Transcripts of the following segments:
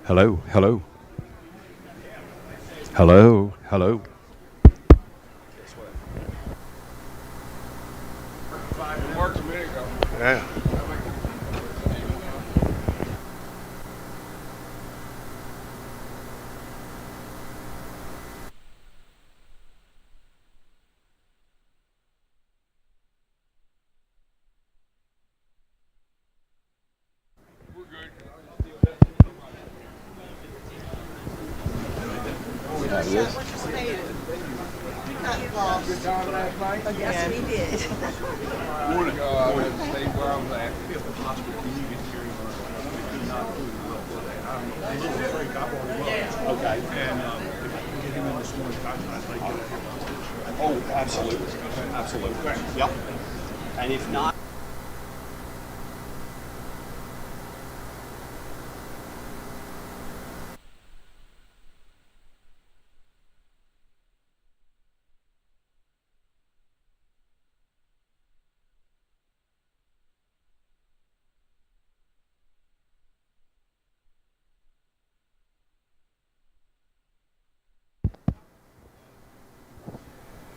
Hello, hello, hello, hello. Yeah. Yes, we did. Oh, absolutely, absolutely. Yep. And if not.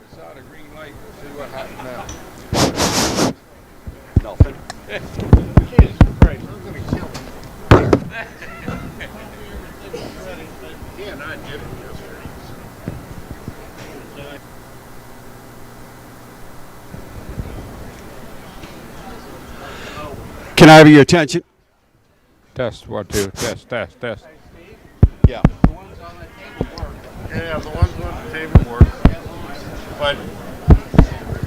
It's out of green light. Let's see what happens now. Nothing. Jesus Christ, I'm gonna kill him. Yeah, and I did it yesterday. Can I have your attention? Test, 1, 2, test. Yeah. Yeah, the ones on the table work. But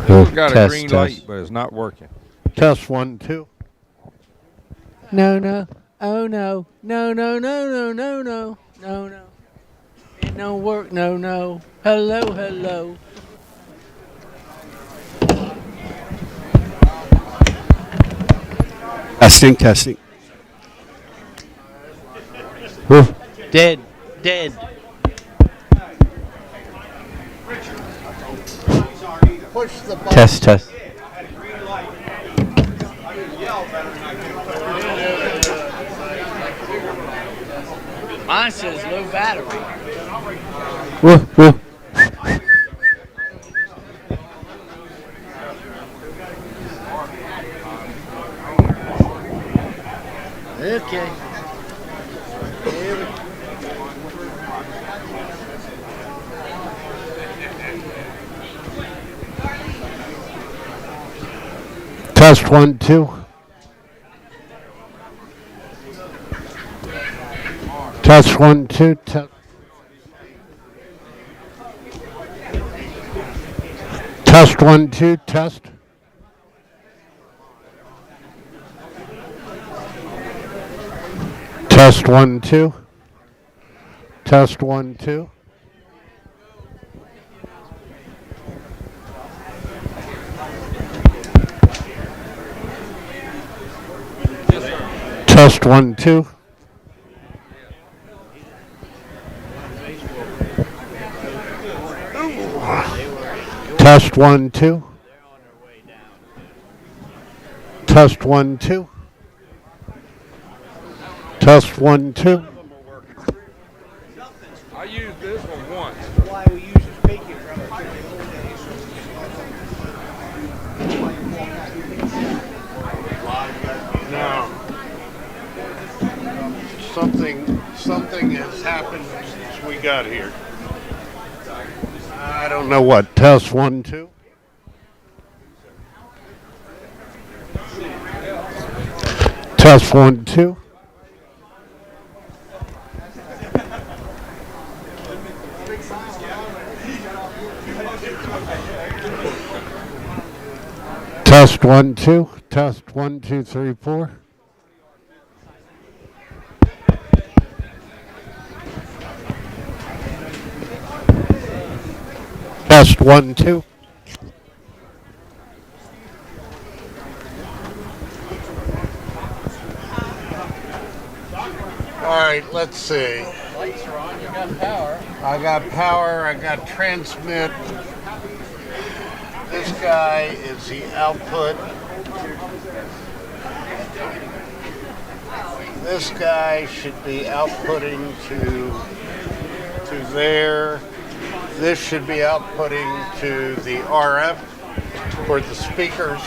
it's got a green light, but it's not working. Test 1, 2. No, no. Oh, no. No, no, no, no, no, no. No, no. It don't work. No, no. Hello, hello. Testing, testing. Dead. Dead. Push the button. Test. Mine says low battery. Okay. Test 1, 2. Test 1, 2. Test 1, 2. Test. Test 1, 2. Test 1, 2. Test 1, 2. Test 1, 2. Test 1, 2. Test 1, 2. I used this one once. Why we use the speaking from No. Something has happened since we got here. I don't know what. Test 1, 2. Test 1, 2. Test 1, 2. Test 1, 2, 3, 4. Test 1, 2. All right, let's see. lights are on. You got power. I got power, I got transmit. This guy is the output. This guy should be outputting to there. This should be outputting to the RF for the speakers.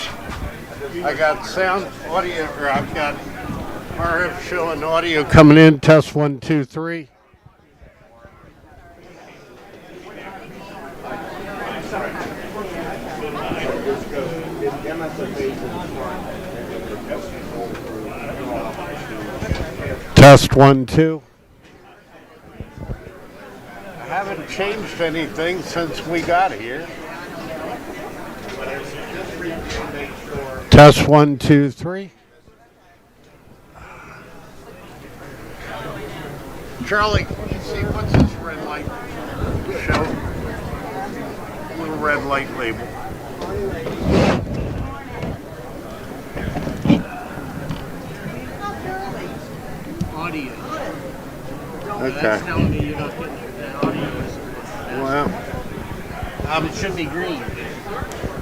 I got sound audio, or I've got RF showing audio coming in. Test 1, 2, 3. Test 1, 2. I haven't changed anything since we got here. Test 1, 2, 3. Charlie, can you see what's this red light show? Little red light label. Audio. Okay. That's telling me you're not getting that audio. Well, It should be green.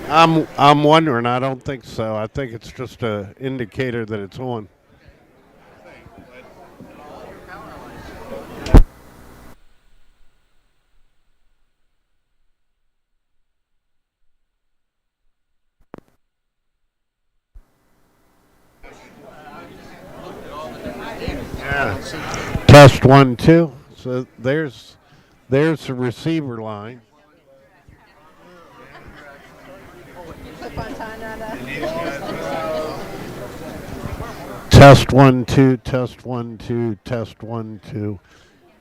I'm wondering. I don't think so. I think it's just an indicator that it's on. Yeah. Test 1, 2. So there's the receiver line. Test 1, 2. Test 1, 2. Test 1, 2.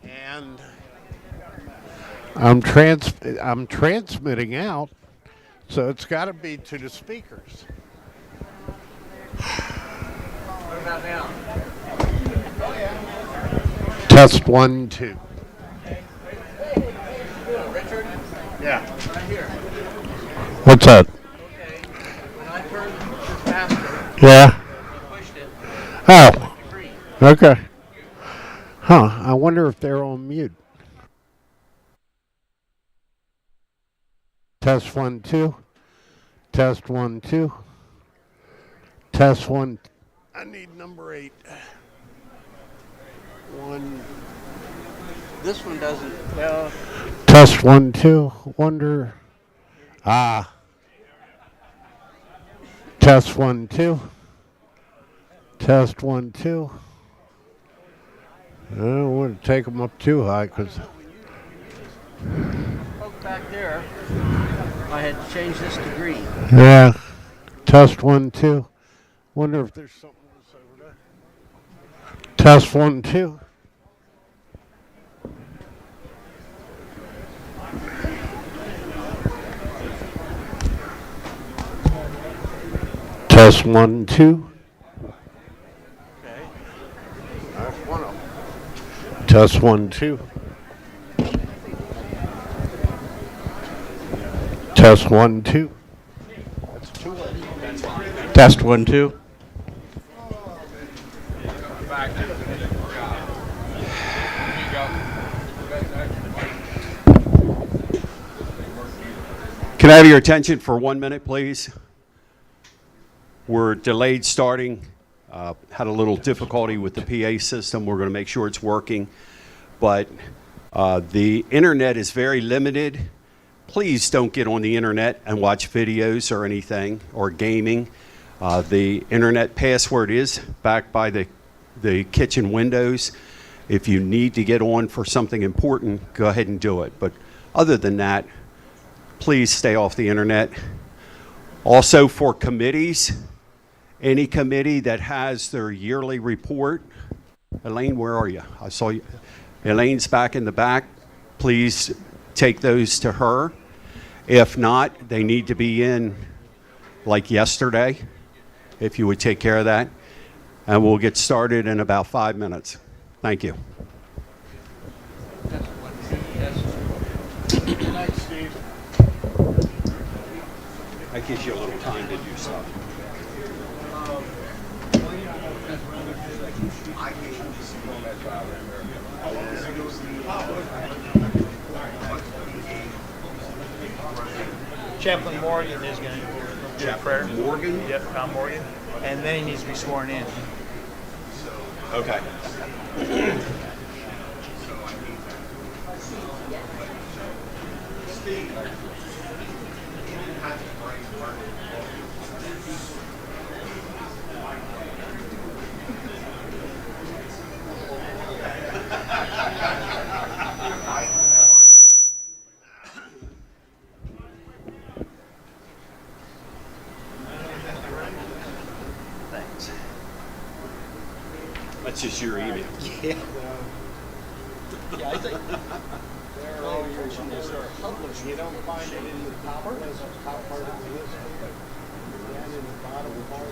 And I'm transmitting out, so it's got to be to the speakers. What about now? Test 1, 2. Richard? Yeah. Right here. What's that? Okay. When I turned this faster, Yeah. you pushed it. Oh. Green. Okay. Huh. I wonder if they're on mute. Test 1, 2. Test 1, 2. Test 1. I need number 8. 1. This one doesn't. Well, Test 1, 2. Wonder. Ah. Test 1, 2. Test 1, 2. I don't want to take them up too high because. poke back there. I had changed this to green. Yeah. Test 1, 2. Wonder if there's something else over there. Test 1, 2. Test 1, 2. Okay. That's one of them. Test 1, 2. Test 1, 2. That's 2 of them. Test 1, 2. Can I have your attention for 1 minute, please? We're delayed starting. Had a little difficulty with the PA system. We're going to make sure it's working. But the internet is very limited. Please don't get on the internet and watch videos or anything or gaming. The internet password is back by the kitchen windows. If you need to get on for something important, go ahead and do it. But other than that, please stay off the internet. Also for committees, any committee that has their yearly report. Elaine, where are you? I saw you. Elaine's back in the back. Please take those to her. If not, they need to be in like yesterday, if you would take care of that. And we'll get started in about 5 minutes. Thank you. Good night, Steve. That gives you a little time to do stuff. Chaplain Morgan is going to do a prayer. Morgan? Yep, Tom Morgan. And then he needs to be sworn in. Okay. Thanks. That's just your email. Yeah, I think their orientation is published. You don't find it in the top part of the list, but down in the bottom part.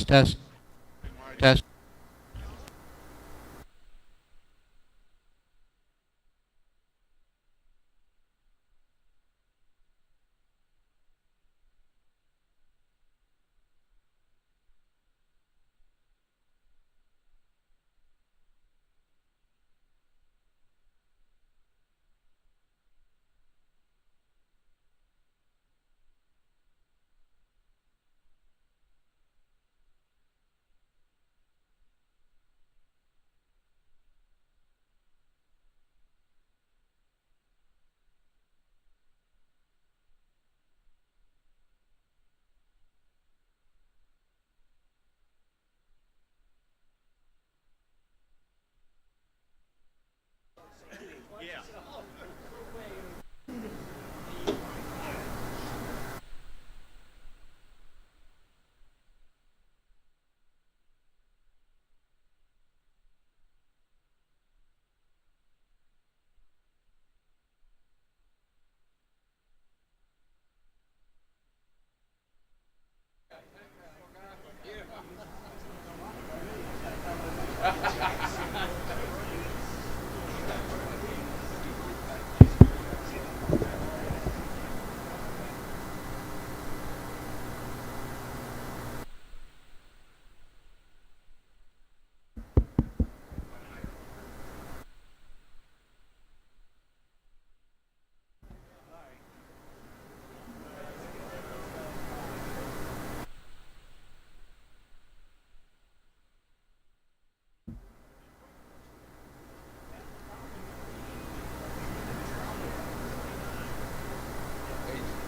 Test. Test.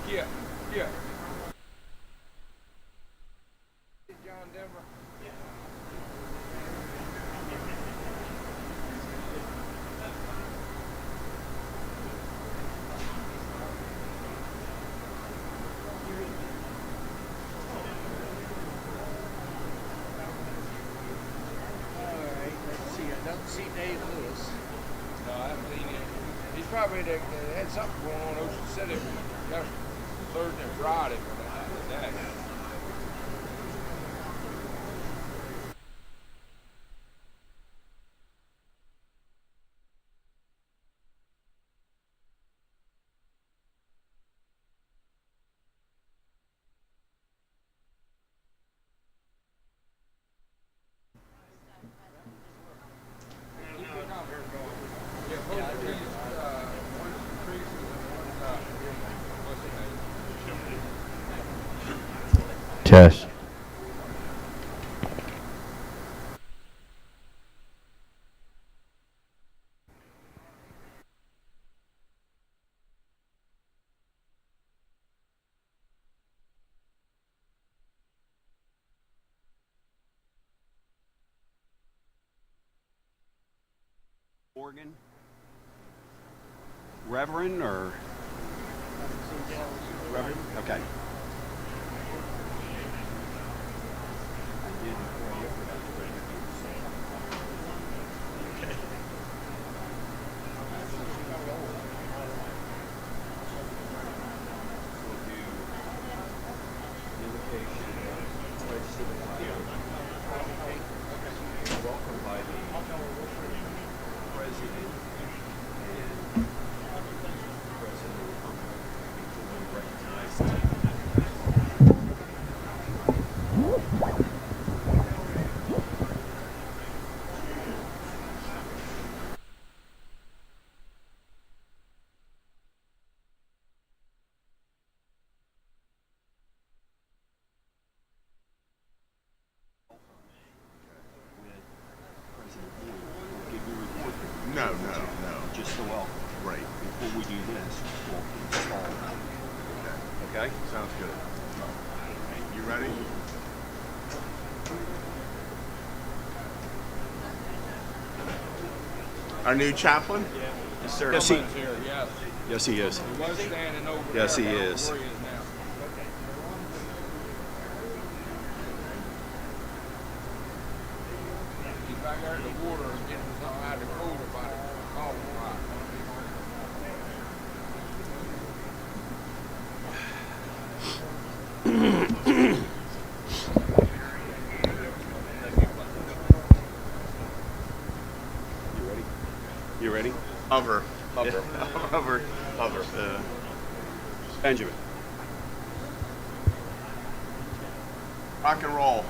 Yeah, yeah. John Denver. Alright, let's see. I don't see Dave Lewis. No, I haven't seen him. He's probably had something going on in Ocean City Thursday and Friday, but not today. Yeah, both trees, one tree and one, what's the name? Test. Morgan? Reverend or? Reverend? Okay. Okay? Sounds good. You ready? Our new chaplain? Yes, sir. Yes, Yes, he is. He was standing over Yes, there. he I don't know is. where he is now. He's back there in the water getting something out of the cooler by the coffee pot. You ready? You ready? Hover. Hover. Hover. Hover. Benjamin. Rock and roll.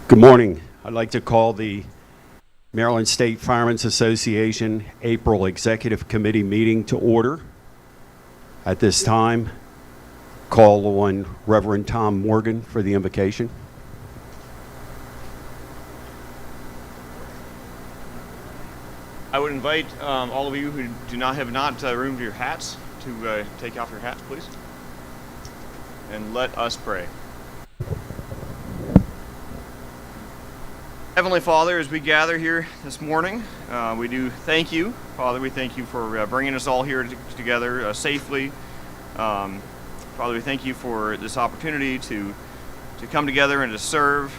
Good morning. I'd like to call the Maryland State Firemen's Association April Executive Committee meeting to order. At this time, call on Reverend Tom Morgan for the invocation. I would invite all of you who do not have removed your hats to take off your hats, please. And let us pray. Heavenly Father, as we gather here this morning, we do thank you. Father, we thank you for bringing us all here together safely. Father, we thank you for this opportunity to come together and to serve.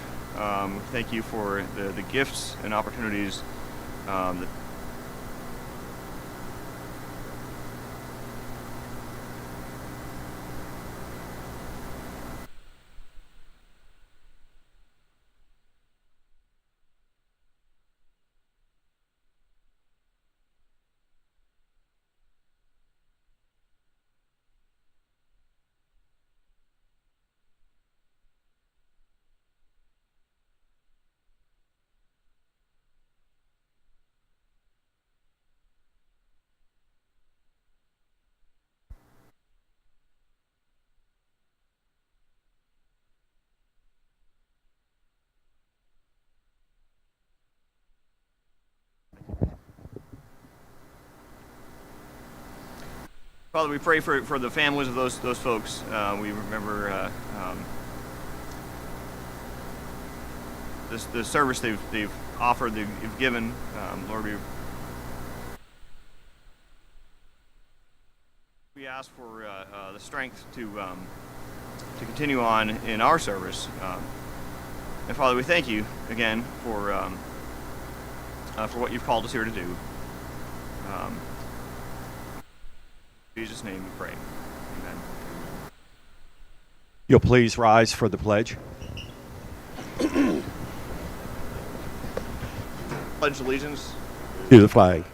Thank you for the gifts and opportunities that Father, we pray for the families of those folks. We remember the service they've offered, they've given. Lord, we ask for the strength to continue on in our service. And Father, we thank you again for what you've called us here to do. In Jesus' name we pray. Amen. You'll please rise for the pledge. Pledge allegiance. To the flag.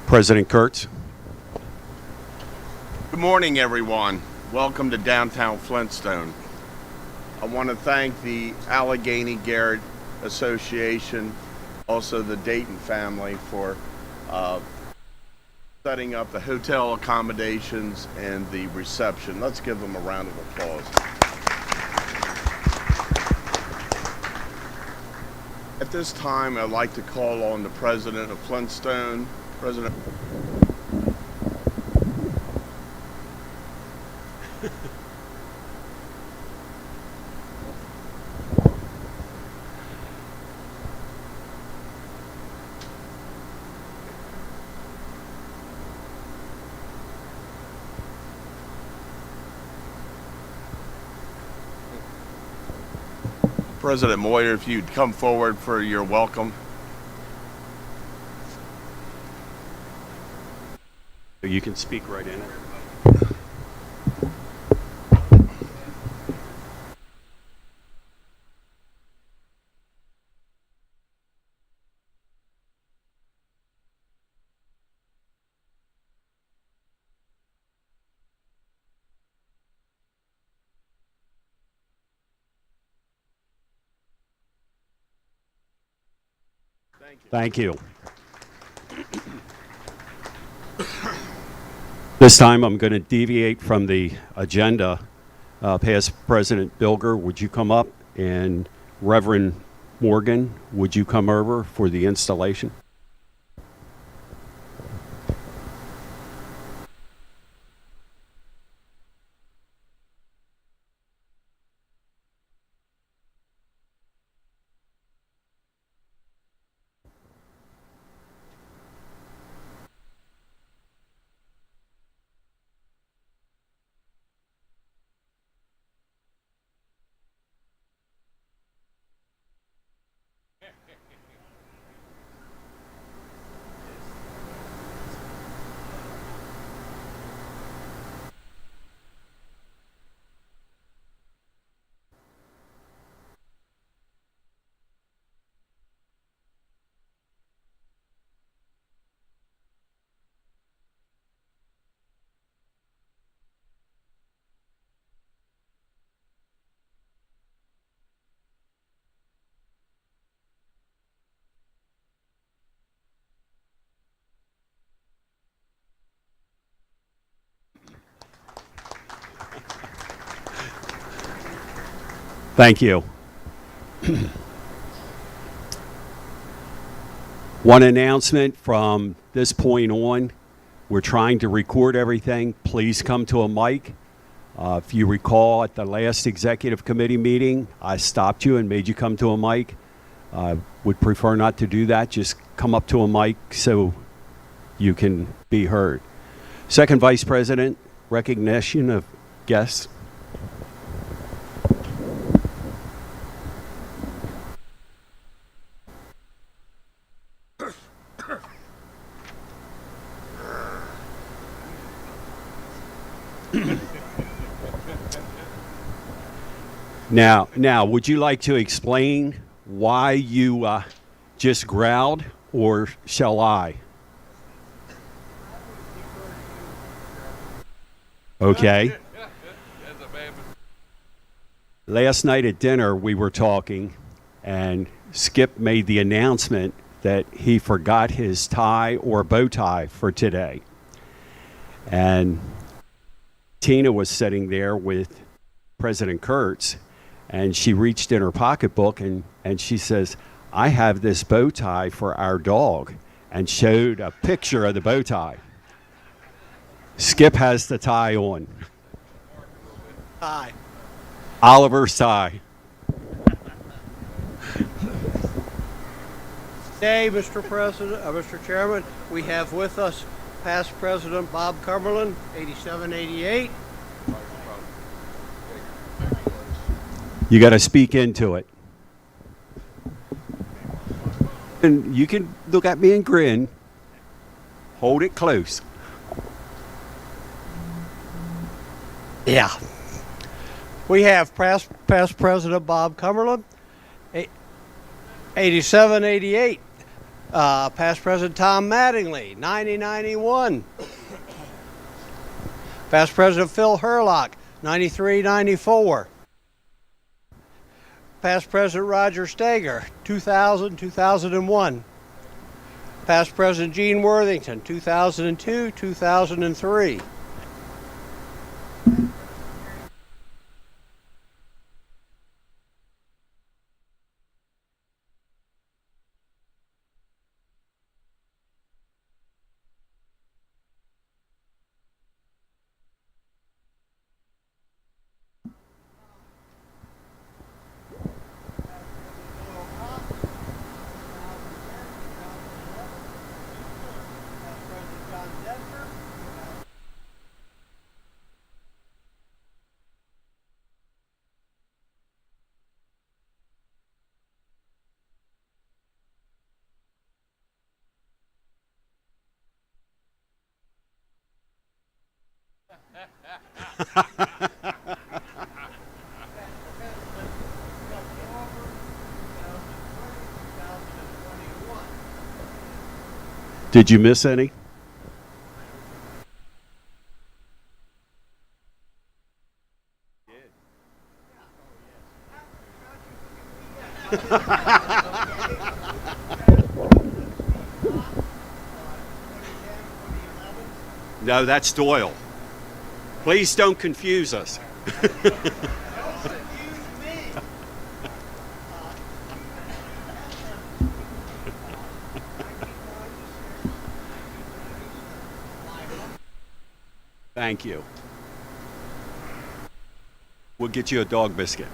President Kurtz. Good morning, everyone. Welcome to downtown Flintstone. I want to thank the Allegheny Garrett Association, also the Dayton family for setting up the hotel accommodations and the reception. Let's give them a round of applause. At this time, I'd like to call on the president of Flintstone, President. President Moyer, if you'd come forward for your welcome. You can speak right in it. Thank you. This time I'm going to deviate from the agenda. Past President Bilger, would you come up? And Reverend Morgan, would you come over for the installation? Thank you. One announcement from this point on, we're trying to record everything. Please come to a mic. If you recall, at the last executive committee meeting, I stopped you and made you come to a mic. Would prefer not to do that. Just come up to a mic so you can be heard. Second Vice President, recognition of guests. Now, would you like to explain why you just growled, or shall I? Okay. Last night at dinner, we were talking, and Skip made the announcement that he forgot his tie or bow tie for today. And Tina was sitting there with President Kurtz, and she reached in her pocketbook and she says, I have this bow tie for our dog, and showed a picture of the bow tie. Skip has the tie on. Hi. Oliver's tie. Today, Mr. Chairman, we have with us past President Bob Cumberland, 8788. You got to speak into it. And you can look at me and grin. Hold it close. Yeah. We have past President Bob Cumberland, 8788. Past President Tom Mattingly, 9091. Past President Phil Herlock, 9394. Past President Roger Stager, 2000, 2001. Past President Gene Worthington, 2002, 2003. Did you miss any? No, that's Doyle. Please don't confuse us. Thank you. We'll get you a dog biscuit.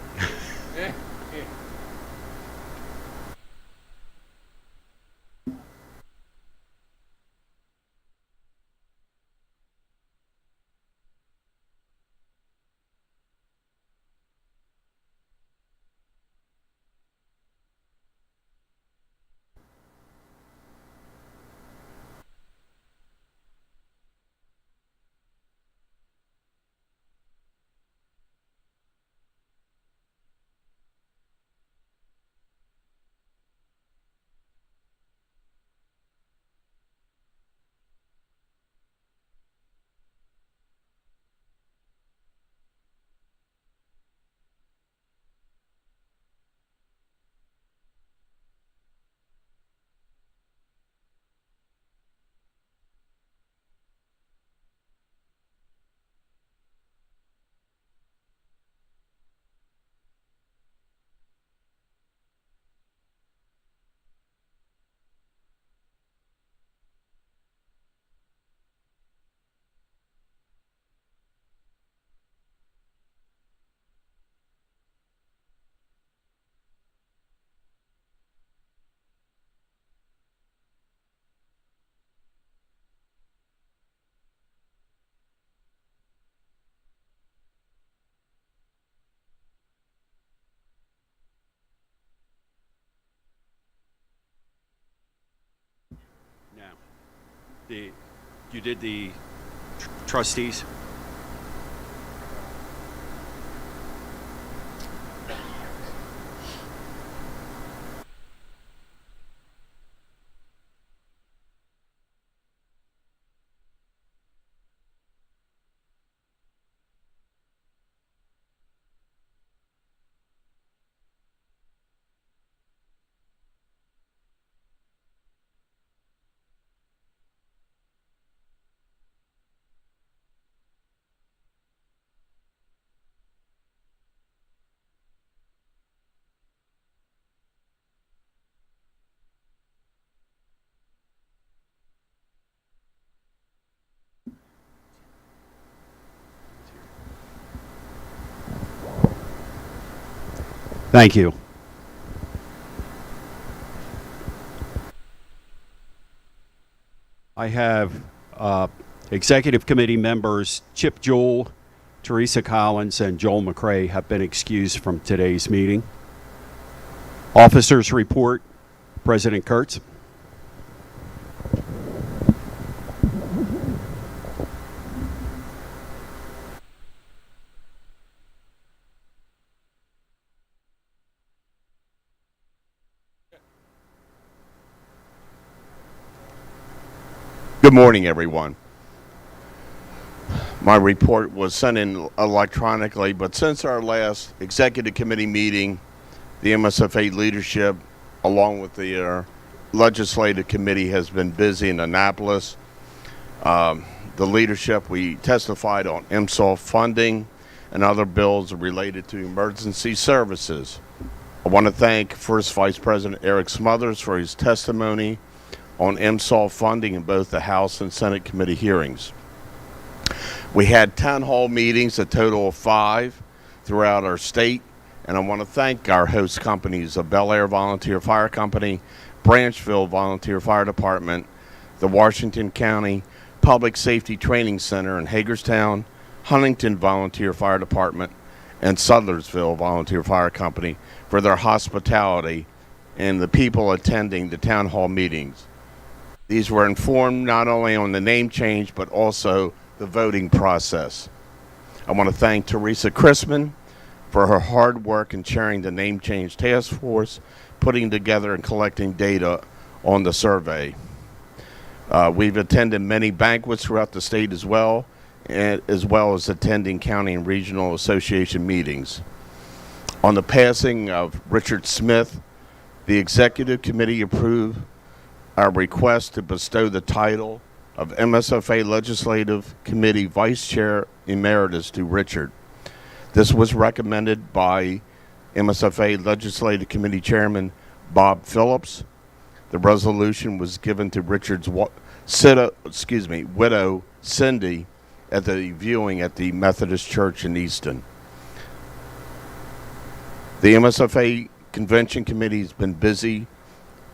Now, you did the trustees? Thank you. I have executive committee members Chip Jewell, Teresa Collins, and Joel McCrae have been excused from today's meeting. Officers report, President Kurtz. Good morning, everyone. My report was sent in electronically, but since our last executive committee meeting, the MSFA leadership, along with the legislative committee, has been busy in Annapolis. The leadership, we testified on MSOF funding and other bills related to emergency services. I want to thank First Vice President Eric Smothers for his testimony on MSOF funding in both the House and Senate committee hearings. We had town hall meetings, a total of 5 throughout our state, and I want to thank our host companies of Bel Air Volunteer Fire Company, Branchville Volunteer Fire Department, the Washington County Public Safety Training Center in Hagerstown, Huntington Volunteer Fire Department, and Sudlersville Volunteer Fire Company for their hospitality and the people attending the town hall meetings. These were informed not only on the name change, but also the voting process. I want to thank Teresa Chrisman for her hard work in chairing the name change task force, putting together and collecting data on the survey. We've attended many banquets throughout the state as well as attending county and regional association meetings. On the passing of Richard Smith, the executive committee approved our request to bestow the title of MSFA Legislative Committee Vice Chair Emeritus to Richard. This was recommended by MSFA Legislative Committee Chairman Bob Phillips. The resolution was given to Richard's widow, Cindy, at the viewing at the Methodist Church in Easton. The MSFA Convention Committee has been busy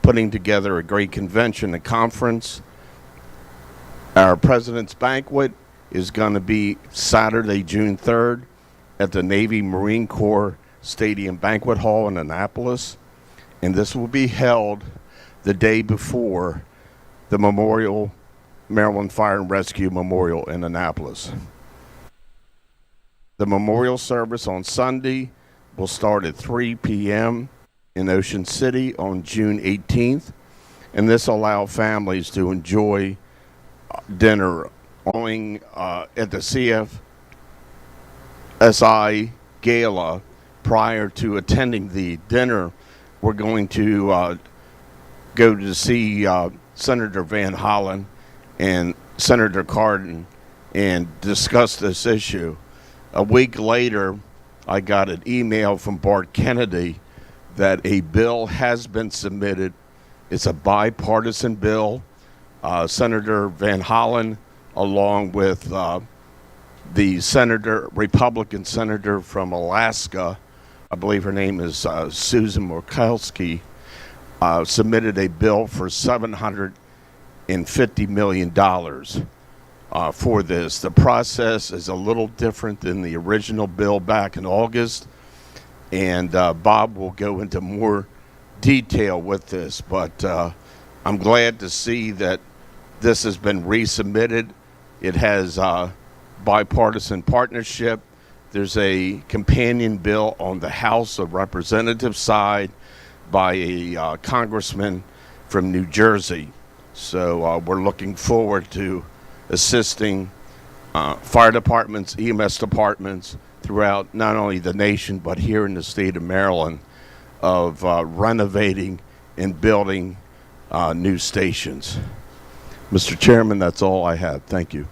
putting together a great convention and conference. Our President's Banquet is going to be Saturday, June 3rd at the Navy Marine Corps Stadium Banquet Hall in Annapolis. And this will be held the day before the Maryland Fire and Rescue Memorial in Annapolis. The memorial service on Sunday will start at 3 p.m. in Ocean City on June 18th, and this will allow families to enjoy dinner at the CFSI Gala. Prior to attending the dinner, we're going to go to see Senator Van Hollen and Senator Cardin and discuss this issue. A week later, I got an email from Bart Kennedy that a bill has been submitted. It's a bipartisan bill. Senator Van Hollen, along with the Republican senator from Alaska, I believe her name is Susan Murkowski, submitted a bill for $750 million for this. The process is a little different than the original bill back in August, and Bob will go into more detail with this, but I'm glad to see that this has been resubmitted. It has bipartisan partnership. There's a companion bill on the House of Representatives side by a congressman from New Jersey. So we're looking forward to assisting fire departments, EMS departments throughout not only the nation but here in the state of Maryland of renovating and building new stations. Mr. Chairman, that's all I have. Thank you.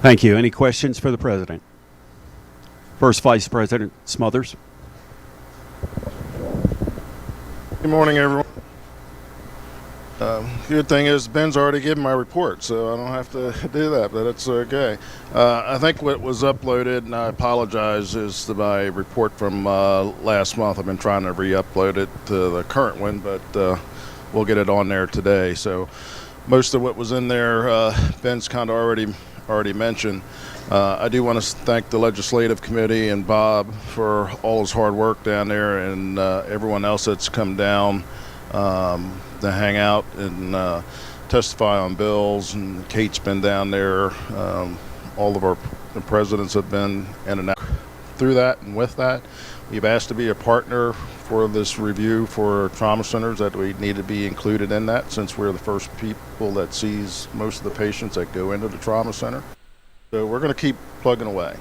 Thank you. Any questions for the President? First Vice President Smothers. Good morning, everyone. Good thing is Ben's already given my report, so I don't have to do that, but it's okay. I think what was uploaded, and I apologize, is my report from last month. I've been trying to re-upload it to the current one, but we'll get it on there today. So most of what was in there, Ben's kind of already mentioned. I do want to thank the Legislative Committee and Bob for all his hard work down there, and everyone else that's come down to hang out and testify on bills. And Kate's been down there. All of the presidents have been in and out through that and with that. We've asked to be a partner for this review for trauma centers, that we need to be included in that, since we're the first people that sees most of the patients that go into the trauma center. So we're going to keep plugging away.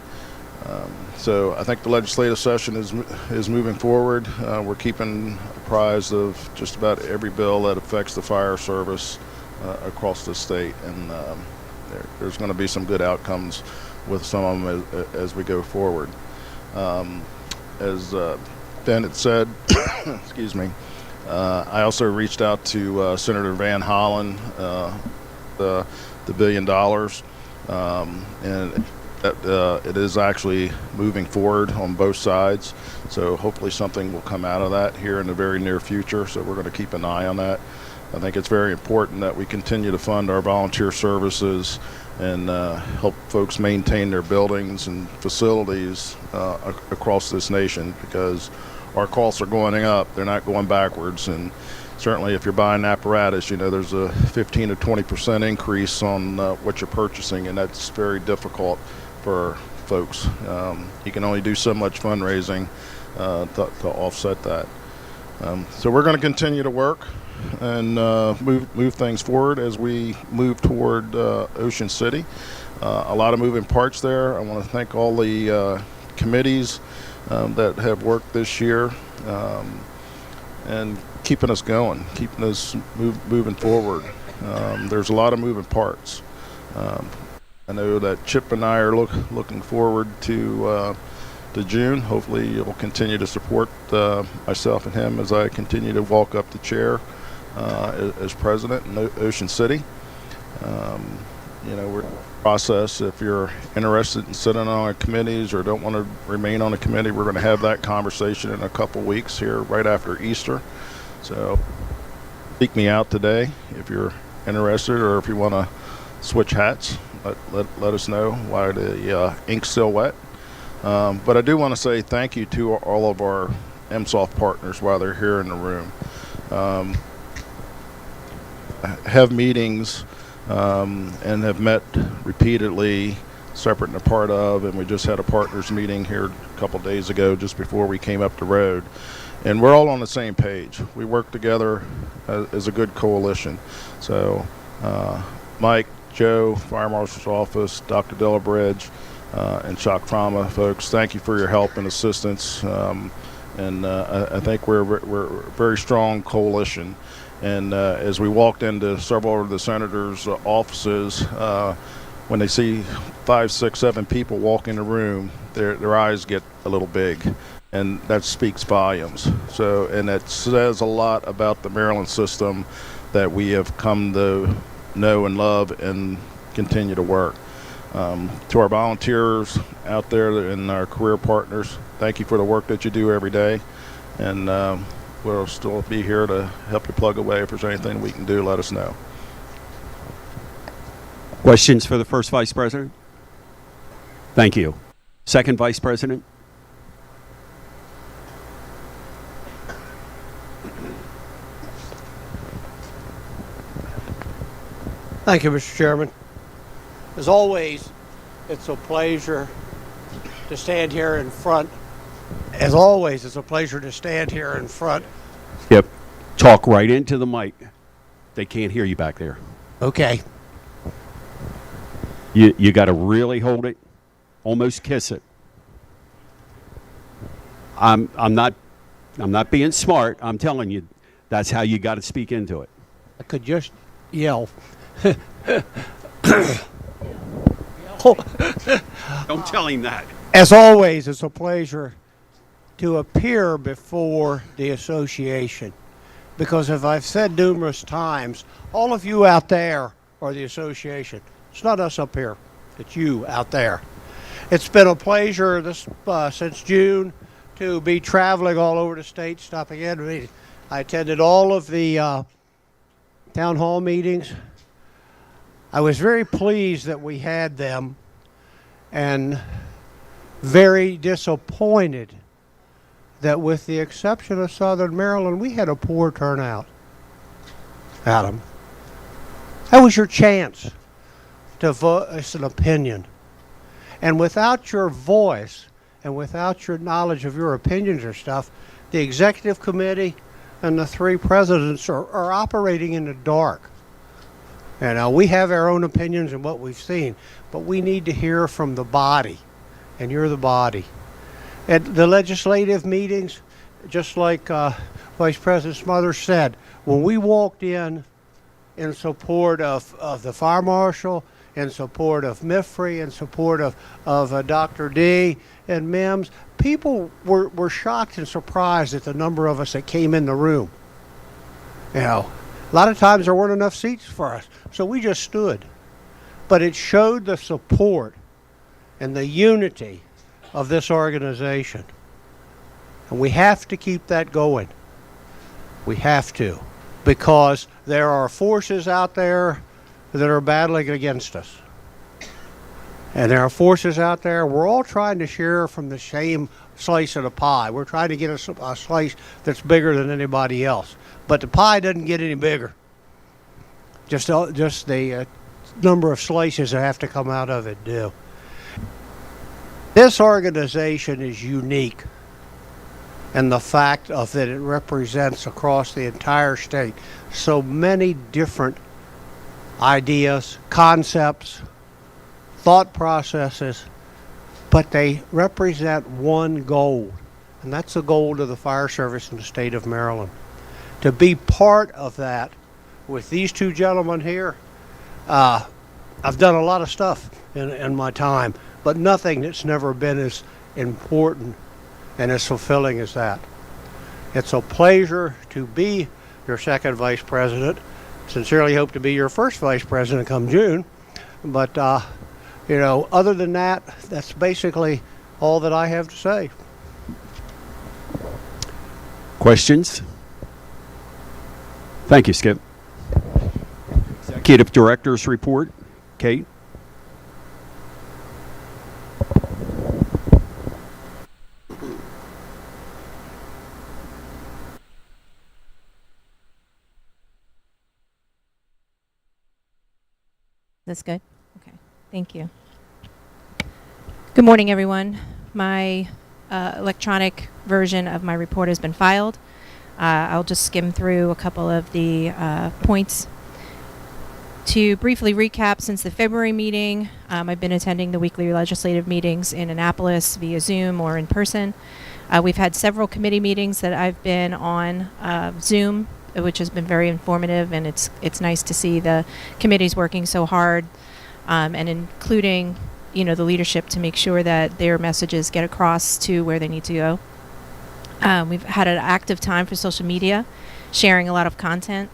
So I think the legislative session is moving forward. We're keeping apprised of just about every bill that affects the fire service across the state, and there's going to be some good outcomes with some of them as we go forward. As Ben had said, excuse me, I also reached out to Senator Van Hollen, the $1 billion, and it is actually moving forward on both sides. So hopefully something will come out of that here in the very near future. So we're going to keep an eye on that. I think it's very important that we continue to fund our volunteer services and help folks maintain their buildings and facilities across this nation, because our costs are going up. They're not going backwards. And certainly if you're buying apparatus, there's a 15 to 20% increase on what you're purchasing, and that's very difficult for folks. You can only do so much fundraising to offset that. So we're going to continue to work and move things forward as we move toward Ocean City. A lot of moving parts there. I want to thank all the committees that have worked this year and keeping us going, keeping us moving forward. There's a lot of moving parts. I know that Chip and I are looking forward to June. Hopefully you'll continue to support myself and him as I continue to walk up the chair as president in Ocean City. We're in the process. If you're interested in sitting on committees or don't want to remain on a committee, we're going to have that conversation in a couple weeks here right after Easter. So seek me out today if you're interested, or if you want to switch hats, let us know while the ink's still wet. But I do want to say thank you to all of our MSOF partners while they're here in the room. Have meetings and have met repeatedly, separate and apart of, and we just had a partners meeting here a couple days ago just before we came up the road. And we're all on the same page. We work together as a good coalition. So Mike, Joe, Fire Marshal's Office, Dr. Delabridge, and shock trauma folks, thank you for your help and assistance. I think we're a very strong coalition. And as we walked into several of the senators' offices, when they see 5, 6, 7 people walk in the room, their eyes get a little big, and that speaks volumes. So, and that says a lot about the Maryland system that we have come to know and love and continue to work. To our volunteers out there and our career partners, thank you for the work that you do every day, and we'll still be here to help you plug away. If there's anything we can do, let us know. Questions for the first vice president? Thank you. Second vice president? Thank you, Mr. Chairman. As always, it's a pleasure to stand here in front. As always, it's a pleasure to stand here in front. Yep. Talk right into the mic. They can't hear you back there. Okay. You got to really hold it, almost kiss it. I'm not being smart. I'm telling you, that's how you got to speak into it. I could just yell. Don't tell him that. As always, it's a pleasure to appear before the association, because as I've said numerous times, all of you out there are the association. It's not us up here. It's you out there. It's been a pleasure since June to be traveling all over the state, stopping in. I attended all of the town hall meetings. I was very pleased that we had them, and very disappointed that with the exception of Southern Maryland, we had a poor turnout. Adam, that was your chance to voice an opinion. And without your voice and without your knowledge of your opinions or stuff, the executive committee and the 3 presidents are operating in the dark. And we have our own opinions and what we've seen, but we need to hear from the body, and you're the body. At the legislative meetings, just like Vice President Smothers said, when we walked in support of the fire marshal, in support of MIFRE, in support of Dr. D and MIMS, people were shocked and surprised at the number of us that came in the room. You know, a lot of times there weren't enough seats for us, so we just stood. But it showed the support and the unity of this organization. And we have to keep that going. We have to. Because there are forces out there that are battling against us. And there are forces out there, we're all trying to share from the same slice of the pie. We're trying to get a slice that's bigger than anybody else. But the pie doesn't get any bigger. Just the number of slices that have to come out of it do. This organization is unique in the fact of that it represents across the entire state so many different ideas, concepts, thought processes, but they represent one goal, and that's the goal of the fire service in the state of Maryland. To be part of that with these two gentlemen here, I've done a lot of stuff in my time, but nothing that's never been as important and as fulfilling as that. It's a pleasure to be your second vice president. Sincerely hope to be your first vice president come June. But, other than that, that's basically all that I have to say. Questions? Thank you, Skip. Executive Director's report. Kate? That's good? Okay. Thank you. Good morning, everyone. My electronic version of my report has been filed. I'll just skim through a couple of the points. To briefly recap, since the February meeting, I've been attending the weekly legislative meetings in Annapolis via Zoom or in person. We've had several committee meetings that I've been on Zoom, which has been very informative, and it's nice to see the committees working so hard, and including the leadership to make sure that their messages get across to where they need to go. We've had an active time for social media, sharing a lot of content.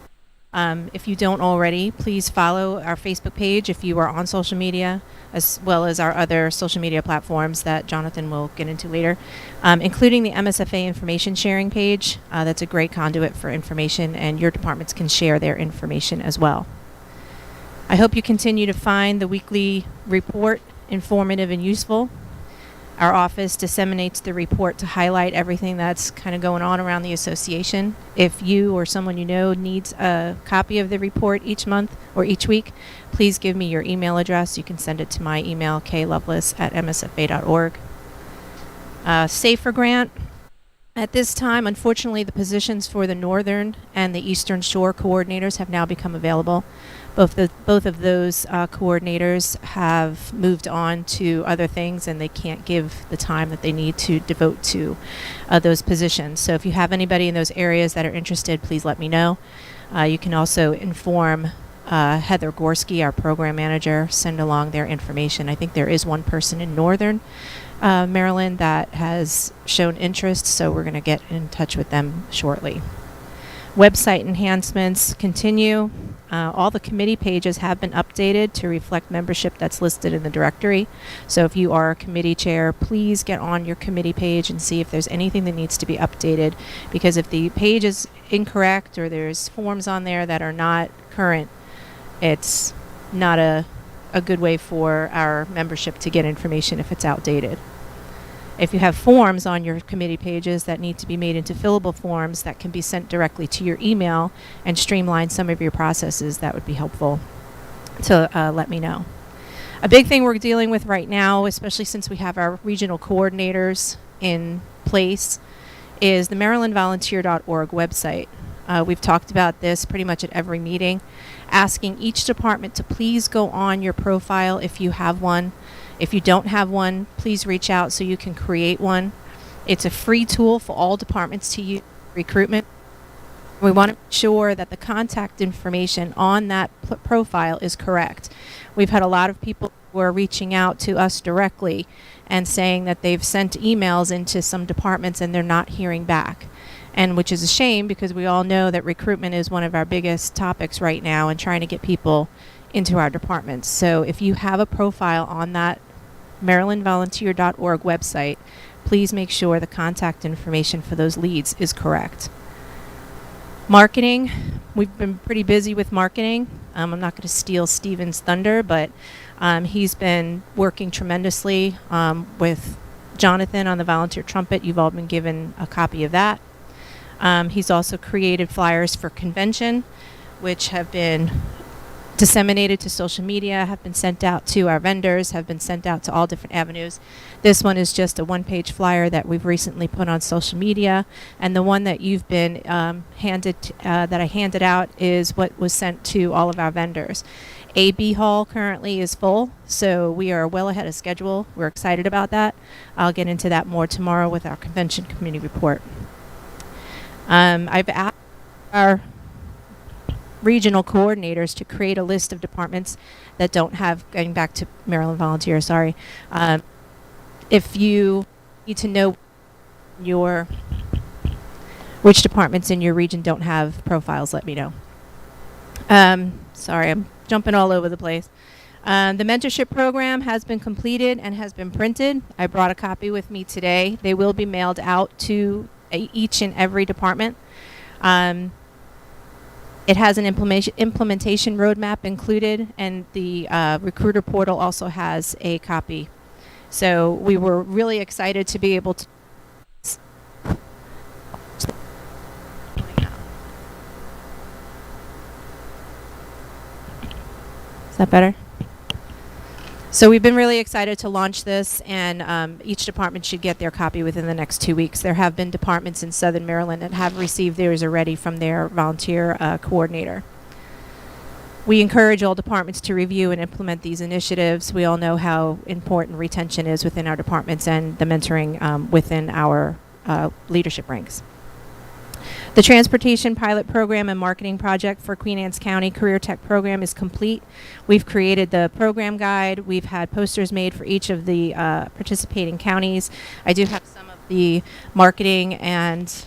If you don't already, please follow our Facebook page if you are on social media, as well as our other social media platforms that Jonathan will get into later, including the MSFA information sharing page. That's a great conduit for information, and your departments can share their information as well. I hope you continue to find the weekly report informative and useful. Our office disseminates the report to highlight everything that's kind of going on around the association. If you or someone you know needs a copy of the report each month or each week, please give me your email address. You can send it to my email, klovelace@msfa.org. SAFER grant. At this time, unfortunately, the positions for the Northern and the Eastern Shore coordinators have now become available. Both of those coordinators have moved on to other things, and they can't give the time that they need to devote to those positions. So if you have anybody in those areas that are interested, please let me know. You can also inform Heather Gorski, our program manager, send along their information. I think there is one person in Northern Maryland that has shown interest, so we're going to get in touch with them shortly. Website enhancements continue. All the committee pages have been updated to reflect membership that's listed in the directory. So if you are a committee chair, please get on your committee page and see if there's anything that needs to be updated. Because if the page is incorrect or there's forms on there that are not current, it's not a good way for our membership to get information if it's outdated. If you have forms on your committee pages that need to be made into fillable forms that can be sent directly to your email and streamline some of your processes, that would be helpful to let me know. A big thing we're dealing with right now, especially since we have our regional coordinators in place, is the marylandvolunteer.org website. We've talked about this pretty much at every meeting, asking each department to please go on your profile if you have one. If you don't have one, please reach out so you can create one. It's a free tool for all departments to use recruitment. We want to make sure that the contact information on that profile is correct. We've had a lot of people who are reaching out to us directly and saying that they've sent emails into some departments and they're not hearing back. And which is a shame, because we all know that recruitment is one of our biggest topics right now and trying to get people into our departments. So if you have a profile on that marylandvolunteer.org website, please make sure the contact information for those leads is correct. Marketing, we've been pretty busy with marketing. I'm not going to steal Steven's thunder, but he's been working tremendously with Jonathan on the volunteer trumpet. You've all been given a copy of that. He's also created flyers for convention, which have been disseminated to social media, have been sent out to our vendors, have been sent out to all different avenues. This one is just a one-page flyer that we've recently put on social media, and the one that you've been that I handed out is what was sent to all of our vendors. AB Hall currently is full, so we are well ahead of schedule. We're excited about that. I'll get into that more tomorrow with our convention committee report. I've asked our regional coordinators to create a list of departments that don't have, going back to Maryland Volunteer, sorry. If you need to know which departments in your region don't have profiles, let me know. Sorry, I'm jumping all over the place. The mentorship program has been completed and has been printed. I brought a copy with me today. They will be mailed out to each and every department. It has an implementation roadmap included, and the recruiter portal also has a copy. So we were really excited to be able to. Is that better? So we've been really excited to launch this, and each department should get their copy within the next 2 weeks. There have been departments in Southern Maryland that have received theirs already from their volunteer coordinator. We encourage all departments to review and implement these initiatives. We all know how important retention is within our departments and the mentoring within our leadership ranks. The Transportation Pilot Program and Marketing Project for Queen Anne's County Career Tech Program is complete. We've created the program guide. We've had posters made for each of the participating counties. I do have some of the marketing and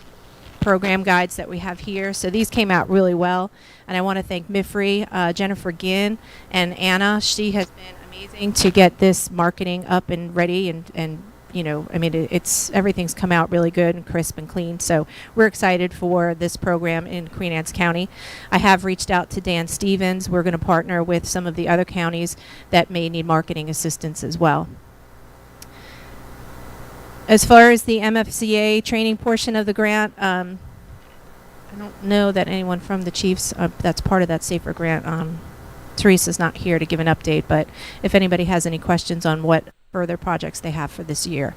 program guides that we have here. So these came out really well. And I want to thank MIFRI, Jennifer Ginn, and Anna. She has been amazing to get this marketing up and ready, and you know, I mean, everything's come out really good and crisp and clean. So we're excited for this program in Queen Anne's County. I have reached out to Dan Stevens. We're going to partner with some of the other counties that may need marketing assistance as well. As far as the MFCA training portion of the grant, I don't know that anyone from the Chiefs that's part of that SAFER grant. Teresa's not here to give an update, but if anybody has any questions on what further projects they have for this year,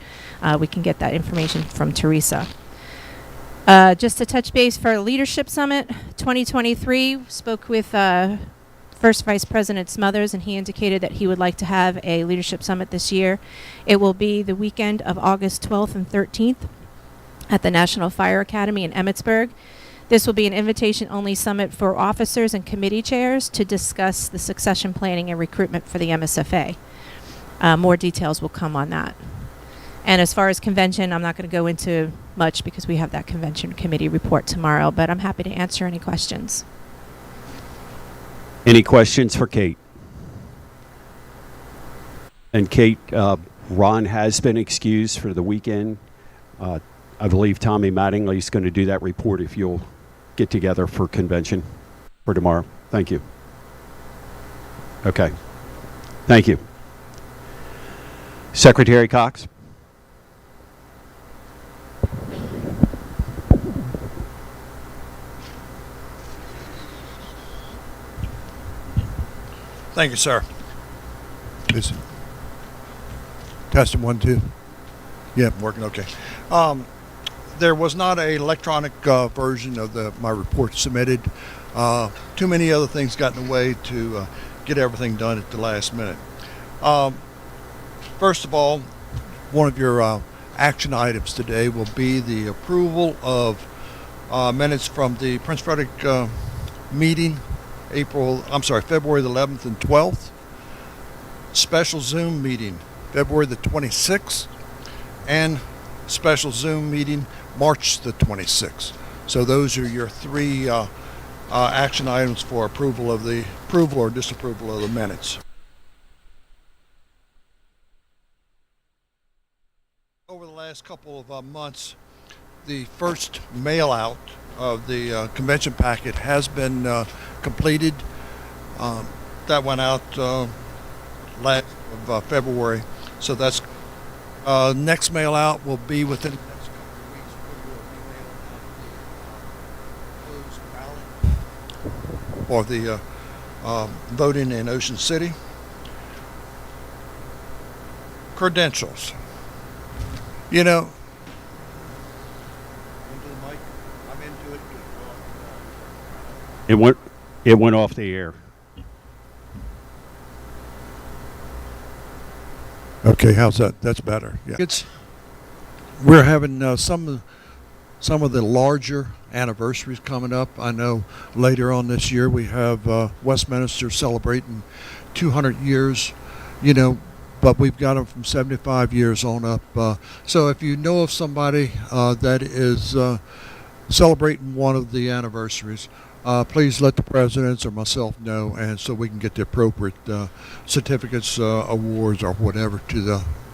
we can get that information from Teresa. Just to touch base for Leadership Summit 2023, spoke with First Vice President Smothers, and he indicated that he would like to have a Leadership Summit this year. It will be the weekend of August 12th and 13th at the National Fire Academy in Emmitsburg. This will be an invitation-only summit for officers and committee chairs to discuss the succession planning and recruitment for the MSFA. More details will come on that. And as far as convention, I'm not going to go into much because we have that convention committee report tomorrow, but I'm happy to answer any questions. Any questions for Kate? And Kate, Ron has been excused for the weekend. I believe Tommy Mattingly is going to do that report if you'll get together for convention for tomorrow. Thank you. Okay. Thank you. Secretary Cox. Thank you, sir. Testing 1, 2. Yeah, working okay. There was not an electronic version of my report submitted. Too many other things got in the way to get everything done at the last minute. First of all, one of your action items today will be the approval of minutes from the Prince Frederick meeting, February the 11th and 12th. Special Zoom meeting, February the 26th, and special Zoom meeting, March the 26th. So those are your three action items for approval or disapproval of the minutes. Over the last couple of months, the first mail out of the convention packet has been completed. That went out last of February, so that's next mail out will be within the next couple of weeks. We will be mailing out the closed ballot for the voting in Ocean City. Credentials. You know, into the mic. I'm into it. It went off the air. Okay, how's that? That's better. Yeah. We're having some some of the larger anniversaries coming up. I know later on this year we have Westminster celebrating 200 years, but we've got them from 75 years on up. So if you know of somebody that is celebrating one of the anniversaries, please let the presidents or myself know, and so we can get the appropriate certificates, awards, or whatever to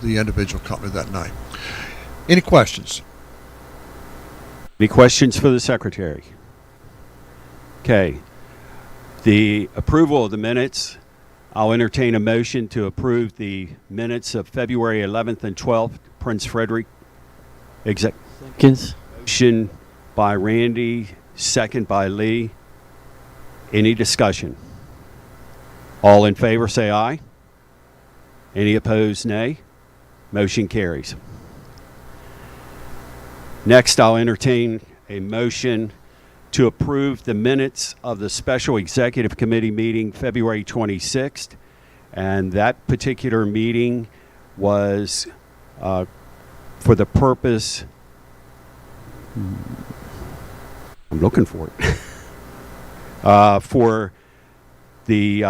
the individual company that night. Any questions? Any questions for the secretary? Okay. The approval of the minutes. I'll entertain a motion to approve the minutes of February 11th and 12th, Prince Frederick. Motion by Randy, second by Lee. Any discussion? All in favor say aye. Any opposed, nay. Motion carries. Next, I'll entertain a motion to approve the minutes of the Special Executive Committee meeting February 26th. And that particular meeting was for the purpose, I'm looking for it, for the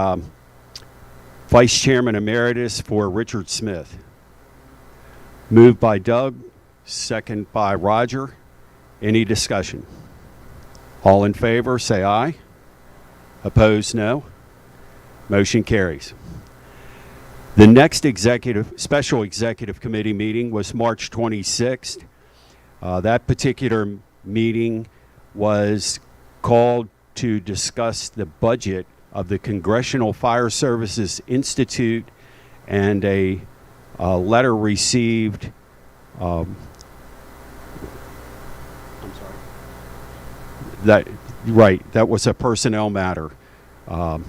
Vice Chairman Emeritus for Richard Smith. Moved by Doug, second by Roger. Any discussion? All in favor, say aye. Opposed, no. Motion carries. The next Special Executive Committee meeting was March 26th. That particular meeting was called to discuss the budget of the Congressional Fire Services Institute and a letter received that was a personnel matter. I'll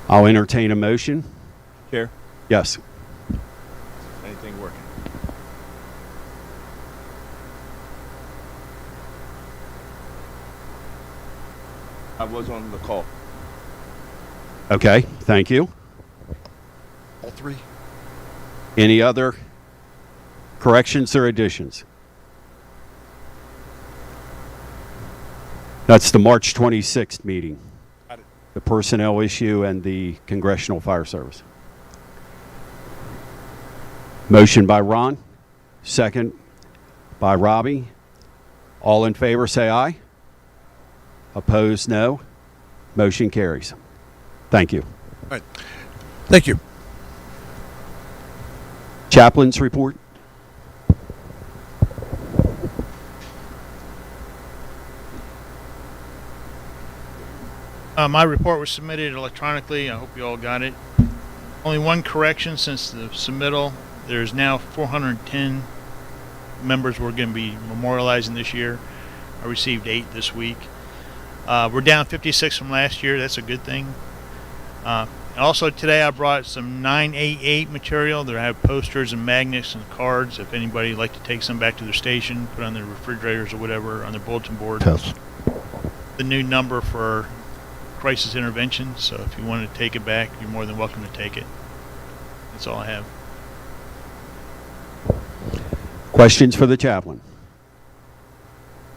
entertain a motion. Chair? Yes. Anything working? I was on the call. Okay, thank you. All three? Any other corrections or additions? That's the March 26th meeting. Got it. The personnel issue and the Congressional Fire Service. Motion by Ron, second by Robbie. All in favor say aye. Opposed, no. Motion carries. Thank you. All right. Thank you. Chaplain's report. My report was submitted electronically. I hope you all got it. Only one correction since the submittal. There's now 410 members we're going to be memorializing this year. I received 8 this week. We're down 56 from last year. That's a good thing. Also today I brought some 988 material. There I have posters and magnets and cards. If anybody would like to take some back to their station, put on their refrigerators or whatever on their bulletin board. Test. The new number for crisis intervention. So if you want to take it back, you're more than welcome to take it. That's all I have. Questions for the chaplain?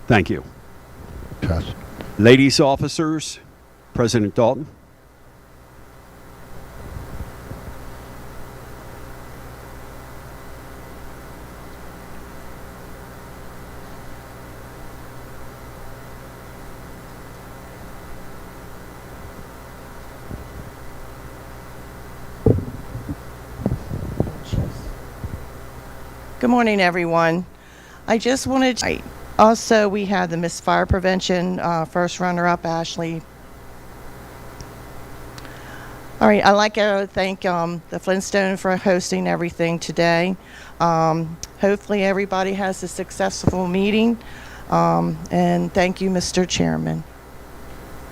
Thank you. Test. Ladies officers, President Dalton. Good morning, everyone. I just wanted to... Also, we had the Miss Fire Prevention first runner-up, Ashley. All right, I'd like to thank the Flintstone for hosting everything today. Hopefully, everybody has a successful meeting. And thank you, Mr. Chairman.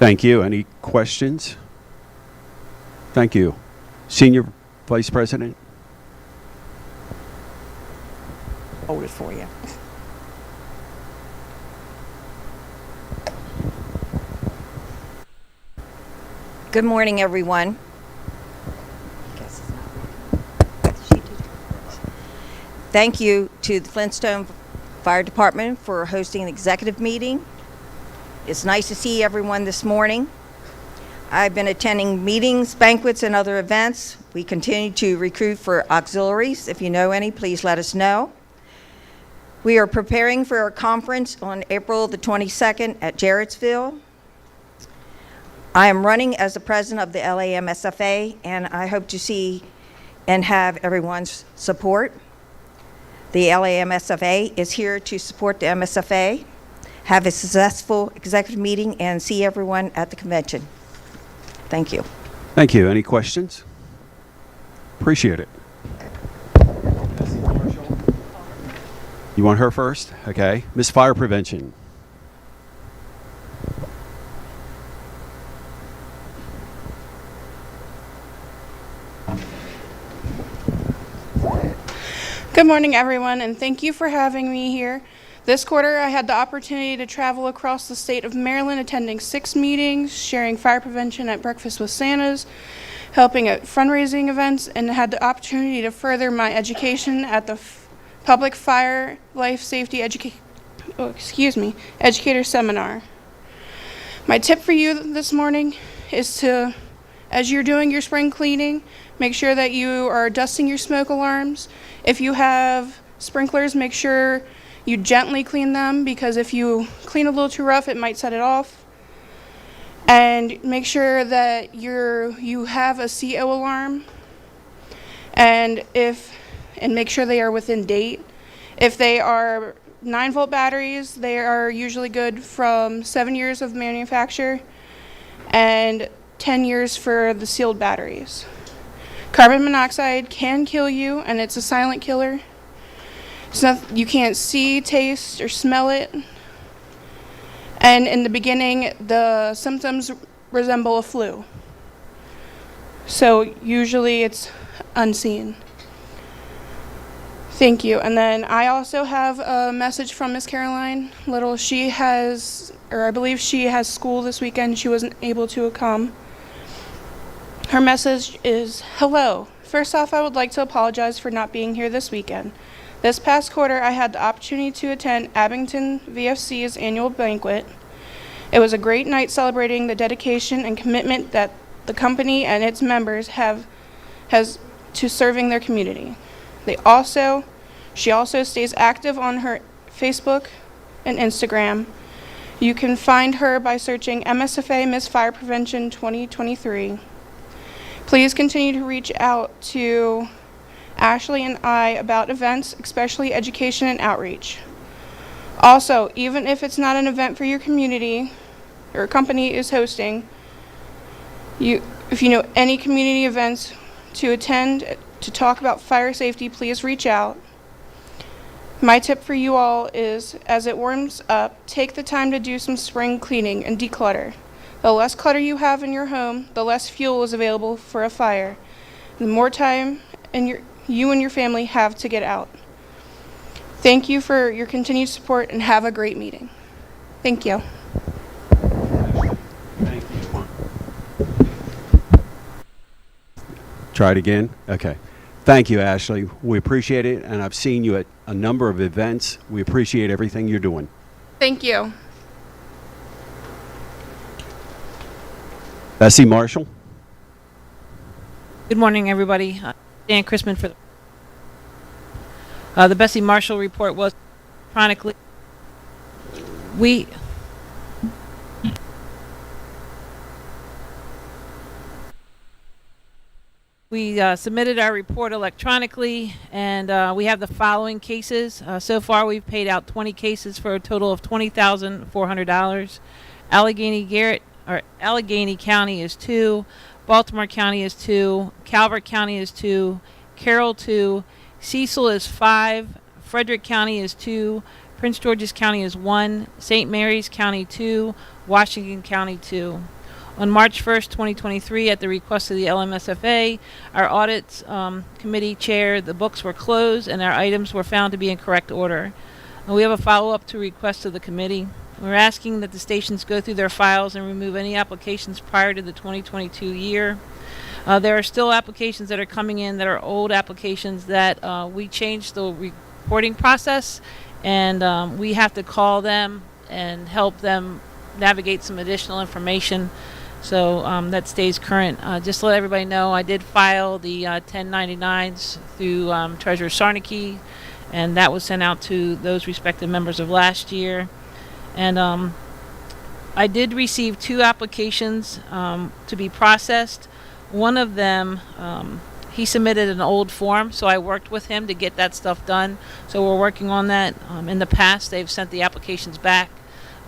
Thank you. Any questions? Thank you. Senior Vice President. Hold it for you. Good morning, everyone. Thank you to the Flintstone Fire Department for hosting an executive meeting. It's nice to see everyone this morning. I've been attending meetings, banquets, and other events. We continue to recruit for auxiliaries. If you know any, please let us know. We are preparing for our conference on April the 22nd at Jarrettsville. I am running as the president of the LAMSFA, and I hope to see and have everyone's support. The LAMSFA is here to support the MSFA, have a successful executive meeting, and see everyone at the convention. Thank you. Thank you. Any questions? Appreciate it. You want her first? Okay. Miss Fire Prevention. Good morning, everyone, and thank you for having me here. This quarter, I had the opportunity to travel across the state of Maryland, attending 6 meetings, sharing fire prevention at Breakfast with Santas, helping at fundraising events, and had the opportunity to further my education at the Public Fire Life Safety Educator Seminar. My tip for you this morning is to, as you're doing your spring cleaning, make sure that you are dusting your smoke alarms. If you have sprinklers, make sure you gently clean them, because if you clean a little too rough, it might set it off. And make sure that you have a CO alarm, and make sure they are within date. If they are 9-volt batteries, they are usually good from 7 years of manufacture and 10 years for the sealed batteries. Carbon monoxide can kill you, and it's a silent killer. You can't see, taste, or smell it. And in the beginning, the symptoms resemble a flu. So usually it's unseen. Thank you. And then I also have a message from Miss Caroline Little. I believe she has school this weekend. She wasn't able to come. Her message is, hello. First off, I would like to apologize for not being here this weekend. This past quarter, I had the opportunity to attend Abington VFC's annual banquet. It was a great night celebrating the dedication and commitment that the company and its members has to serving their community. She also stays active on her Facebook and Instagram. You can find her by searching MSFA Miss Fire Prevention 2023. Please continue to reach out to Ashley and I about events, especially education and outreach. Also, even if it's not an event for your community or company is hosting, if you know any community events to attend to talk about fire safety, please reach out. My tip for you all is, as it warms up, take the time to do some spring cleaning and declutter. The less clutter you have in your home, the less fuel is available for a fire. The more time you and your family have to get out. Thank you for your continued support, and have a great meeting. Thank you. Thank you. Try it again? Okay. Thank you, Ashley. We appreciate it, and I've seen you at a number of events. We appreciate everything you're doing. Thank you. Bessie Marshall. Good morning, everybody. Dan Chrisman for the Bessie Marshall report was electronically. We submitted our report electronically, and we have the following cases. So far, we've paid out 20 cases for a total of $20,400. Allegheny County is 2, Baltimore County is 2, Calvert County is 2, Carroll 2, Cecil is 5, Frederick County is 2, Prince George's County is 1, St. Mary's County 2, Washington County 2. On March 1st, 2023, at the request of the LMSFA, our audit committee chair, the books were closed and our items were found to be in correct order. We have a follow-up to request of the committee. We're asking that the stations go through their files and remove any applications prior to the 2022 year. There are still applications that are coming in that are old applications that we changed the reporting process, and we have to call them and help them navigate some additional information. So that stays current. Just to let everybody know, I did file the 1099s through Treasurer Sarnicki, and that was sent out to those respective members of last year. And I did receive 2 applications to be processed. One of them, he submitted an old form, so I worked with him to get that stuff done. So we're working on that. In the past, they've sent the applications back,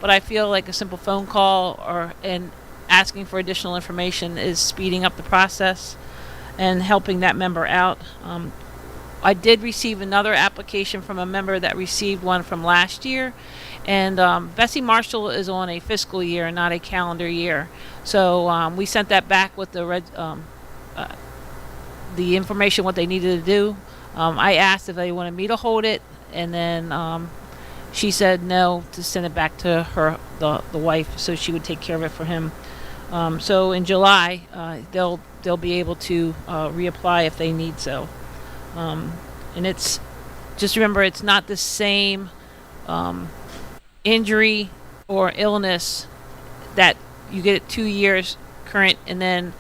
but I feel like a simple phone call and asking for additional information is speeding up the process and helping that member out. I did receive another application from a member that received one from last year, and Bessie Marshall is on a fiscal year, not a calendar year. So we sent that back with the information, what they needed to do. I asked if they wanted me to hold it, and then she said no, to send it back to her, the wife, so she would take care of it for him. So in July, they'll be able to reapply if they need so. And it's just remember, it's not the same injury or illness that you get it 2 years current, and then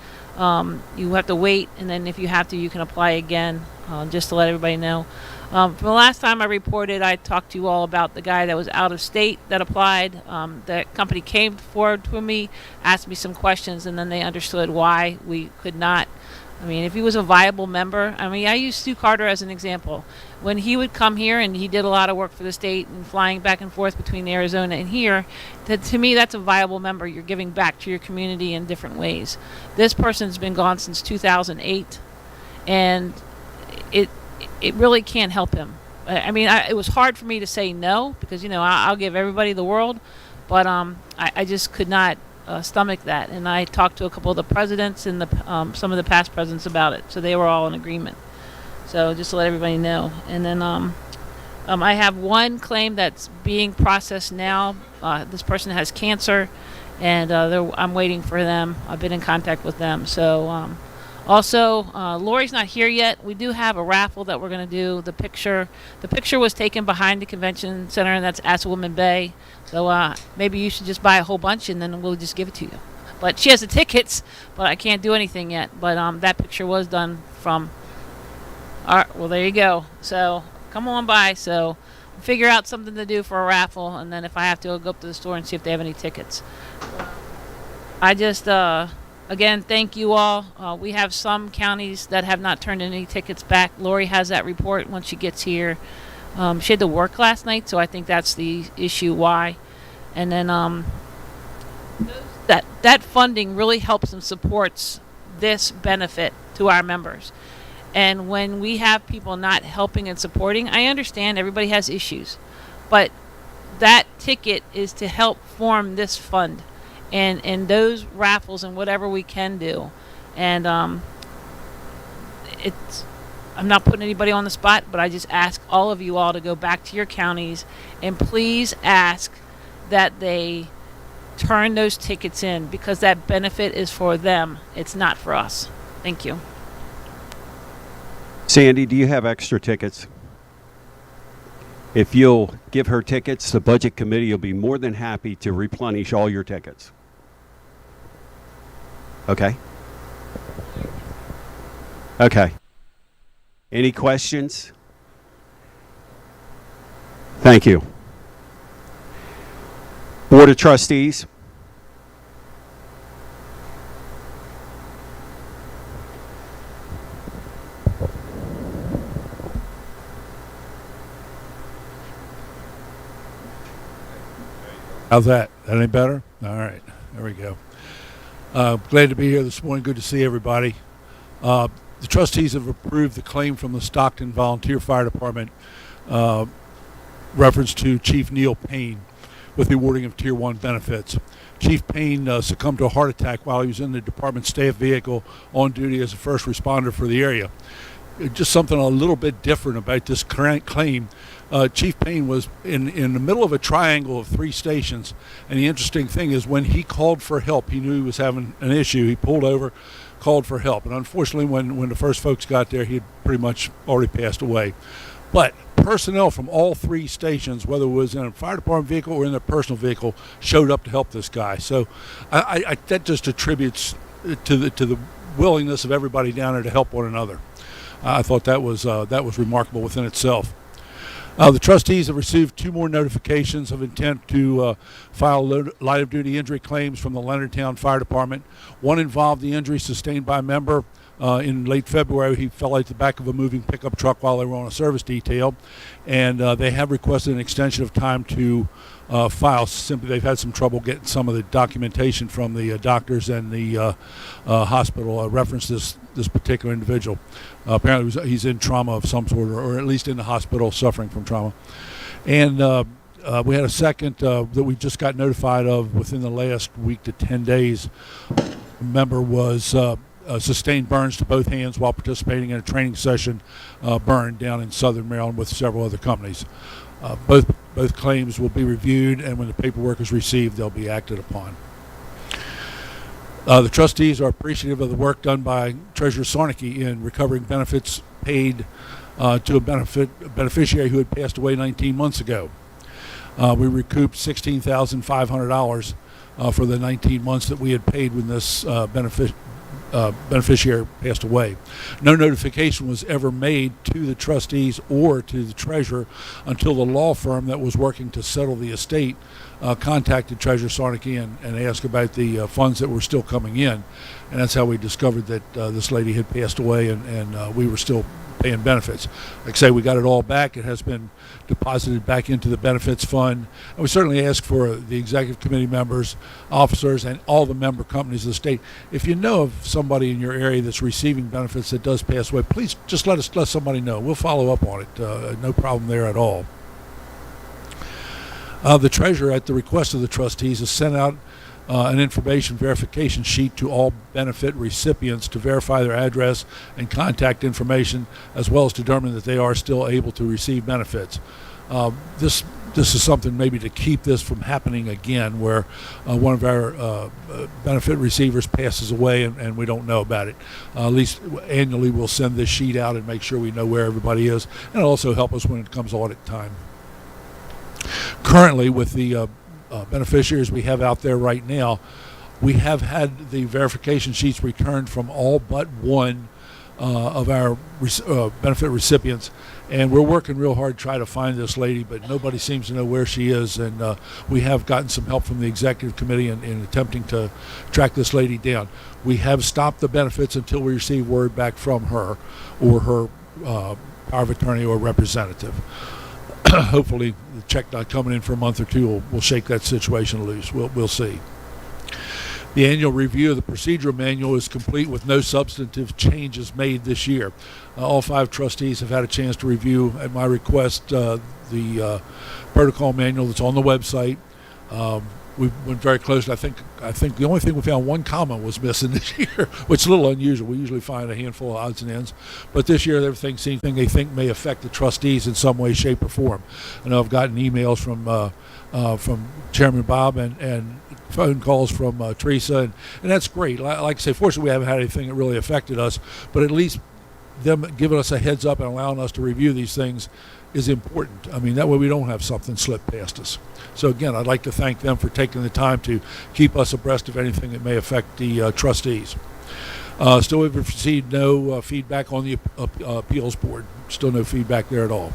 you have to wait, and then if you have to, you can apply again. Just to let everybody know. From the last time I reported, I talked to you all about the guy that was out of state that applied. The company came forward to me, asked me some questions, and then they understood why we could not. I mean, if he was a viable member, I mean, I use Stu Carter as an example. When he would come here, and he did a lot of work for the state and flying back and forth between Arizona and here, to me, that's a viable member. You're giving back to your community in different ways. This person's been gone since 2008, and it really can't help him. I mean, it was hard for me to say no, because, you know, I'll give everybody the world, but I just could not stomach that. And I talked to a couple of the presidents and some of the past presidents about it, so they were all in agreement. So just to let everybody know. And then I have one claim that's being processed now. This person has cancer, and I'm waiting for them. I've been in contact with them. So also, Lori's not here yet. We do have a raffle that we're going to do. The picture was taken behind the convention center, and that's Assawoman Bay. So maybe you should just buy a whole bunch, and then we'll just give it to you. But she has the tickets, but I can't do anything yet. But that picture was done from. All right, well, there you go. So come on by. So figure out something to do for a raffle, and then if I have to, I'll go up to the store and see if they have any tickets. I just. Again, thank you all. We have some counties that have not turned any tickets back. Lori has that report when she gets here. She had to work last night, so I think that's the issue why. And then that funding really helps and supports this benefit to our members. And when we have people not helping and supporting, I understand everybody has issues, but that ticket is to help form this fund. And those raffles and whatever we can do. And I'm not putting anybody on the spot, but I just ask all of you all to go back to your counties and please ask that they turn those tickets in, because that benefit is for them. It's not for us. Thank you. Sandy, do you have extra tickets? If you'll give her tickets, the budget committee will be more than happy to replenish all your tickets. Okay. Okay. Any questions? Thank you. Board of Trustees. How's that? That any better? All right. There we go. Glad to be here this morning. Good to see everybody. The trustees have approved the claim from the Stockton Volunteer Fire Department reference to Chief Neil Payne with the awarding of Tier 1 benefits. Chief Payne succumbed to a heart attack while he was in the department's staff vehicle on duty as a first responder for the area. Just something a little bit different about this current claim. Chief Payne was in the middle of a triangle of 3 stations, and the interesting thing is when he called for help, he knew he was having an issue. He pulled over, called for help, and unfortunately when the first folks got there, he had pretty much already passed away. But personnel from all three stations, whether it was in a fire department vehicle or in their personal vehicle, showed up to help this guy. So that just attributes to the willingness of everybody down there to help one another. I thought that was remarkable within itself. The trustees have received 2 more notifications of intent to file line of duty injury claims from the Leonardtown Fire Department. One involved the injury sustained by a member in late February. He fell out the back of a moving pickup truck while they were on a service detail, and they have requested an extension of time to file. Simply, they've had some trouble getting some of the documentation from the doctors and the hospital reference this particular individual. Apparently, he's in trauma of some sort, or at least in the hospital suffering from trauma. And we had a second that we just got notified of within the last week to 10 days. A member was sustained burns to both hands while participating in a training session burn down in southern Maryland with several other companies. Both claims will be reviewed, and when the paperwork is received, they'll be acted upon. The trustees are appreciative of the work done by Treasurer Sarnicki in recovering benefits paid to a beneficiary who had passed away 19 months ago. We recouped $16,500 for the 19 months that we had paid when this beneficiary passed away. No notification was ever made to the trustees or to the treasurer until the law firm that was working to settle the estate contacted Treasurer Sarnicki and asked about the funds that were still coming in. And that's how we discovered that this lady had passed away and we were still paying benefits. Like I say, we got it all back. It has been deposited back into the benefits fund. And we certainly ask for the executive committee members, officers, and all the member companies of the state. If you know of somebody in your area that's receiving benefits that does pass away, please just let somebody know. We'll follow up on it. No problem there at all. The treasurer, at the request of the trustees, has sent out an information verification sheet to all benefit recipients to verify their address and contact information, as well as determine that they are still able to receive benefits. This is something maybe to keep this from happening again, where one of our benefit receivers passes away and we don't know about it. At least annually we'll send this sheet out and make sure we know where everybody is, and it'll also help us when it comes audit time. Currently, with the beneficiaries we have out there right now, we have had the verification sheets returned from all but one of our benefit recipients, and we're working real hard to try to find this lady, but nobody seems to know where she is, and we have gotten some help from the executive committee in attempting to track this lady down. We have stopped the benefits until we receive word back from her or her power of attorney or representative. Hopefully the check not coming in for a month or two will shake that situation loose. We'll see. The annual review of the procedural manual is complete with no substantive changes made this year. All 5 trustees have had a chance to review, at my request, the protocol manual that's on the website. We went very close. I think the only thing we found, one comma was missing this year, which is a little unusual. We usually find a handful of odds and ends, but this year everything seems they think may affect the trustees in some way, shape, or form. I know I've gotten emails from Chairman Bob and phone calls from Teresa, and that's great. Like I say, fortunately we haven't had anything that really affected us, but at least them giving us a heads up and allowing us to review these things is important. I mean, that way we don't have something slip past us. So again, I'd like to thank them for taking the time to keep us abreast of anything that may affect the trustees. Still, we've received no feedback on the appeals board. Still no feedback there at all.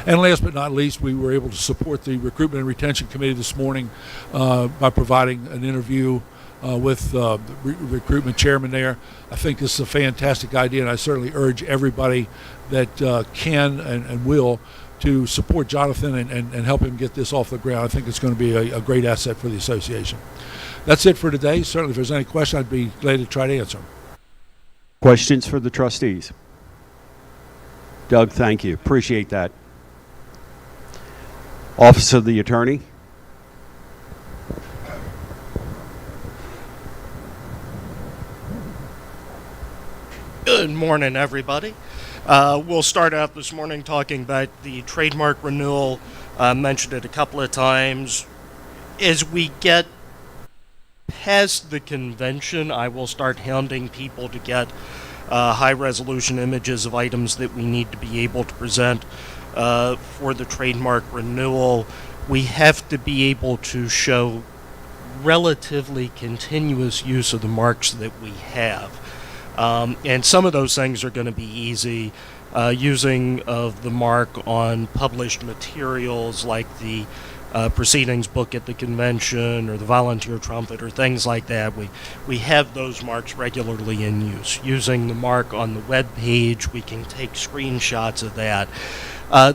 And last but not least, we were able to support the recruitment and retention committee this morning by providing an interview with the recruitment chairman there. I think this is a fantastic idea, and I certainly urge everybody that can and will to support Jonathan and help him get this off the ground. I think it's going to be a great asset for the association. That's it for today. Certainly, if there's any question, I'd be glad to try to answer them. Questions for the trustees? Doug, thank you. Appreciate that. Office of the Attorney. Good morning, everybody. We'll start out this morning talking about the trademark renewal. Mentioned it a couple of times. As we get past the convention, I will start hounding people to get high-resolution images of items that we need to be able to present for the trademark renewal, we have to be able to show relatively continuous use of the marks that we have. And some of those things are going to be easy. Using of the mark on published materials like the proceedings book at the convention or the volunteer trumpet or things like that. We have those marks regularly in use. Using the mark on the web page, we can take screenshots of that.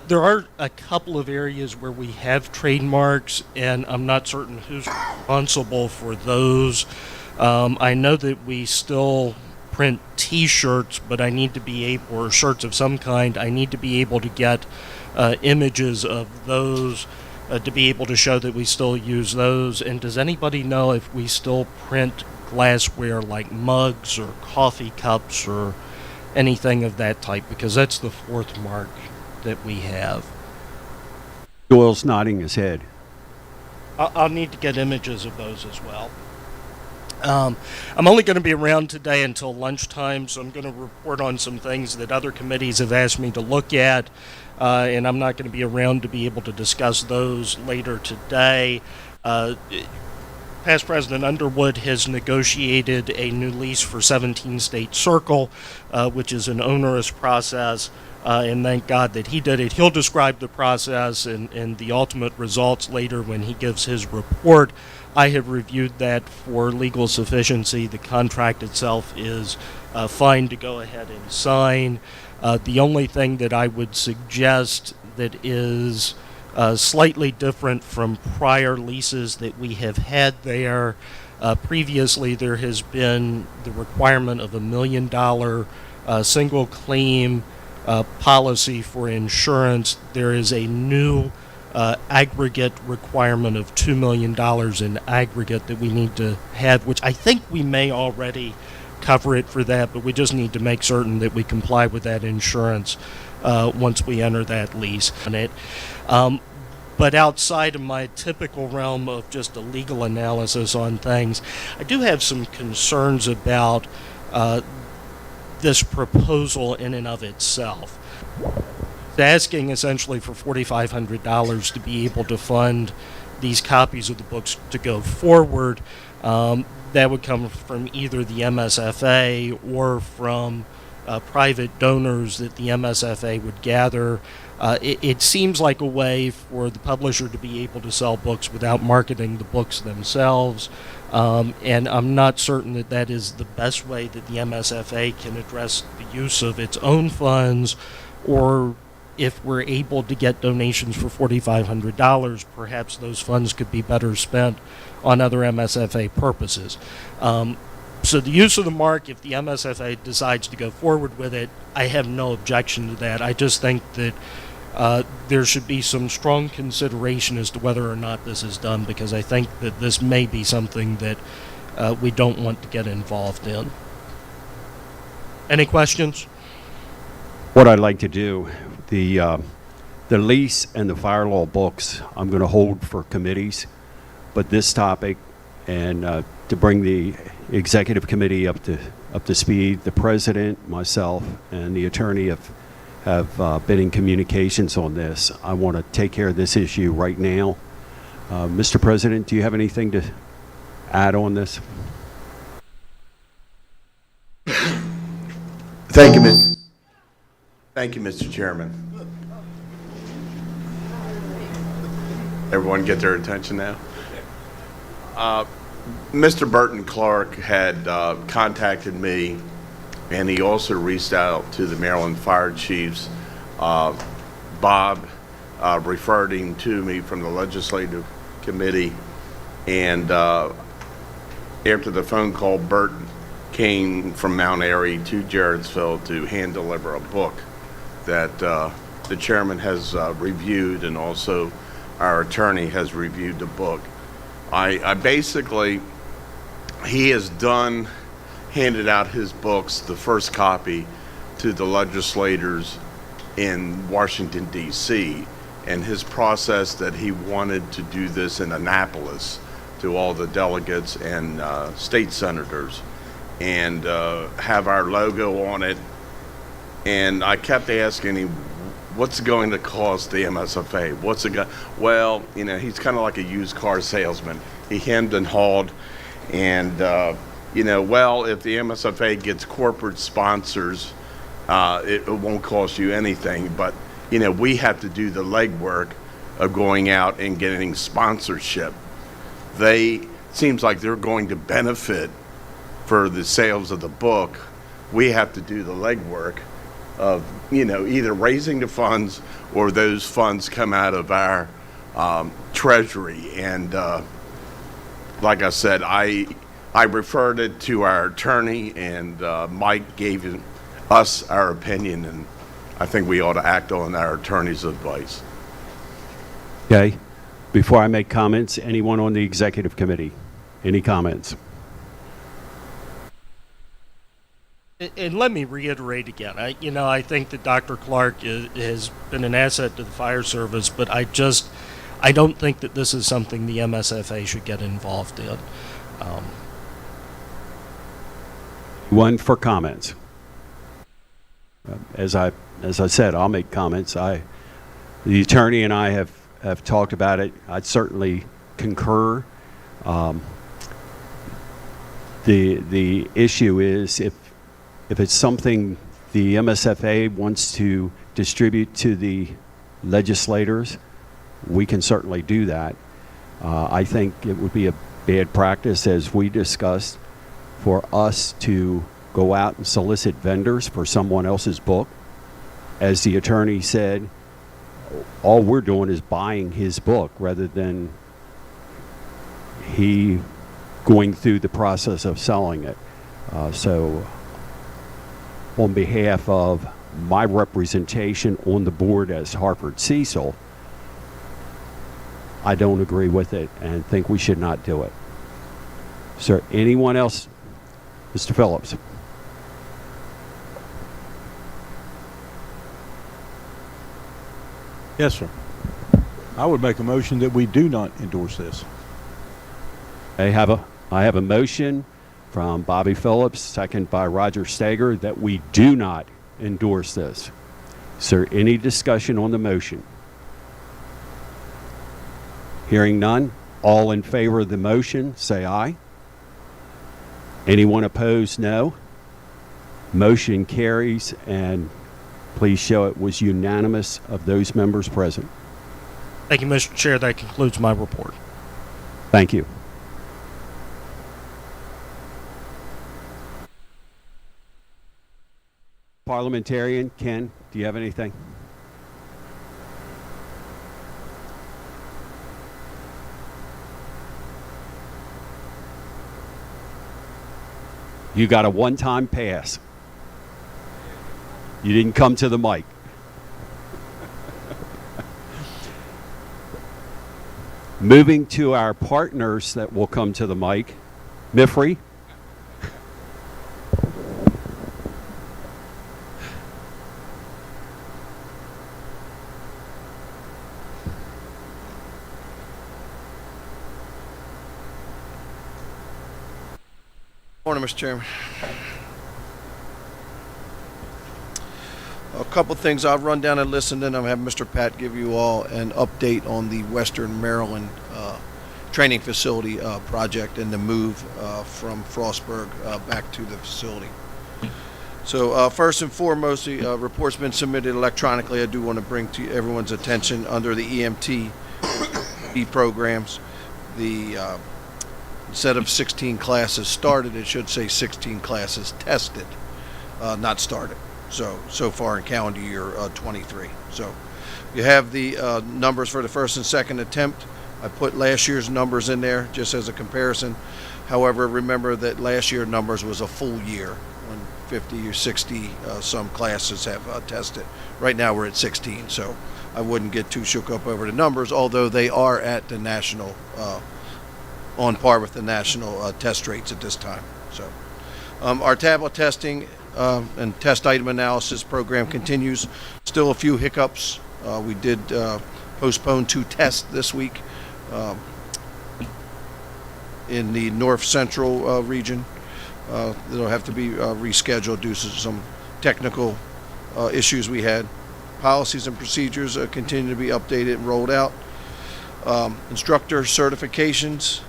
There are a couple of areas where we have trademarks, and I'm not certain who's responsible for those. I know that we still print T-shirts, but I need to be able, or shirts of some kind, I need to be able to get images of those to be able to show that we still use those. And does anybody know if we still print glassware like mugs or coffee cups or anything of that type? Because that's the fourth mark that we have. Doyle's nodding his head. I'll need to get images of those as well. I'm only going to be around today until lunchtime, so I'm going to report on some things that other committees have asked me to look at, and I'm not going to be around to be able to discuss those later today. Past President Underwood has negotiated a new lease for 17 State Circle, which is an onerous process, and thank God that he did it. He'll describe the process and the ultimate results later when he gives his report. I have reviewed that for legal sufficiency. The contract itself is fine to go ahead and sign. The only thing that I would suggest that is slightly different from prior leases that we have had there, previously there has been the requirement of $1 million single claim policy for insurance. There is a new aggregate requirement of $2 million in aggregate that we need to have, which I think we may already cover it for that, but we just need to make certain that we comply with that insurance once we enter that lease on it. But outside of my typical realm of just a legal analysis on things, I do have some concerns about this proposal in and of itself. Asking essentially for $4,500 to be able to fund these copies of the books to go forward. That would come from either the MSFA or from private donors that the MSFA would gather. It seems like a way for the publisher to be able to sell books without marketing the books themselves. And I'm not certain that that is the best way that the MSFA can address the use of its own funds, or if we're able to get donations for $4,500, perhaps those funds could be better spent on other MSFA purposes. So the use of the mark, if the MSFA decides to go forward with it, I have no objection to that. I just think that there should be some strong consideration as to whether or not this is done, because I think that this may be something that we don't want to get involved in. Any questions? What I'd like to do, the lease and the fire law books, I'm going to hold for committees, but this topic and to bring the executive committee up to speed, the president, myself, and the attorney have been in communications on this. I want to take care of this issue right now. Mr. President, do you have anything to add on this? Thank you, Thank you, Mr. Chairman. Everyone get their attention now? Mr. Burton Clark had contacted me, and he also reached out to the Maryland Fire Chiefs. Bob referred him to me from the Legislative Committee, and after the phone call, Burton came from Mount Airy to Jarrettsville to hand deliver a book that the chairman has reviewed, and also our attorney has reviewed the book. I basically, he has handed out his books, the first copy, to the legislators in Washington, D.C., and his process that he wanted to do this in Annapolis to all the delegates and state senators, and have our logo on it. And I kept asking him, what's it going to cost the MSFA? What's it going? Well, you know, he's kind of like a used car salesman. He hemmed and hawed, and you know, well, if the MSFA gets corporate sponsors, it won't cost you anything. But you know, we have to do the legwork of going out and getting sponsorship. Seems like they're going to benefit for the sales of the book. We have to do the legwork of, you know, either raising the funds or those funds come out of our treasury. And like I said, I referred it to our attorney, and Mike gave us our opinion, and I think we ought to act on our attorney's advice. Okay. Before I make comments, anyone on the executive committee? Any comments? And let me reiterate again, I think that Dr. Clark has been an asset to the fire service, but I don't think that this is something the MSFA should get involved in. One for comments. As I said, I'll make comments. The attorney and I have talked about it. I'd certainly concur. The issue is if it's something the MSFA wants to distribute to the legislators, we can certainly do that. I think it would be a bad practice, as we discussed, for us to go out and solicit vendors for someone else's book. As the attorney said, all we're doing is buying his book rather than he going through the process of selling it. So on behalf of my representation on the board as Hartford Cecil, I don't agree with it and think we should not do it. Sir, anyone else? Mr. Phillips. Yes, sir. I would make a motion that we do not endorse this. I have a motion from Bobby Phillips, second by Roger Stager, that we do not endorse this. Is there any discussion on the motion? Hearing none, all in favor of the motion, say aye. Anyone opposed, no. Motion carries, and please show it was unanimous of those members present. Thank you, Mr. Chair. That concludes my report. Thank you. Parliamentarian Ken, do you have anything? You got a one-time pass. You didn't come to the mic. Moving to our partners that will come to the mic. Mifrey. Morning, Mr. Chairman. A couple things. I'll run down and listen, and I'll have Mr. Pat give you all an update on the Western Maryland training facility project and the move from Frostburg back to the facility. So first and foremost, the report's been submitted electronically. I do want to bring to everyone's attention under the EMT programs, the instead of 16 classes started, it should say 16 classes tested, not started. So far in calendar year 23. So you have the numbers for the first and second attempt. I put last year's numbers in there just as a comparison. However, remember that last year's numbers was a full year when 50 or 60 some classes have tested. Right now we're at 16, so I wouldn't get too shook up over the numbers, although they are at the national, on par with the national test rates at this time. So our tablet testing and test item analysis program continues. Still a few hiccups. We did postpone 2 tests this week in the north central region. They'll have to be rescheduled due to some technical issues we had. policies and procedures continue to be updated and rolled out. Instructor certifications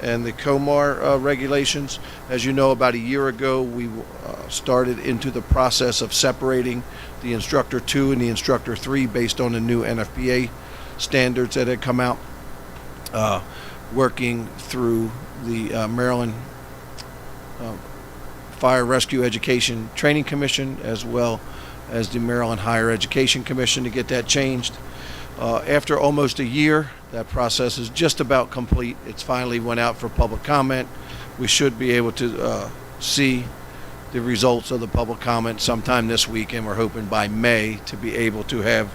and the COMAR regulations. As you know, about a year ago, we started into the process of separating the Instructor 2 and the Instructor 3 based on the new NFPA standards that had come out, working through the Maryland Fire Rescue Education Training Commission as well as the Maryland Higher Education Commission to get that changed. After almost a year, that process is just about complete. It's finally went out for public comment. We should be able to see the results of the public comment sometime this week, and we're hoping by May to be able to have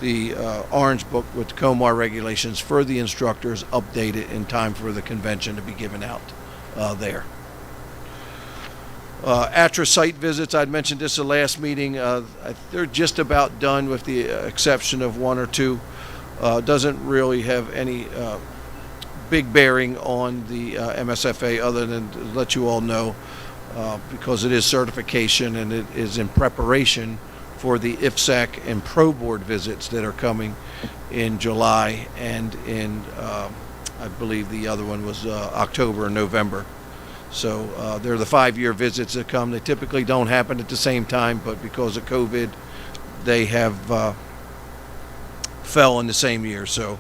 the Orange Book with the COMAR regulations for the instructors updated in time for the convention to be given out there. ATRA site visits, I'd mentioned this the last meeting. They're just about done with the exception of one or two. Doesn't really have any big bearing on the MSFA other than to let you all know because it is certification and it is in preparation for the IFSAC and Pro Board visits that are coming in July and in, I believe the other one was October and November. So they're the 5-year visits that come. They typically don't happen at the same time, but because of COVID, they have fell in the same year. So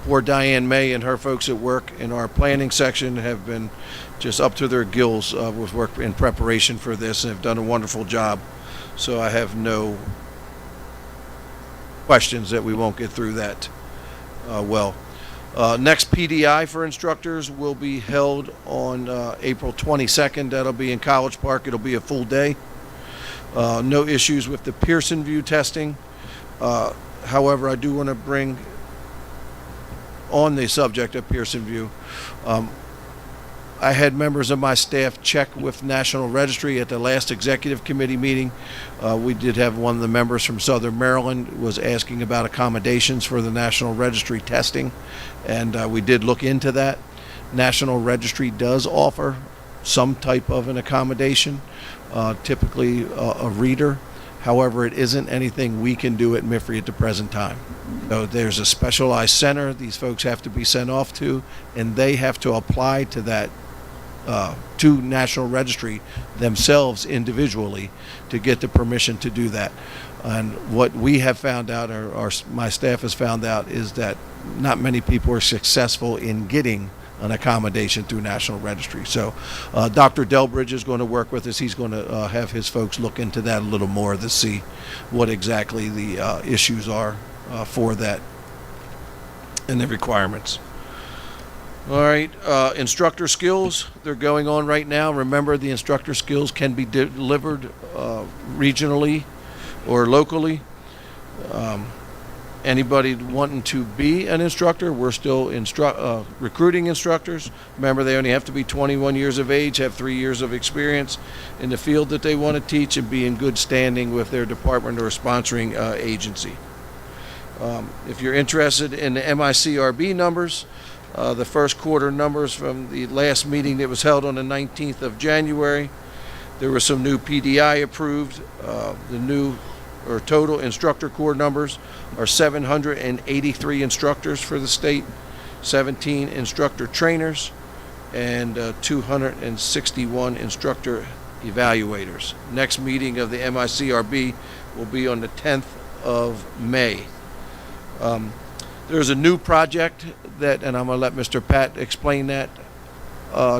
poor Diane May and her folks at work in our planning section have been just up to their gills with work in preparation for this and have done a wonderful job. So I have no questions that we won't get through that well. Next PDI for instructors will be held on April 22nd. That'll be in College Park. It'll be a full day. No issues with the Pearson View testing. However, I do want to bring on the subject of Pearson View. I had members of my staff check with National Registry at the last executive committee meeting. We did have one of the members from Southern Maryland was asking about accommodations for the National Registry testing, and we did look into that. National Registry does offer some type of an accommodation, typically a reader. However, it isn't anything we can do at MIFRI at the present time. So there's a specialized center these folks have to be sent off to, and they have to apply to that to National Registry themselves individually to get the permission to do that. And what we have found out, or my staff has found out, is that not many people are successful in getting an accommodation through National Registry. So Dr. Delbridge is going to work with us. He's going to have his folks look into that a little more to see what exactly the issues are for that and the requirements. All right, instructor skills, they're going on right now. Remember, the instructor skills can be delivered regionally or locally. Anybody wanting to be an instructor, we're still recruiting instructors. Remember, they only have to be 21 years of age, have 3 years of experience in the field that they want to teach, and be in good standing with their department or sponsoring agency. If you're interested in the MICRB numbers, the first quarter numbers from the last meeting that was held on the 19th of January, there were some new PDI approved. The new or total instructor corps numbers are 783 instructors for the state, 17 instructor trainers, and 261 instructor evaluators. Next meeting of the MICRB will be on the 10th of May. There's a new project that, and I'm going to let Mr. Pat explain that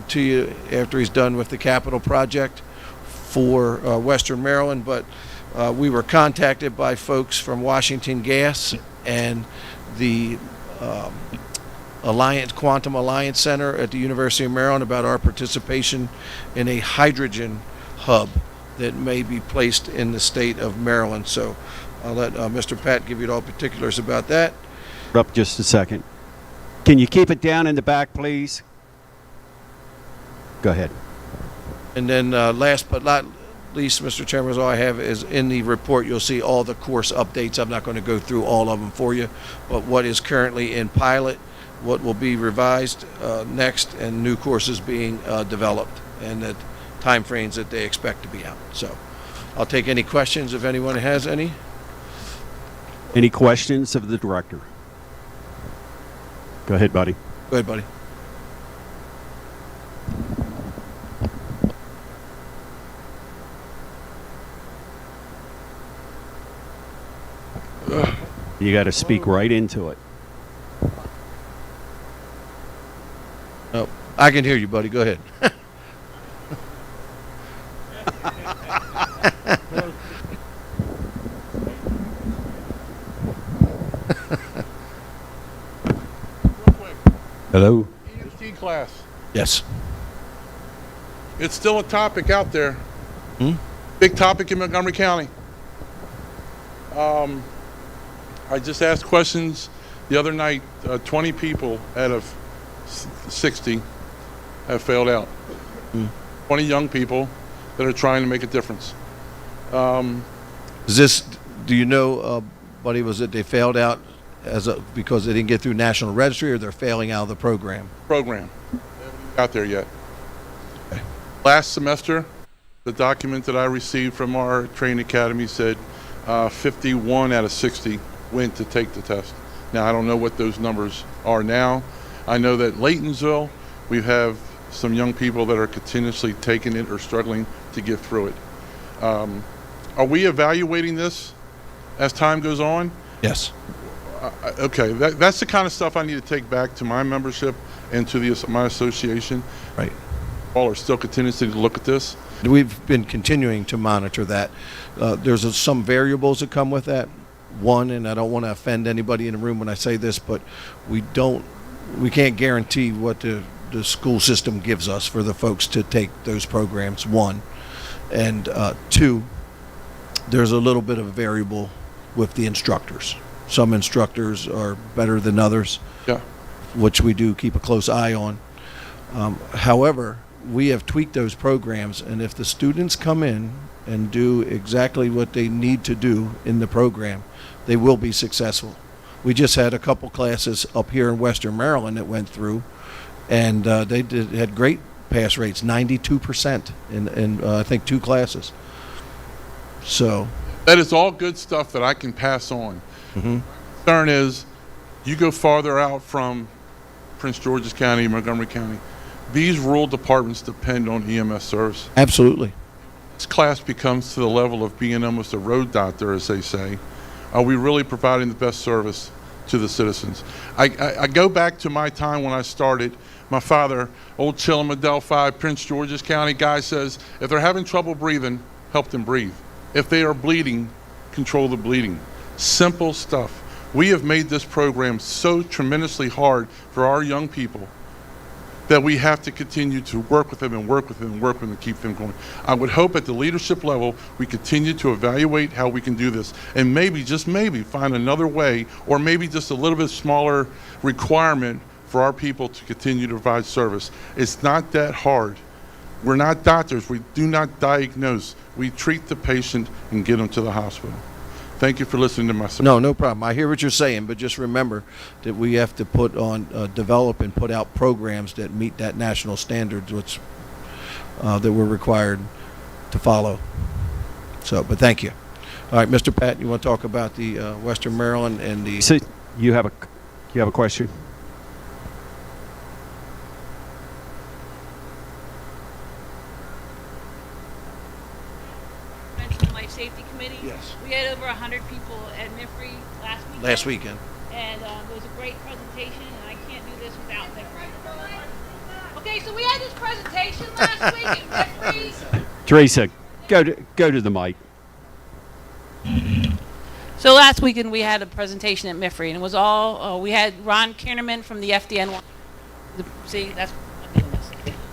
to you after he's done with the capital project for Western Maryland, but we were contacted by folks from Washington Gas and the Quantum Alliance Center at the University of Maryland about our participation in a hydrogen hub that may be placed in the state of Maryland. So I'll let Mr. Pat give you all particulars about that. Up just a second. Can you keep it down in the back, please? Go ahead. And then last but not least, Mr. Chairman, is all I have is in the report you'll see all the course updates. I'm not going to go through all of them for you, but what is currently in pilot, what will be revised next, and new courses being developed, and the time frames that they expect to be out. So I'll take any questions if anyone has any. Any questions of the director? Go ahead, buddy. Go ahead, buddy. You got to speak right into it. Oh, I can hear you, buddy. Go ahead. Hello. ESG class. Yes. It's still a topic out there. Hmm? Big topic in Montgomery County. I just asked questions the other night. 20 people out of 60 have failed out. 20 young people that are trying to make a difference. Is this, do you know, buddy, was it they failed out because they didn't get through National Registry, or they're failing out of the program? Program. They haven't got there yet. Okay. Last semester, the document that I received from our training academy said 51 out of 60 went to take the test. Now, I don't know what those numbers are now. I know that in Laytonsville, we have some young people that are continuously taking it or struggling to get through it. Are we evaluating this as time goes on? Yes. Okay, that's the kind of stuff I need to take back to my membership and to my association. Right. All are still continuing to look at this. We've been continuing to monitor that. There's some variables that come with that. One, and I don't want to offend anybody in the room when I say this, but we can't guarantee what the school system gives us for the folks to take those programs, one. And two, there's a little bit of a variable with the instructors. Some instructors are better than others, yeah, which we do keep a close eye on. However, we have tweaked those programs, and if the students come in and do exactly what they need to do in the program, they will be successful. We just had a couple classes up here in Western Maryland that went through, and they had great pass rates, 92% in I think 2 classes. So that is all good stuff that I can pass on. Mm-hmm. Concern is, you go farther out from Prince George's County, Montgomery County, these rural departments depend on EMS service. Absolutely. This class becomes to the level of being almost a road doctor, as they say. Are we really providing the best service to the citizens? I go back to my time when I started. My father, old Chillima Delphi, Prince George's County guy, says, if they're having trouble breathing, help them breathe. If they are bleeding, control the bleeding. Simple stuff. We have made this program so tremendously hard for our young people that we have to continue to work with them and work with them and work with them to keep them going. I would hope at the leadership level we continue to evaluate how we can do this, and maybe, just maybe, find another way, or maybe just a little bit smaller requirement for our people to continue to provide service. It's not that hard. We're not doctors. We do not diagnose. We treat the patient and get them to the hospital. Thank you for listening to my story. No problem. I hear what you're saying, but just remember that we have to put on, develop and put out programs that meet that national standards, which that we're required to follow. So, but thank you. All right, Mr. Patton, you want to talk about the Western Maryland and the? So you have a question? Life Safety Committee. Yes. We had over 100 people at MIFRI Last weekend. And it was a great presentation, and I can't do this without MIFRI. Okay, so we had this presentation last week at MIFRI. Teresa, go to the mic. So last weekend we had a presentation at MIFRI, and it was all, we had Ron Kierneman from the FDN. See, that's I'm doing this.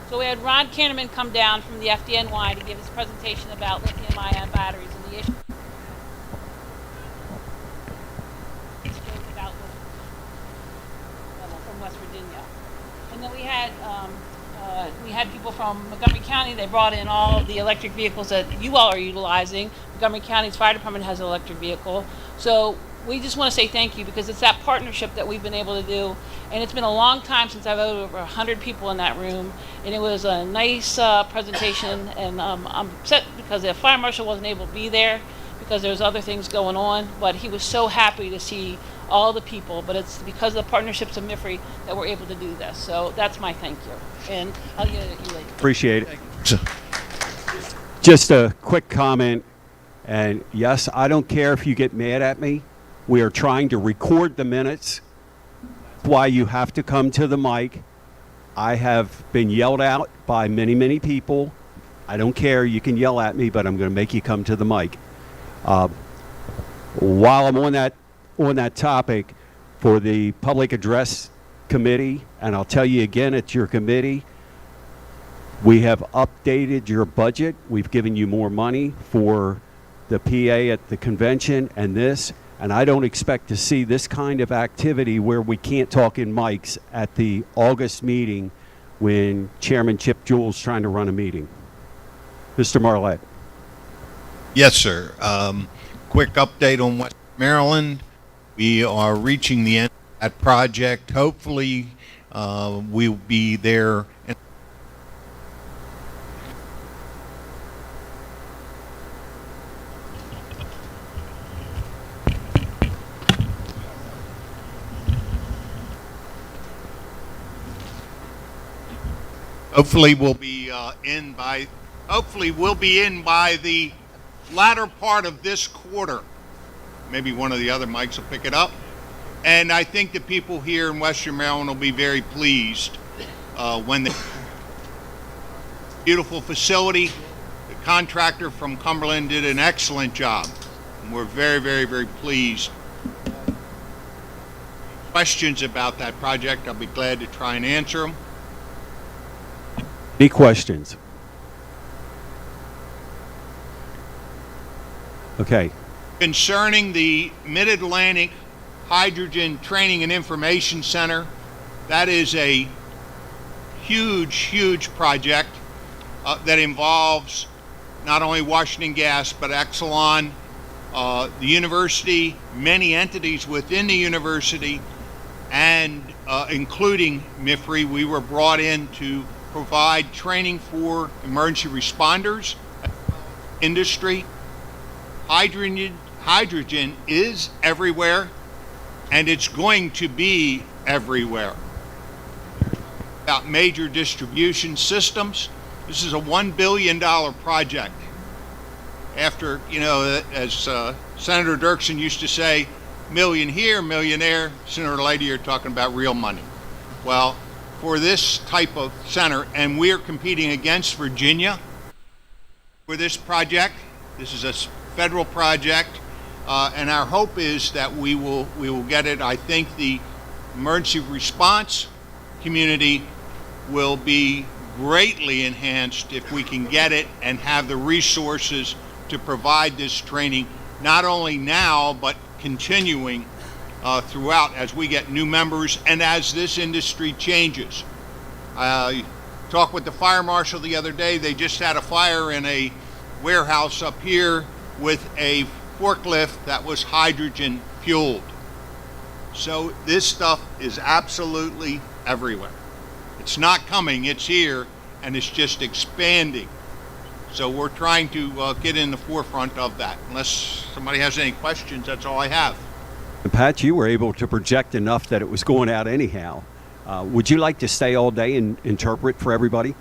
So we had Ron Kierneman come down from the FDNY to give his presentation about lithium-ion batteries and the issue. From West Virginia. And then we had people from Montgomery County. They brought in all of the electric vehicles that you all are utilizing. Montgomery County's fire department has an electric vehicle. So we just want to say thank you, because it's that partnership that we've been able to do. And it's been a long time since I've had over 100 people in that room, and it was a nice presentation. And I'm upset because the fire marshal wasn't able to be there because there's other things going on, but he was so happy to see all the people. But it's because of the partnerships of MIFRI that we're able to do this. So that's my thank you. And I'll get it to you later. Appreciate it. Just a quick comment, and yes, I don't care if you get mad at me. We are trying to record the minutes. That's why you have to come to the mic. I have been yelled out by many, many people. I don't care. You can yell at me, but I'm going to make you come to the mic. While I'm on that topic, for the Public Address Committee, and I'll tell you again, it's your committee, we have updated your budget. We've given you more money for the PA at the convention and this, and I don't expect to see this kind of activity where we can't talk in mics at the August meeting when Chairman Chip Jewell's trying to run a meeting. Mr. Marlette. Yes, sir. Quick update on West Maryland. We are reaching the end of that project. Hopefully, we'll be there. Hopefully we'll be in by the latter part of this quarter. Maybe one of the other mics will pick it up. And I think the people here in Western Maryland will be very pleased when the beautiful facility, the contractor from Cumberland did an excellent job. And we're very, very, very pleased. Questions about that project, I'll be glad to try and answer them. Any questions? Okay. Concerning the Mid-Atlantic Hydrogen Training and Information Center, that is a huge, huge project that involves not only Washington Gas, but Exelon, the university, many entities within the university, and including MIFRI. We were brought in to provide training for emergency responders, industry. Hydrogen is everywhere, and it's going to be everywhere. About major distribution systems, this is a $1 billion project. After, as Senator Dirksen used to say, million here, million there, sooner or later you're talking about real money. Well, for this type of center, and we're competing against Virginia for this project. This is a federal project, and our hope is that we will get it. I think the emergency response community will be greatly enhanced if we can get it and have the resources to provide this training, not only now, but continuing throughout as we get new members and as this industry changes. I talked with the fire marshal the other day. They just had a fire in a warehouse up here with a forklift that was hydrogen fueled. So this stuff is absolutely everywhere. It's not coming, it's here, and it's just expanding. So we're trying to get in the forefront of that. Unless somebody has any questions, that's all I have. And Pat, you were able to project enough that it was going out anyhow. Would you like to stay all day and interpret for everybody?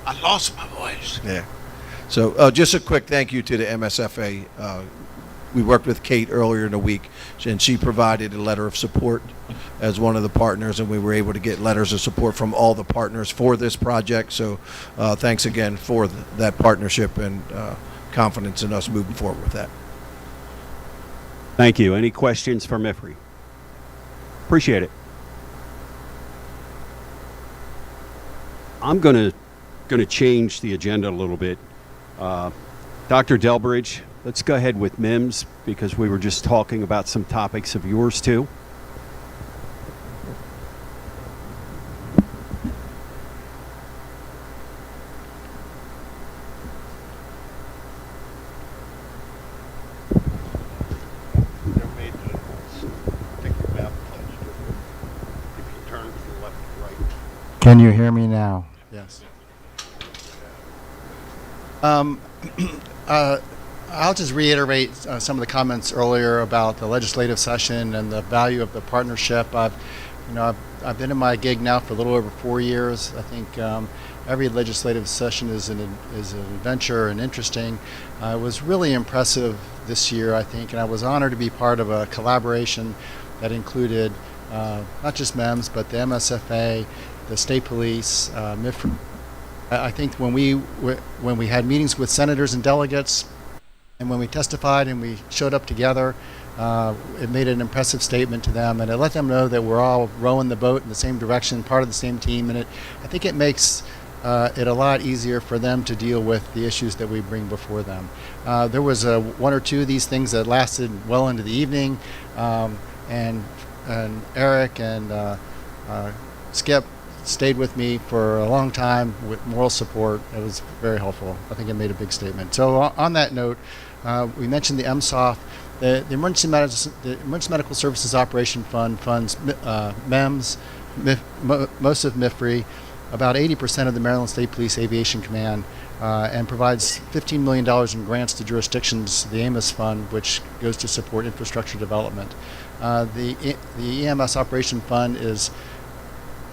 I lost my voice. Yeah. So just a quick thank you to the MSFA. We worked with Kate earlier in the week, and she provided a letter of support as one of the partners, and we were able to get letters of support from all the partners for this project. So thanks again for that partnership and confidence in us moving forward with that. Thank you. Any questions for MIFRI? Appreciate it. I'm going to change the agenda a little bit. Dr. Delbridge, let's go ahead with MIMS because we were just talking about some topics of yours too. Can you hear me now? Yes. I'll just reiterate some of the comments earlier about the legislative session and the value of the partnership. I've been in my gig now for a little over 4 years. I think every legislative session is an adventure and interesting. It was really impressive this year, I think, and I was honored to be part of a collaboration that included not just MEMS, but the MSFA, the state police, MIFRE. I think when we had meetings with senators and delegates, and when we testified and we showed up together, it made an impressive statement to them, and it let them know that we're all rowing the boat in the same direction, part of the same team, and I think it makes it a lot easier for them to deal with the issues that we bring before them. There was one or two of these things that lasted well into the evening, and Eric and Skip stayed with me for a long time with moral support. It was very helpful. I think it made a big statement. So on that note, we mentioned the MSOF. The Emergency Medical Services Operation Fund funds MEMS, most of MIFRE, about 80% of the Maryland State Police Aviation Command, and provides $15 million in grants to jurisdictions, the AMOS Fund, which goes to support infrastructure development. The EMS Operation Fund is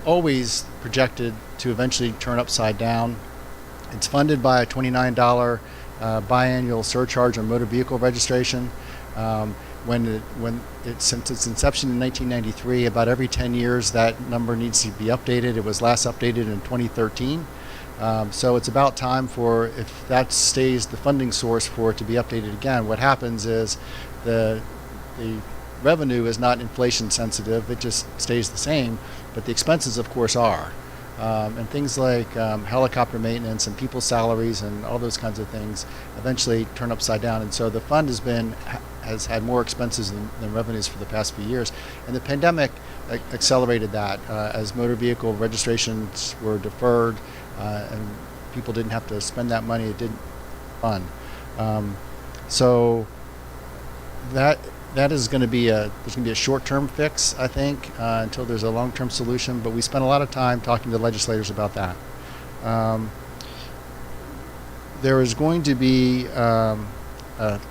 always projected to eventually turn upside down. It's funded by a $29 biannual surcharge on motor vehicle registration. Since its inception in 1993, about every 10 years that number needs to be updated. It was last updated in 2013. So it's about time for, if that stays the funding source, for it to be updated again. What happens is the revenue is not inflation sensitive, it just stays the same, but the expenses of course are. And things like helicopter maintenance and people's salaries and all those kinds of things eventually turn upside down. And so the fund has had more expenses than revenues for the past few years. And the pandemic accelerated that as motor vehicle registrations were deferred and people didn't have to spend that money. It didn't fund. So that is going to be there's going to be a short-term fix, I think, until there's a long-term solution. But we spent a lot of time talking to legislators about that. There is going to be a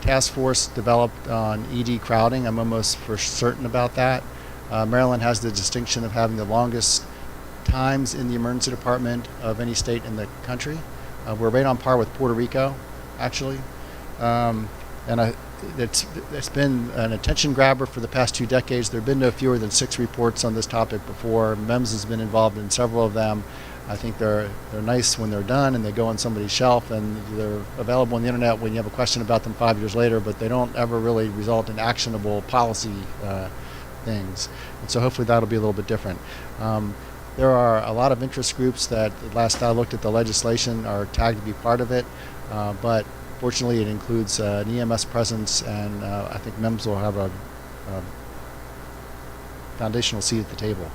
task force developed on ED crowding. I'm almost for certain about that. Maryland has the distinction of having the longest times in the emergency department of any state in the country. We're right on par with Puerto Rico, actually. It's been an attention grabber for the past 2 decades. There have been no fewer than 6 reports on this topic before. MEMS has been involved in several of them. I think they're nice when they're done and they go on somebody's shelf and they're available on the internet when you have a question about them 5 years later, but they don't ever really result in actionable policy things. And so hopefully that'll be a little bit different. There are a lot of interest groups that, last I looked at the legislation, are tagged to be part of it, but fortunately it includes an EMS presence, and I think MEMS will have a foundational seat at the table.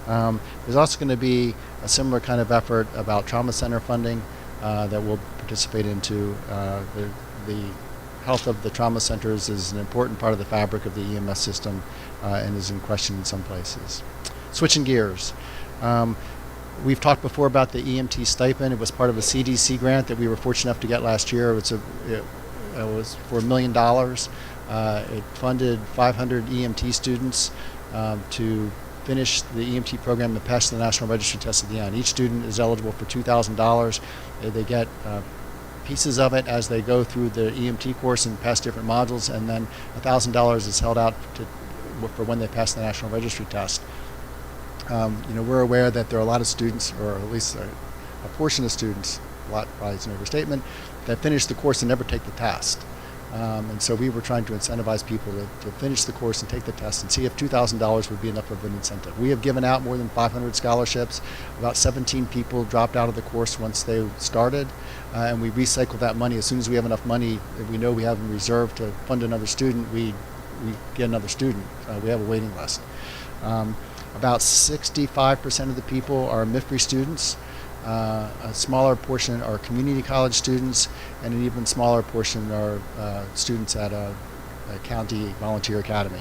There's also going to be a similar kind of effort about trauma center funding that we'll participate into. The health of the trauma centers is an important part of the fabric of the EMS system and is in question in some places. Switching gears. We've talked before about the EMT stipend. It was part of a CDC grant that we were fortunate enough to get last year. It was for $1 million. It funded 500 EMT students to finish the EMT program and pass the National Registry test at the end. Each student is eligible for $2,000. They get pieces of it as they go through the EMT course and pass different modules, and then $1,000 is held out for when they pass the National Registry test. We're aware that there are a lot of students, or at least a portion of students, a lot probably is an overstatement, that finish the course and never take the test. And so we were trying to incentivize people to finish the course and take the test and see if $2,000 would be enough of an incentive. We have given out more than 500 scholarships. About 17 people dropped out of the course once they started, and we recycle that money. As soon as we have enough money that we know we have in reserve to fund another student, we get another student. We have a waiting list. About 65% of the people are MIFRE students. A smaller portion are community college students, and an even smaller portion are students at a county volunteer academy.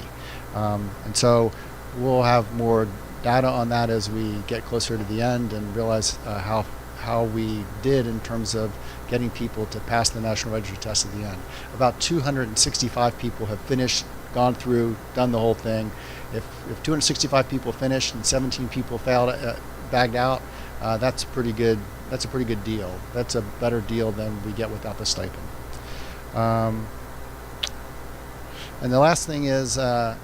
And so we'll have more data on that as we get closer to the end and realize how we did in terms of getting people to pass the National Register test at the end. About 265 people have finished, gone through, done the whole thing. If 265 people finish and 17 people failed, bagged out, that's pretty good. That's a pretty good deal. That's a better deal than we get without the stipend. And the last thing is, and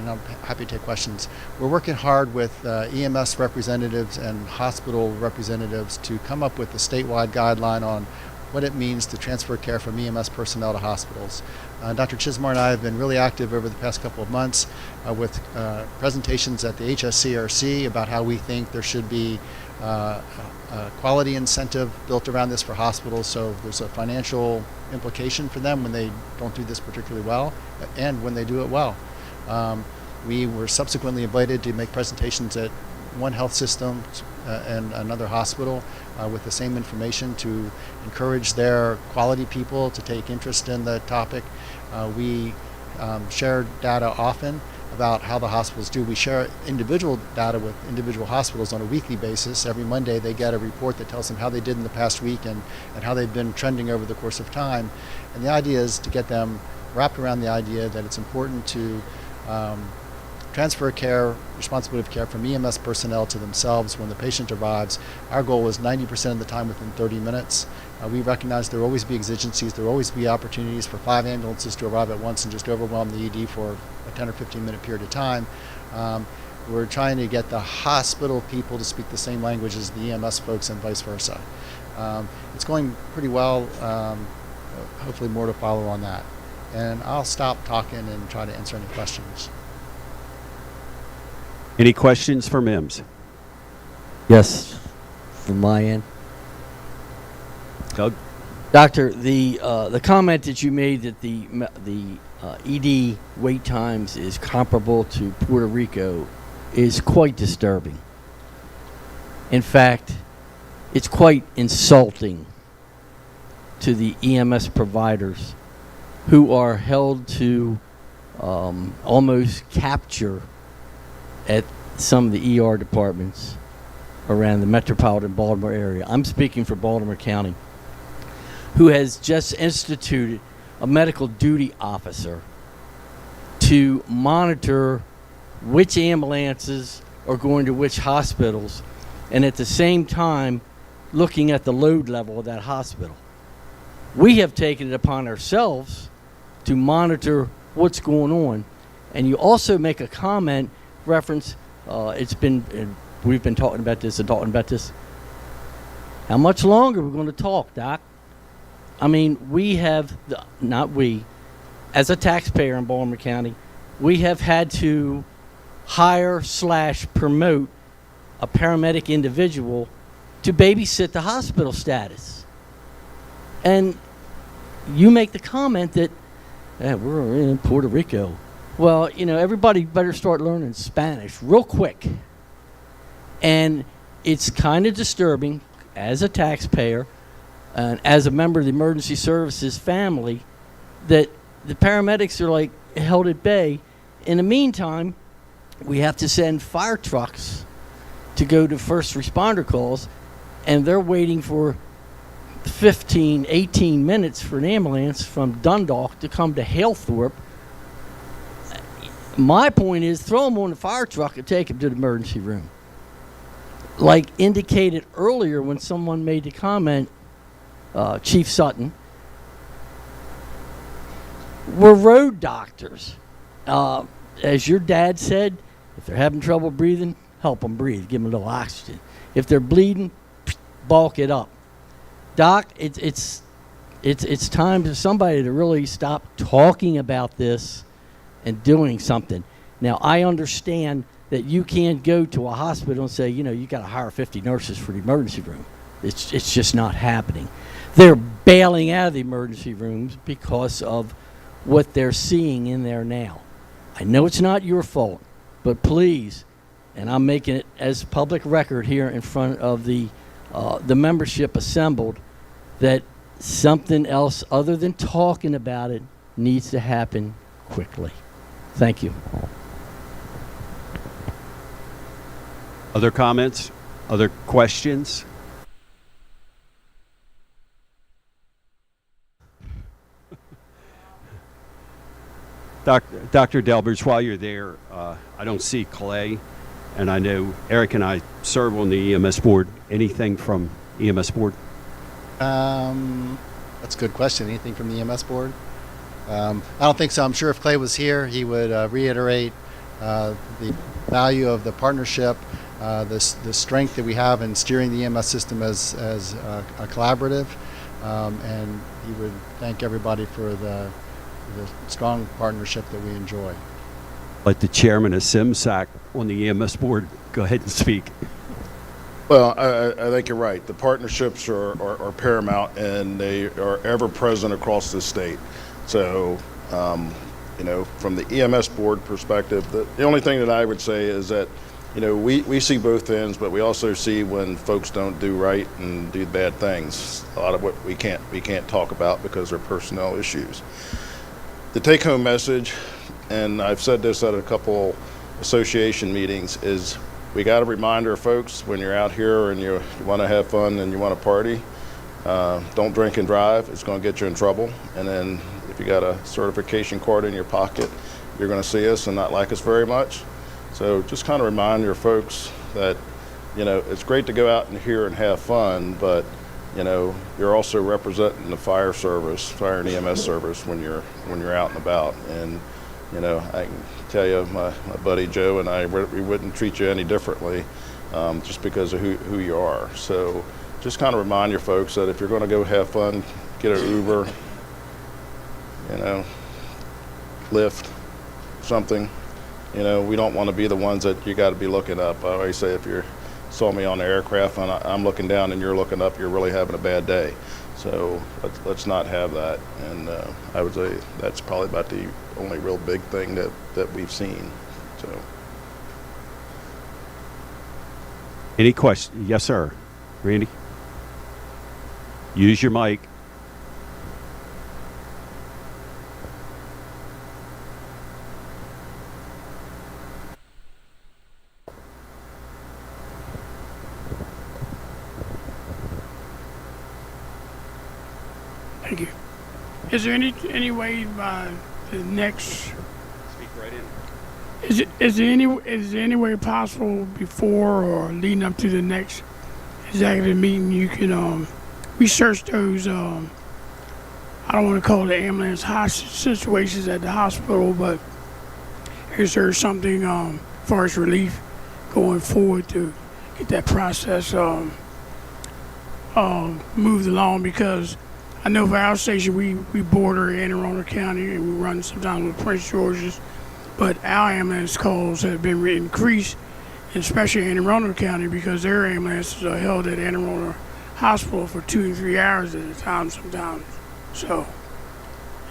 I'm happy to take questions, we're working hard with EMS representatives and hospital representatives to come up with a statewide guideline on what it means to transfer care from EMS personnel to hospitals. Dr. Chismar and I have been really active over the past couple of months with presentations at the HSCRC about how we think there should be a quality incentive built around this for hospitals, so there's a financial implication for them when they don't do this particularly well and when they do it well. We were subsequently invited to make presentations at one health system and another hospital with the same information to encourage their quality people to take interest in the topic. We share data often about how the hospitals do. We share individual data with individual hospitals on a weekly basis. Every Monday they get a report that tells them how they did in the past week and how they've been trending over the course of time. And the idea is to get them wrapped around the idea that it's important to transfer care, responsibility of care from EMS personnel to themselves when the patient arrives. Our goal is 90% of the time within 30 minutes. We recognize there will always be exigencies, there will always be opportunities for 5 ambulances to arrive at once and just overwhelm the ED for a 10 or 15 minute period of time. We're trying to get the hospital people to speak the same language as the EMS folks and vice versa. It's going pretty well. Hopefully more to follow on that. And I'll stop talking and try to answer any questions. Any questions for MIMS? Yes, from my end. Doug? Doctor, the comment that you made that the ED wait times is comparable to Puerto Rico is quite disturbing. In fact, it's quite insulting to the EMS providers who are held to almost capture at some of the ER departments around the metropolitan Baltimore area. I'm speaking for Baltimore County, who has just instituted a medical duty officer to monitor which ambulances are going to which hospitals, and at the same time looking at the load level of that hospital. We have taken it upon ourselves to monitor what's going on. And you also make a comment reference, we've been talking about this and talking about this. How much longer are we going to talk, Doc? I mean, we have, not we, as a taxpayer in Baltimore County, we have had to hire/promote a paramedic individual to babysit the hospital status. And you make the comment that we're in Puerto Rico. Well, everybody better start learning Spanish real quick. And it's kind of disturbing as a taxpayer and as a member of the emergency services family that the paramedics are like held at bay. In the meantime, we have to send fire trucks to go to first responder calls, and they're waiting for 15, 18 minutes for an ambulance from Dundalk to come to Halethorpe. My point is, throw them on the fire truck and take them to the emergency room. Like indicated earlier when someone made the comment, Chief Sutton, we're road doctors. As your dad said, if they're having trouble breathing, help them breathe. Give them a little oxygen. If they're bleeding, bulk it up. Doc, it's time for somebody to really stop talking about this and doing something. Now, I understand that you can't go to a hospital and say, you got to hire 50 nurses for the emergency room. It's just not happening. They're bailing out of the emergency rooms because of what they're seeing in there now. I know it's not your fault, but please, and I'm making it as public record here in front of the membership assembled, that something else other than talking about it needs to happen quickly. Thank you. Other comments? Other questions? Dr. Delbers, while you're there, I don't see Clay, and I know Eric and I serve on the EMS board. Anything from EMS board? That's a good question. Anything from the EMS board? I don't think so. I'm sure if Clay was here, he would reiterate the value of the partnership, the strength that we have in steering the EMS system as a collaborative, and he would thank everybody for the strong partnership that we enjoy. Let the chairman of SIMSAC on the EMS board go ahead and speak. Well, I think you're right. The partnerships are paramount, and they are ever present across the state. So, from the EMS board perspective, the only thing that I would say is that, we see both ends, but we also see when folks don't do right and do bad things. A lot of what we can't talk about because they're personnel issues. The take-home message, and I've said this at a couple association meetings, is we got to remind our folks when you're out here and you want to have fun and you want to party, don't drink and drive. It's going to get you in trouble. And then if you got a certification card in your pocket, you're going to see us and not like us very much. So just kind of remind your folks that, it's great to go out and here and have fun, but you're also representing the fire and EMS service when you're out and about. And I can tell you, my buddy Joe and I, we wouldn't treat you any differently, just because of who you are. So just kind of remind your folks that if you're going to go have fun, get an Uber, Lyft, something. We don't want to be the ones that you got to be looking up. I always say if you saw me on the aircraft and I'm looking down and you're looking up, you're really having a bad day. So let's not have that. And I would say that's probably about the only real big thing that we've seen. So. Any questions? Yes, sir. Randy? Use your mic. Thank you. Is there any way by the next? Speak right in. Is there any way possible before or leading up to the next executive meeting you can research those? I don't want to call it ambulance hostage situations at the hospital, but is there something as far as relief going forward to get that process moved along? Because I know for our station, we border Anne Arundel County and we run sometimes with Prince George's, but our ambulance calls have been increased, especially in Anne Arundel County, because their ambulances are held at Anne Arundel Hospital for 2 and 3 hours at a time sometimes. So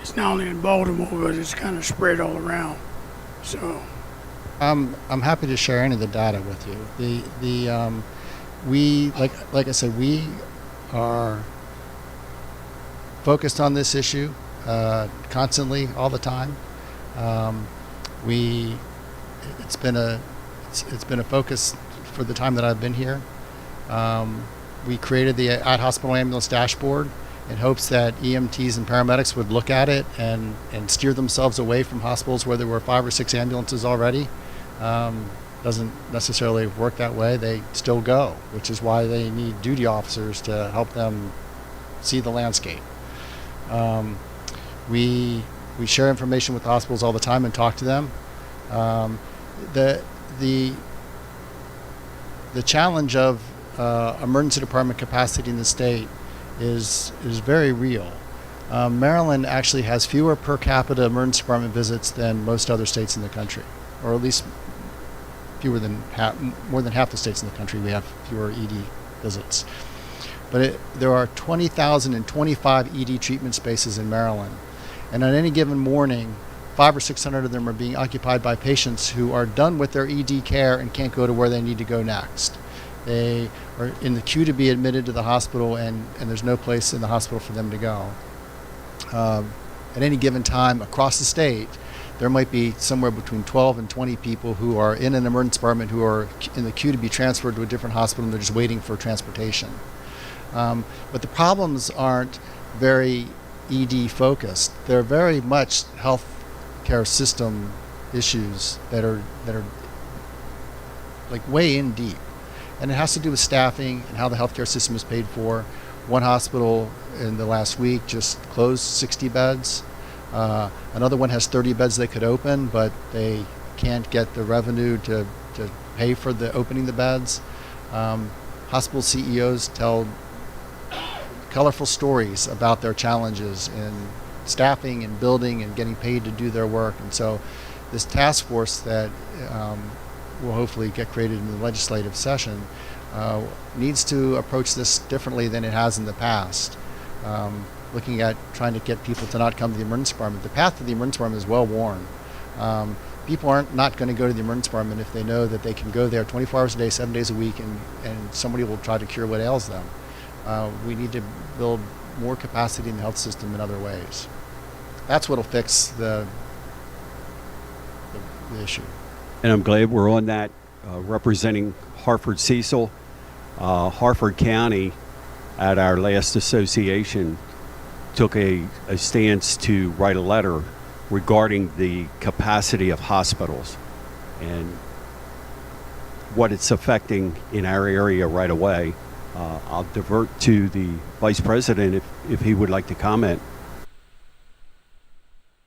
it's not only in Baltimore, but it's kind of spread all around. So I'm happy to share any of the data with you. We like I said, we are focused on this issue constantly, all the time. It's been a focus for the time that I've been here. We created the at-hospital ambulance dashboard in hopes that EMTs and paramedics would look at it and steer themselves away from hospitals where there were 5 or 6 ambulances already. Doesn't necessarily work that way. They still go, which is why they need duty officers to help them see the landscape. We share information with the hospitals all the time and talk to them. The challenge of emergency department capacity in the state is very real. Maryland actually has fewer per capita emergency department visits than most other states in the country, or at least more than half the states in the country. We have fewer ED visits. But there are 20,025 ED treatment spaces in Maryland. And on any given morning, 500 or 600 of them are being occupied by patients who are done with their ED care and can't go to where they need to go next. They are in the queue to be admitted to the hospital, and there's no place in the hospital for them to go. At any given time across the state, there might be somewhere between 12 and 20 people who are in an emergency department who are in the queue to be transferred to a different hospital, and they're just waiting for transportation. But the problems aren't very ED focused. They're very much health care system issues that are like way in deep. And it has to do with staffing and how the healthcare system is paid for. One hospital in the last week just closed 60 beds. Another one has 30 beds they could open, but they can't get the revenue to pay for the opening the beds. Hospital CEOs tell colorful stories about their challenges in staffing and building and getting paid to do their work. And so this task force that will hopefully get created in the legislative session needs to approach this differently than it has in the past. Looking at trying to get people to not come to the emergency department. The path to the emergency department is well worn. People aren't not going to go to the emergency department if they know that they can go there 24 hours a day, 7 days a week, and somebody will try to cure what ails them. We need to build more capacity in the health system in other ways. That's what will fix the issue. And I'm glad we're on that, representing Hartford Cecil. Hartford County, at our last association, took a stance to write a letter regarding the capacity of hospitals and what it's affecting in our area right away. I'll divert to the Vice President if he would like to comment.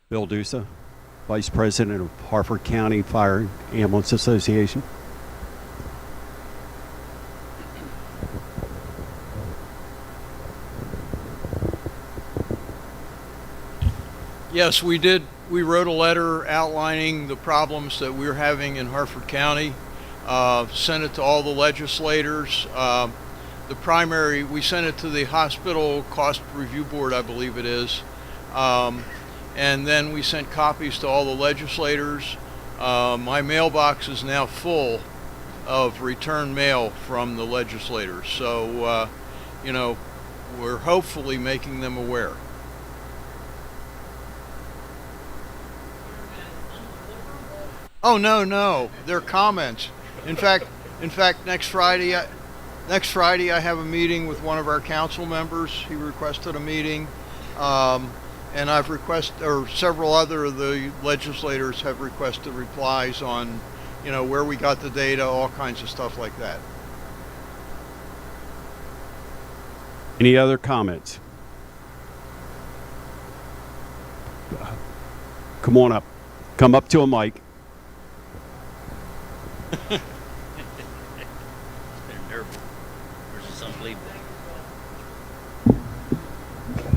Bill Dusa, Vice President of Hartford County Fire and Ambulance Association. Yes, we did. We wrote a letter outlining the problems that we're having in Hartford County, sent it to all the legislators. We sent it to the Hospital Cost Review Board, I believe it is. And then we sent copies to all the legislators. My mailbox is now full of return mail from the legislators. So, we're hopefully making them aware. Oh, no, they're comments. In fact, next Friday I have a meeting with one of our council members. He requested a meeting, and several other of the legislators have requested replies on, where we got the data, all kinds of stuff like that. Any other comments? Come on up. Come up to a mic.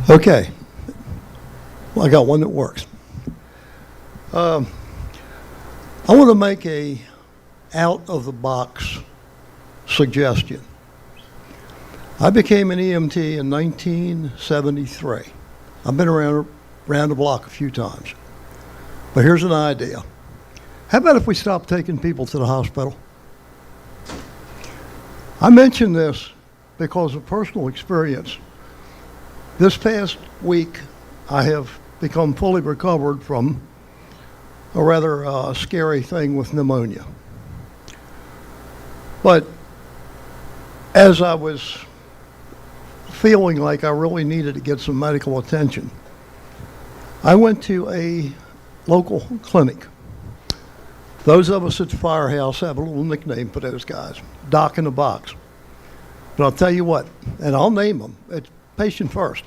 Okay. Well, I got one that works. I want to make a out-of-the-box suggestion. I became an EMT in 1973. I've been around the block a few times. But here's an idea. How about if we stop taking people to the hospital? I mention this because of personal experience. This past week, I have become fully recovered from a rather scary thing with pneumonia. But as I was feeling like I really needed to get some medical attention, I went to a local clinic. Those of us at the firehouse have a little nickname for those guys, Doc in the Box. But I'll tell you what, and I'll name them, it's patient first.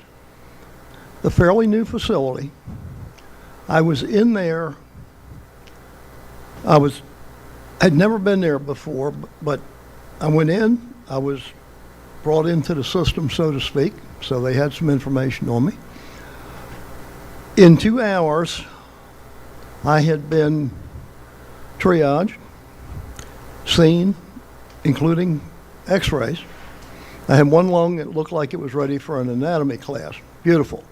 A fairly new facility. I was in there, had never been there before, but I went in, I was brought into the system, so to speak, so they had some information on me. In 2 hours, I had been triaged, seen, including x-rays. I had one lung that looked like it was ready for an anatomy class. Beautiful.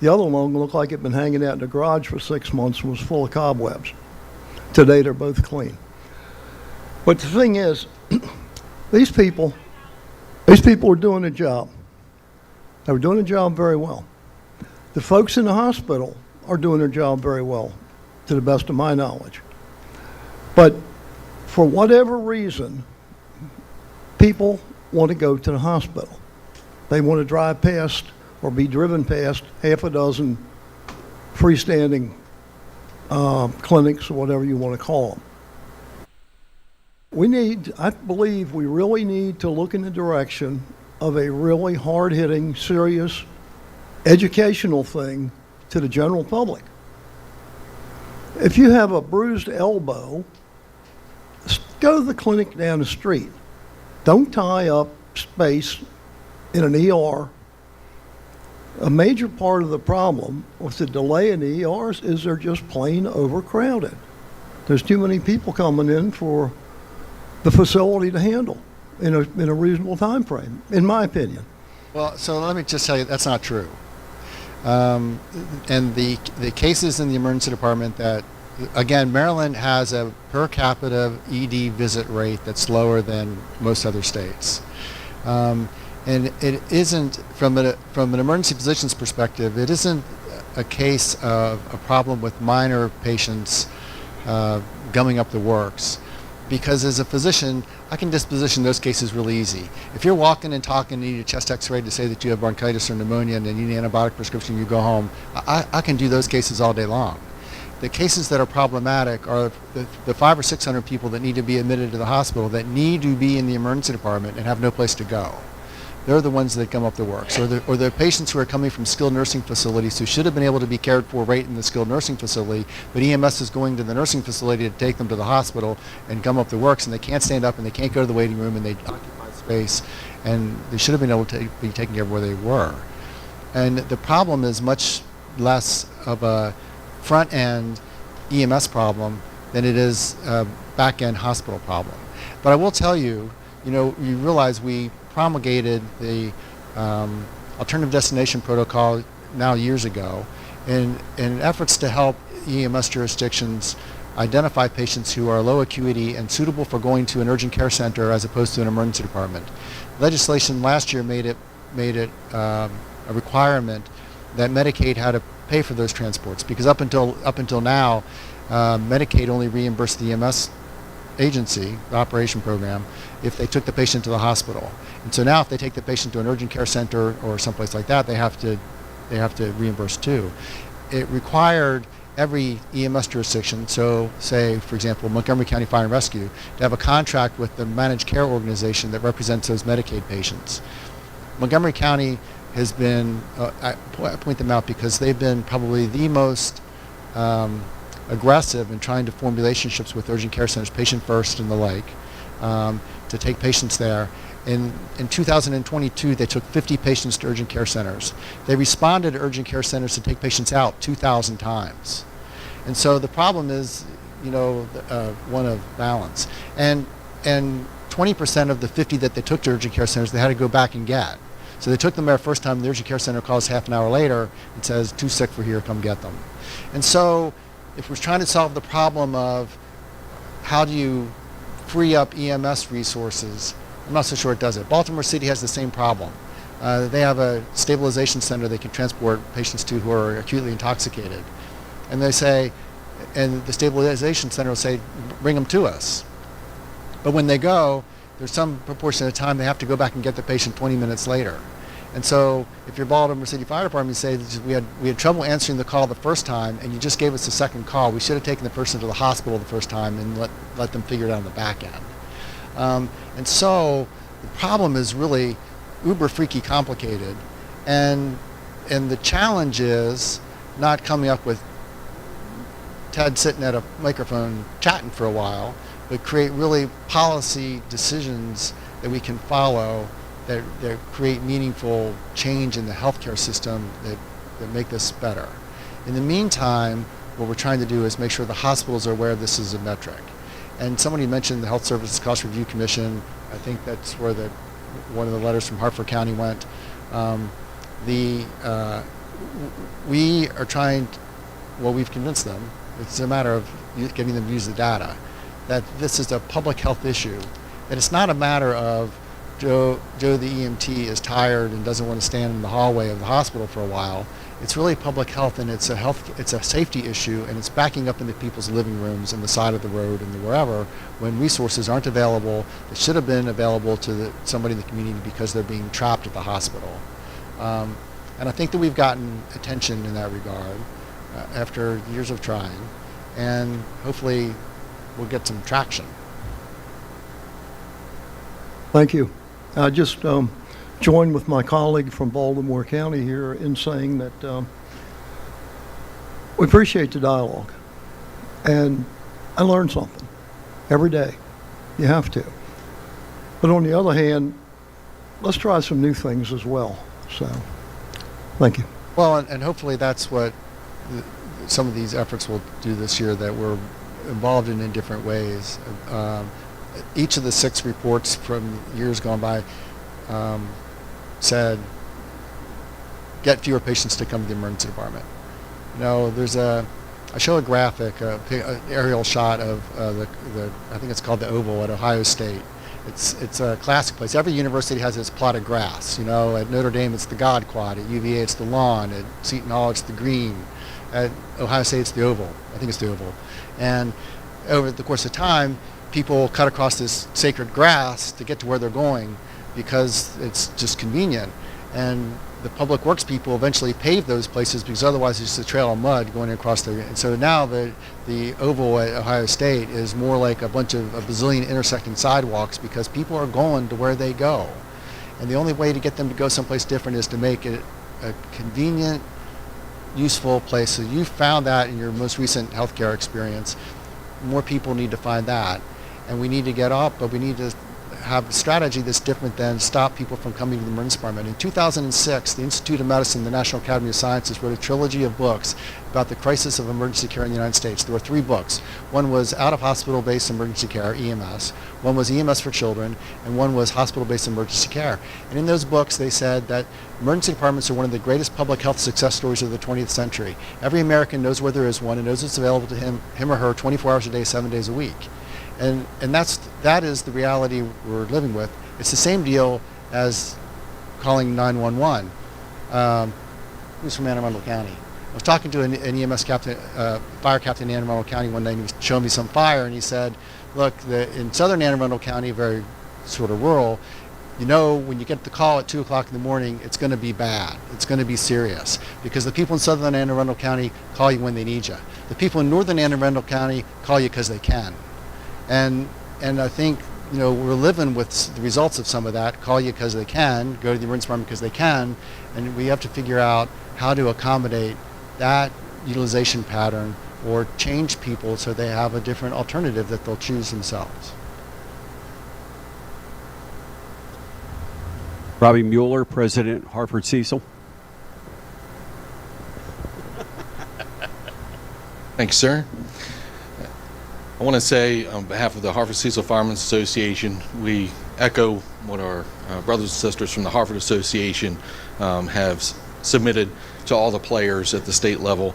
The other lung looked like it had been hanging out in the garage for 6 months and was full of cobwebs. Today, they're both clean. But the thing is, these people were doing a job. They were doing a job very well. The folks in the hospital are doing their job very well to the best of my knowledge. But for whatever reason, people want to go to the hospital. They want to drive past or be driven past half a dozen freestanding clinics or whatever you want to call them. I believe we really need to look in the direction of a really hard-hitting, serious, educational thing to the general public. If you have a bruised elbow, go to the clinic down the street. Don't tie up space in an ER. A major part of the problem with the delay in the ERs is they're just plain overcrowded. There's too many people coming in for the facility to handle in a reasonable time frame, in my opinion. Well, so let me just tell you, that's not true. And the cases in the emergency department that, again, Maryland has a per capita ED visit rate that's lower than most other states. And it isn't, from an emergency physician's perspective, it isn't a case of a problem with minor patients gumming up the works. Because as a physician, I can disposition those cases really easy. If you're walking and talking and you need a chest x-ray to say that you have bronchitis or pneumonia and you need an antibiotic prescription, you go home, I can do those cases all day long. The cases that are problematic are the 500 or 600 people that need to be admitted to the hospital that need to be in the emergency department and have no place to go. They're the ones that gum up the works. Or the patients who are coming from skilled nursing facilities who should have been able to be cared for right in the skilled nursing facility, but EMS is going to the nursing facility to take them to the hospital and gum up the works, and they can't stand up and they can't go to the waiting room and they occupy space, and they should have been able to be taken care of where they were. And the problem is much less of a front-end EMS problem than it is a back-end hospital problem. But I will tell you, you realize we promulgated the alternative destination protocol now years ago in efforts to help EMS jurisdictions identify patients who are low acuity and suitable for going to an urgent care center as opposed to an emergency department. Legislation last year made it a requirement that Medicaid had to pay for those transports, because up until now, Medicaid only reimbursed the EMS agency, the operation program, if they took the patient to the hospital. And so now if they take the patient to an urgent care center or someplace like that, they have to reimburse too. It required every EMS jurisdiction, so say, for example, Montgomery County Fire and Rescue, to have a contract with the managed care organization that represents those Medicaid patients. Montgomery County has been, I point them out because they've been probably the most aggressive in trying to form relationships with urgent care centers, Patient First and the like, to take patients there. In 2022, they took 50 patients to urgent care centers. They responded to urgent care centers to take patients out 2,000 times. And so the problem is, one of balance. And 20% of the 50 that they took to urgent care centers, they had to go back and get. So they took them there first time, the urgent care center calls half an hour later and says, too sick for here, come get them. And so if we're trying to solve the problem of how do you free up EMS resources, I'm not so sure it does it. Baltimore City has the same problem. They have a stabilization center they can transport patients to who are acutely intoxicated. And they say, and the stabilization center will say, bring them to us. But when they go, there's some proportion of the time they have to go back and get the patient 20 minutes later. And so if you're Baltimore City Fire Department, you say, we had trouble answering the call the first time, and you just gave us the second call. We should have taken the person to the hospital the first time and let them figure it out on the back end. And so the problem is really uber freaky complicated. And the challenge is not coming up with Ted sitting at a microphone chatting for a while, but create really policy decisions that we can follow that create meaningful change in the healthcare system that make this better. In the meantime, what we're trying to do is make sure the hospitals are aware this is a metric. And somebody mentioned the Health Services Cost Review Commission. I think that's where one of the letters from Hartford County went. We are trying, we've convinced them, it's a matter of getting them to use the data, that this is a public health issue, that it's not a matter of Joe the EMT is tired and doesn't want to stand in the hallway of the hospital for a while. It's really public health, and it's a safety issue, and it's backing up into people's living rooms and the side of the road and wherever when resources aren't available that should have been available to somebody in the community because they're being trapped at the hospital. And I think that we've gotten attention in that regard after years of trying, and hopefully we'll get some traction. Thank you. I just join with my colleague from Baltimore County here in saying that we appreciate the dialogue, and I learn something every day. You have to. But on the other hand, let's try some new things as well. So, thank you. Well, and hopefully that's what some of these efforts will do this year, that we're involved in different ways. Each of the 6 reports from years gone by said, get fewer patients to come to the emergency department. You know, I show a graphic, an aerial shot of I think it's called the Oval at Ohio State. It's a classic place. Every university has its plot of grass. You know, at Notre Dame it's the God Quad, at UVA it's the lawn, at Seton Hall it's the green, at Ohio State it's the Oval. I think it's the Oval. And over the course of time, people cut across this sacred grass to get to where they're going because it's just convenient. And the public works people eventually paved those places because otherwise it's just a trail of mud going across there. And so now the Oval at Ohio State is more like a bazillion intersecting sidewalks because people are going to where they go. And the only way to get them to go someplace different is to make it a convenient, useful place. So you found that in your most recent healthcare experience. More people need to find that. And we need to get up, but we need to have a strategy that's different than stop people from coming to the emergency department. In 2006, the Institute of Medicine, the National Academy of Sciences, wrote a trilogy of books about the crisis of emergency care in the United States. There were 3 books. One was out-of-hospital-based emergency care, EMS. One was EMS for children, and one was hospital-based emergency care. And in those books, they said that emergency departments are one of the greatest public health success stories of the 20th century. Every American knows where there is one and knows it's available to him or her 24 hours a day, 7 days a week. And that is the reality we're living with. It's the same deal as calling 911. Who's from Anne Arundel County? I was talking to an EMS captain, fire captain in Anne Arundel County one day, and he was showing me some fire, and he said, look, in southern Anne Arundel County, very sort of rural, you know, when you get the call at 2 o'clock in the morning, it's going to be bad. It's going to be serious because the people in southern Anne Arundel County call you when they need you. The people in northern Anne Arundel County call you because they can. And I think, you know, we're living with the results of some of that. Call you because they can, go to the emergency department because they can, and we have to figure out how to accommodate that utilization pattern or change people so they have a different alternative that they'll choose themselves. Robbie Mueller, President, Hartford Cecil. Thanks, sir. I want to say on behalf of the Hartford Cecil Firemen Association, we echo what our brothers and sisters from the Hartford Association have submitted to all the players at the state level.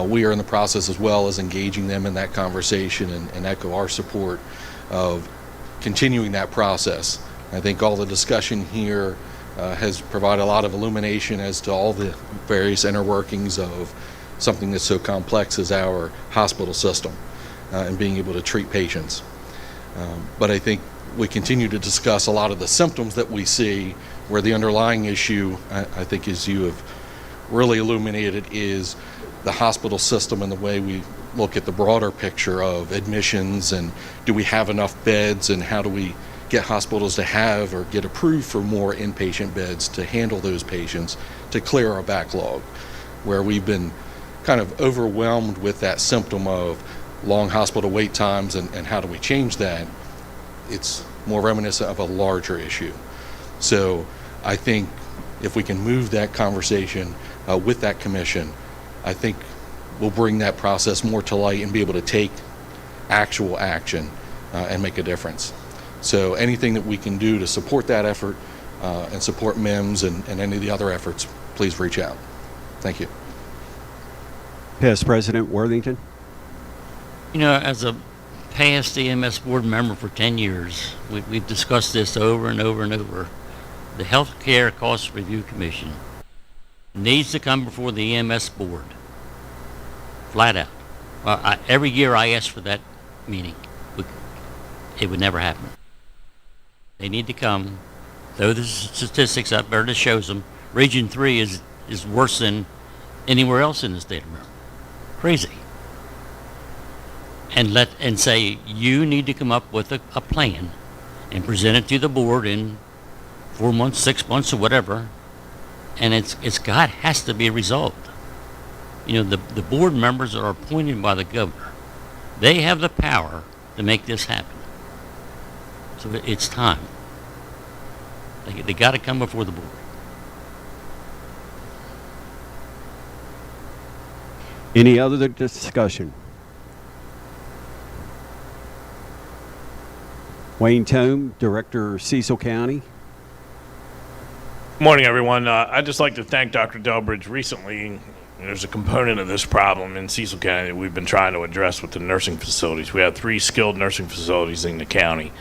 We are in the process as well as engaging them in that conversation and echo our support of continuing that process. I think all the discussion here has provided a lot of illumination as to all the various inner workings of something that's so complex as our hospital system. And being able to treat patients. But I think we continue to discuss a lot of the symptoms that we see where the underlying issue, I think as you have really illuminated, is the hospital system and the way we look at the broader picture of admissions and do we have enough beds and how do we get hospitals to have or get approved for more inpatient beds to handle those patients to clear our backlog, where we've been kind of overwhelmed with that symptom of long hospital wait times and how do we change that. It's more reminiscent of a larger issue. So I think if we can move that conversation with that commission, I think we'll bring that process more to light and be able to take actual action and make a difference. So anything that we can do to support that effort and support MIMS and any of the other efforts, please reach out. Thank you. Past President Worthington. You know, as a past EMS board member for 10 years. We've discussed this over and over and over. The Healthcare Cost Review Commission needs to come before the EMS board. Flat out. Every year I ask for that meeting. It would never happen. They need to come. Though the statistics up there that shows them, Region 3 is worse than anywhere else in the state of Maryland. Crazy. And say, you need to come up with a plan and present it to the board in 4 months, 6 months, or whatever. And has to be resolved. You know, the board members are appointed by the governor. They have the power to make this happen. So it's time. They got to come before the board. Any other discussion? Wayne Tome, Director, Cecil County. Good morning, everyone. I'd just like to thank Dr. Delbridge. Recently, there's a component of this problem in Cecil County that we've been trying to address with the nursing facilities. We have 3 skilled nursing facilities in the county.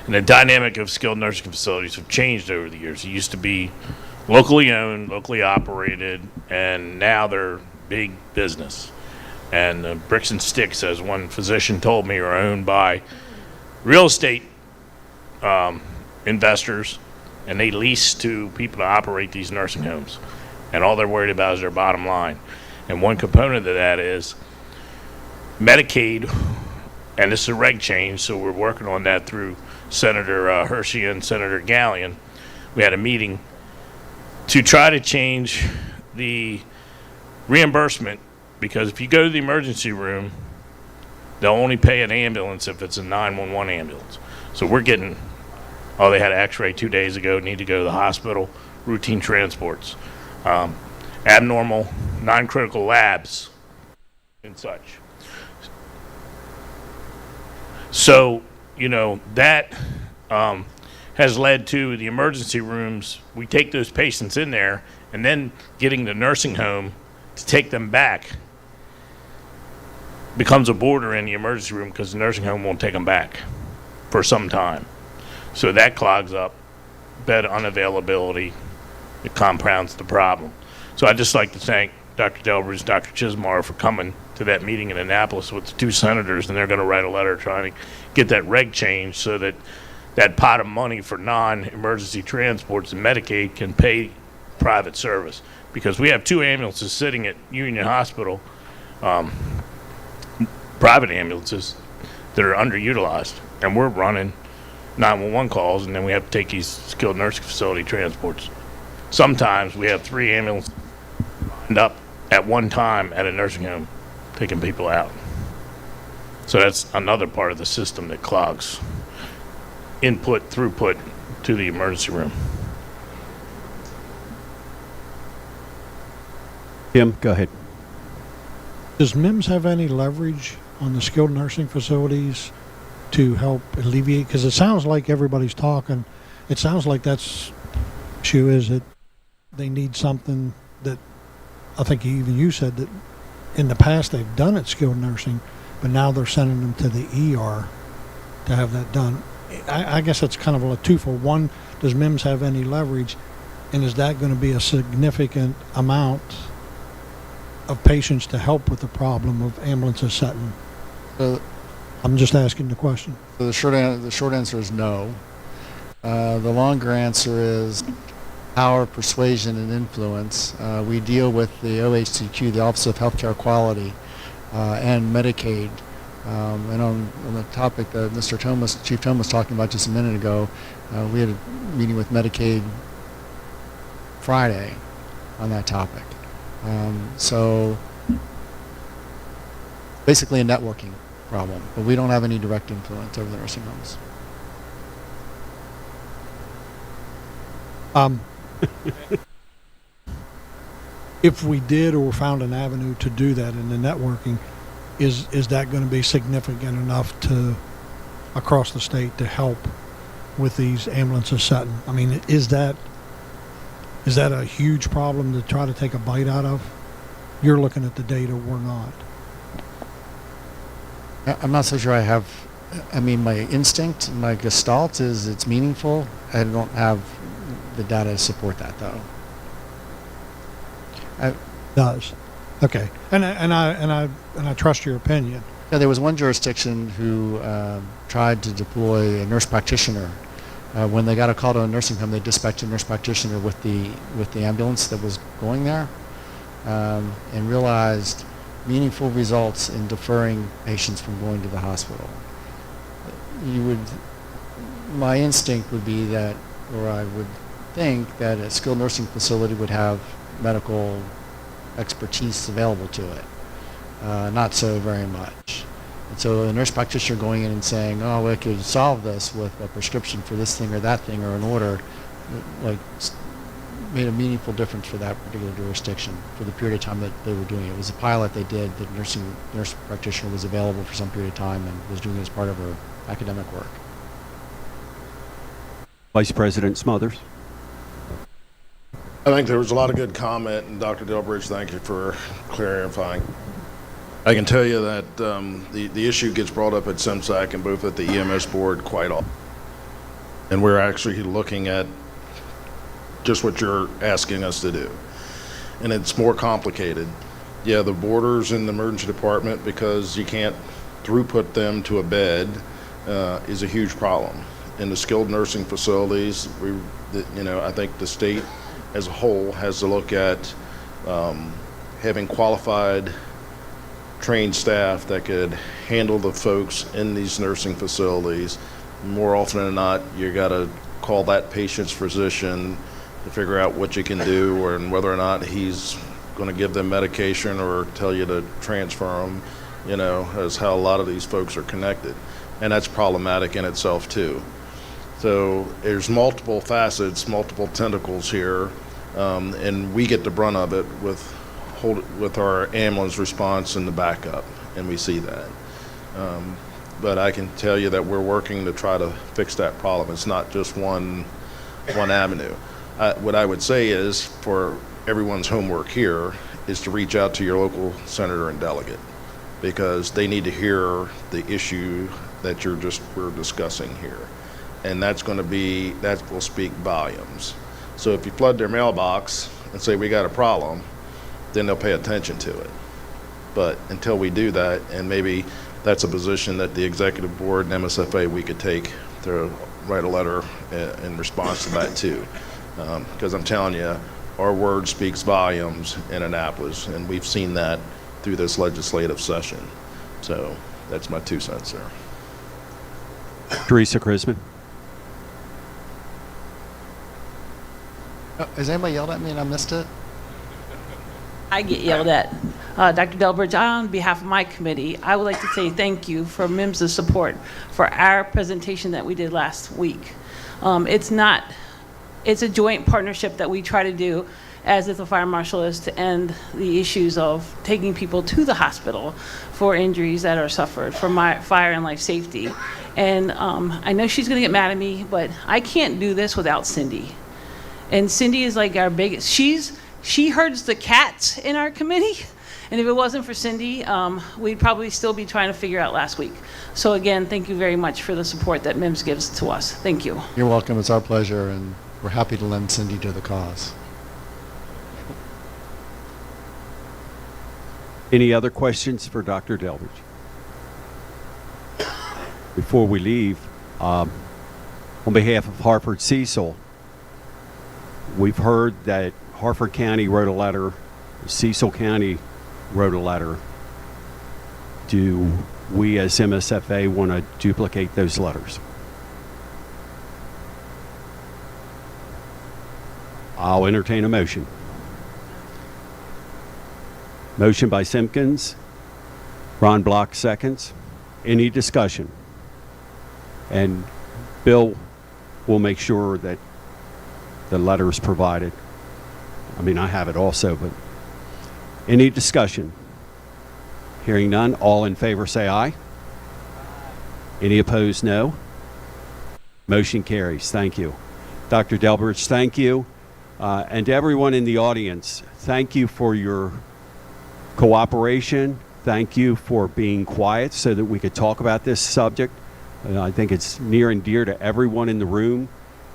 And the dynamic of skilled nursing facilities have changed over the years. It used to be locally owned, locally operated, and now they're big business. And bricks and sticks, as one physician told me, are owned by real estate investors, and they lease to people to operate these nursing homes. And all they're worried about is their bottom line. And one component of that is Medicaid, and this is a reg change, so we're working on that through Senator Hershey and Senator Gallion. We had a meeting to try to change the reimbursement, because if you go to the emergency room, they'll only pay an ambulance if it's a 911 ambulance. So we're getting, they had an x-ray 2 days ago, need to go to the hospital, routine transports, abnormal, non-critical labs, and such. So, you know, that has led to the emergency rooms. We take those patients in there, and then getting the nursing home to take them back becomes a border in the emergency room, because the nursing home won't take them back for some time. So that clogs up bed unavailability. It compounds the problem. So I'd just like to thank Dr. Delbridge, Dr. Chismar for coming to that meeting in Annapolis with the 2 senators, and they're going to write a letter trying to get that reg changed so that that pot of money for non-emergency transports and Medicaid can pay private service. Because we have 2 ambulances sitting at Union Hospital, private ambulances, that are underutilized, and we're running 911 calls, and then we have to take these skilled nursing facility transports. Sometimes we have 3 ambulances lined up at one time at a nursing home taking people out. So that's another part of the system that clogs throughput to the emergency room. Tim, go ahead. Does MIMS have any leverage on the skilled nursing facilities to help alleviate? Because it sounds like everybody's talking. It sounds like that's issue is that they need something that I think even you said that in the past they've done at skilled nursing, but now they're sending them to the ER to have that done. I guess that's kind of a twofold. One, does MIMS have any leverage, and is that going to be a significant amount of patients to help with the problem of ambulances setting? I'm just asking the question. The short answer is no. The longer answer is power, persuasion, and influence. We deal with the OHCQ, the Office of Healthcare Quality, and Medicaid. And on the topic that Chief Tome was talking about just a minute ago, we had a meeting with Medicaid Friday on that topic. So basically a networking problem, but we don't have any direct influence over the nursing homes. If we did or found an avenue to do that in the networking, is that going to be significant enough to across the state to help with these ambulances setting? I mean, is that a huge problem to try to take a bite out of? You're looking at the data, we're not. I'm not so sure I have I mean, my instinct, my gestalt is it's meaningful. I don't have the data to support that, though. Does. Okay. And I trust your opinion. Yeah, there was one jurisdiction who tried to deploy a nurse practitioner. When they got a call to a nursing home, they dispatched a nurse practitioner with the ambulance that was going there, and realized meaningful results in deferring patients from going to the hospital. My instinct would be that, or I would think that a skilled nursing facility would have medical expertise available to it. Not so very much. And so a nurse practitioner going in and saying, oh, we could solve this with a prescription for this thing or that thing or an order, made a meaningful difference for that particular jurisdiction for the period of time that they were doing it. It was a pilot they did. The nurse practitioner was available for some period of time and was doing it as part of her academic work. Vice President Smothers. I think there was a lot of good comment, and Dr. Delbridge, thank you for clarifying. I can tell you that the issue gets brought up at SIMSAC and both at the EMS board quite often. And we're actually looking at just what you're asking us to do. And it's more complicated. Yeah, the boarders in the emergency department, because you can't throughput them to a bed, is a huge problem. In the skilled nursing facilities, I think the state as a whole has to look at having qualified, trained staff that could handle the folks in these nursing facilities. More often than not, you got to call that patient's physician to figure out what you can do and whether or not he's going to give them medication or tell you to transfer them, as how a lot of these folks are connected. And that's problematic in itself too. So there's multiple facets, multiple tentacles here, and we get the brunt of it with our ambulance response and the backup, and we see that. But I can tell you that we're working to try to fix that problem. It's not just one avenue. What I would say is, for everyone's homework here, is to reach out to your local senator and delegate, because they need to hear the issue that we're discussing here. And that will speak volumes. So if you flood their mailbox and say, we got a problem, then they'll pay attention to it. But until we do that, and maybe that's a position that the executive board and MSFA, we could take to write a letter in response to that too. Because I'm telling you, our word speaks volumes in Annapolis, and we've seen that through this legislative session. So that's my 2 cents there. Teresa Chrisman. Has anybody yelled at me and I missed it? I get yelled at. Dr. Delbridge, on behalf of my committee, I would like to say thank you for MIMS's support for our presentation that we did last week. It's a joint partnership that we try to do as if the fire marshal is to end the issues of taking people to the hospital for injuries that are suffered from fire and life safety. And I know she's gonna get mad at me, but I can't do this without Cindy. And Cindy is like our biggest, she herds the cats in our committee. And if it wasn't for Cindy, we'd probably still be trying to figure out last week. So again, thank you very much for the support that MIMS gives to us. Thank you. You're welcome. It's our pleasure, and we're happy to lend Cindy to the cause. Any other questions for Dr. Delbridge? Before we leave, on behalf of Hartford Cecil, we've heard that Hartford County wrote a letter, Cecil County wrote a letter. Do we as MSFA want to duplicate those letters? I'll entertain a motion. Motion by Simpkins. Ron Block seconds. Any discussion? And Bill will make sure that the letter is provided. I mean, I have it also, but any discussion? Hearing none, all in favor say aye. Any opposed, no. Motion carries. Thank you. Dr. Delbridge, thank you. And to everyone in the audience, thank you for your cooperation. Thank you for being quiet so that we could talk about this subject. I think it's near and dear to everyone in the room,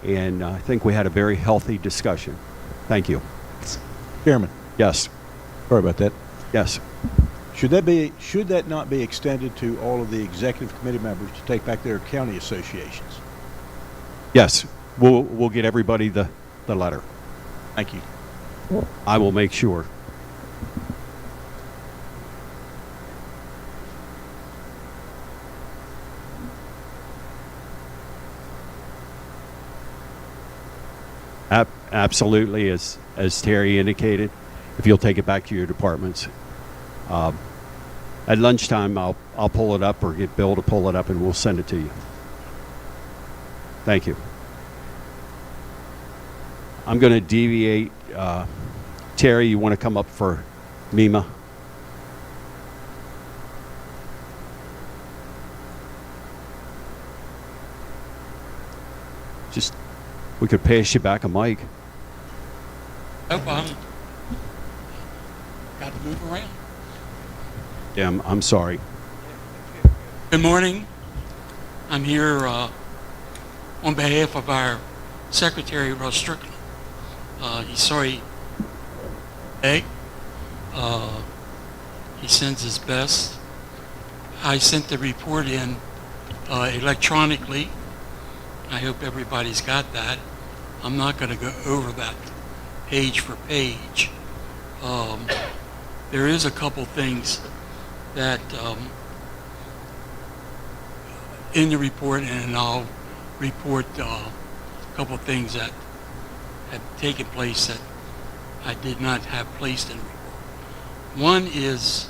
and I think we had a very healthy discussion. Thank you. Chairman, Yes. sorry about that. Yes. Should that not be extended to all of the executive committee members to take back their county associations? Yes. We'll get everybody the letter. Thank you. I will make sure. Absolutely, as Terry indicated, if you'll take it back to your departments. At lunchtime, I'll pull it up or get Bill to pull it up, and we'll send it to you. Thank you. I'm going to deviate. Terry, you want to come up for MEMA? Just, we could pass you back a mic. No problem. Got to move around. Yeah, I'm sorry. Good morning. I'm here on behalf of our Secretary, Russ Strickland. He's sorry. Hey, he sends his best. I sent the report in electronically. I hope everybody's got that. I'm not going to go over that page for page. There is a couple things that in the report, and I'll report a couple things that have taken place that I did not have placed in the report. One is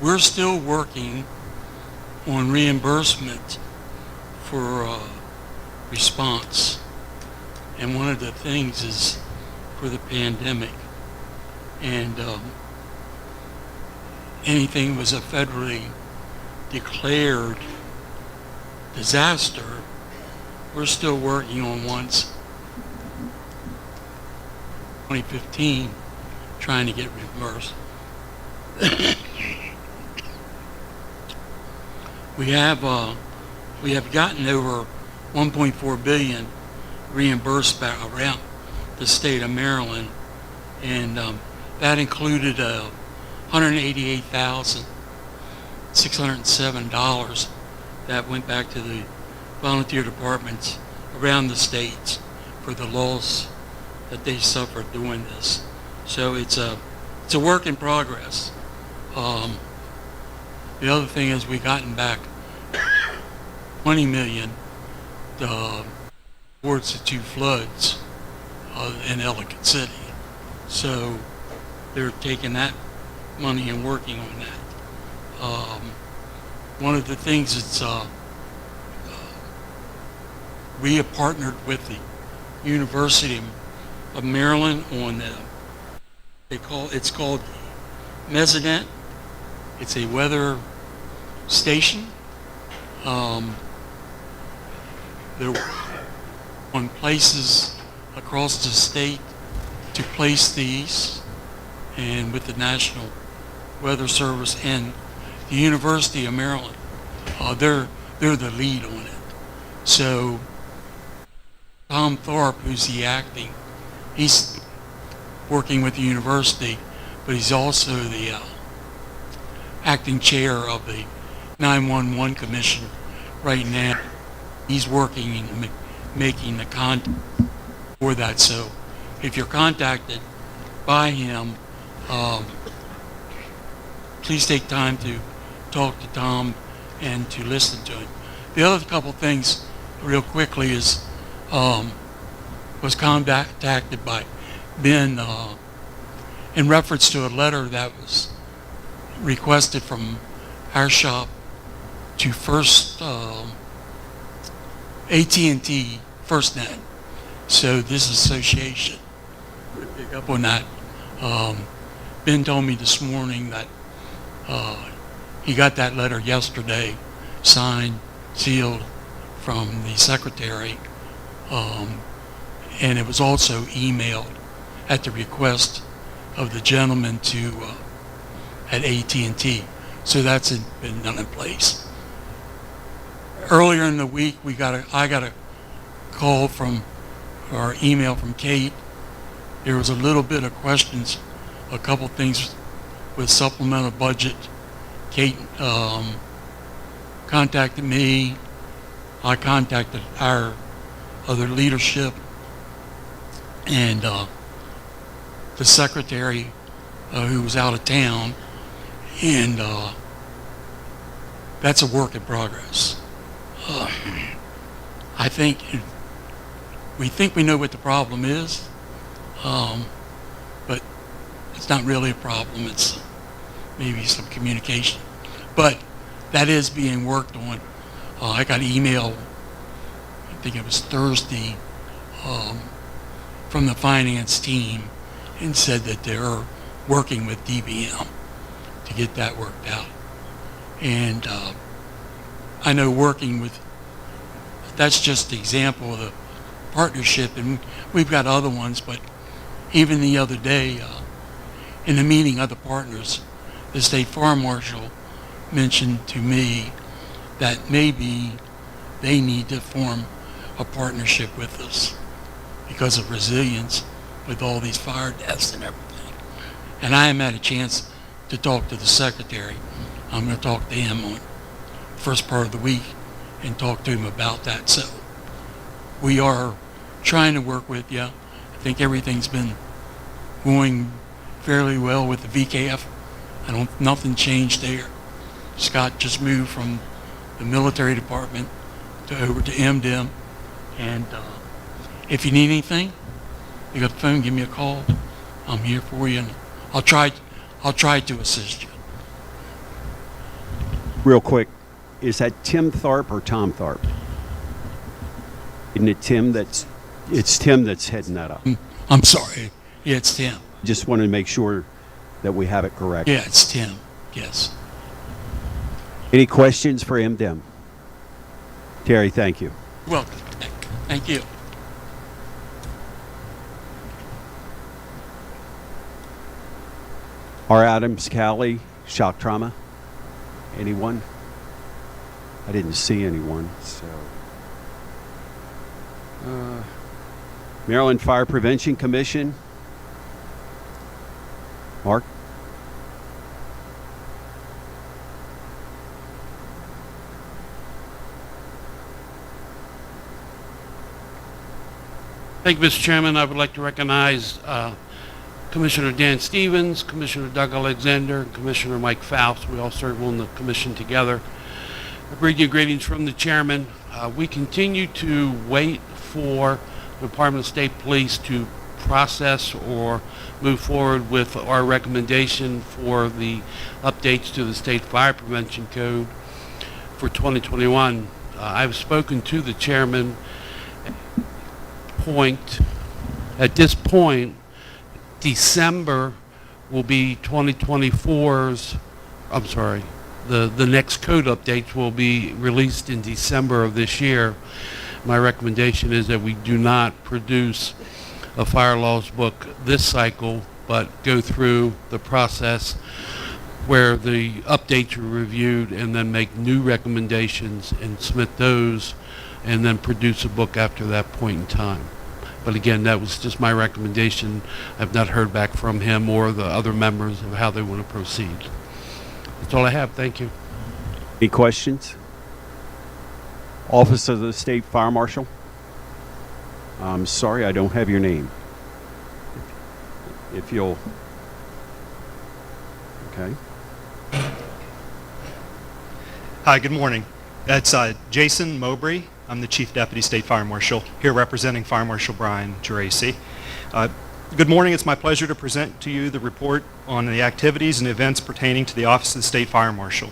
we're still working on reimbursement for response, and one of the things is for the pandemic, and anything was a federally declared disaster, we're still working on once 2015 trying to get reimbursed. we have gotten over 1.4 billion reimbursed back around the state of Maryland, and that included $188,607 that went back to the volunteer departments around the states for the loss that they suffered doing this. So it's a work in progress. The other thing is we gotten back 20 million towards the 2 floods in Ellicott City. So they're taking that money and working on that. One of the things that's we have partnered with the University of Maryland on it's called Mesonet. It's a weather station. They're on places across the state to place these, and with the National Weather Service and the University of Maryland, they're the lead on it. So Tom Thorpe, who's the acting, he's working with the university, but he's also the acting chair of the 911 Commission right now. He's working and making the content for that. So if you're contacted by him, please take time to talk to Tom and to listen to him. The other couple things real quickly is was contacted by Ben in reference to a letter that was requested from our shop to AT&T FirstNet. So this association would pick up on that. Ben told me this morning that he got that letter yesterday, signed, sealed from the secretary, and it was also emailed at the request of the gentleman at AT&T. So that's been done in place. Earlier in the week, I got a call from, or email from Kate. There was a little bit of questions, a couple things with supplemental budget. Kate contacted me. I contacted our other leadership and the secretary who was out of town, and that's a work in progress. I think we know what the problem is, but it's not really a problem. It's maybe some communication, but that is being worked on. I got an email, I think it was Thursday, from the finance team, and said that they're working with DBM to get that worked out. And I know working with, that's just the example of the partnership, and we've got other ones, but even the other day in the meeting of the partners, the state fire marshal mentioned to me that maybe they need to form a partnership with us because of resilience with all these fire deaths and everything. And I haven't had a chance to talk to the secretary. I'm going to talk to him on the first part of the week and talk to him about that. So we are trying to work with you. I think everything's been going fairly well with the VKF. Nothing changed there. Scott just moved from the military department over to MDM, and if you need anything, you got the phone, give me a call. I'm here for you, and I'll try to assist you. Real quick, is that Tim Tharp or Tom Tharp? Isn't it Tim it's Tim that's heading that up? I'm sorry. Yeah, it's Tim. Just wanted to make sure that we have it correct. Yeah, it's Tim. Yes. Any questions for MDM? Terry, thank you. Welcome. Thank you. R. Adams, Cali, shock trauma. Anyone? I didn't see anyone, so. Maryland Fire Prevention Commission. Mark? Thank you, Mr. Chairman. I would like to recognize Commissioner Dan Stevens, Commissioner Doug Alexander, and Commissioner Mike Faust. We all serve on the commission together. I bring you greetings from the chairman. We continue to wait for the Department of State Police to process or move forward with our recommendation for the updates to the State Fire Prevention Code for 2021. I've spoken to the chairman. At this point, December will be 2024's, I'm sorry, the next code updates will be released in December of this year. My recommendation is that we do not produce a fire laws book this cycle, but go through the process where the updates are reviewed and then make new recommendations and submit those and then produce a book after that point in time. But again, that was just my recommendation. I've not heard back from him or the other members of how they want to proceed. That's all I have. Thank you. Any questions? Office of the State Fire Marshal. I'm sorry, I don't have your name. If you'll, okay. Hi, good morning. That's Jason Mowbray. I'm the Chief Deputy State Fire Marshal, here representing Fire Marshal Brian Geraci. Good morning. It's my pleasure to present to you the report on the activities and events pertaining to the Office of the State Fire Marshal.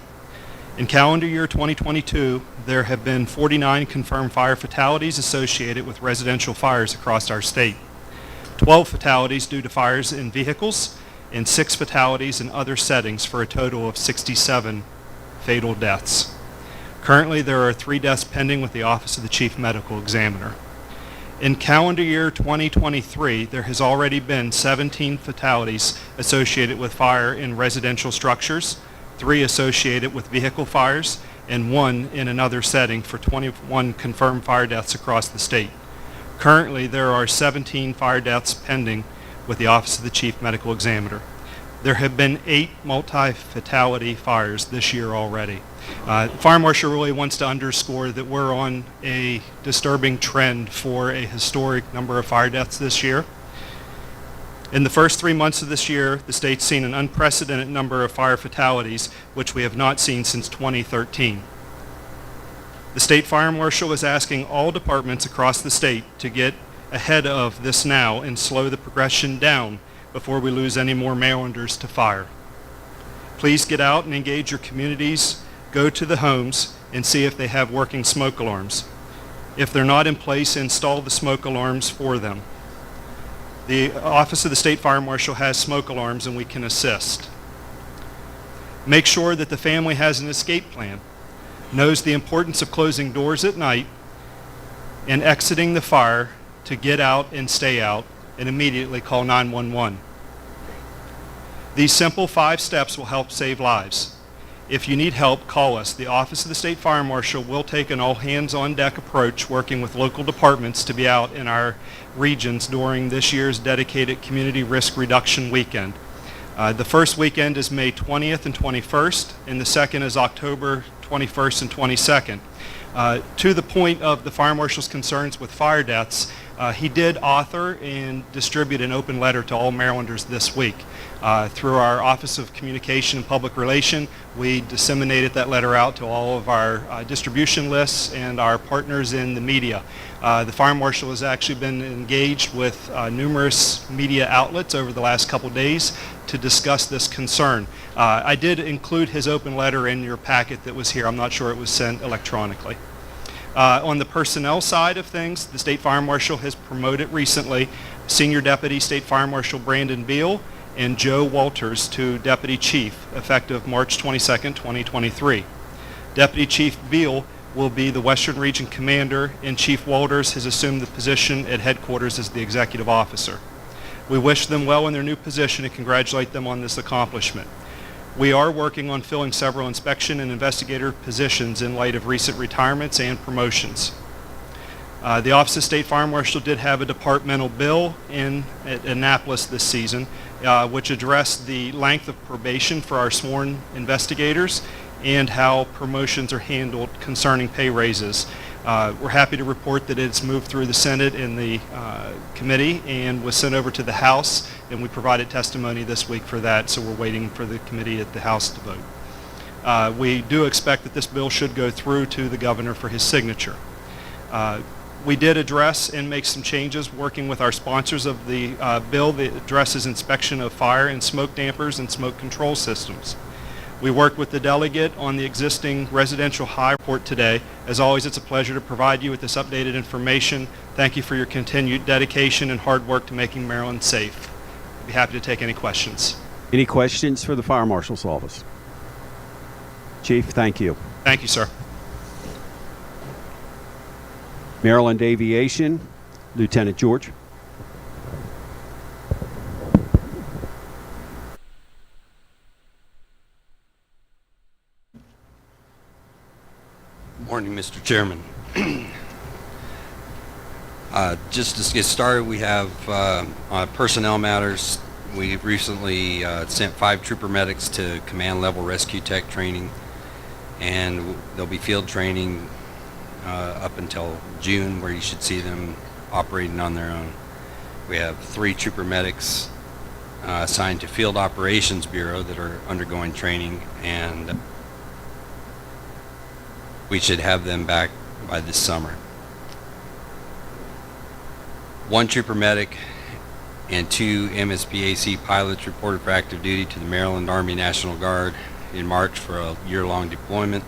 In calendar year 2022, there have been 49 confirmed fire fatalities associated with residential fires across our state. 12 fatalities due to fires in vehicles, and 6 fatalities in other settings for a total of 67 fatal deaths. Currently, there are 3 deaths pending with the Office of the Chief Medical Examiner. In calendar year 2023, there has already been 17 fatalities associated with fire in residential structures, 3 associated with vehicle fires, and 1 in another setting for 21 confirmed fire deaths across the state. Currently, there are 17 fire deaths pending with the Office of the Chief Medical Examiner. There have been 8 multi-fatality fires this year already. Fire Marshal really wants to underscore that we're on a disturbing trend for a historic number of fire deaths this year. In the first 3 months of this year, the state's seen an unprecedented number of fire fatalities, which we have not seen since 2013. The State Fire Marshal is asking all departments across the state to get ahead of this now and slow the progression down before we lose any more Marylanders to fire. Please get out and engage your communities, go to the homes, and see if they have working smoke alarms. If they're not in place, install the smoke alarms for them. The Office of the State Fire Marshal has smoke alarms and we can assist. Make sure that the family has an escape plan, knows the importance of closing doors at night and exiting the fire to get out and stay out, and immediately call 911. These simple 5 steps will help save lives. If you need help, call us. The Office of the State Fire Marshal will take an all-hands-on-deck approach, working with local departments to be out in our regions during this year's dedicated Community Risk Reduction Weekend. The first weekend is May 20th and 21st, and the second is October 21st and 22nd. To the point of the Fire Marshal's concerns with fire deaths, he did author and distribute an open letter to all Marylanders this week. Through our Office of Communication and Public Relation, we disseminated that letter out to all of our distribution lists and our partners in the media. The Fire Marshal has actually been engaged with numerous media outlets over the last couple days to discuss this concern. I did include his open letter in your packet that was here. I'm not sure it was sent electronically. On the personnel side of things, the State Fire Marshal has promoted recently Senior Deputy State Fire Marshal Brandon Beal and Joe Walters to Deputy Chief, effective March 22nd, 2023. Deputy Chief Beal will be the Western Region Commander, and Chief Walters has assumed the position at headquarters as the Executive Officer. We wish them well in their new position and congratulate them on this accomplishment. We are working on filling several inspection and investigator positions in light of recent retirements and promotions. The Office of State Fire Marshal did have a departmental bill at Annapolis this season, which addressed the length of probation for our sworn investigators and how promotions are handled concerning pay raises. We're happy to report that it's moved through the Senate and the committee and was sent over to the House, and we provided testimony this week for that, so we're waiting for the committee at the House to vote. We do expect that this bill should go through to the governor for his signature. We did address and make some changes working with our sponsors of the bill that addresses inspection of fire and smoke dampers and smoke control systems. We worked with the delegate on the existing residential high report today. As always, it's a pleasure to provide you with this updated information. Thank you for your continued dedication and hard work to making Maryland safe. I'd be happy to take any questions. Any questions for the Fire Marshal's office? Chief, thank you. Thank you, sir. Maryland Aviation, Lieutenant George. Morning, Mr. Chairman. Just to get started, we have personnel matters. We recently sent 5 trooper medics to command level rescue tech training, and there'll be field training up until June, where you should see them operating on their own. We have 3 trooper medics assigned to Field Operations Bureau that are undergoing training, and we should have them back by this summer. 1 trooper medic and 2 MSPAC pilots reported for active duty to the Maryland Army National Guard in March for a year-long deployment.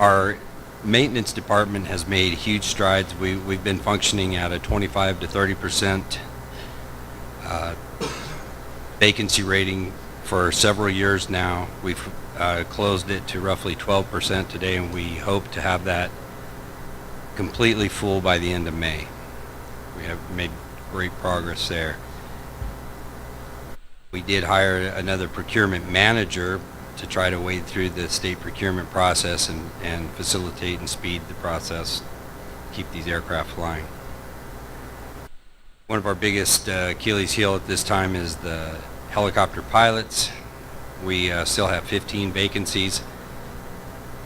Our maintenance department has made huge strides. We've been functioning at a 25 to 30% vacancy rating for several years now. We've closed it to roughly 12% today, and we hope to have that completely full by the end of May. We have made great progress there. We did hire another procurement manager to try to wade through the state procurement process and facilitate and speed the process, keep these aircraft flying. One of our biggest Achilles heel at this time is the helicopter pilots. We still have 15 vacancies,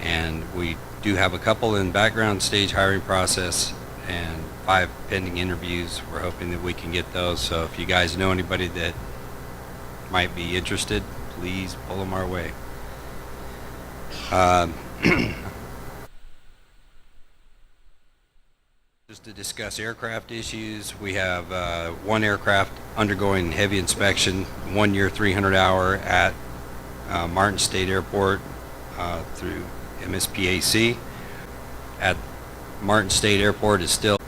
and we do have a couple in background stage hiring process and 5 pending interviews. We're hoping that we can get those, so if you guys know anybody that might be interested, please pull them our way. Just to discuss aircraft issues, we have one aircraft undergoing heavy inspection, 1 year, 300-hour at Martin State Airport through MSPAC. At Martin State Airport is still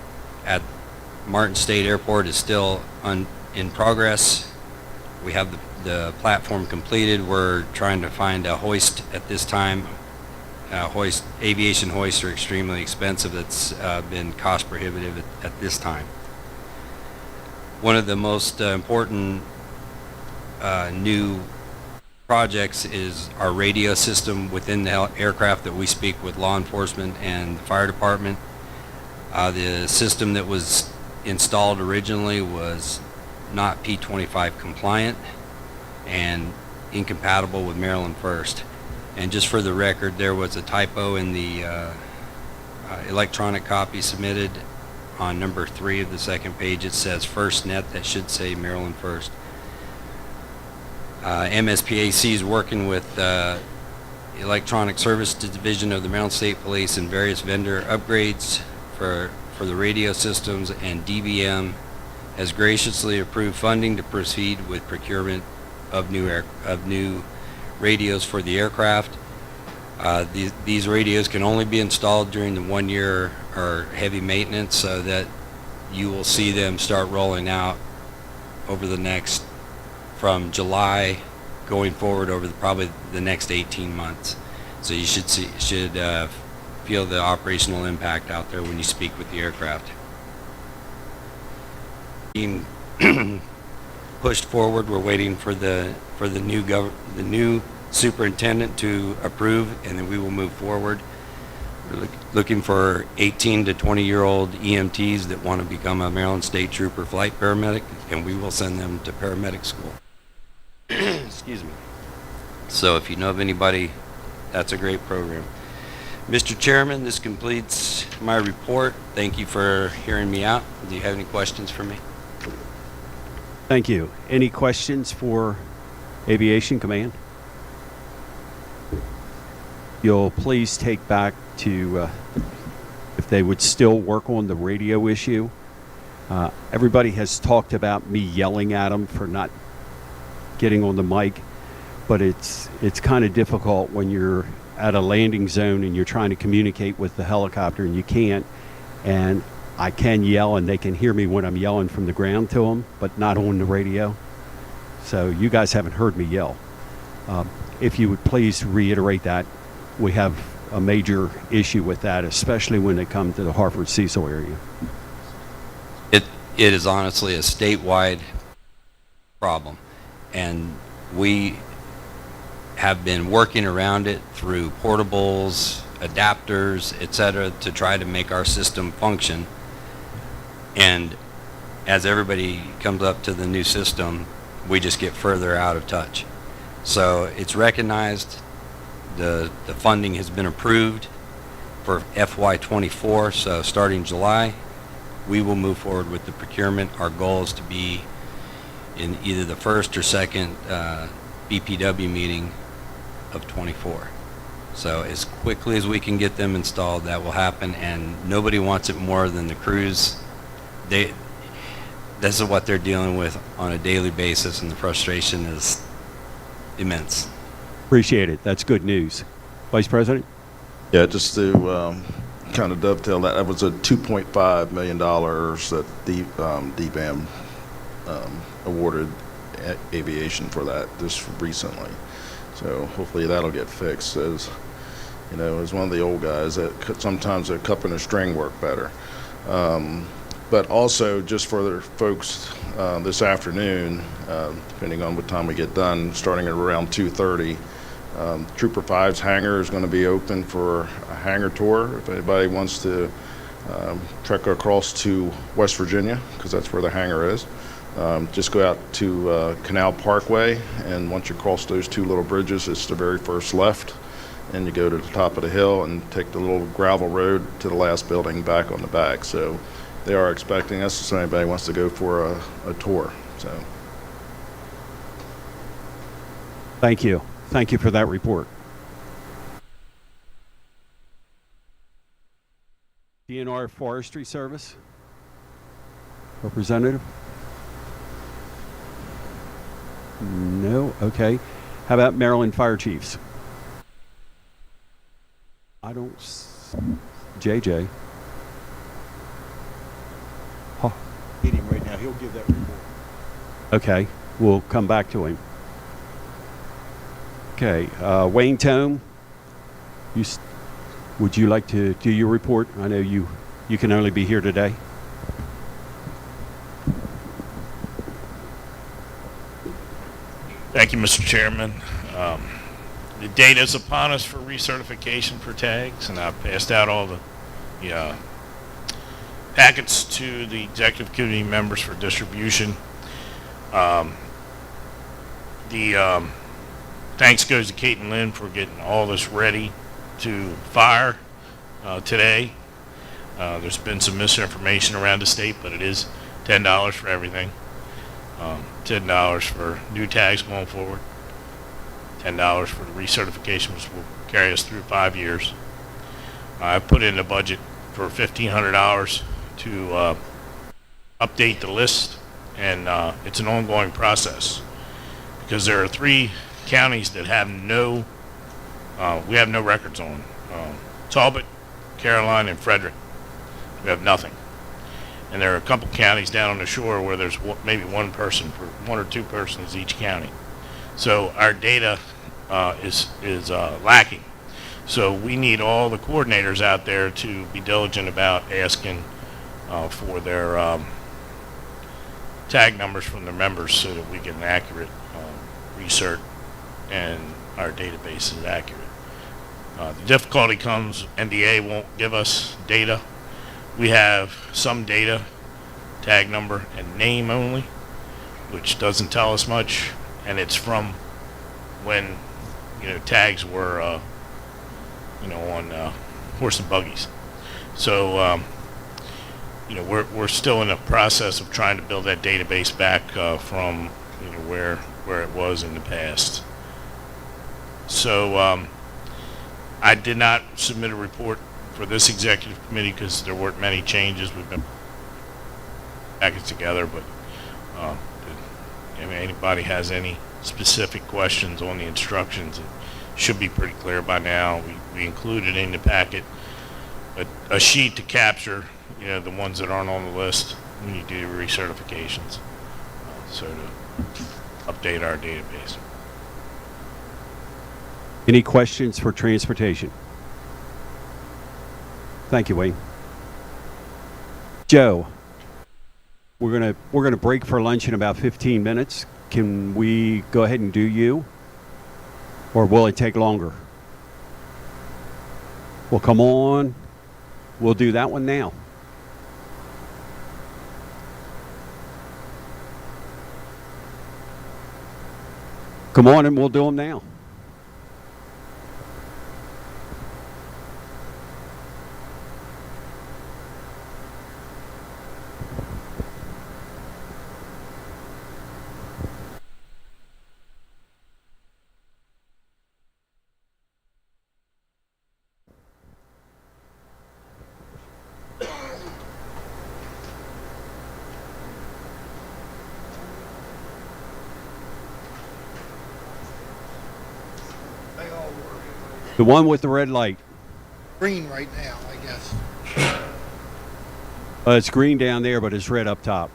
in progress. We have the platform completed. We're trying to find a hoist at this time. Aviation hoists are extremely expensive. It's been cost prohibitive at this time. One of the most important new projects is our radio system within the aircraft that we speak with law enforcement and the fire department. The system that was installed originally was not P25 compliant and incompatible with Maryland First. And just for the record, there was a typo in the electronic copy submitted on number 3 of the second page. It says FirstNet, that should say Maryland First. MSPAC is working with Electronic Service Division of the Maryland State Police and various vendor upgrades for the radio systems, and DBM has graciously approved funding to proceed with procurement of new radios for the aircraft. These radios can only be installed during the 1 year or heavy maintenance, so that you will see them start rolling out over the next, from July going forward over probably the next 18 months. So you should feel the operational impact out there when you speak with the aircraft. Being pushed forward, we're waiting for the new superintendent to approve, and then we will move forward. We're looking for 18 to 20-year-old EMTs that want to become a Maryland State Trooper flight paramedic, and we will send them to paramedic school. Excuse me. So if you know of anybody, that's a great program. Mr. Chairman, this completes my report. Thank you for hearing me out. Do you have any questions for me? Thank you. Any questions for Aviation Command? You'll please take back to, if they would still work on the radio issue. Everybody has talked about me yelling at them for not getting on the mic, but it's kind of difficult when you're at a landing zone and you're trying to communicate with the helicopter and you can't. And I can yell and they can hear me when I'm yelling from the ground to them, but not on the radio. So you guys haven't heard me yell. If you would please reiterate that. We have a major issue with that, especially when they come to the Hartford-Cecil area. It is honestly a statewide problem, and we have been working around it through portables, adapters, etc., to try to make our system function. And as everybody comes up to the new system, we just get further out of touch. So it's recognized. The funding has been approved for FY24, so starting July, we will move forward with the procurement. Our goal is to be in either the first or second BPW meeting of 24. So as quickly as we can get them installed, that will happen, and nobody wants it more than the crews. This is what they're dealing with on a daily basis, and the frustration is immense. Appreciate it. That's good news. Vice President? Yeah, just to kind of dovetail that was a $2.5 million that DBAM awarded aviation for that just recently. So hopefully that'll get fixed. As you know, as one of the old guys, that sometimes a cup and a string work better. But also, just for the folks this afternoon, depending on what time we get done, starting at around 2:30. Trooper 5's hangar is going to be open for a hangar tour. If anybody wants to trek across to West Virginia, because that's where the hangar is, just go out to Canal Parkway, and once you cross those two little bridges, it's the very first left, and you go to the top of the hill and take the little gravel road to the last building back on the back. So they are expecting us if anybody wants to go for a tour. So Thank you. Thank you for that report. DNR Forestry Service representative? No? Okay. How about Maryland Fire Chiefs? I don't... JJ? Huh. Meeting right now. He'll give that report. Okay. We'll come back to him. Okay. Wayne Tome, would you like to do your report? I know you can only be here today. Thank you, Mr. Chairman. The date is upon us for recertification for tags, and I've passed out all the packets to the executive committee members for distribution. Thanks goes to Kate and Lynn for getting all this ready to fire today. There's been some misinformation around the state, but it is $10 for everything. $10 for new tags going forward. $10 for the recertification, which will carry us through 5 years. I put in a budget for $1,500 to update the list, and it's an ongoing process because there are 3 counties that have we have no records on. Talbot, Caroline, and Frederick. We have nothing. And there are a couple counties down on the shore where there's maybe one person for 1 or 2 persons each county. So our data is lacking. So we need all the coordinators out there to be diligent about asking for their tag numbers from their members so that we get an accurate recert and our database is accurate. The difficulty comes, NDA won't give us data. We have some data, tag number and name only, which doesn't tell us much, and it's from when tags were on horse and buggies. So we're still in the process of trying to build that database back from where it was in the past. So I did not submit a report for this executive committee because there weren't many changes. We've been packing together, but if anybody has any specific questions on the instructions, it should be pretty clear by now. We included in the packet a sheet to capture the ones that aren't on the list when you do recertifications, so to update our database. Any questions for transportation? Thank you, Wayne. Joe, we're gonna break for lunch in about 15 minutes. Can we go ahead and do you, or will it take longer? Well, come on. We'll do that one now. Come on, and we'll do them now. The one with the red light. Green right now, I guess. It's green down there, but it's red up top.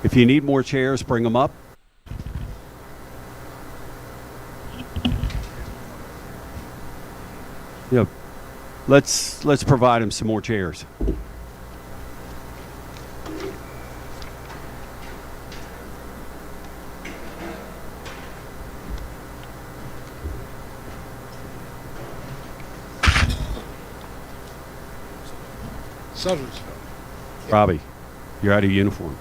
If you need more chairs, bring them up. Let's provide them some more chairs. Sudlersville. Robbie, you're out of uniform.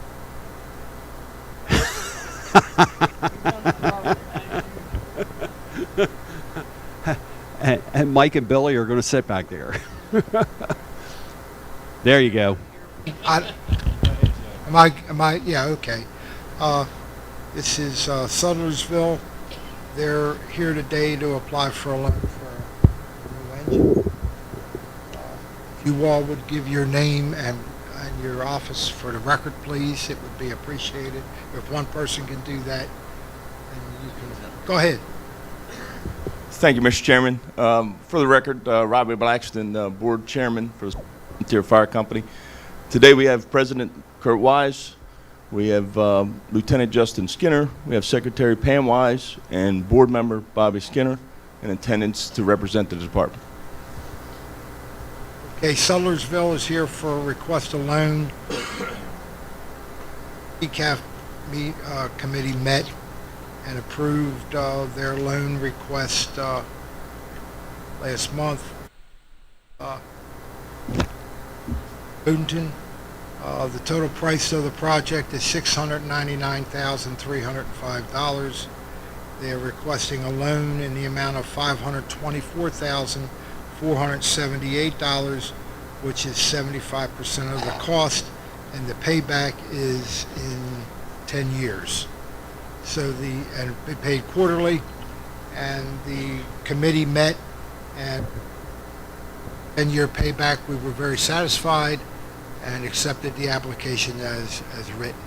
And Mike and Billy are going to sit back there. There you go. Yeah, okay. This is Sudlersville. They're here today to apply for a loan for a new engine. If you all would give your name and your office for the record, please, it would be appreciated. If one person can do that, then you can. Go ahead. Thank you, Mr. Chairman. For the record, Robbie Blackston, Board Chairman for the Volunteer Fire Company. Today we have President Kurt Wise, we have Lieutenant Justin Skinner, we have Secretary Pam Wise, and Board Member Bobby Skinner in attendance to represent the department. Okay, Sudlersville is here for a request a loan. ECAF committee met and approved their loan request last month. Boonton, the total price of the project is $699,305. They are requesting a loan in the amount of $524,478, which is 75% of the cost, and the payback is in 10 years. So and be paid quarterly, and the committee met, and 10-year payback, we were very satisfied and accepted the application as written.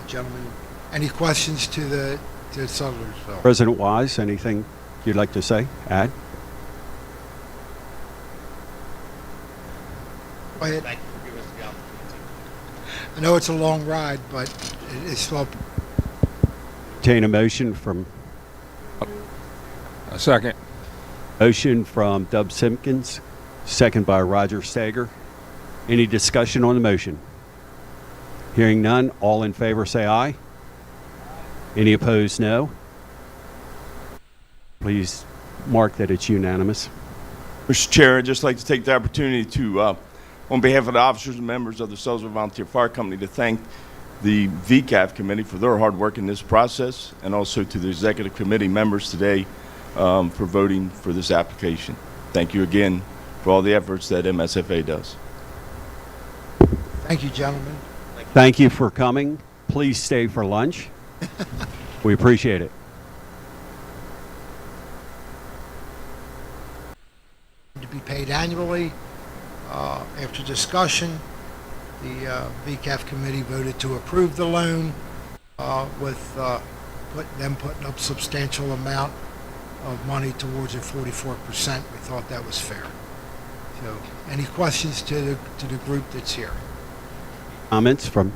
Gentlemen, any questions to Sudlersville? President Wise, anything you'd like to say, add? Go ahead. I know it's a long ride, but it's still. Obtain a motion from. A second. Motion from Dub Simpkins, second by Roger Stager. Any discussion on the motion? Hearing none, all in favor say aye. Any opposed, no. Please mark that it's unanimous. Mr. Chair, I'd just like to take the opportunity to, on behalf of the officers and members of the Sudlersville Volunteer Fire Company, to thank the VCAF committee for their hard work in this process, and also to the executive committee members today for voting for this application. Thank you again for all the efforts that MSFA does. Thank you, gentlemen. Thank you for coming. Please stay for lunch. We appreciate it. To be paid annually. After discussion, the VCAF committee voted to approve the loan with them putting up substantial amount of money towards it, 44%. We thought that was fair. So, any questions to the group that's here? Comments from?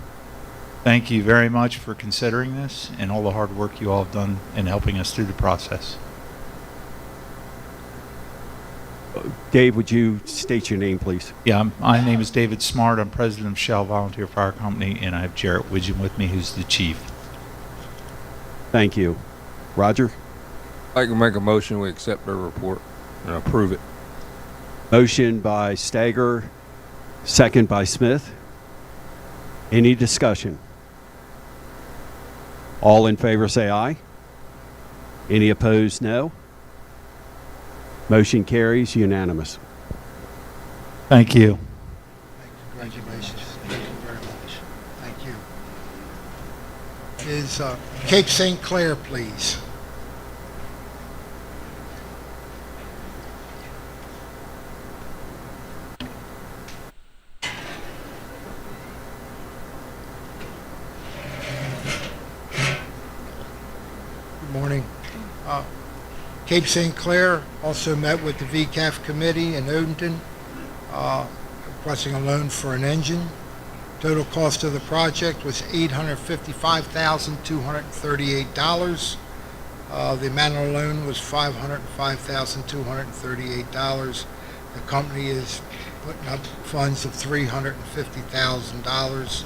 Thank you very much for considering this and all the hard work you all have done in helping us through the process. Dave, would you state your name, please? Yeah, my name is David Smart. I'm president of Shell Volunteer Fire Company, and I have Jarrett Widgeon with me, who's the chief. Thank you. Roger? I can make a motion, we accept their report and approve it. Motion by Stager, second by Smith. Any discussion? All in favor say aye. Any opposed, no. Motion carries unanimous. Thank you. Congratulations. Thank you very much. Thank you. Is Cape St. Clair, please? Good morning. Cape St. Clair also met with the VCAF committee in Odenton, requesting a loan for an engine. Total cost of the project was $855,238. The amount of the loan was $505,238. The company is putting up funds of $350,000.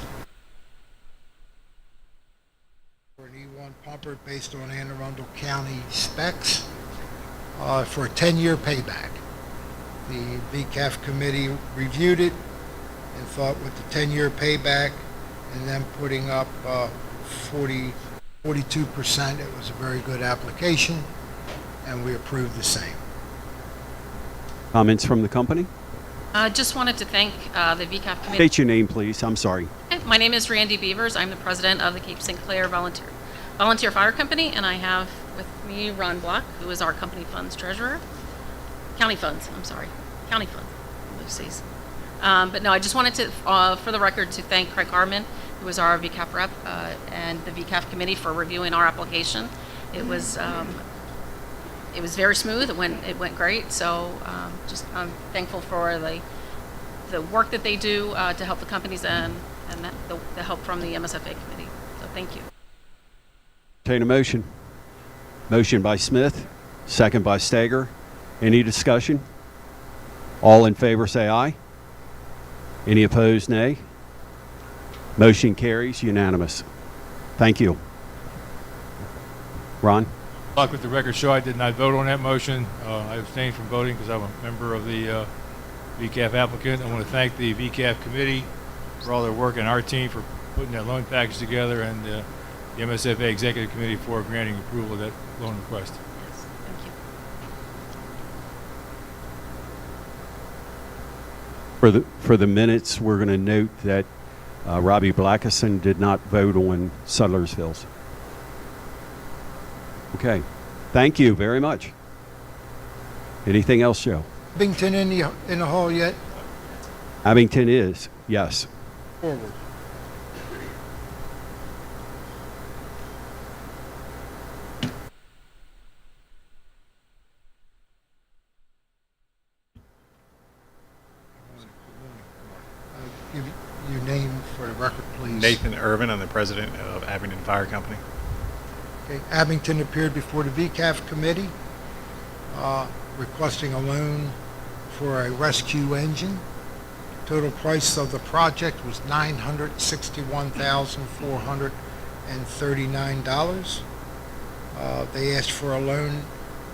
For an E1 pumper based on Anne Arundel County specs. For a 10-year payback. The VCAF committee reviewed it and thought with the 10-year payback and then putting up 42%, it was a very good application, and we approved the same. Comments from the company? Just wanted to thank the VCAP committee. State your name, please. I'm sorry. My name is Randy Beavers. I'm the president of the Cape St. Clair Volunteer Fire Company, and I have with me Ron Block, who is our company funds treasurer. County funds, Lucy's. But no, I just wanted to, for the record, to thank Craig Harmon, who was our VCAP rep, and the VCAP committee for reviewing our application. It was very smooth. It went great. So I'm thankful for the work that they do to help the companies and the help from the MSFA committee. So thank you. Entertain a motion. Motion by Smith, second by Stager. Any discussion? All in favor say aye. Any opposed, nay. Motion carries unanimous. Thank you. Ron? Like with the record show, I did not vote on that motion. I abstained from voting because I'm a member of the VCAF applicant. I want to thank the VCAF committee for all their work and our team for putting that loan package together, and the MSFA executive committee for granting approval of that loan request. Yes, thank you. For the minutes, we're going to note that Robbie Blackison did not vote on Sudlersville's. Okay. Thank you very much. Anything else, Joe? Abington in the hall yet? Abington is, yes. Forward. Give your name for the record, please. Nathan Irvin, I'm the president of Abington Fire Company. Okay. Abington appeared before the VCAF committee requesting a loan for a rescue engine. Total price of the project was $961,439. They asked for a loan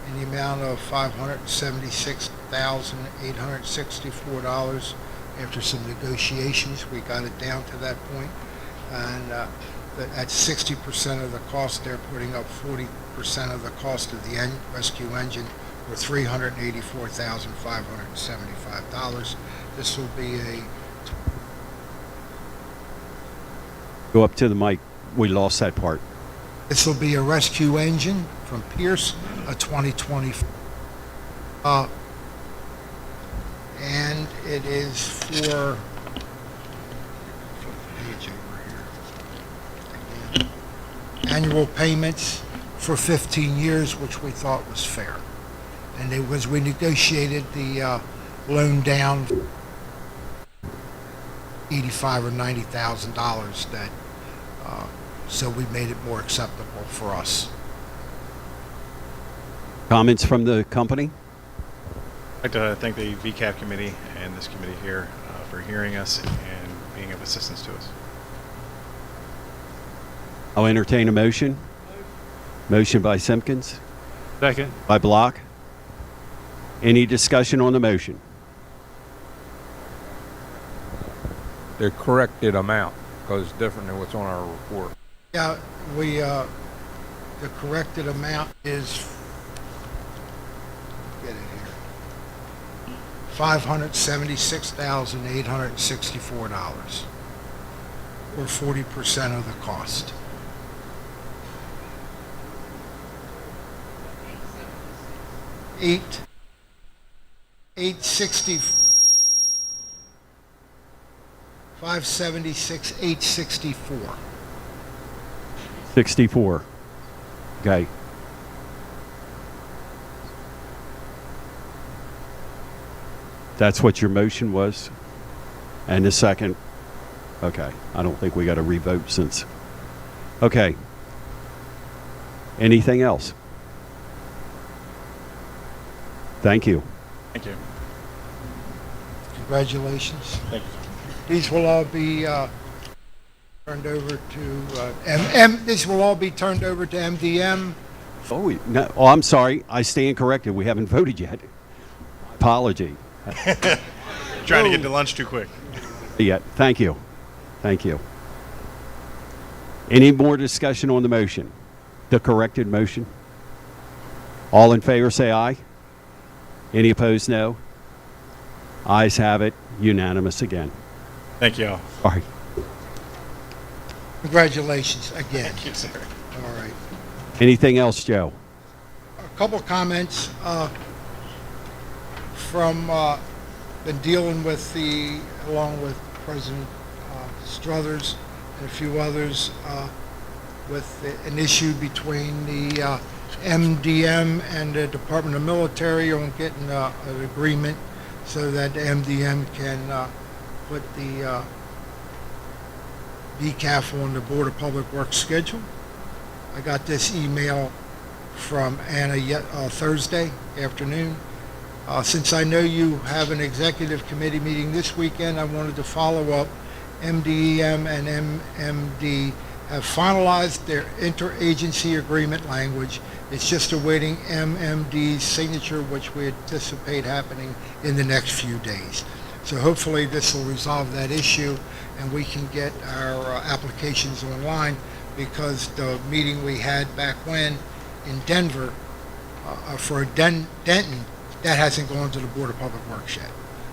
in the amount of $576,864. After some negotiations, we got it down to that point, and at 60% of the cost, they're putting up 40% of the cost of the rescue engine, or $384,575. This will be a... Go up to the mic. We lost that part. This will be a rescue engine from Pierce, a 2020. And it is for... page over here. Annual payments for 15 years, which we thought was fair. And it was, we negotiated the loan down $85,000 or $90,000 that, so we made it more acceptable for us. Comments from the company? I'd like to thank the VCAP committee and this committee here for hearing us and being of assistance to us. I'll entertain a motion. Motion by Simpkins. Second. By Block. Any discussion on the motion? The corrected amount, because it's different than what's on our report. Yeah, we, the corrected amount is, get it here, $576,864, or 40% of the cost. $860. 576, 864. 64. Okay. That's what your motion was? And the second? Okay. I don't think we got to revote since. Okay. Anything else? Thank you. Thank you. Congratulations. Thank you. These will all be turned over to These will all be turned over to MDM. Oh, no, oh, I'm sorry. I stand corrected. We haven't voted yet. Apology. Trying to get to lunch too quick. Yeah, thank you. Thank you. Any more discussion on the motion? The corrected motion? All in favor say aye. Any opposed, no. Ayes have it, unanimous again. Thank you all. All right. Congratulations again. Thank you, sir. All right. Anything else, Joe? A couple comments from been dealing with along with President Struthers and a few others with an issue between the MDM and the Department of Military on getting an agreement so that the MDM can put the VCAF on the Board of Public Works schedule. I got this email from Anna Thursday afternoon. Since I know you have an executive committee meeting this weekend, I wanted to follow up. MDEM and MMD have finalized their interagency agreement language. It's just awaiting MMD's signature, which we anticipate happening in the next few days. So hopefully this will resolve that issue and we can get our applications online, because the meeting we had back when in Denver for Denton, that hasn't gone to the Board of Public Works yet.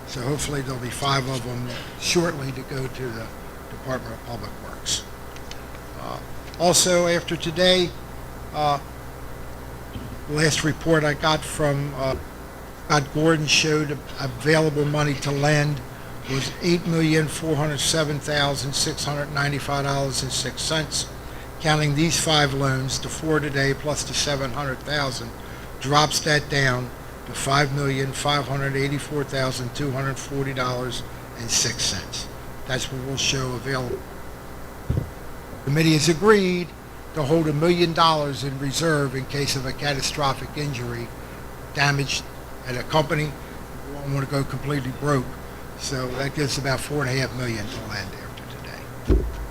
So hopefully there'll be 5 of them shortly to go to the Department of Public Works. Also, after today, last report I got from Scott Gordon showed available money to lend was $8,407,695.06. Counting these 5 loans, the 4 today plus the $700,000, drops that down to $5,584,240.06. That's what we'll show available. The committee has agreed to hold $1 million in reserve in case of a catastrophic injury, damage at a company. We don't want to go completely broke, so that gives about $4.5 million to lend after today.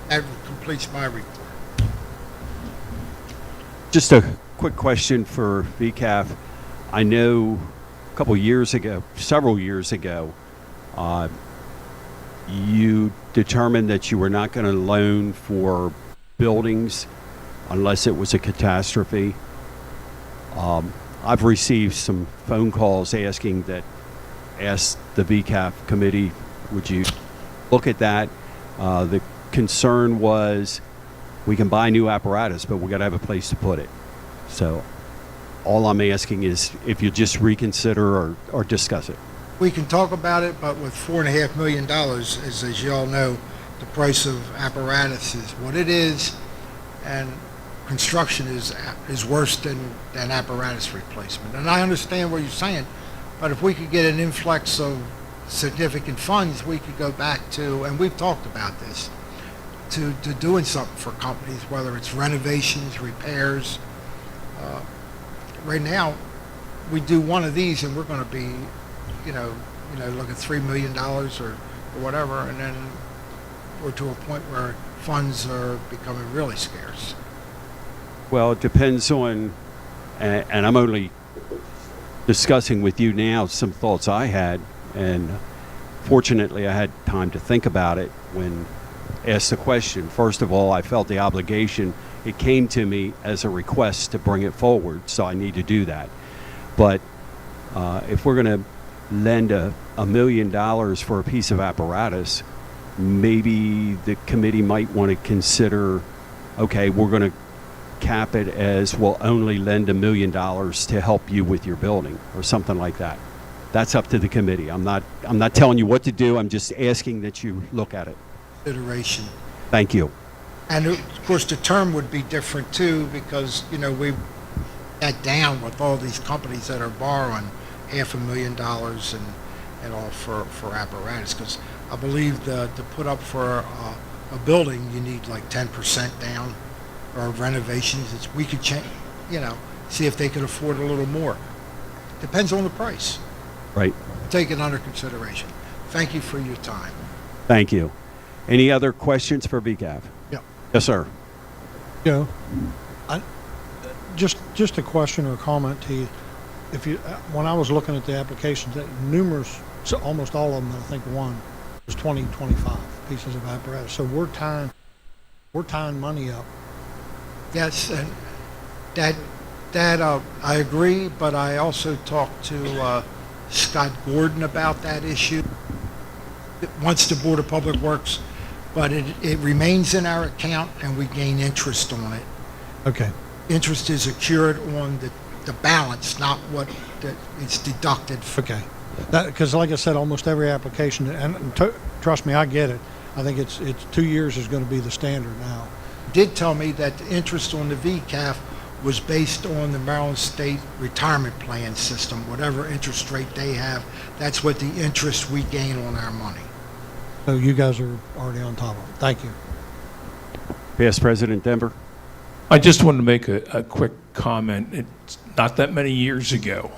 That completes my report. Just a quick question for VCAF. I know a couple years ago, several years ago, you determined that you were not going to loan for buildings unless it was a catastrophe. I've received some phone calls asking the VCAF committee, would you look at that? The concern was we can buy new apparatus, but we got to have a place to put it. So all I'm asking is if you just reconsider or discuss it. We can talk about it, but with $4.5 million, as you all know, the price of apparatus is what it is, and construction is worse than apparatus replacement. And I understand what you're saying, but if we could get an influx of significant funds, we could go back to, and we've talked about this, to doing something for companies, whether it's renovations, repairs. Right now, we do one of these, and we're going to be, look at $3 million or whatever, and then we're to a point where funds are becoming really scarce. Well, it depends on, and I'm only discussing with you now some thoughts I had, and fortunately I had time to think about it when asked the question. First of all, I felt the obligation. It came to me as a request to bring it forward, so I need to do that. But if we're going to lend $1 million for a piece of apparatus, maybe the committee might want to consider, okay, we're going to cap it as we'll only lend $1 million to help you with your building or something like that. That's up to the committee. I'm not telling you what to do. I'm just asking that you look at it. Consideration. Thank you. And of course, the term would be different too, because we got down with all these companies that are borrowing $500,000 and all for apparatus. Because I believe to put up for a building, you need like 10% down, or renovations. We could change, see if they could afford a little more. Depends on the price. Right. Take it under consideration. Thank you for your time. Thank you. Any other questions for VCAF? Yeah. Yes, sir. Joe, just a question or a comment to you. If you, when I was looking at the applications, numerous, so almost all of them, I think, won. It's 20, 25 pieces of apparatus. So we're tying money up. Yes, and I agree, but I also talked to Scott Gordon about that issue. Once the Board of Public Works, but it remains in our account and we gain interest on it. Okay. Interest is accrued on the balance, not what is deducted. Okay. Because like I said, almost every application, and trust me, I get it. I think it's 2 years is going to be the standard now. Did tell me that the interest on the VCAF was based on the Maryland State Retirement Plan system. Whatever interest rate they have, that's what the interest we gain on our money. So you guys are already on top of it. Thank you. Past President Denver. I just wanted to make a quick comment. It's not that many years ago,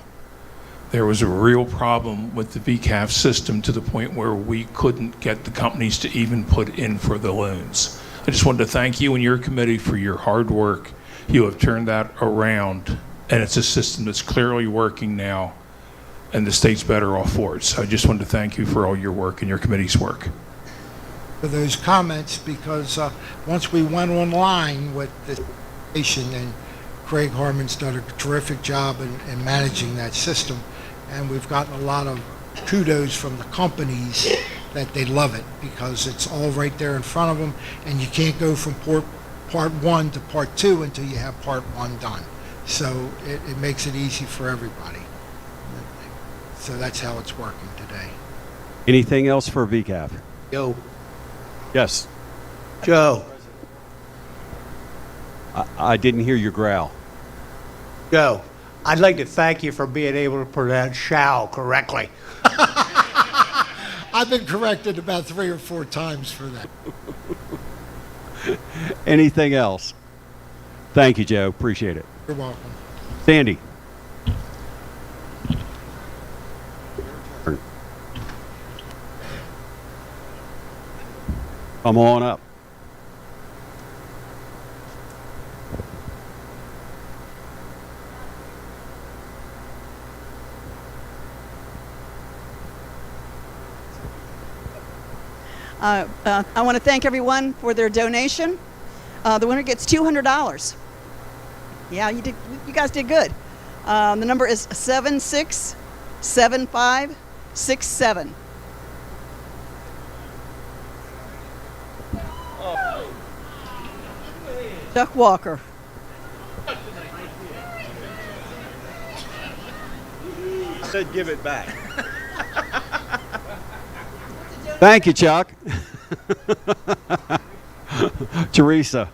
there was a real problem with the VCAF system to the point where we couldn't get the companies to even put in for the loans. I just wanted to thank you and your committee for your hard work. You have turned that around, and it's a system that's clearly working now, and the state's better off for it. So I just wanted to thank you for all your work and your committee's work. For those comments, because once we went online with the station, and Craig Harmon's done a terrific job in managing that system, and we've gotten a lot of kudos from the companies that they love it because it's all right there in front of them, and you can't go from part one to part two until you have part one done. So it makes it easy for everybody. So that's how it's working today. Anything else for VCAF? Yo, Yes. Joe, I didn't hear your growl. Joe, I'd like to thank you for being able to pronounce shall correctly. I've been corrected about 3 or 4 times for that. Anything else? Thank you, Joe. Appreciate it. You're welcome. Sandy. Come on up. I want to thank everyone for their donation. The winner gets $200. Yeah, you guys did good. The number is 767567. Chuck Walker. I said give it back. Thank you, Chuck. Teresa.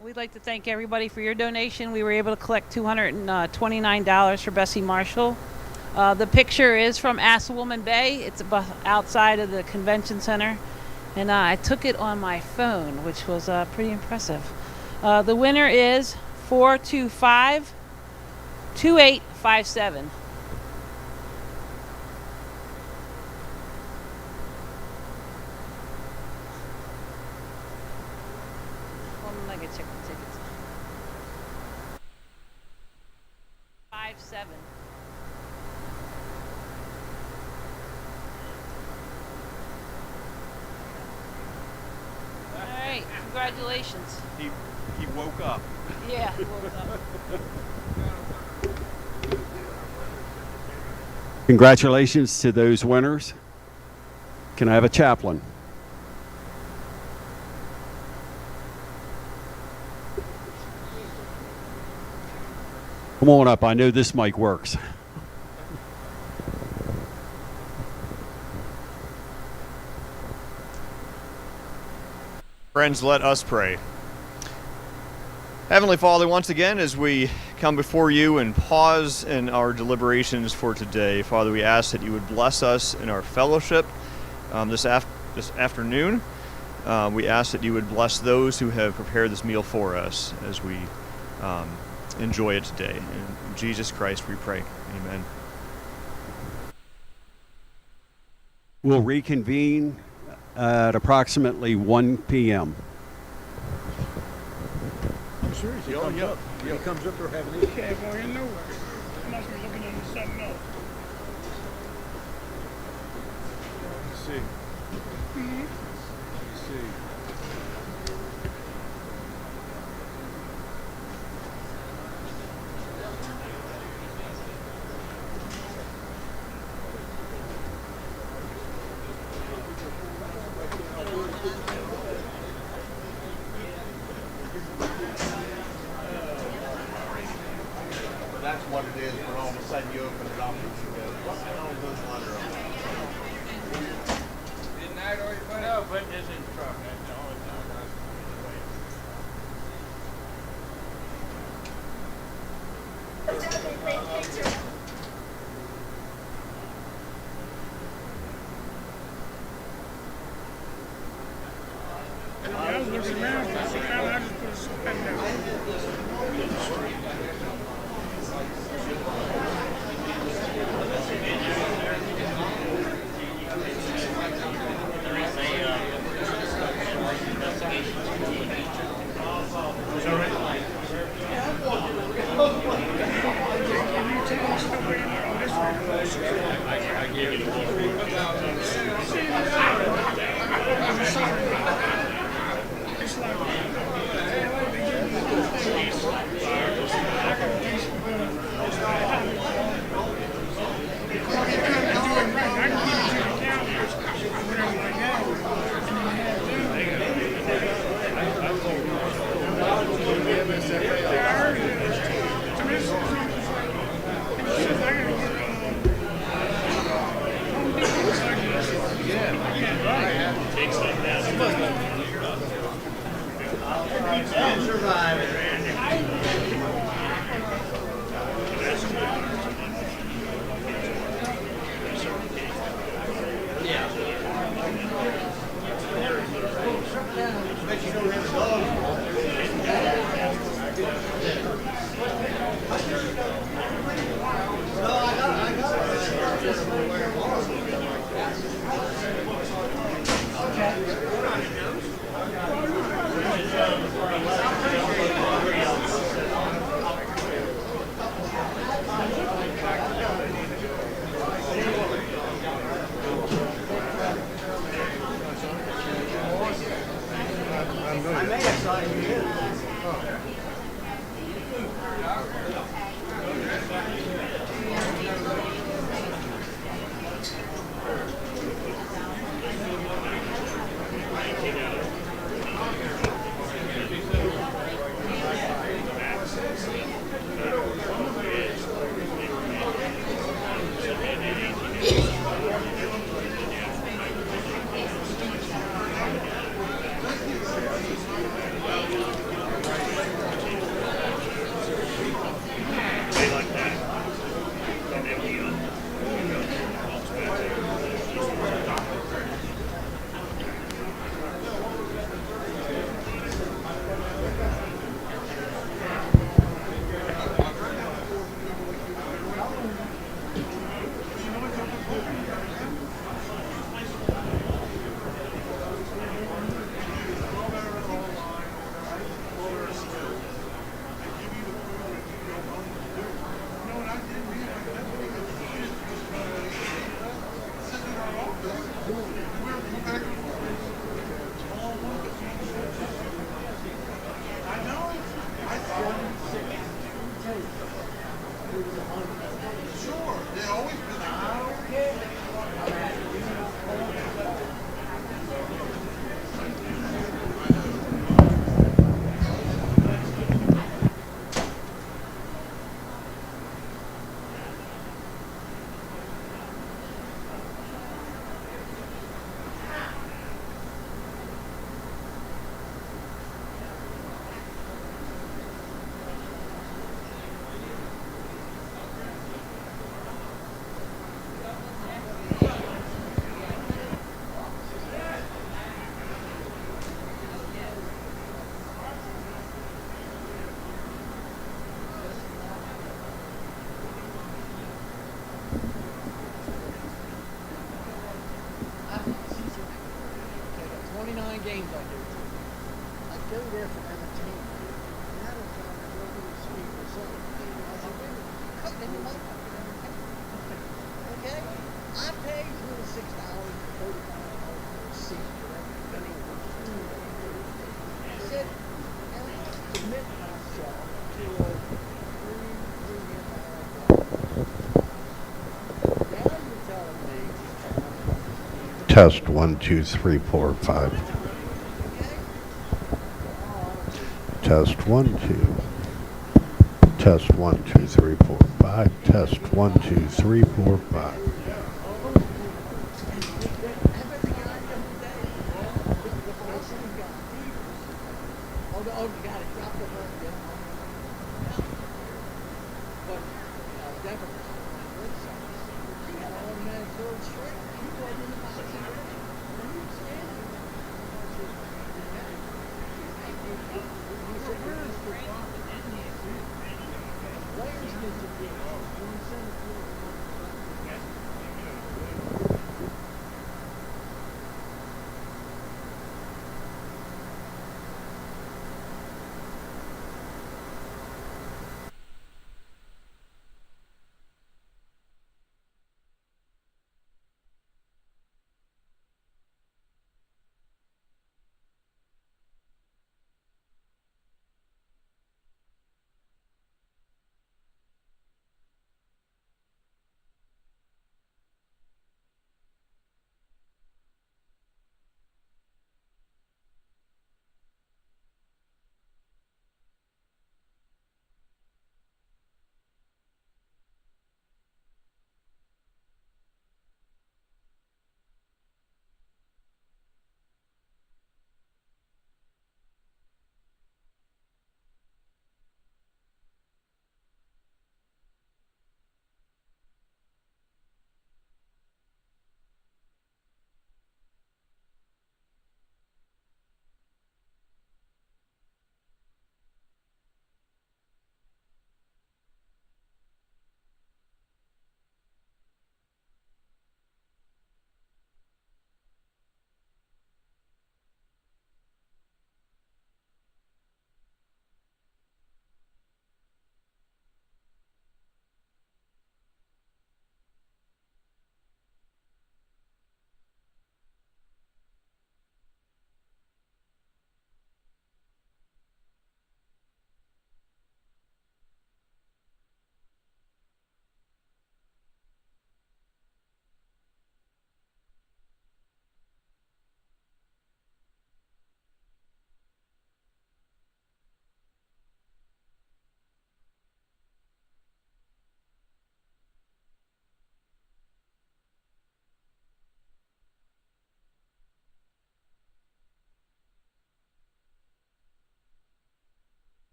We'd like to thank everybody for your donation. We were able to collect $229 for Bessie Marshall. The picture is from Assawoman Bay. It's outside of the convention center. And I took it on my phone, which was pretty impressive. The winner is 425-2857. Hold on, I can check the tickets. 57. All right, congratulations. He woke up. Yeah, he woke up. Congratulations to those winners. Can I have a chaplain? Come on up. I know this mic works. Friends, let us pray. Heavenly Father, once again, as we come before you and pause in our deliberations for today, Father, we ask that you would bless us in our fellowship this afternoon. We ask that you would bless those who have prepared this meal for us as we enjoy it today. In Jesus Christ we pray. Amen. We'll reconvene at approximately 1 p.m. serious. He Oh, comes yeah. up. He comes up, they're having issues. Can't go in nowhere. I must be looking into something else. Let's see. Mm-hmm. Let's see. That's what it is, when all of a sudden you open it up and you go, what the hell is this letter on? Didn't I already put out? Put this in the truck. That's all it's done. I was looking around for some kind of, I just put some pen Games I do. I go there for entertainment. And I don't Test 1, 2, 3, 4, 5. Test 1, 2. Test 1, 2, 3, 4, 5. Test 1, 2, 3, 4, 5.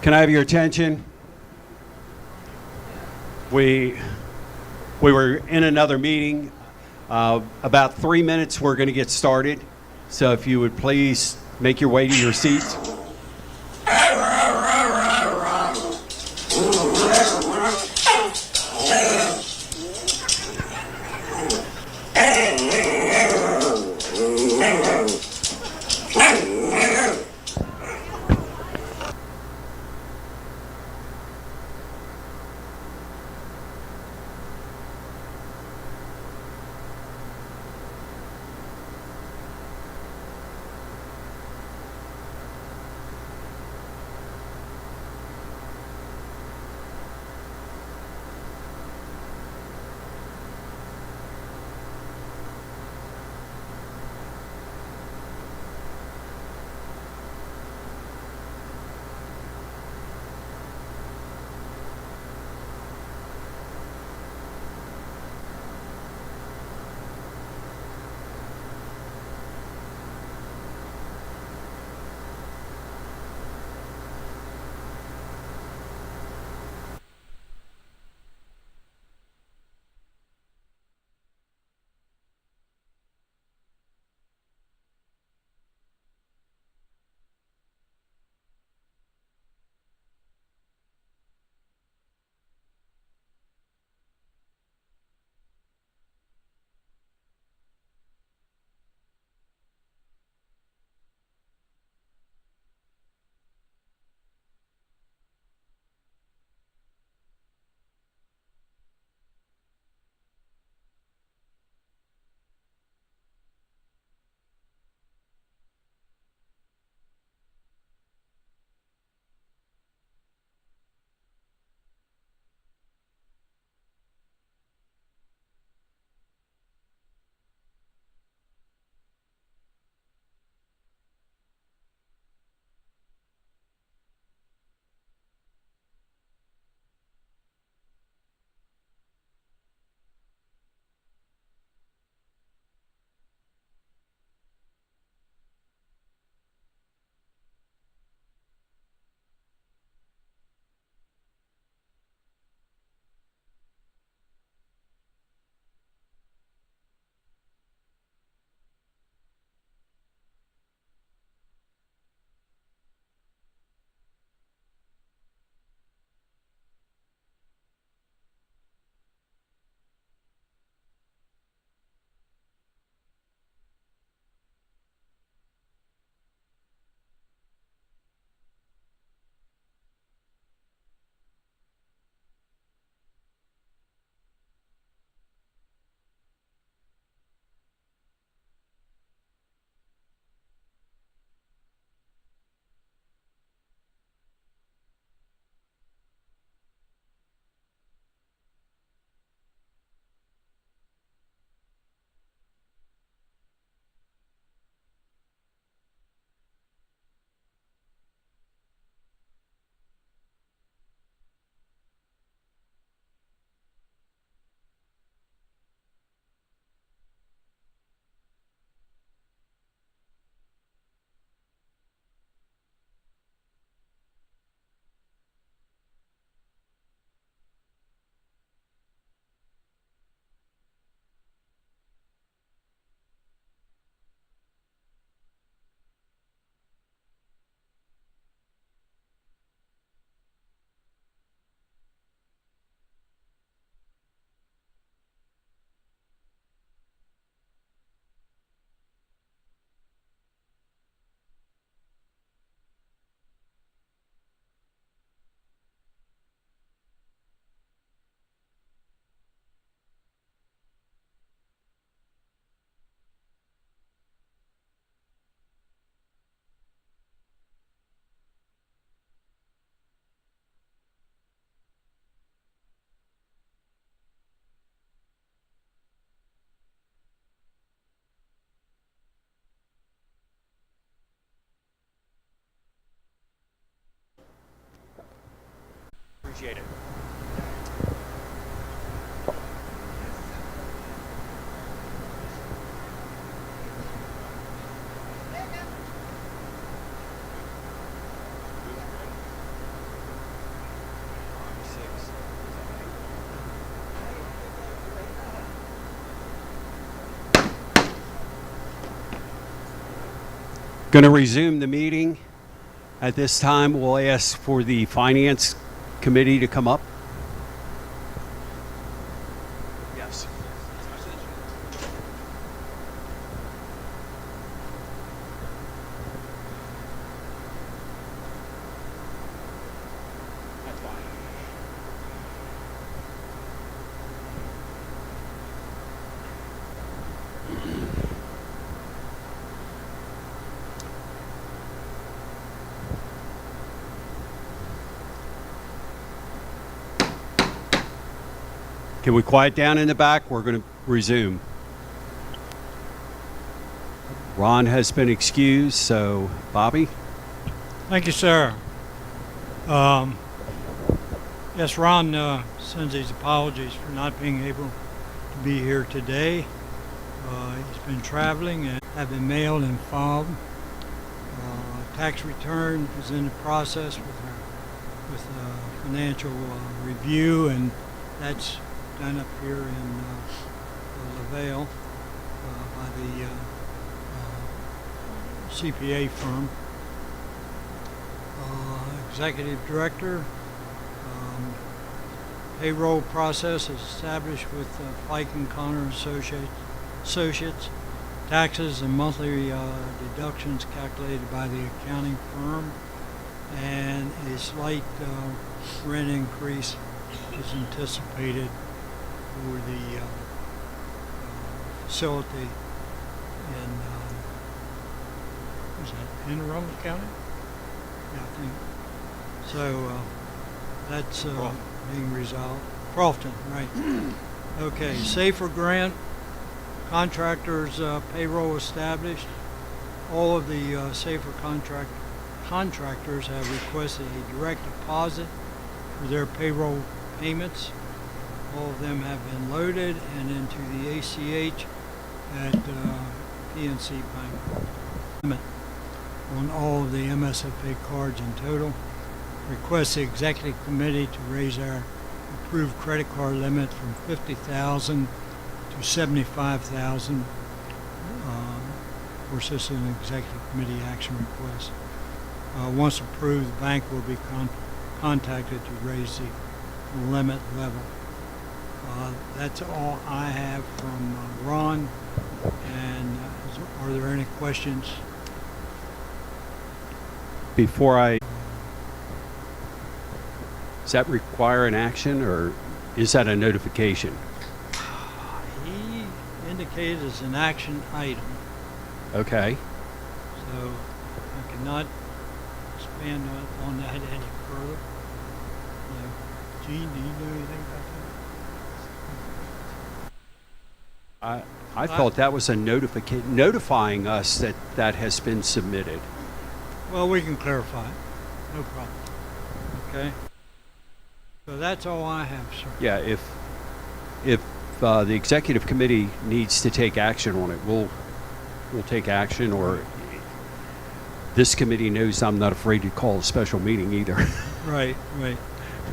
Can I have your attention? We were in another meeting. About 3 minutes, we're going to get started. So if you would please make your way to your seats. Appreciate it. Going to resume the meeting. At this time, we'll ask for the Finance Committee to come up. Yes. Can we quiet down in the back? We're going to resume. Ron has been excused, so Bobby? Thank you, sir. Yes, Ron sends his apologies for not being able to be here today. He's been traveling and have been mailed and filed. Tax return is in the process with financial review, and that's done up here in LaVale by the CPA firm. Executive director, payroll process is established with Pike and Connor Associates. Taxes and monthly deductions calculated by the accounting firm, and a slight rent increase is anticipated for the facility in, is that in Arundel County? Yeah, I think. So that's being resolved. Crofton, right. Okay, Safer Grant, contractors payroll established. All of the Safer contractors have requested a direct deposit for their payroll payments. All of them have been loaded and into the ACH at PNC Bank. Limit on all of the MSFA cards in total. Request the executive committee to raise our approved credit card limit from $50,000 to $75,000. Of course, this is an executive committee action request. Once approved, the bank will be contacted to raise the limit level. That's all I have from Ron. And are there any questions? Before I... Does that require an action, or is that a notification? He indicated as an action item. Okay. So I cannot expand on that any further. Gene, do you know anything about that? I thought that was a notification notifying us that that has been submitted. Well, we can clarify it. No problem. Okay. So that's all I have, sir. Yeah, if the executive committee needs to take action on it, we'll take action, or this committee knows I'm not afraid to call a special meeting either. Right.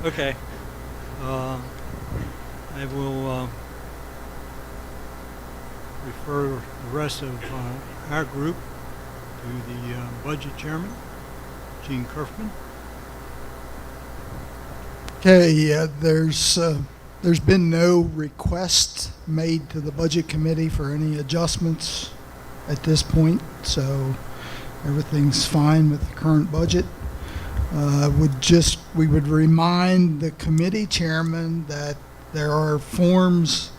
Okay. I will refer the rest of our group to the budget chairman, Gene Kerfman. Okay, there's been no request made to the budget committee for any adjustments at this point, so everything's fine with the current budget. We would remind the committee chairman that there are forms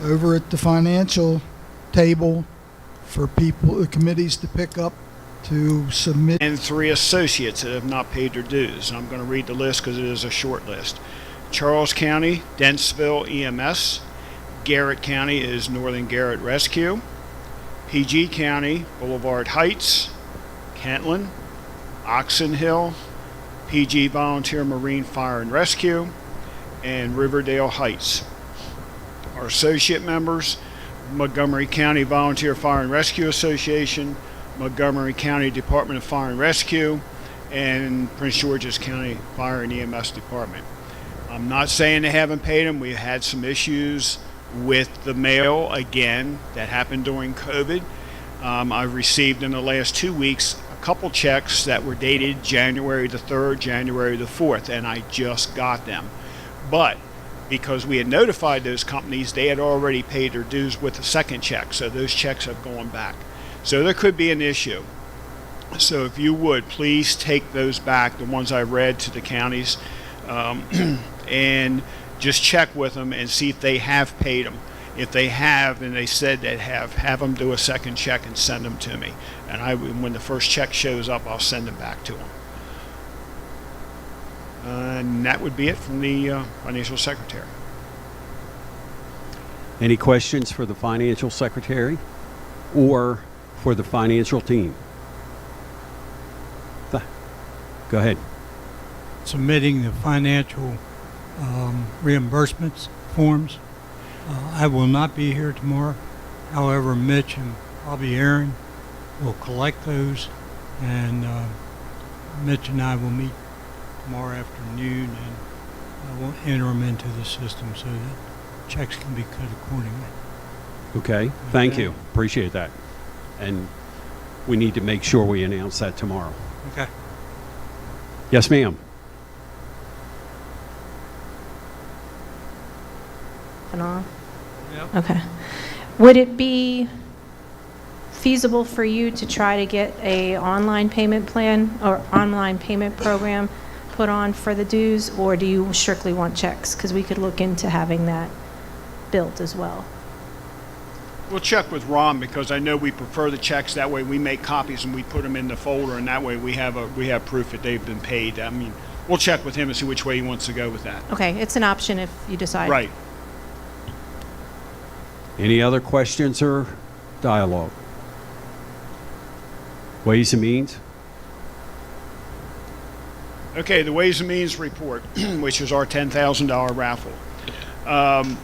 over at the financial table for the committees to pick up to submit. And 3 associates that have not paid their dues. I'm going to read the list because it is a short list. Charles County, Dentsville EMS. Garrett County is Northern Garrett Rescue. PG County, Boulevard Heights. Kentland, Oxon Hill, PG Volunteer Marine Fire and Rescue, and Riverdale Heights. Our associate members, Montgomery County Volunteer Fire and Rescue Association, Montgomery County Department of Fire and Rescue, and Prince George's County Fire and EMS Department. I'm not saying they haven't paid them. We had some issues with the mail again that happened during COVID. I've received in the last 2 weeks a couple checks that were dated January the 3rd, January the 4th, and I just got them. But because we had notified those companies, they had already paid their dues with the second check, so those checks have gone back. So there could be an issue. So if you would, please take those back, the ones I read, to the counties, and just check with them and see if they have paid them. If they have, and they said they have them do a second check and send them to me. And when the first check shows up, I'll send them back to them. And that would be it from the financial secretary. Any questions for the financial secretary or for the financial team? Go ahead. Submitting the financial reimbursements forms. I will not be here tomorrow. However, Mitch and probably Aaron will collect those, and Mitch and I will meet tomorrow afternoon, and I will enter them into the system so that checks can be cut accordingly. Okay, thank you. Appreciate that. And we need to make sure we announce that tomorrow. Okay. Yes, ma'am. On? Yep. Okay. Would it be feasible for you to try to get a online payment plan or online payment program put on for the dues, or do you strictly want checks? Because we could look into having that built as well. We'll check with Ron, because I know we prefer the checks. That way we make copies and we put them in the folder, and that way we have proof that they've been paid. I mean, we'll check with him and see which way he wants to go with that. Okay, it's an option if you decide. Right. Any other questions or dialogue? Ways and Means? Okay, the Ways and Means report, which is our $10,000 raffle. Of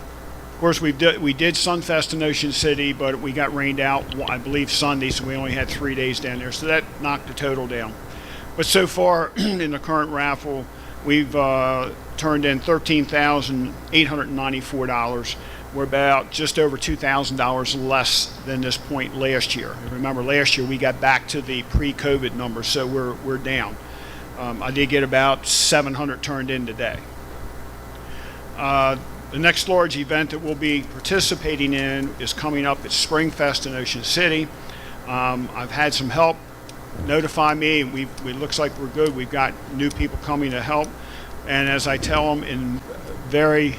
course, we did Sunfest in Ocean City, but we got rained out, I believe, Sunday, so we only had 3 days down there. So that knocked the total down. But so far, in the current raffle, we've turned in $13,894. We're about just over $2,000 less than this point last year. And remember, last year we got back to the pre-COVID numbers, so we're down. I did get about 700 turned in today. The next large event that we'll be participating in is coming up at Springfest in Ocean City. I've had some help notify me. It looks like we're good. We've got new people coming to help. And as I tell them, in very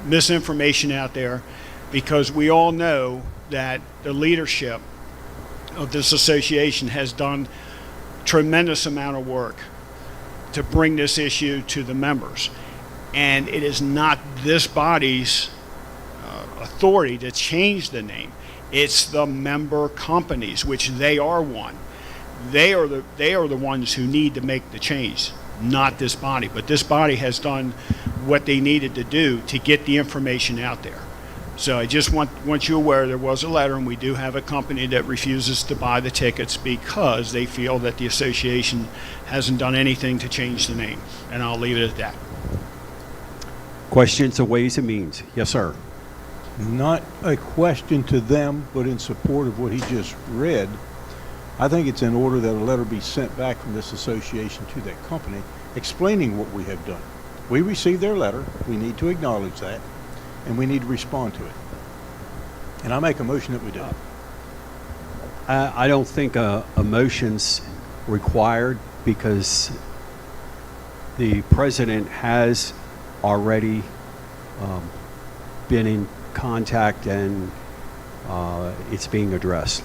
misinformation out there, because we all know that the leadership of this association has done tremendous amount of work to bring this issue to the members. And it is not this body's authority to change the name. It's the member companies, which they are one. They are the ones who need to make the change, not this body. But this body has done what they needed to do to get the information out there. So I just want you aware there was a letter, and we do have a company that refuses to buy the tickets because they feel that the association hasn't done anything to change the name. And I'll leave it at that. Questions of Ways and Means? Yes, sir. Not a question to them, but in support of what he just read, I think it's in order that a letter be sent back from this association to that company explaining what we have done. We received their letter. We need to acknowledge that, and we need to respond to it. And I make a motion that we do. I don't think a motion's required, because the president has already been in contact, and it's being addressed.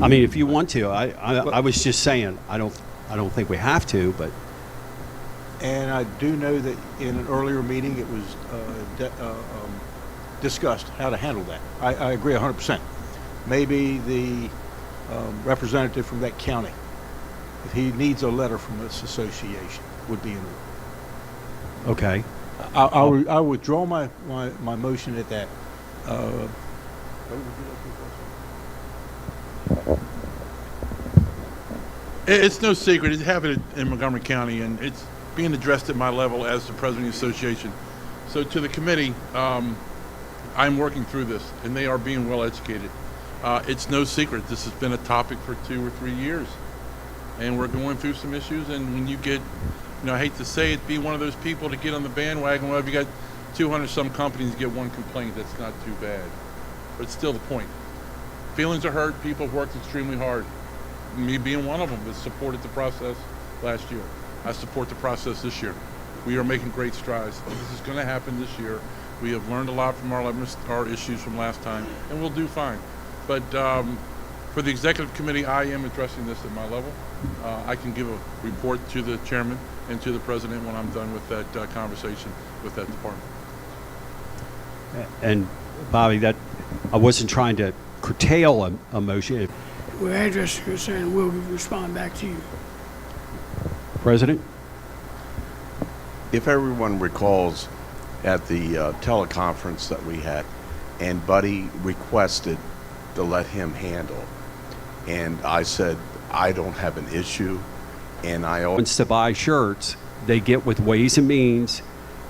I mean, if you want to, I was just saying, I don't think we have to, but. And I do know that in an earlier meeting it was discussed how to handle that. I agree 100%. Maybe the representative from that county, if he needs a letter from this association, would be in order. Okay. I withdraw my motion at that. It's no secret. It happened in Montgomery County, and it's being addressed at my level as the president of the association. So to the committee, I'm working through this, and they are being well educated. It's no secret this has been a topic for 2 or 3 years, and we're going through some issues. And when you get, I hate to say it, be one of those people to get on the bandwagon. Well, if you got 200 some companies get one complaint, that's not too bad, but it's still the point. Feelings are hurt. People have worked extremely hard. Me being one of them that supported the process last year. I support the process this year. We are making great strides. This is going to happen this year. We have learned a lot from our issues from last time, and we'll do fine. But for the executive committee, I am addressing this at my level. I can give a report to the chairman and to the president when I'm done with that conversation with that department. And Bobby, that I wasn't trying to curtail a motion. We'll address your concern. We'll respond back to you. President? If everyone recalls at the teleconference that we had, and Buddy requested to let him handle, and I said, I don't have an issue, and I always... Wants to buy shirts, they get with Ways and Means,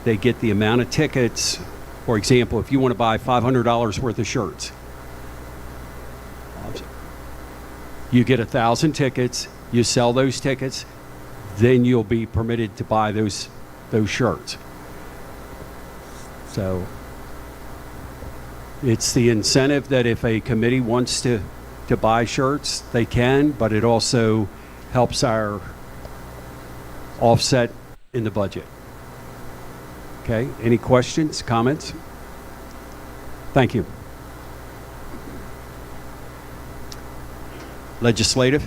they get the amount of tickets. For example, if you want to buy $500 worth of shirts, you get 1,000 tickets, you sell those tickets, then you'll be permitted to buy those shirts. So it's the incentive that if a committee wants to buy shirts, they can, but it also helps our offset in the budget. Okay, any questions, comments? Thank you. Legislative?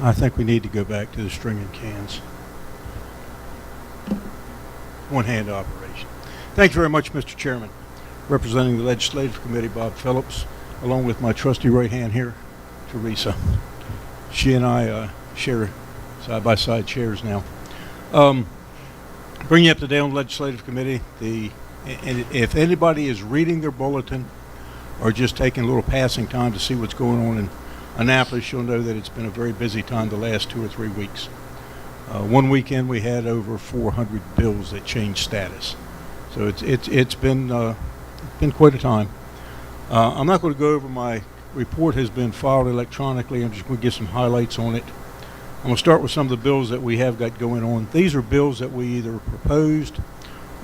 I think we need to go back to the stringing cans. One-hand operation. Thank you very much, Mr. Chairman. Representing the Legislative Committee, Bob Phillips, along with my trusty right hand here, Teresa. She and I share side-by-side chairs now. Bring you up to date on the Legislative Committee. And if anybody is reading their bulletin or just taking a little passing time to see what's going on in Annapolis, you'll know that it's been a very busy time the last 2 or 3 weeks. One weekend we had over 400 bills that changed status. So it's been quite a time. I'm not going to go over my report. Has been filed electronically. I'm just going to give some highlights on it. I'm going to start with some of the bills that we have got going on. These are bills that we either proposed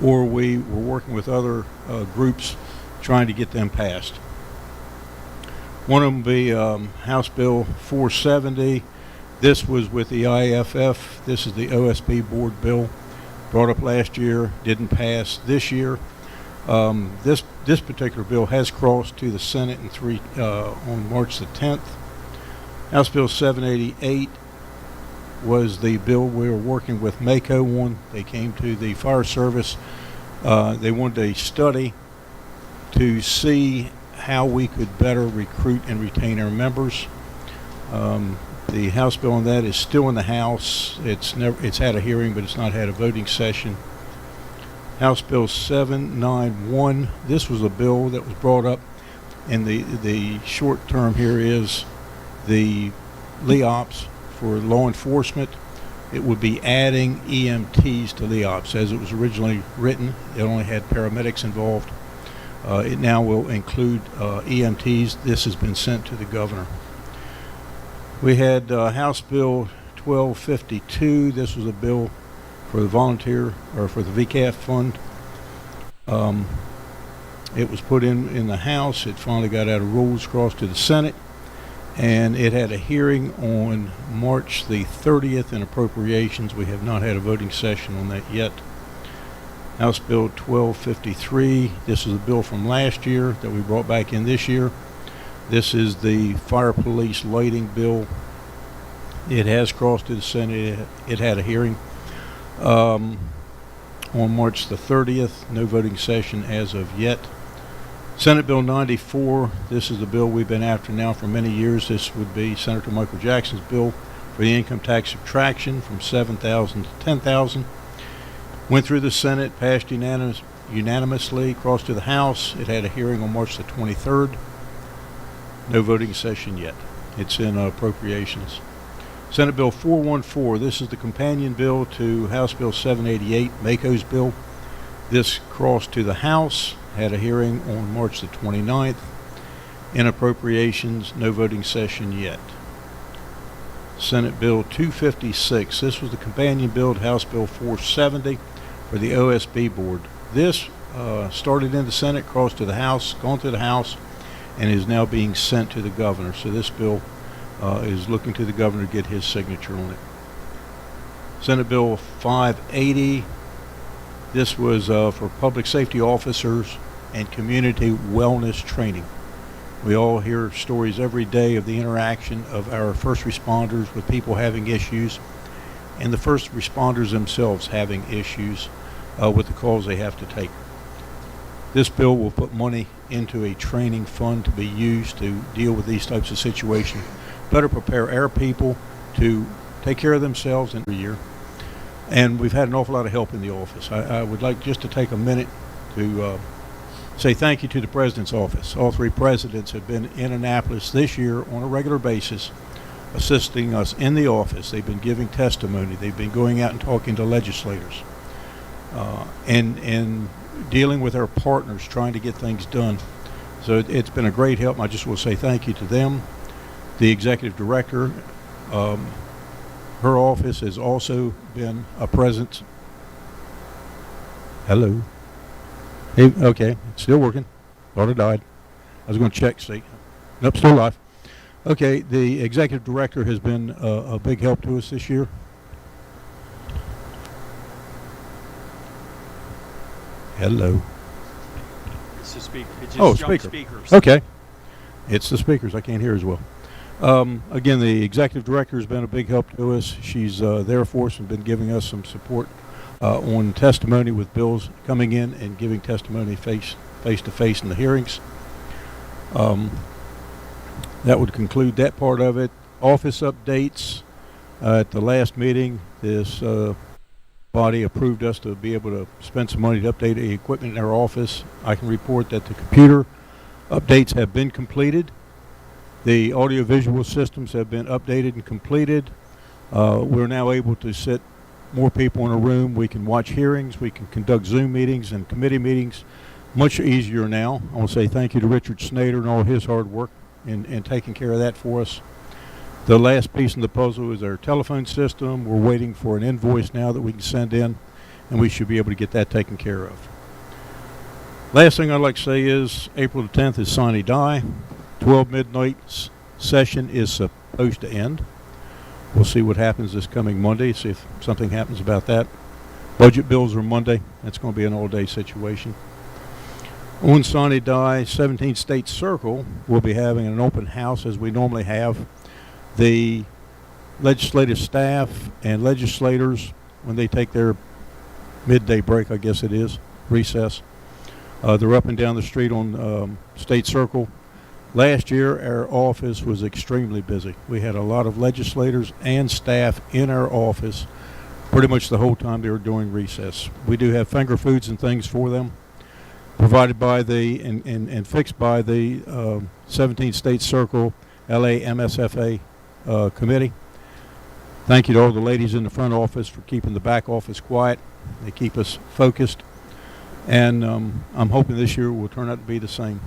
or we were working with other groups trying to get them passed. One of them will be House Bill 470. This was with the IFF. This is the OSB board bill. Brought up last year, didn't pass this year. This particular bill has crossed to the Senate on March the 10th. House Bill 788 was the bill we were working with MACO on. They came to the fire service. They wanted a study to see how we could better recruit and retain our members. The House bill on that is still in the House. It's had a hearing, but it's not had a voting session. House Bill 791. This was a bill that was brought up, and the short term here is the LEOPS for law enforcement. It would be adding EMTs to LEOPS. As it was originally written, it only had paramedics involved. It now will include EMTs. This has been sent to the governor. We had House Bill 1252. This was a bill for the volunteer, or for the VCAF fund. It was put in the House. It finally got out of rules, crossed to the Senate, and it had a hearing on March the 30th in appropriations. We have not had a voting session on that yet. House Bill 1253. This is a bill from last year that we brought back in this year. This is the fire police lighting bill. It has crossed to the Senate. It had a hearing on March the 30th. No voting session as of yet. Senate Bill 94, this is the bill we've been after now for many years. This would be Senator Michael Jackson's bill for the income tax subtraction from $7,000 to $10,000. Went through the Senate, passed unanimously, crossed to the House. It had a hearing on March the 23rd. No voting session yet. It's in appropriations. Senate Bill 414, this is the companion bill to House Bill 788, Mako's bill. This crossed to the House, had a hearing on March the 29th. In appropriations, no voting session yet. Senate Bill 256, this was the companion bill to House Bill 470 for the OSB board. This started in the Senate, crossed to the House, gone to the House, and is now being sent to the governor. So this bill is looking to the governor to get his signature on it. Senate Bill 580, this was for public safety officers and community wellness training. We all hear stories every day of the interaction of our first responders with people having issues, and the first responders themselves having issues with the calls they have to take. This bill will put money into a training fund to be used to deal with these types of situations, better prepare our people to take care of themselves every year. And we've had an awful lot of help in the office. I would like just to take a minute to say thank you to the President's office. All three presidents have been in Annapolis this year on a regular basis, assisting us in the office. They've been giving testimony. They've been going out and talking to legislators and dealing with our partners, trying to get things done. So it's been a great help. I just will say thank you to them. The executive director, her office has also been a presence. Hello. Hey, okay, it's still working. Thought it died. I was going to check, see. Nope, still alive. Okay, the executive director has been a big help to us this year. Hello. It's the speaker. It just Speaker. jumped speakers. Okay. It's the speakers. I can't hear as well. Again, the executive director has been a big help to us. She's there for us and been giving us some support on testimony with bills coming in and giving testimony face to face in the hearings. That would conclude that part of it. Office updates. At the last meeting, this body approved us to be able to spend some money to update the equipment in our office. I can report that the computer updates have been completed. The audiovisual systems have been updated and completed. We're now able to sit more people in a room. We can watch hearings. We can conduct Zoom meetings and committee meetings much easier now. I want to say thank you to Richard Snyder and all his hard work in taking care of that for us. The last piece in the puzzle is our telephone system. We're waiting for an invoice now that we can send in, and we should be able to get that taken care of. Last thing I'd like to say is April the 10th is Sine Die. 12 midnight session is supposed to end. We'll see what happens this coming Monday, see if something happens about that. Budget bills are Monday. That's going to be an all-day situation. On Sine Die, 17th State Circle, we'll be having an open house as we normally have. The legislative staff and legislators, when they take their midday break, I guess it is, recess, they're up and down the street on State Circle. Last year, our office was extremely busy. We had a lot of legislators and staff in our office pretty much the whole time they were doing recess. We do have finger foods and things for them, provided by the and fixed by the 17th State Circle LA-MSFA committee. Thank you to all the ladies in the front office for keeping the back office quiet. They keep us focused, and I'm hoping this year will turn out to be the same.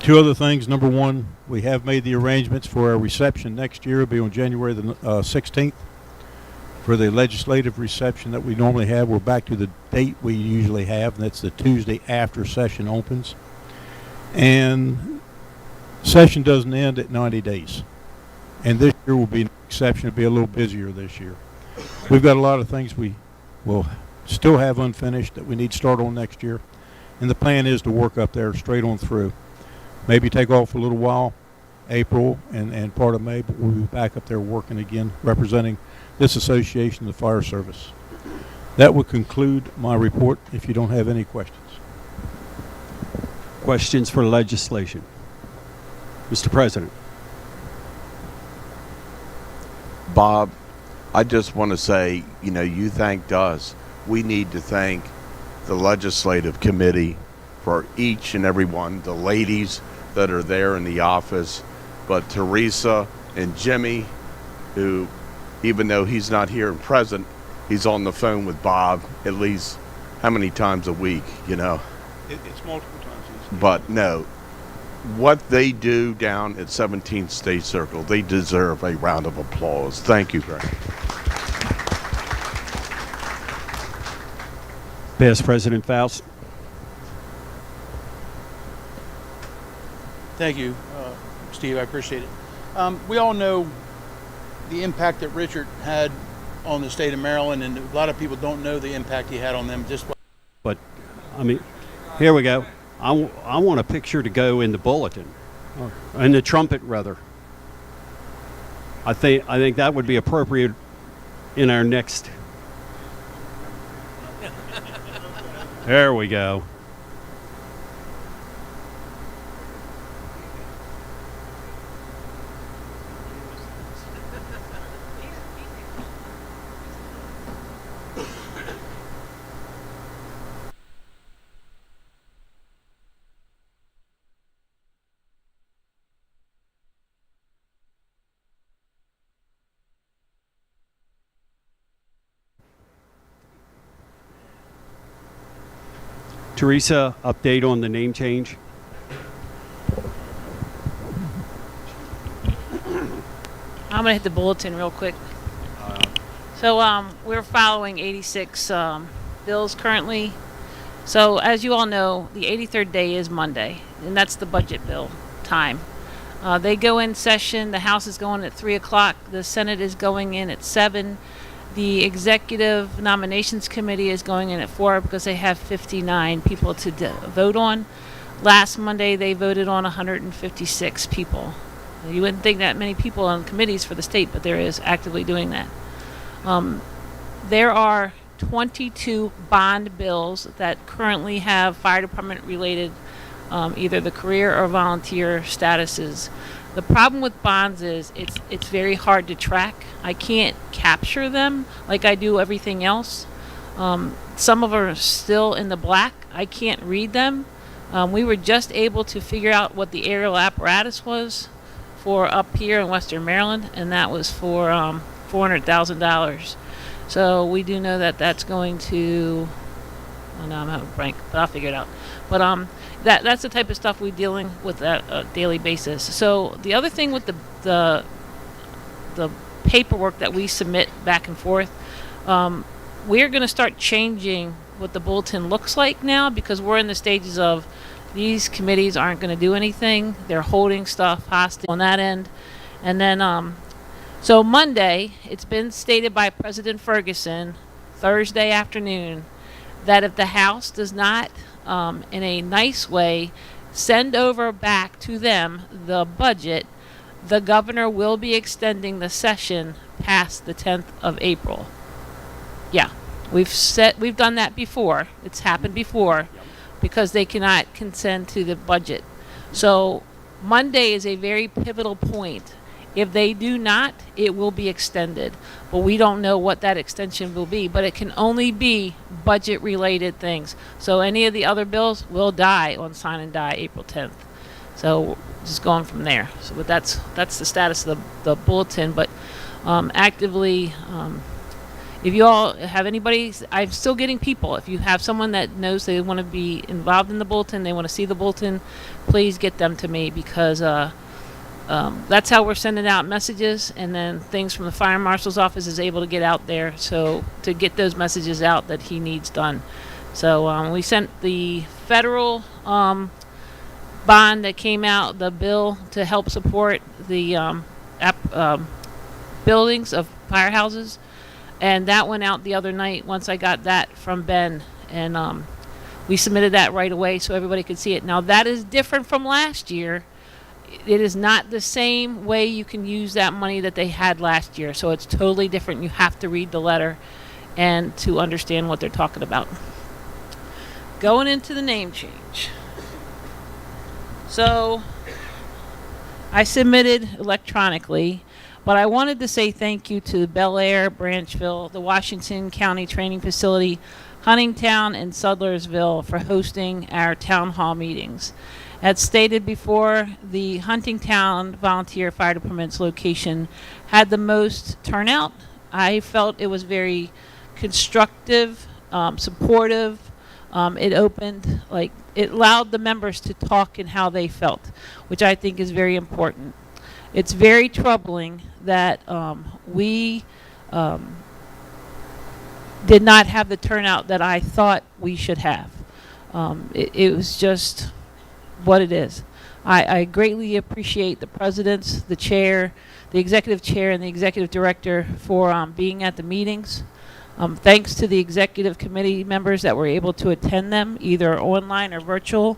Two other things. Number one, we have made the arrangements for our reception next year. It'll be on January the 16th for the legislative reception that we normally have. We're back to the date we usually have, and that's the Tuesday after session opens. And session doesn't end at 90 days. And this year will be an exception. It'll be a little busier this year. We've got a lot of things we will still have unfinished that we need to start on next year. And the plan is to work up there straight on through. Maybe take off a little while April and part of May, but we'll be back up there working again, representing this association, the fire service. That would conclude my report if you don't have any questions. Questions for legislation? Mr. President. Bob, I just want to say, you thanked us. We need to thank the legislative committee for each and every one, the ladies that are there in the office, but Teresa and Jimmy, who, even though he's not here and present, he's on the phone with Bob at least how many times a week, It's multiple times. But no, what they do down at 17th State Circle, they deserve a round of applause. Thank you, Greg. Past President Faust. Thank you, Steve. I appreciate it. We all know the impact that Richard had on the state of Maryland, and a lot of people don't know the impact he had on them. But, here we go. I want a picture to go in the bulletin, in the trumpet, rather. I think that would be appropriate in our next. There we go. Teresa, update on the name change. I'm gonna hit the bulletin real quick. So we're following 86 bills currently. So as you all know, the 83rd day is Monday, and that's the budget bill time. They go in session. The House is going at 3 o'clock. The Senate is going in at 7. The Executive Nominations Committee is going in at 4 because they have 59 people to vote on. Last Monday, they voted on 156 people. You wouldn't think that many people on committees for the state, but there is actively doing that. There are 22 bond bills that currently have fire department related either the career or volunteer statuses. The problem with bonds is it's very hard to track. I can't capture them like I do everything else. Some of them are still in the black. I can't read them. We were just able to figure out what the aerial apparatus was for up here in Western Maryland, and that was for $400,000. So we do know that that's going to. Oh no, I'm having a blank, but I'll figure it out. But that's the type of stuff we're dealing with at a daily basis. So the other thing with the paperwork that we submit back and forth, we're going to start changing what the bulletin looks like now, because we're in the stages of these committees aren't going to do anything. They're holding stuff hostage on that end. And then, so Monday, it's been stated by President Ferguson Thursday afternoon that if the House does not, in a nice way, send over back to them the budget, the governor will be extending the session past the 10th of April. Yeah, we've done that before. It's happened before because they cannot consent to the budget. So Monday is a very pivotal point. If they do not, it will be extended. But we don't know what that extension will be. But it can only be budget-related things. So any of the other bills will die on sign and die April 10th. So just going from there. So but that's the status of the bulletin. But actively, if you all have anybody, I'm still getting people. If you have someone that knows they want to be involved in the bulletin, they want to see the bulletin, please get them to me, because that's how we're sending out messages, and then things from the fire marshal's office is able to get out there, so to get those messages out that he needs done. So we sent the federal bond that came out, the bill to help support the buildings of firehouses, and that went out the other night once I got that from Ben, and we submitted that right away so everybody could see it. Now that is different from last year. it is not the same way you can use that money that they had last year. So it's totally different. You have to read the letter and to understand what they're talking about. Going into the name change. So I submitted electronically, but I wanted to say thank you to Bel Air, Branchville, the Washington County Training Facility, Huntingtown, and Sudlersville for hosting our town hall meetings. As stated before, the Huntingtown Volunteer Fire Department's location had the most turnout. I felt it was very constructive, supportive. It opened, it allowed the members to talk and how they felt, which I think is very important. It's very troubling that we did not have the turnout that I thought we should have. It was just what it is. I greatly appreciate the presidents, the chair, the executive chair, and the executive director for being at the meetings. Thanks to the executive committee members that were able to attend them, either online or virtual.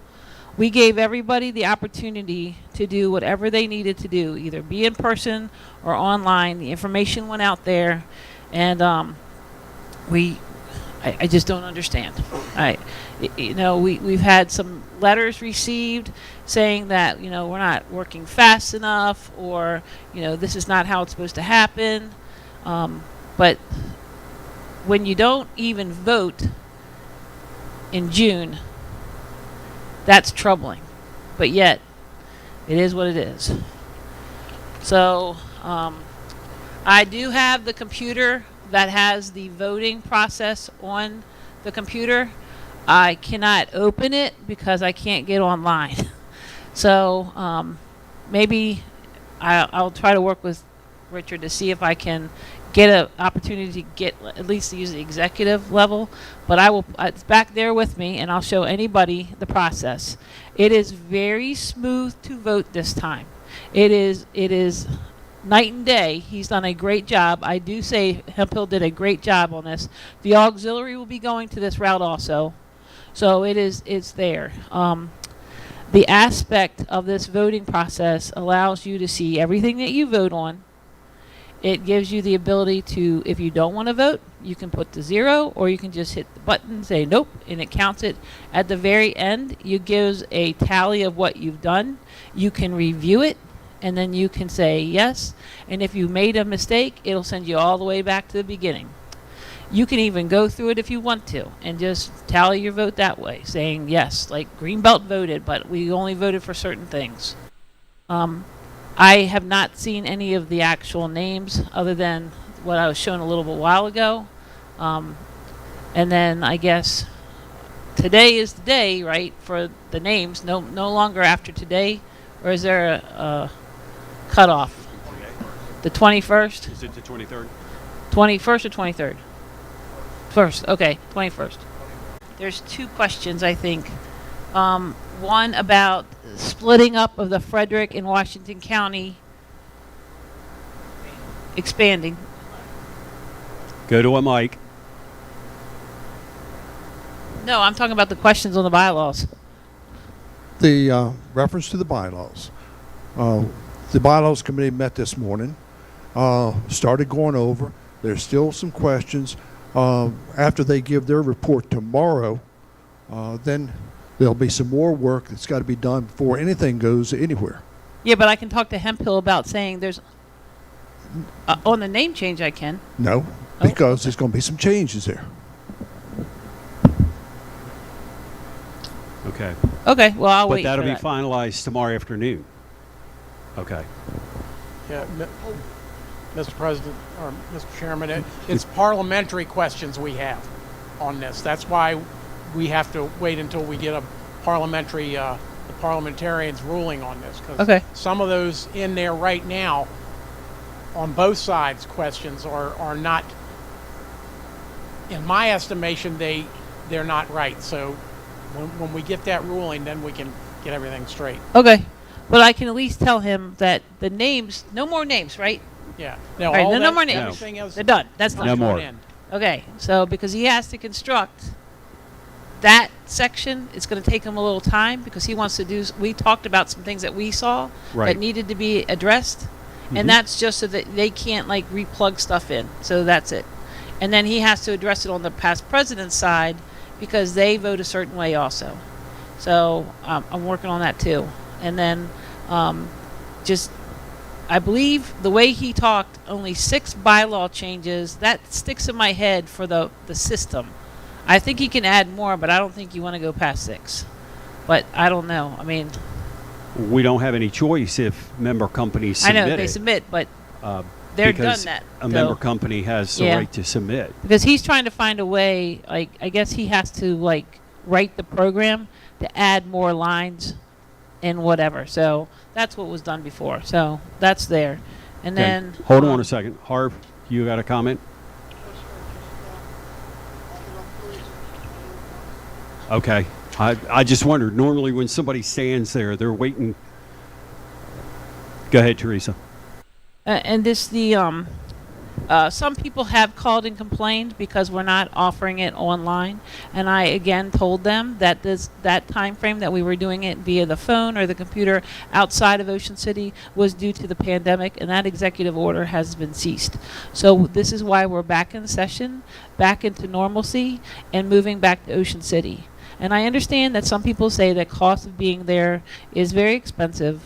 We gave everybody the opportunity to do whatever they needed to do, either be in person or online. The information went out there, and I just don't understand. We've had some letters received saying that, we're not working fast enough, or, this is not how it's supposed to happen. But when you don't even vote in June, that's troubling. But yet, it is what it is. So, I do have the computer that has the voting process on the computer. I cannot open it because I can't get online. So maybe I'll try to work with Richard to see if I can get an opportunity to get at least to use the executive level. But I will. It's back there with me, and I'll show anybody the process. It is very smooth to vote this time. It is night and day. He's done a great job. I do say Hemphill did a great job on this. The auxiliary will be going to this route also. So it's there. The aspect of this voting process allows you to see everything that you vote on. It gives you the ability to, if you don't want to vote, you can put the 0, or you can just hit the button, say nope, and it counts it. At the very end, it gives a tally of what you've done. You can review it, and then you can say yes. And if you made a mistake, it'll send you all the way back to the beginning. You can even go through it if you want to and just tally your vote that way, saying yes, like Greenbelt voted, but we only voted for certain things. I have not seen any of the actual names other than what I was shown a little bit while ago. And then I guess today is the day, right, for the names. No longer after today, or is there a cutoff? The 21st? Is it the 23rd? 21st or 23rd? First, okay, 21st. There's 2 questions, I think. One about splitting up of the Frederick and Washington County expanding. Go to a mic. No, I'm talking about the questions on the bylaws. The reference to the bylaws. The bylaws committee met this morning, started going over. There's still some questions. After they give their report tomorrow, then there'll be some more work that's got to be done before anything goes anywhere. Yeah, but I can talk to Hemphill about saying there's on the name change. I can. No, because there's going to be some changes there. Okay. Okay. Well, I'll wait. But that'll for be that. finalized tomorrow afternoon. Okay. Yeah, Mr. President, or Mr. Chairman, it's parliamentary questions we have on this. That's why we have to wait until we get a parliamentary, the parliamentarians' ruling on this. 'Cause Okay. some of those in there right now, on both sides, questions are not, in my estimation, they're not right. So when we get that ruling, then we can get everything straight. Okay. But I can at least tell him that the names, no more names, right? Yeah. All right, no more names. Everything else They're done. That's done. No more. Okay. So because he has to construct that section, it's going to take him a little time because he wants to do, we talked about some things that we saw Right. that needed to be addressed. And that's just so that they can't like replug stuff in. So that's it. And then he has to address it on the past president's side because they vote a certain way also. So I'm working on that too. And then just, I believe the way he talked, only 6 bylaw changes, that sticks in my head for the system. I think he can add more, but I don't think you want to go past 6. But I don't know. I mean, We don't have any choice if member companies I submit know they it, submit, but they're done because that. a member company has the Yeah. right to submit. Because he's trying to find a way, like, I guess he has to, like, write the program to add more lines and whatever. So that's what was done before. So that's there. And Okay. then... Hold on a second. Harv, you got a comment? Okay. I just wondered, normally when somebody stands there, they're waiting. Go ahead, Teresa. And this, some people have called and complained because we're not offering it online. And I again told them that that time frame that we were doing it via the phone or the computer outside of Ocean City was due to the pandemic, and that executive order has been ceased. So this is why we're back in session, back into normalcy, and moving back to Ocean City. And I understand that some people say that cost of being there is very expensive,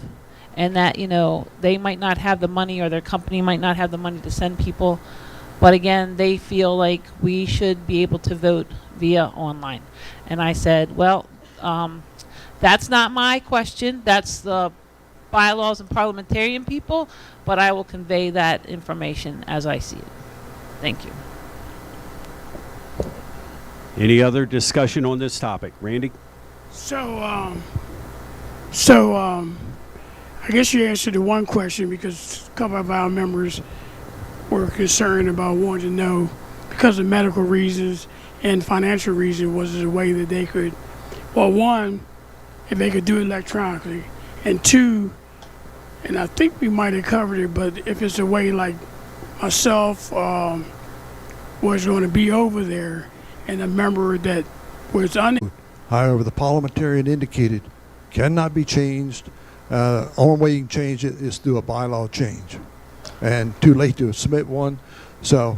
and that, you know, they might not have the money, or their company might not have the money to send people. But again, they feel like we should be able to vote via online. And I said, well, that's not my question. That's the bylaws and parliamentarian people, but I will convey that information as I see it. Thank you. Any other discussion on this topic? Randy? So, I guess you answered the one question, because a couple of our members were concerned about wanting to know, because of medical reasons and financial reasons, was there a way that they could, well, one, if they could do it electronically, and two, and I think we might have covered it, but if it's a way like myself was going to be over there, and a member that was However, the parliamentarian indicated cannot be changed. Only way you can change it is through a bylaw change. And too late to submit one, so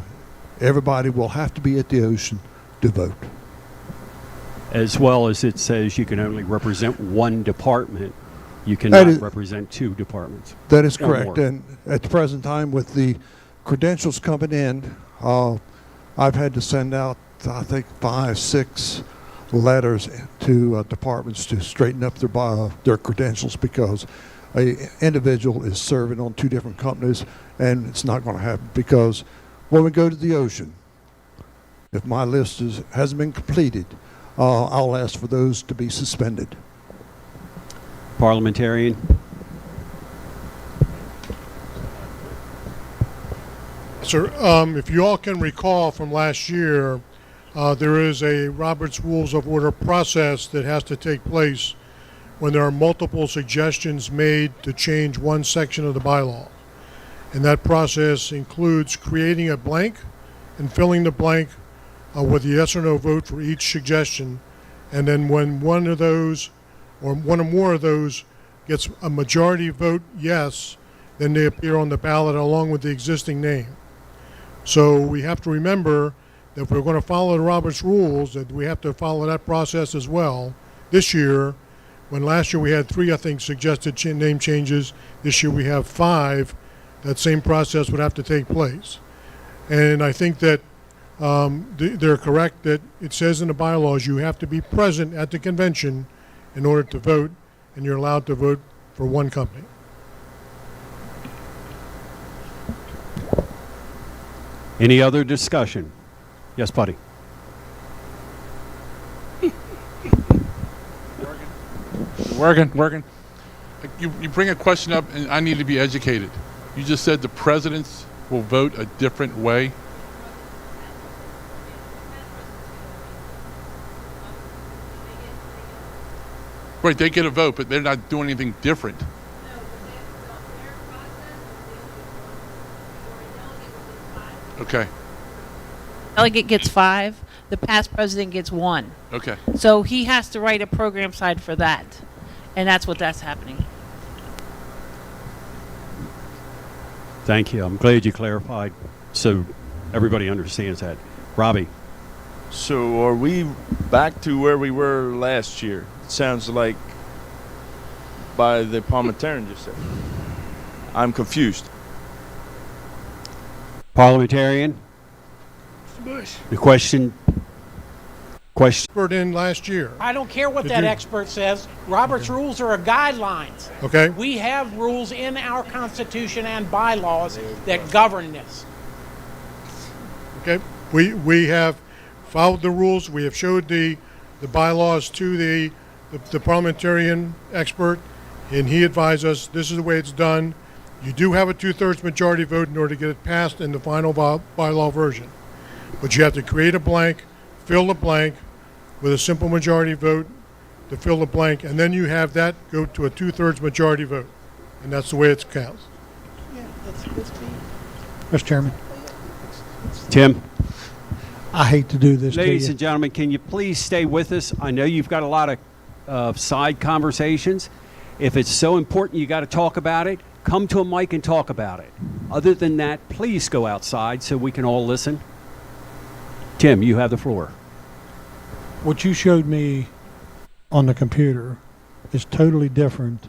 everybody will have to be at the ocean to vote. As well as it says you can only represent one department. You cannot represent 2 departments. That is or correct. more. And at the present time, with the credentials coming in, I've had to send out, I think, 5, 6 letters to departments to straighten up their credentials, because a individual is serving on 2 different companies, and it's not going to happen. Because when we go to the ocean, if my list hasn't been completed, I'll ask for those to be suspended. Parliamentarian? Sir, if you all can recall from last year, there is a Robert's Rules of Order process that has to take place when there are multiple suggestions made to change one section of the bylaw. And that process includes creating a blank and filling the blank with a yes or no vote for each suggestion. And then when one of those, or one or more of those, gets a majority vote yes, then they appear on the ballot along with the existing name. So we have to remember that if we're going to follow the Roberts rules, that we have to follow that process as well. This year, when last year we had 3, I think, suggested name changes, this year we have 5, that same process would have to take place. And I think that they're correct that it says in the bylaws you have to be present at the convention in order to vote, and you're allowed to vote for one company. Any other discussion? Yes, buddy. Working. You bring a question up, and I need to be educated. You just said the presidents will vote a different way. Right, they get a vote, but they're not doing anything different. Okay. Delegate gets 5. the past president gets 1. Okay. So he has to write a program side for that. And that's happening. Thank you. I'm glad you clarified so everybody understands that. Robbie? So are we back to where we were last year? It sounds like by the parliamentarian just said. I'm confused. Parliamentarian? Mr. Bush. The question. Expert in last year. I don't care what Did that you- expert says. Robert's rules are guidelines. Okay. We have rules in our Constitution and bylaws that govern this. Okay, we have followed the rules. We have showed the bylaws to the parliamentarian expert, and he advised us this is the way it's done. You do have a 2/3 majority vote in order to get it passed in the final bylaw version, but you have to create a blank, fill the blank with a simple majority vote to fill the blank, and then you have that go to a 2/3 majority vote, and that's the way it counts. Mr. Chairman, Tim? I hate to do this to Ladies you. and gentlemen, can you please stay with us? I know you've got a lot of side conversations. If it's so important you got to talk about it, come to a mic and talk about it. Other than that, please go outside so we can all listen. Tim, you have the floor. What you showed me on the computer is totally different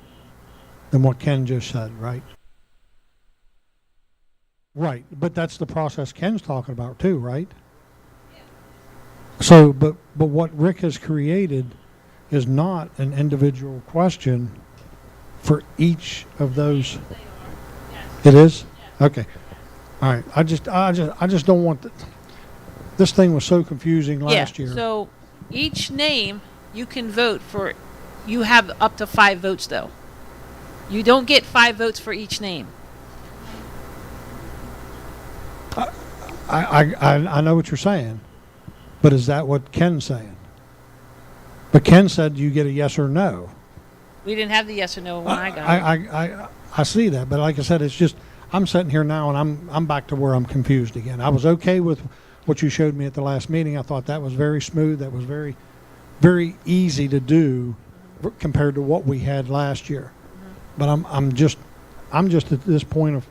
than what Ken just said, right? Right, but that's the process Ken's talking about too, right? So, but what Rick has created is not an individual question for each of those. It is? Okay. All right. I just don't want this thing was so confusing last year. So each name you can vote for. You have up to 5 votes though. You don't get 5 votes for each name. I know what you're saying, but is that what Ken's saying? But Ken said you get a yes or no. We didn't have the yes or no when I got it. I see that, but like I said, it's just I'm sitting here now and I'm back to where I'm confused again. I was okay with what you showed me at the last meeting. I thought that was very smooth. That was very, very easy to do compared to what we had last year. But I'm just at this point of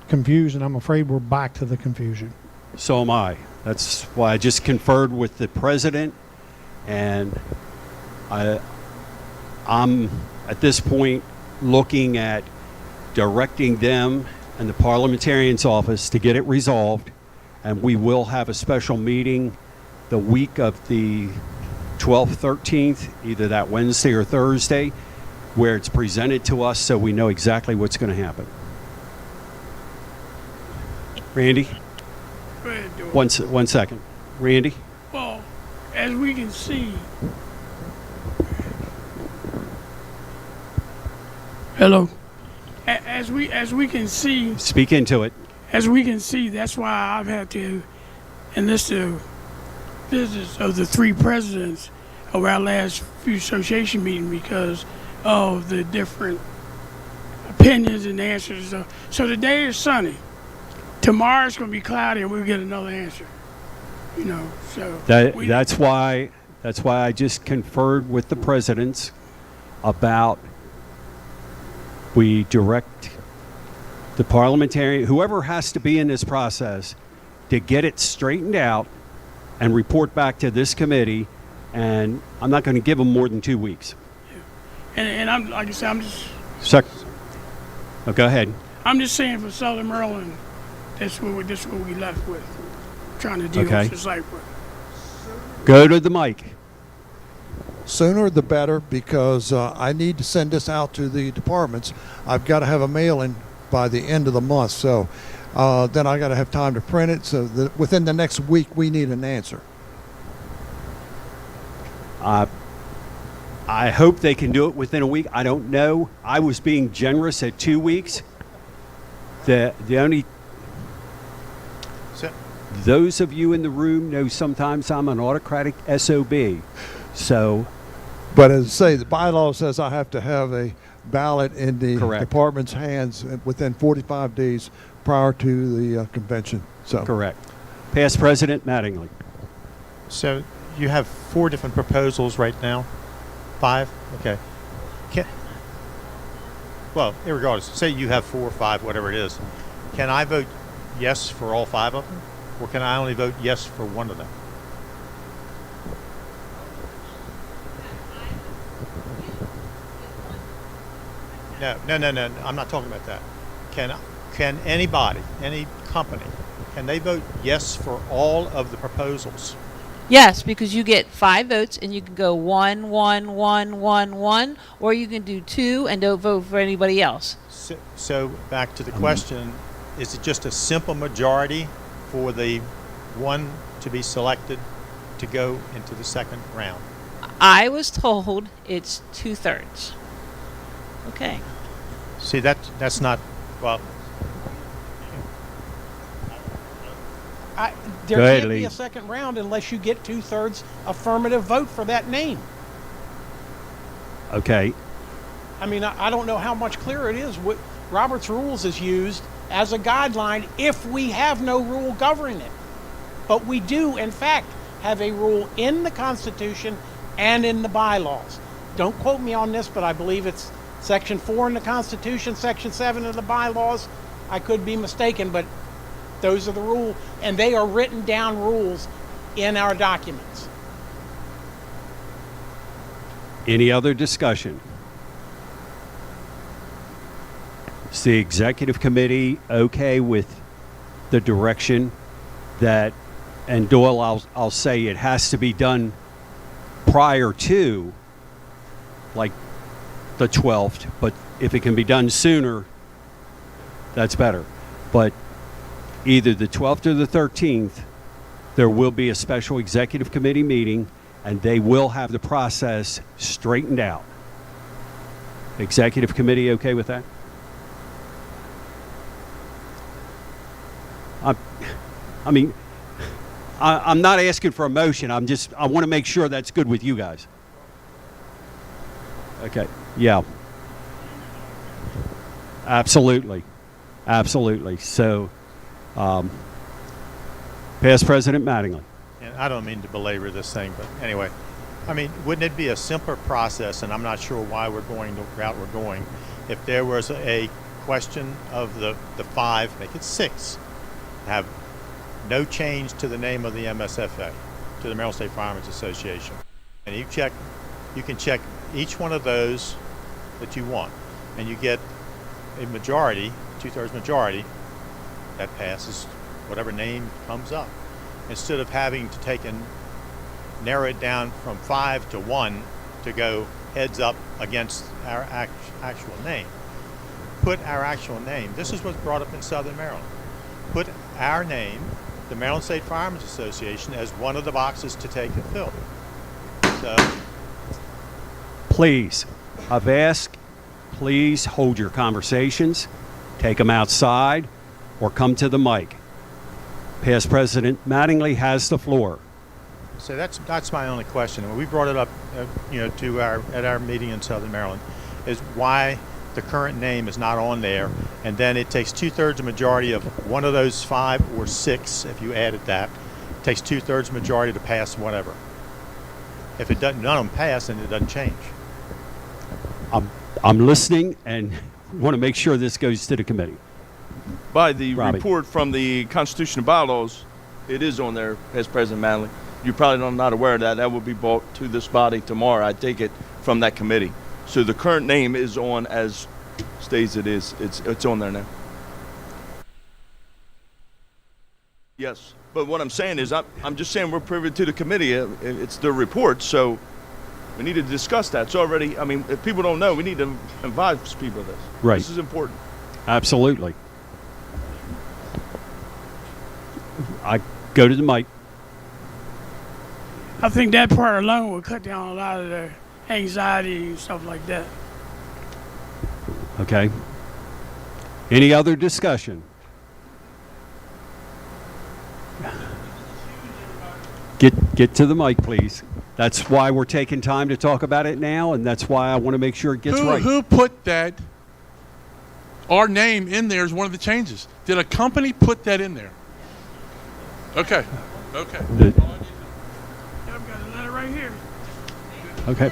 confused, and I'm afraid we're back to the confusion. So am I. That's why I just conferred with the president, and I'm at this point looking at directing them and the parliamentarian's office to get it resolved, and we will have a special meeting the week of the 12th, 13th, either that Wednesday or Thursday, where it's presented to us so we know exactly what's going to happen. Randy? Go ahead, do it. One second. Randy? Well, as we can see, hello. As we can see, Speak into it. as we can see, that's why I've had to enlist the visits of the 3 presidents of our last few association meetings because of the different opinions and answers. So today is sunny. Tomorrow's going to be cloudy, and we'll get another answer. You know, so That's why I just conferred with the presidents about we direct the parliamentarian, whoever has to be in this process, to get it straightened out and report back to this committee. And I'm not going to give them more than 2 weeks. and I'm like I said, Go ahead. I'm just saying for Southern Maryland, that's what we left with, trying to deal Okay. with this like. Go to the mic. Sooner the better, because I need to send this out to the departments. I've got to have a mail-in by the end of the month, so then I got to have time to print it. So that within the next week, we need an answer. I hope they can do it within a week. I don't know. I was being generous at 2 weeks. Those of you in the room know sometimes I'm an autocratic SOB. So, but as I say, the bylaw says I have to have a ballot in the department's hands within 45 days prior to the convention. So correct. Past President Mattingly. So you have 4 different proposals right now? 5? Okay. Well, irregardless, say you have 4 or 5, whatever it is. Can I vote yes for all 5 of them? Or can I only vote yes for one of them? No. I'm not talking about that. Can anybody, any company, can they vote yes for all of the proposals? Yes, because you get 5 votes and you can go 1, 1, 1, 1, 1, or you can do 2 and don't vote for anybody else. So back to the question, is it just a simple majority for the one to be selected to go into the second round? I was told it's 2/3. Okay. See, that's not, well, There Go ahead, can't be Lee. a second round unless you get 2/3 affirmative vote for that name. Okay. I mean, I don't know how much clearer it is. What Robert's Rules is used as a guideline if we have no rule governing it. But we do, in fact, have a rule in the Constitution and in the bylaws. Don't quote me on this, but I believe it's Section 4 in the Constitution, Section 7 of the bylaws. I could be mistaken, but those are the rules, and they are written down rules in our documents. Any other discussion? Is the executive committee okay with the direction that, and Doyle, I'll say it has to be done prior to, like, the 12th, but if it can be done sooner, that's better. But either the 12th or the 13th, there will be a special executive committee meeting, and they will have the process straightened out. Executive committee okay with that? I'm not asking for a motion. I want to make sure that's good with you guys. Okay. Yeah. Absolutely. So, Past President Mattingly. and I don't mean to belabor this thing, but anyway, I mean, wouldn't it be a simpler process, and I'm not sure why we're going the route we're going, if there was a question of the 5, make it 6, have no change to the name of the MSFA, to the Maryland State Firemen's Association. And you can check each one of those that you want, and you get a majority, 2/3 majority, that passes whatever name comes up. Instead of having to take and narrow it down from 5 to 1 to go heads up against our actual name. Put our actual name. This is what's brought up in Southern Maryland. Put our name, the Maryland State Firemen's Association, as one of the boxes to take and fill. So, Please, I've asked, please hold your conversations, take them outside, or come to the mic. Past President Mattingly has the floor. so that's my only question. When we brought it up, at our meeting in Southern Maryland, is why the current name is not on there, and then it takes 2/3 majority of one of those 5 or 6, if you added that. It takes 2/3 majority to pass whatever. If it doesn't, none of them pass, then it doesn't change. I'm listening and want to make sure this goes to the committee. By the Robbie. report from the Constitution and bylaws, it is on there, Past President Manley. You probably are not aware of that. That will be brought to this body tomorrow. I take it from that committee. So the current name is on as states it is. It's on there now. Yes, but what I'm saying is I'm just saying we're privy to the committee. It's the report, so we need to discuss that. It's already, I mean, if people don't know, we need to advise people of this. Right. This is important. Absolutely. I go to the mic. I think that part alone would cut down a lot of the anxiety and stuff like that. Okay. Any other discussion? Get to the mic, please. That's why we're taking time to talk about it now, and that's why I want to make sure it gets right. Who put that, our name in there is one of the changes? Did a company put that in there? Okay. Okay.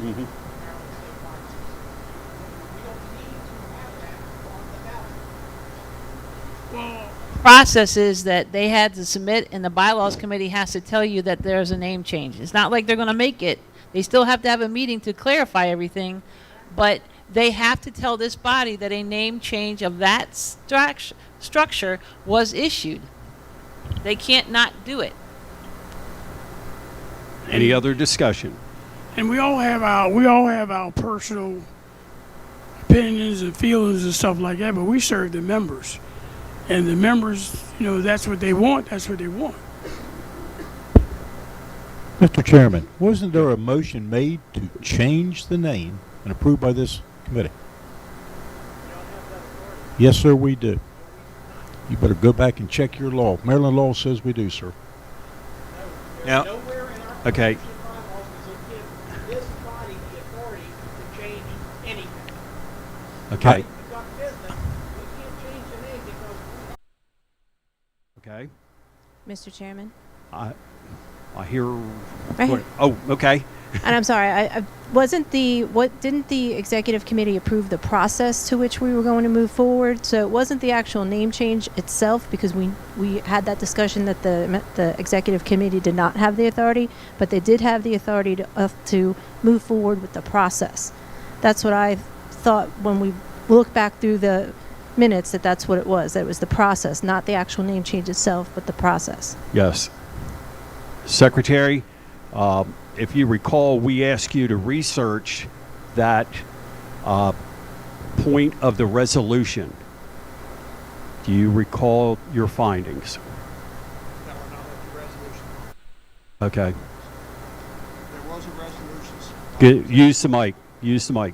Mm-hmm. Process is that they had to submit, and the bylaws committee has to tell you that there's a name change. It's not like they're going to make it. They still have to have a meeting to clarify everything, but they have to tell this body that a name change of that structure was issued. They can't not do it. Any other discussion? And we all have our personal opinions and feelings and stuff like that, but we serve the members. And the members, that's what they want, that's what they want. Mr. Chairman, wasn't there a motion made to change the name and approved by this committee? Yes, sir, we do. You better go back and check your law. Maryland law says we do, sir. Now, okay. Okay. Okay. Mr. Chairman? I hear. Right here. Oh, okay. And I'm sorry, I didn't the executive committee approve the process to which we were going to move forward? So it wasn't the actual name change itself, because we had that discussion that the executive committee did not have the authority, but they did have the authority to move forward with the process. That's what I thought when we look back through the minutes, that's what it was. That it was the process, not the actual name change itself, but the process. Yes. Secretary, if you recall, we asked you to research that point of the resolution. Do you recall your findings? Okay. There was a resolution. Use the mic. Use the mic.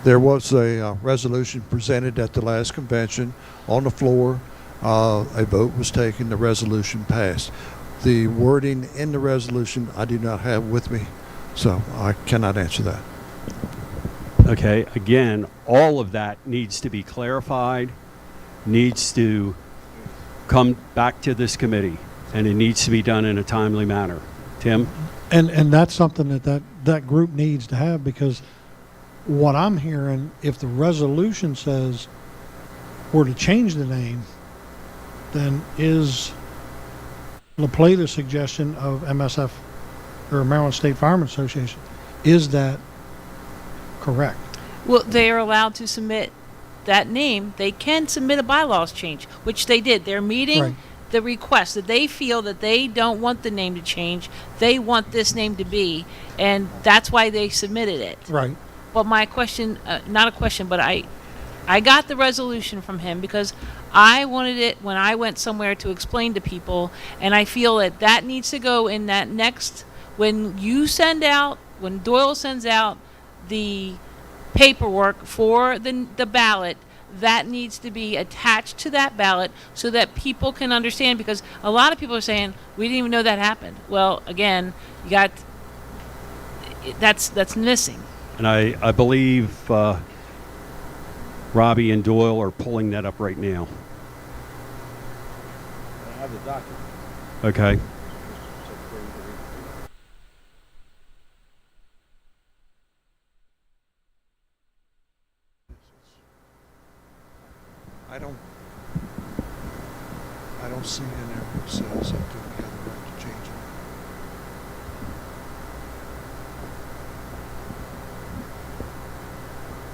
There was a resolution presented at the last convention on the floor. A vote was taken. The resolution passed. The wording in the resolution I do not have with me, so I cannot answer that. Okay. Again, all of that needs to be clarified, needs to come back to this committee, and it needs to be done in a timely manner. Tim? And that's something that group needs to have, because what I'm hearing, if the resolution says we're to change the name, then is La Plata's suggestion of MSF, or Maryland State Firemen Association, is that correct? Well, they are allowed to submit that name. They can submit a bylaws change, which they did. They're meeting Right. the request that they feel that they don't want the name to change. They want this name to be, and that's why they submitted it. Right. But my question, not a question, but I got the resolution from him because I wanted it when I went somewhere to explain to people, and I feel that needs to go in that next, when Doyle sends out the paperwork for the ballot, that needs to be attached to that ballot so that people can understand, because a lot of people are saying, we didn't even know that happened. Well, again, that's missing. And I believe Robbie and Doyle are pulling that up right now. I have the document. Okay. I don't see in there what says that we have the right to change it.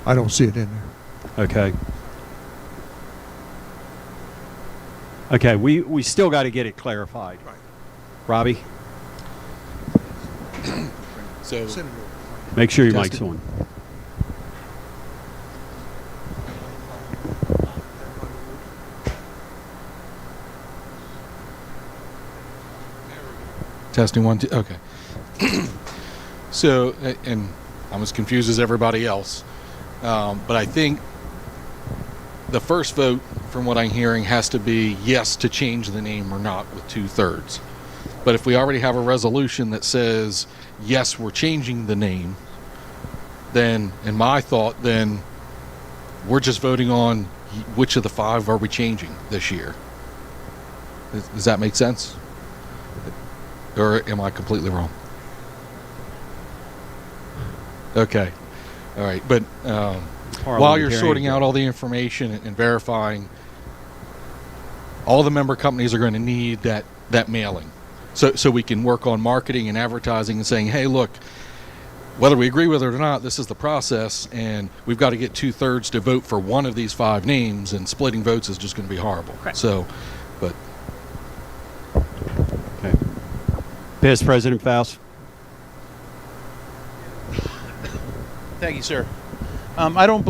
I don't see it in there. Okay. Okay, we still got to get it clarified. Right. Robbie, So make sure your Testing. mic's on. testing 1 2. Okay. So, and I'm as confused as everybody else, but I think the first vote, from what I'm hearing, has to be yes to change the name or not with 2/3. But if we already have a resolution that says, yes, we're changing the name, then, in my thought, then we're just voting on which of the 5 are we changing this year. Does that make sense? Or am I completely wrong? Okay. All right. But while you're sorting out all the information and verifying, all the member companies are going to need that mailing. So we can work on marketing and advertising and saying, hey, look, whether we agree with it or not, this is the process, and we've got to get 2/3 to vote for one of these 5 names, and splitting votes is just going to be horrible. Correct. So, but. Okay. Past President Faust. Thank you, sir. I don't,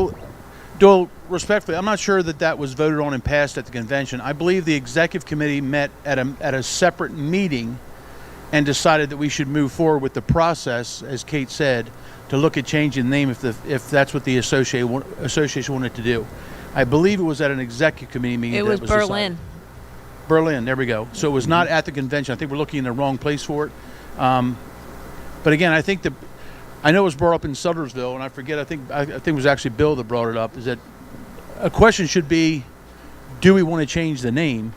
Doyle, respectfully, I'm not sure that was voted on and passed at the convention. I believe the executive committee met at a separate meeting and decided that we should move forward with the process, as Kate said, to look at changing the name if that's what the association wanted to do. I believe it was at an executive committee meeting. It was Berlin. Decided. Berlin, there we go. So it was not at the convention. I think we're looking in the wrong place for it. But again, I know it was brought up in Sudlersville, and I forget. I think it was actually Bill that brought it up. Is that a question should be, do we want to change the name?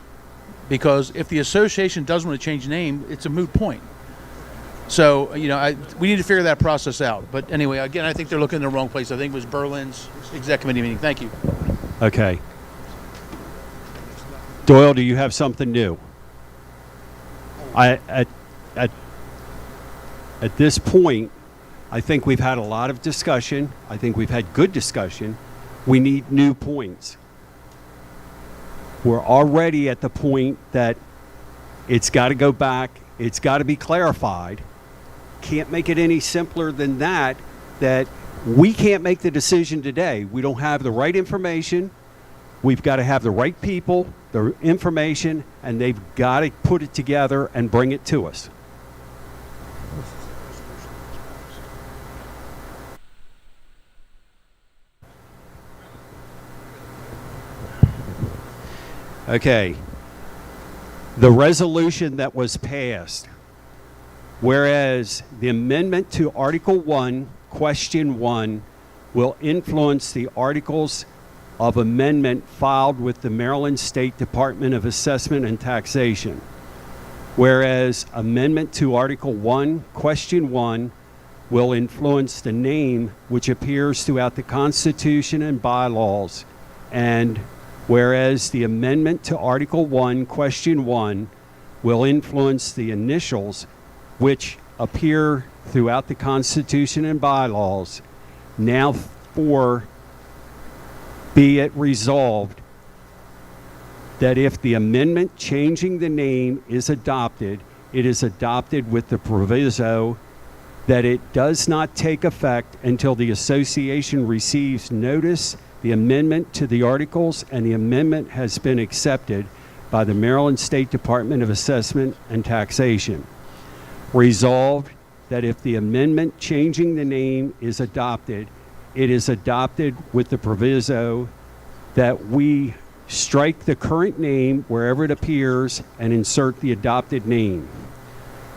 Because if the association doesn't want to change the name, it's a moot point. So we need to figure that process out. But anyway, again, I think they're looking in the wrong place. I think it was Berlin's exec committee meeting. Thank you. Okay. Doyle, do you have something new? At this point, I think we've had a lot of discussion. I think we've had good discussion. We need new points. We're already at the point that it's got to go back. It's got to be clarified. Can't make it any simpler than that we can't make the decision today. We don't have the right information. We've got to have the right people, the information, and they've got to put it together and bring it to us. Okay. The resolution that was passed, whereas the amendment to Article 1, Question 1, will influence the articles of amendment filed with the Maryland State Department of Assessment and Taxation. Whereas amendment to Article 1, Question 1, will influence the name which appears throughout the Constitution and bylaws, and whereas the amendment to Article 1, Question 1 will influence the initials which appear throughout the Constitution and bylaws, now for be it resolved that if the amendment changing the name is adopted, it is adopted with the proviso that it does not take effect until the association receives notice the amendment to the articles and the amendment has been accepted by the Maryland State Department of Assessment and Taxation. Resolved that if the amendment changing the name is adopted, it is adopted with the proviso that we strike the current name wherever it appears and insert the adopted name.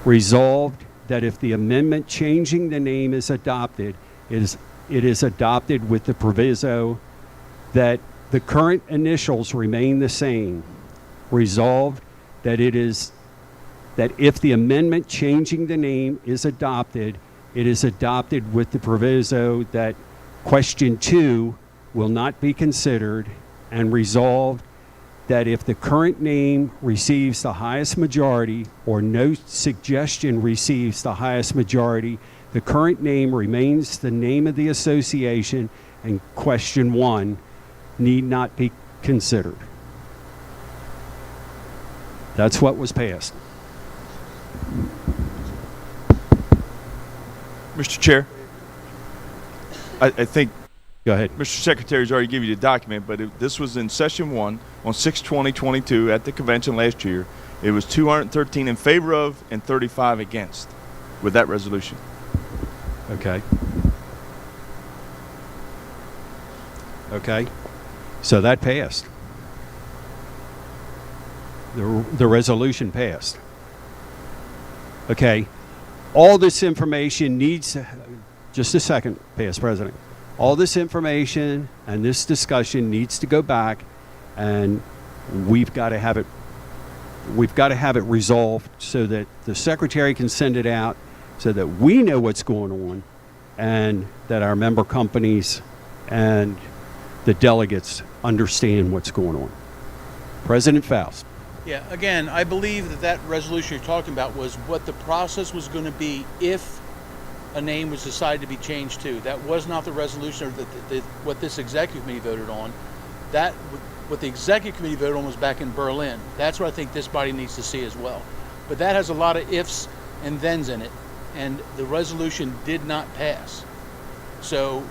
Resolved that if the amendment changing the name is adopted, it is adopted with the proviso that the current initials remain the same. Resolved that if the amendment changing the name is adopted, it is adopted with the proviso that Question 2 will not be considered, and resolved that if the current name receives the highest majority or no suggestion receives the highest majority, the current name remains the name of the association, and Question 1 need not be considered. That's what was passed. Mr. Chair, I think Go ahead. Mr. Secretary's already given you the document, but this was in Session 1 on 6/20/22 at the convention last year. It was 213 in favor of and 35 against with that resolution. Okay. Okay. So that passed. The resolution passed. Okay? All this information needs, just a second, past president. All this information and this discussion needs to go back, and we've got to have it resolved so that the secretary can send it out so that we know what's going on and that our member companies and the delegates understand what's going on. President Faust. Yeah, again, I believe that that resolution you're talking about was what the process was going to be if a name was decided to be changed to. That was not the resolution or what this executive committee voted on. That what the executive committee voted on was back in Berlin. That's what I think this body needs to see as well. But that has a lot of ifs and thens in it, and the resolution did not pass. So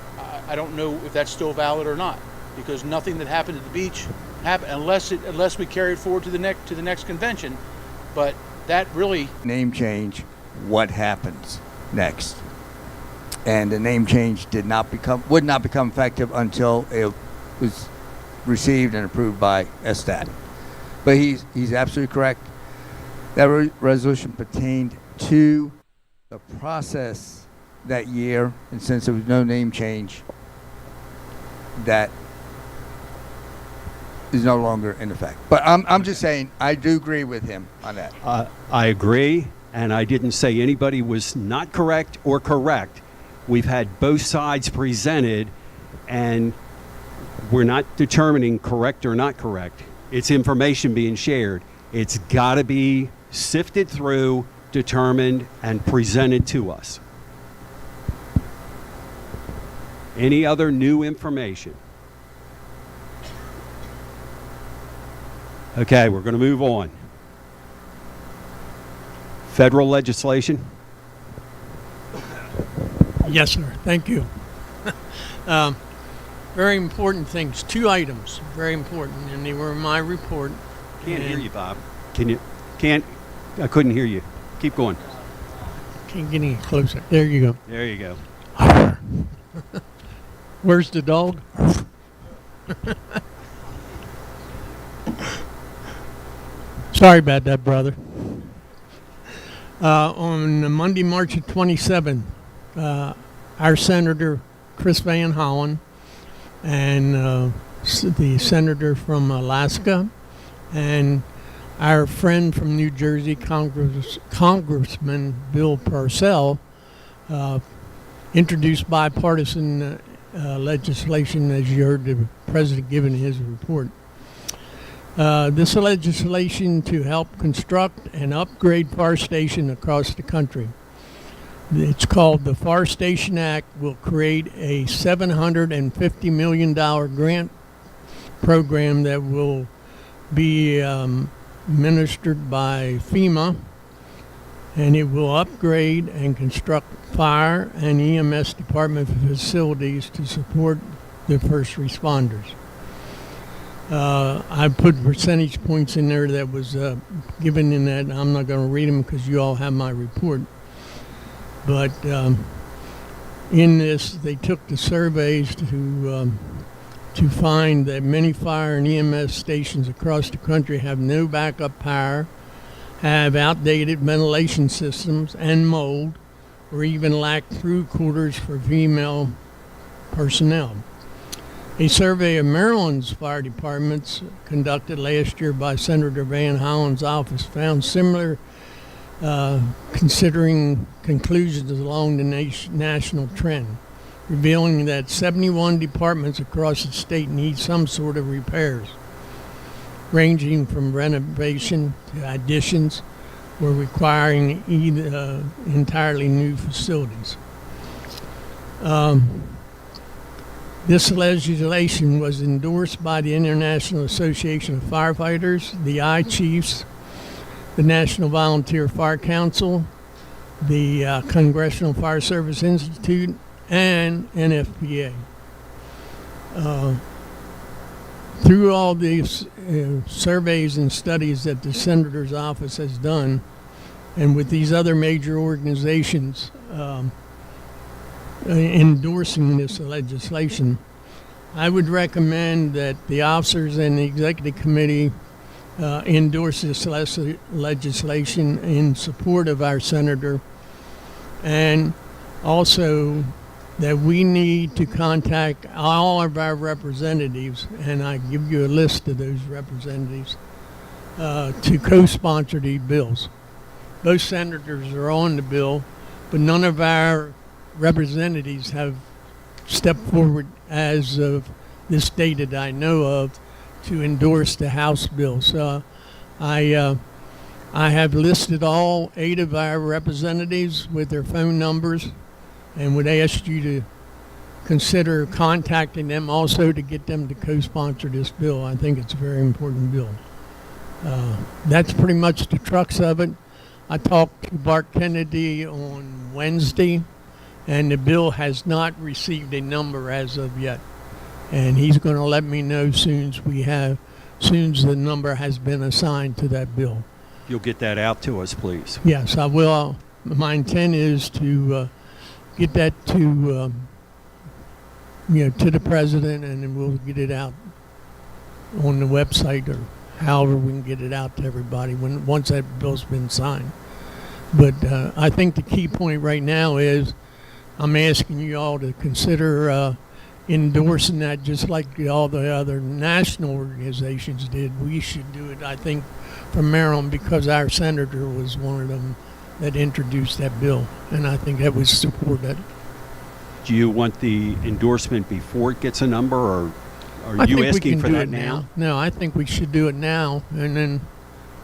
I don't know if that's still valid or not, because nothing that happened at the beach happened unless we carry it forward to the next convention. But that really name change, what happens next? And the name change would not become effective until it was received and approved by STAT. But he's absolutely correct. That resolution pertained to the process that year, and since there was no name change, that is no longer in effect. But I'm just saying, I do agree with him on that. I agree, and I didn't say anybody was not correct or correct. We've had both sides presented, and we're not determining correct or not correct. It's information being shared. It's got to be sifted through, determined, and presented to us. Any other new information? Okay, we're going to move on. Federal legislation? Yes, sir. Thank you. Very important things. 2 items, very important, and they were in my report. Can't hear you, Bob. I couldn't hear you. Keep going. Can't get any closer. There you go. There you go. Where's the dog? Sorry about that, brother. On Monday, March 27th, our Senator Chris Van Hollen and the senator from Alaska and our friend from New Jersey, Congressman Bill Parcell, introduced bipartisan legislation, as you heard the president giving his report. This legislation to help construct and upgrade fire stations across the country. It's called the Fire Station Act. Will create a $750 million grant program that will be administered by FEMA, and it will upgrade and construct fire and EMS department facilities to support the first responders. I put percentage points in there that was given in that. I'm not going to read them because you all have my report. But in this, they took the surveys to find that many fire and EMS stations across the country have no backup power, have outdated ventilation systems and mold, or even lack through quarters for female personnel. A survey of Maryland's fire departments conducted last year by Senator Van Hollen's office found similar considering conclusions along the national trend, revealing that 71 departments across the state need some sort of repairs, ranging from renovation to additions or requiring entirely new facilities. This legislation was endorsed by the International Association of Firefighters, the I-Chiefs, the National Volunteer Fire Council, the Congressional Fire Service Institute, and NFPA. Through all these surveys and studies that the Senator's office has done, and with these other major organizations endorsing this legislation, I would recommend that the officers and the executive committee endorse this legislation in support of our senator, and also that we need to contact all of our representatives, and I give you a list of those representatives, to co-sponsor these bills. Both senators are on the bill, but none of our representatives have stepped forward as of this date that I know of to endorse the House bill. So I have listed all 8 of our representatives with their phone numbers and would ask you to consider contacting them also to get them to co-sponsor this bill. I think it's a very important bill. That's pretty much the crux of it. I talked to Bart Kennedy on Wednesday, and the bill has not received a number as of yet. And he's going to let me know soon as the number has been assigned to that bill. You'll get that out to us, please. Yes, I will. My intent is to get that to to the president, and then we'll get it out on the website or however we can get it out to everybody once that bill's been signed. But I think the key point right now is I'm asking you all to consider endorsing that just like all the other national organizations did. We should do it, I think, from Maryland, because our senator was one of them that introduced that bill, and I think that was supported. Do you want the endorsement before it gets a number, or are you asking for that now? No, I think we should do it now, and then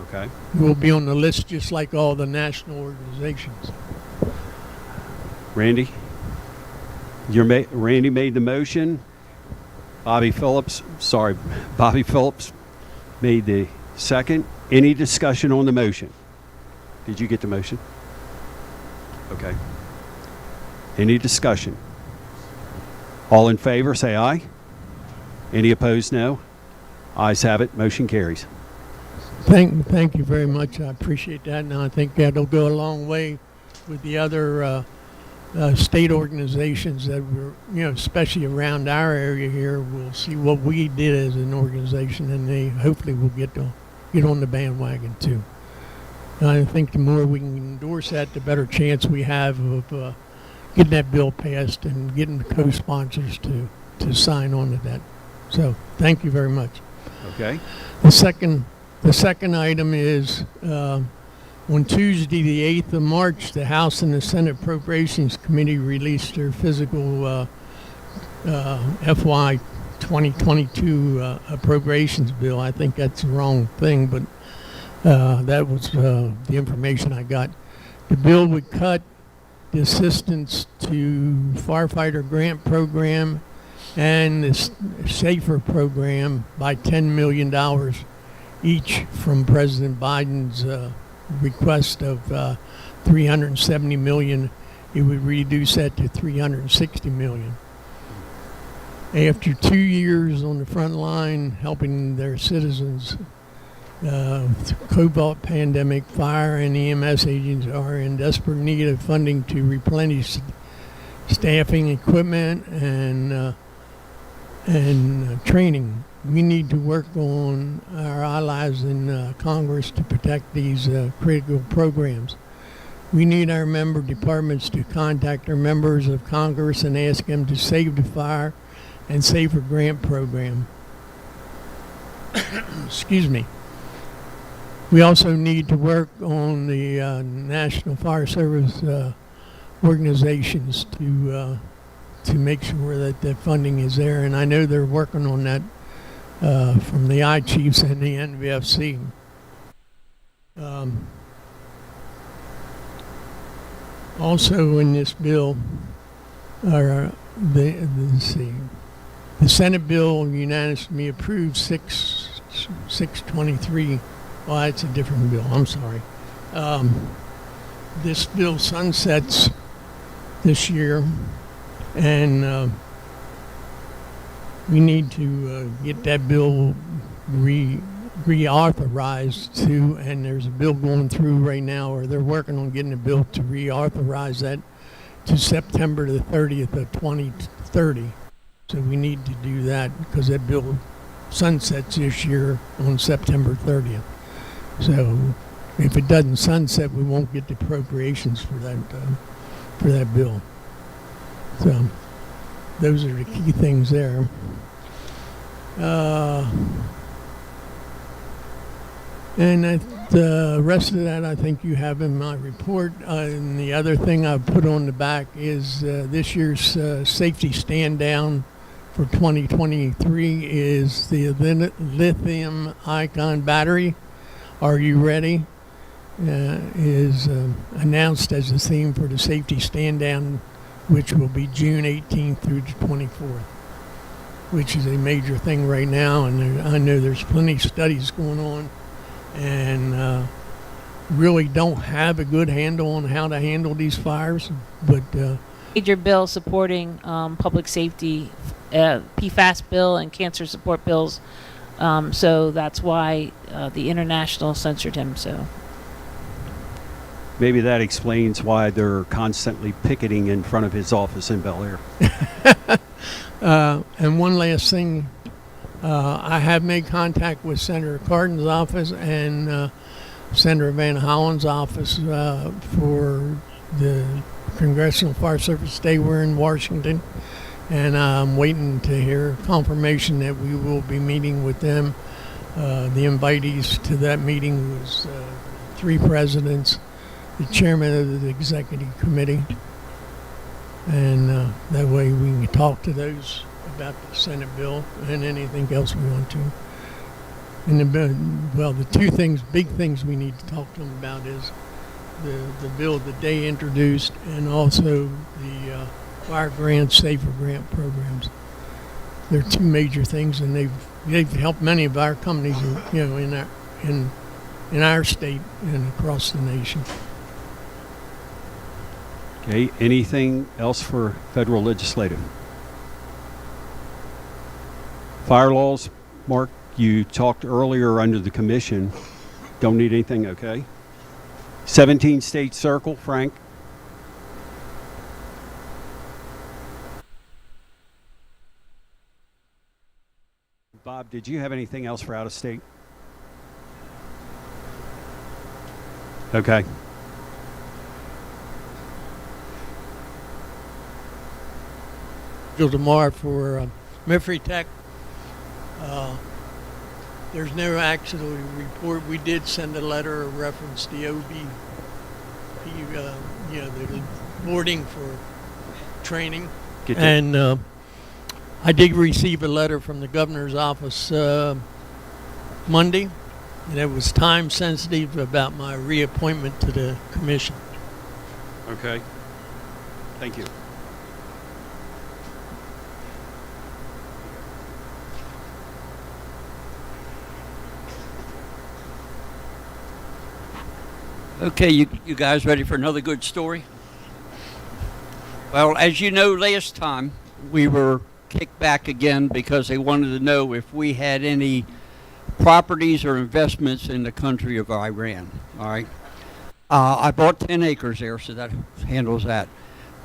Okay. we'll be on the list just like all the national organizations. Randy? Randy made the motion. Bobby Phillips made the second. Any discussion on the motion? Did you get the motion? Okay. Any discussion? All in favor, say aye. Any opposed, no. Ayes have it. Motion carries. Thank you very much. I appreciate that, and I think that'll go a long way with the other state organizations that were, especially around our area here. We'll see what we did as an organization, and they hopefully will get on the bandwagon too. And I think the more we can endorse that, the better chance we have of getting that bill passed and getting the co-sponsors to sign on to that. So thank you very much. Okay. The second item is on Tuesday, the 8th of March, the House and the Senate Appropriations Committee released their fiscal FY 2022 appropriations bill. I think that's the wrong thing, but that was the information I got. The bill would cut the assistance to firefighter grant program and the SAFER program by $10 million each from President Biden's request of $370 million. It would reduce that to $360 million. After 2 years on the front line helping their citizens, COVID pandemic, fire and EMS agents are in desperate need of funding to replenish staffing, equipment, and training. We need to work on our allies in Congress to protect these critical programs. We need our member departments to contact our members of Congress and ask them to save the fire and SAFER grant program. Excuse me. We also need to work on the National Fire Service organizations to make sure that the funding is there, and I know they're working on that from the I-Chiefs and the NVFC. Also in this bill are the Senate bill unanimously approved 623. Well, that's a different bill. I'm sorry. This bill sunsets this year, and we need to get that bill reauthorized too, and there's a bill going through right now, or they're working on getting a bill to reauthorize that to September the 30th of 2030. So we need to do that because that bill sunsets this year on September 30th. So if it doesn't sunset, we won't get the appropriations for that bill. So those are the key things there. And the rest of that I think you have in my report. And the other thing I put on the back is this year's safety stand down for 2023 is the lithium ion battery. Are you ready? Is announced as the theme for the safety stand down, which will be June 18th through the 24th, which is a major thing right now. And I know there's plenty of studies going on, and really don't have a good handle on how to handle these fires. But major bill supporting public safety, PFAS bill and cancer support bills. So that's why the international censored him. So Maybe that explains why they're constantly picketing in front of his office in Bel Air. And one last thing, I have made contact with Senator Cardin's office and Senator Van Hollen's office for the Congressional Fire Service Day we're in Washington. And I'm waiting to hear confirmation that we will be meeting with them. The invitees to that meeting was 3 presidents, the chairman of the executive committee, and that way we can talk to those about the Senate bill and anything else we want to. And the 2 big things we need to talk to them about is the bill that they introduced, and also the fire grant, safer grant programs. They're 2 major things, and they've helped many of our companies, in our state and across the nation. Okay, anything else for federal legislative? Fire laws, Mark, you talked earlier under the commission. Don't need anything, okay? 17 state circle, Frank? Bob, did you have anything else for out of state? Okay. Tomorrow for Mifree Tech. There's no actual report. We did send a letter of reference to the the boarding for training. And I did receive a letter from the governor's office Monday, and it was time sensitive about my reappointment to the commission. Okay. Thank you. Okay, you guys ready for another good story? Well, as you know, last time we were kicked back again because they wanted to know if we had any properties or investments in the country of Iran. All right. I bought 10 acres there, so that handles that.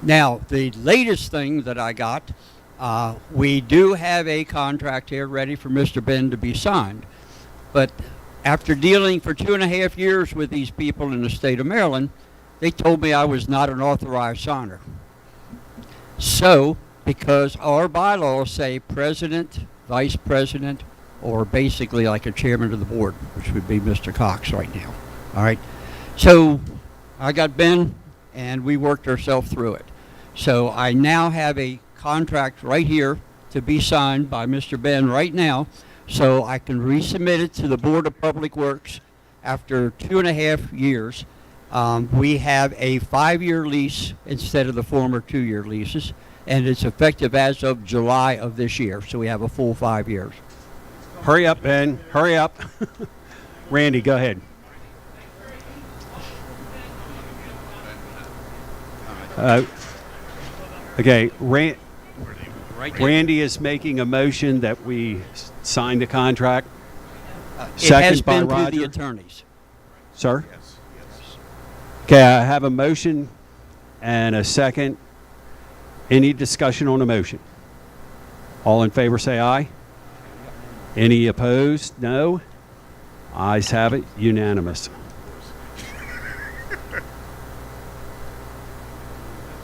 Now, the latest thing that I got, we do have a contract here ready for Mr. Ben to be signed. But after dealing for 2.5 years with these people in the state of Maryland, they told me I was not an authorized signer. So, because our bylaws say president, vice president, or basically like a chairman of the board, which would be Mr. Cox right now. All right. So I got Ben, and we worked ourselves through it. So I now have a contract right here to be signed by Mr. Ben right now, so I can resubmit it to the Board of Public Works after 2.5 years. We have a 5-year lease instead of the former 2-year leases, and it's effective as of July of this year, so we have a full 5 years. Hurry up, Ben. Hurry up. Randy, go ahead. Okay, Randy is making a motion that we sign the contract. It has been through the attorneys. Sir? Yes. Okay, I have a motion and a second. Any discussion on the motion? All in favor say aye. Any opposed? No. Ayes have it, unanimous.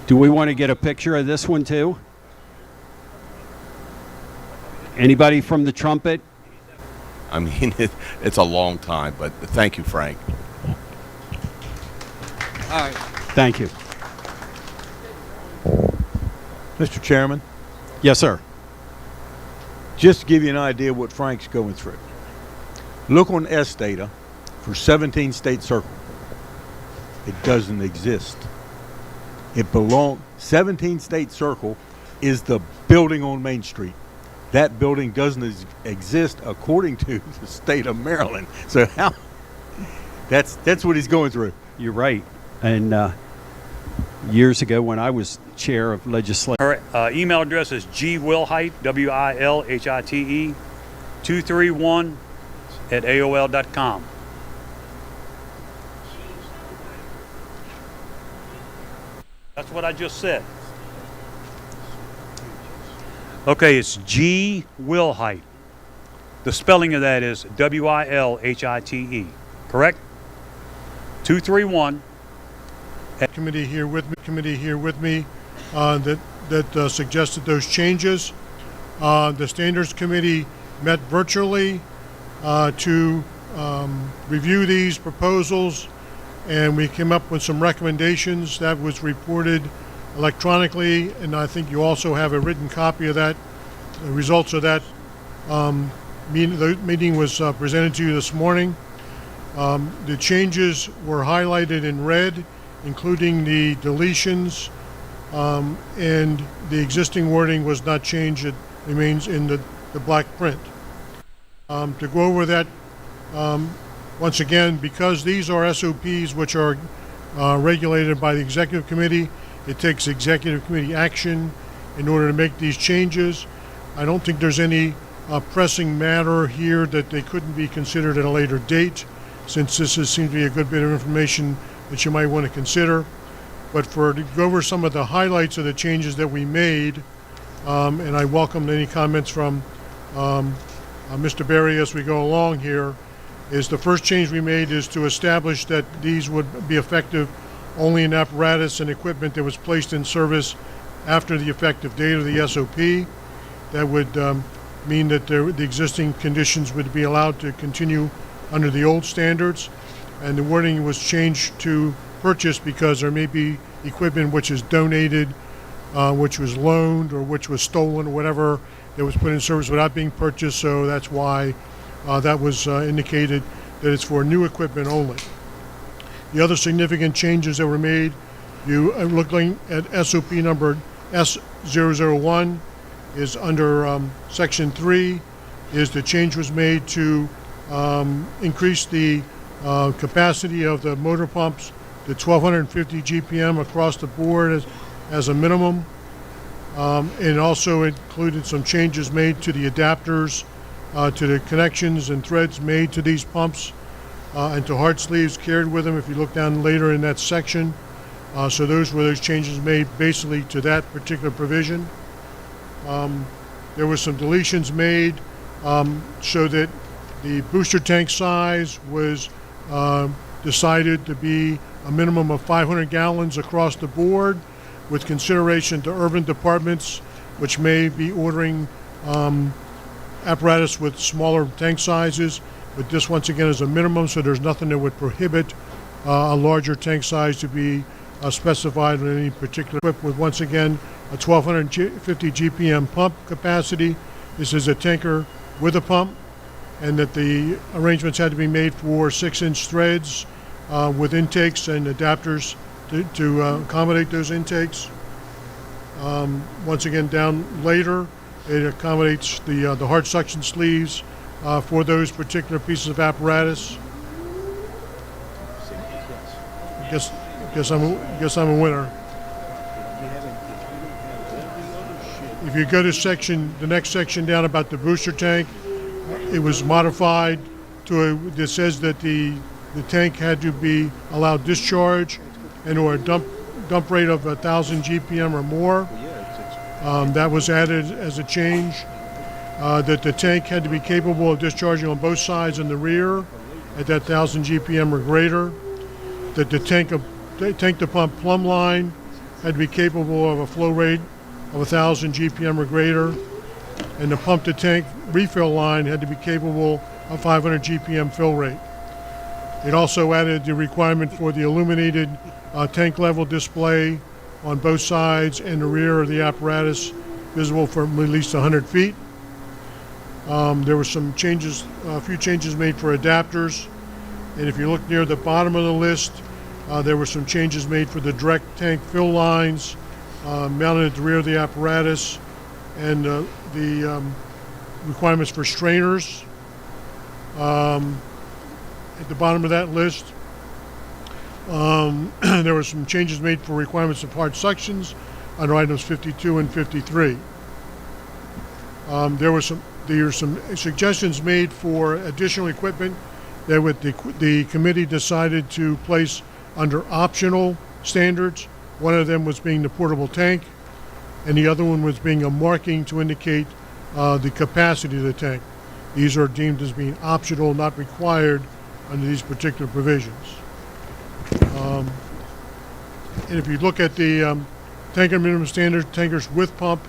Do we want to get a picture of this one too? Anybody from the trumpet? I mean, it's a long time, but thank you, Frank. All right. Thank you. Mr. Chairman, Yes, sir. just to give you an idea what Frank's going through. Look on S data for 17 State Circle. It doesn't exist. 17 State Circle is the building on Main Street. That building doesn't exist according to the state of Maryland. So that's what he's going through. You're right. And years ago when I was chair of legislation. All right, email address is gwilhite, WILHITE, 231 at AOL.com. That's what I just said. Okay, it's G. Wilhite. The spelling of that is WILHITE, correct? 231. Committee here with me that suggested those changes. The Standards Committee met virtually to review these proposals, and we came up with some recommendations that was reported electronically, and I think you also have a written copy of that. The results of that meeting was presented to you this morning. The changes were highlighted in red, including the deletions, and the existing wording was not changed. It remains in the black print. To go over that, once again, because these are SOPs which are regulated by the Executive Committee, it takes Executive Committee action in order to make these changes. I don't think there's any pressing matter here that they couldn't be considered at a later date, since this seems to be a good bit of information that you might want to consider. But to go over some of the highlights of the changes that we made, and I welcome any comments from Mr. Berry as we go along here, is the first change we made is to establish that these would be effective only in apparatus and equipment that was placed in service after the effective date of the SOP. That would mean that the existing conditions would be allowed to continue under the old standards, and the wording was changed to purchase because there may be equipment which is donated, which was loaned, or which was stolen, or whatever, that was put in service without being purchased. So that's why that was indicated that it's for new equipment only. The other significant changes that were made, you are looking at SOP number S001, is under section 3, is the change was made to increase the capacity of the motor pumps to 1,250 GPM across the board as a minimum. And also included some changes made to the adapters, to the connections and threads made to these pumps, and to hard sleeves carried with them, if you look down later in that section. So those were those changes made basically to that particular provision. There were some deletions made so that the booster tank size was decided to be a minimum of 500 gallons across the board, with consideration to urban departments which may be ordering apparatus with smaller tank sizes. But this, once again, is a minimum, so there's nothing that would prohibit a larger tank size to be specified in any particular equipment with, once again, a 1,250 GPM pump capacity. This is a tanker with a pump, and that the arrangements had to be made for 6-inch threads with intakes and adapters to accommodate those intakes. Once again, down later, it accommodates the hard suction sleeves for those particular pieces of apparatus. Guess I'm a winner. If you go to the next section down about the booster tank, it was modified to it says that the tank had to be allowed discharge and or a dump rate of 1,000 GPM or more. That was added as a change. that the tank had to be capable of discharging on both sides and the rear at that 1,000 GPM or greater, that the tank to pump plumb line had to be capable of a flow rate of 1,000 GPM or greater, and the pump to tank refill line had to be capable of 500 GPM fill rate. It also added the requirement for the illuminated tank level display on both sides and the rear of the apparatus visible from at least 100 feet. There were some changes, a few changes made for adapters. And if you look near the bottom of the list, there were some changes made for the direct tank fill lines mounted at the rear of the apparatus, and the requirements for strainers at the bottom of that list. There were some changes made for requirements of hard suctions under items 52 and 53. There were some suggestions made for additional equipment that the committee decided to place under optional standards. One of them was being the portable tank, and the other one was being a marking to indicate the capacity of the tank. These are deemed as being optional, not required under these particular provisions. And if you look at the tanker minimum standard, tankers with pump,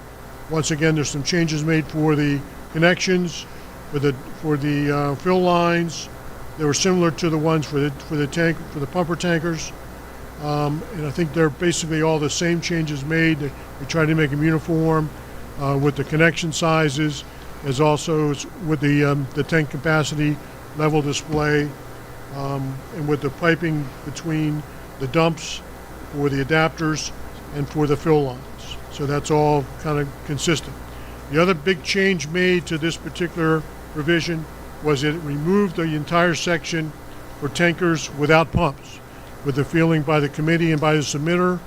once again, there's some changes made for the connections, for the fill lines. They were similar to the ones for the pumper tankers, and I think they're basically all the same changes made. We tried to make them uniform with the connection sizes, as also with the tank capacity level display, and with the piping between the dumps for the adapters and for the fill lines. So that's all kind of consistent. The other big change made to this particular provision was that it removed the entire section for tankers without pumps, with the feeling by the committee and by the submitter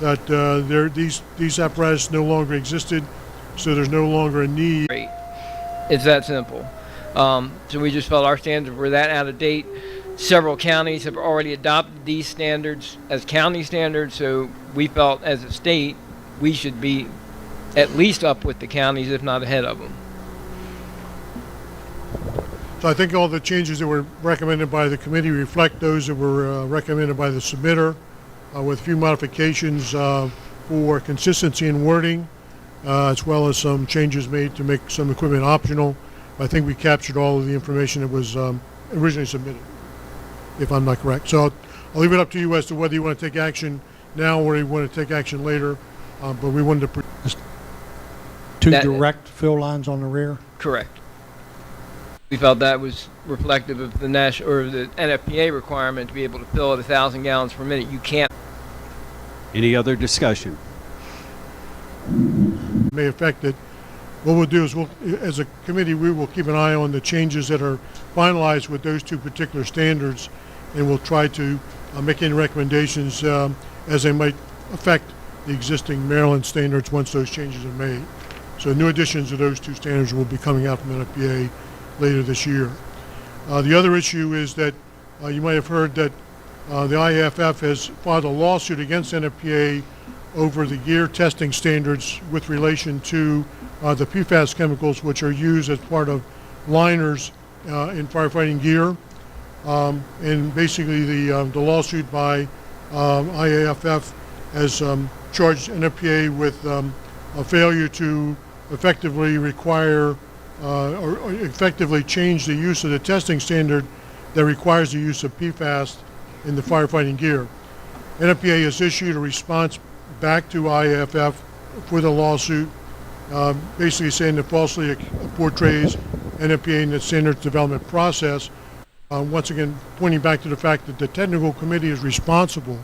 that these apparatus no longer existed, so there's no longer a need. It's that simple. So we just felt our standards were that out of date. Several counties have already adopted these standards as county standards, so we felt as a state we should be at least up with the counties, if not ahead of them. So I think all the changes that were recommended by the committee reflect those that were recommended by the submitter, with a few modifications for consistency in wording, as well as some changes made to make some equipment optional. I think we captured all of the information that was originally submitted, if I'm not correct. So I'll leave it up to you as to whether you want to take action now or you want to take action later, but we wanted to... Two direct fill lines on the rear? Correct. We felt that was reflective of the national or the NFPA requirement to be able to fill at 1,000 gallons per minute. You can't. Any other discussion? May affect it. What we'll do is, as a committee, we will keep an eye on the changes that are finalized with those two particular standards, and we'll try to make any recommendations as they might affect the existing Maryland standards once those changes are made. So new additions to those two standards will be coming out from NFPA later this year. The other issue is that you might have heard that the IAFF has filed a lawsuit against NFPA over the gear testing standards with relation to the PFAS chemicals, which are used as part of liners in firefighting gear. And basically the lawsuit by IAFF has charged NFPA with a failure to effectively require or effectively change the use of the testing standard that requires the use of PFAS in the firefighting gear. NFPA has issued a response back to IAFF for the lawsuit, basically saying that falsely portrays NFPA in the standards development process. Once again, pointing back to the fact that the technical committee is responsible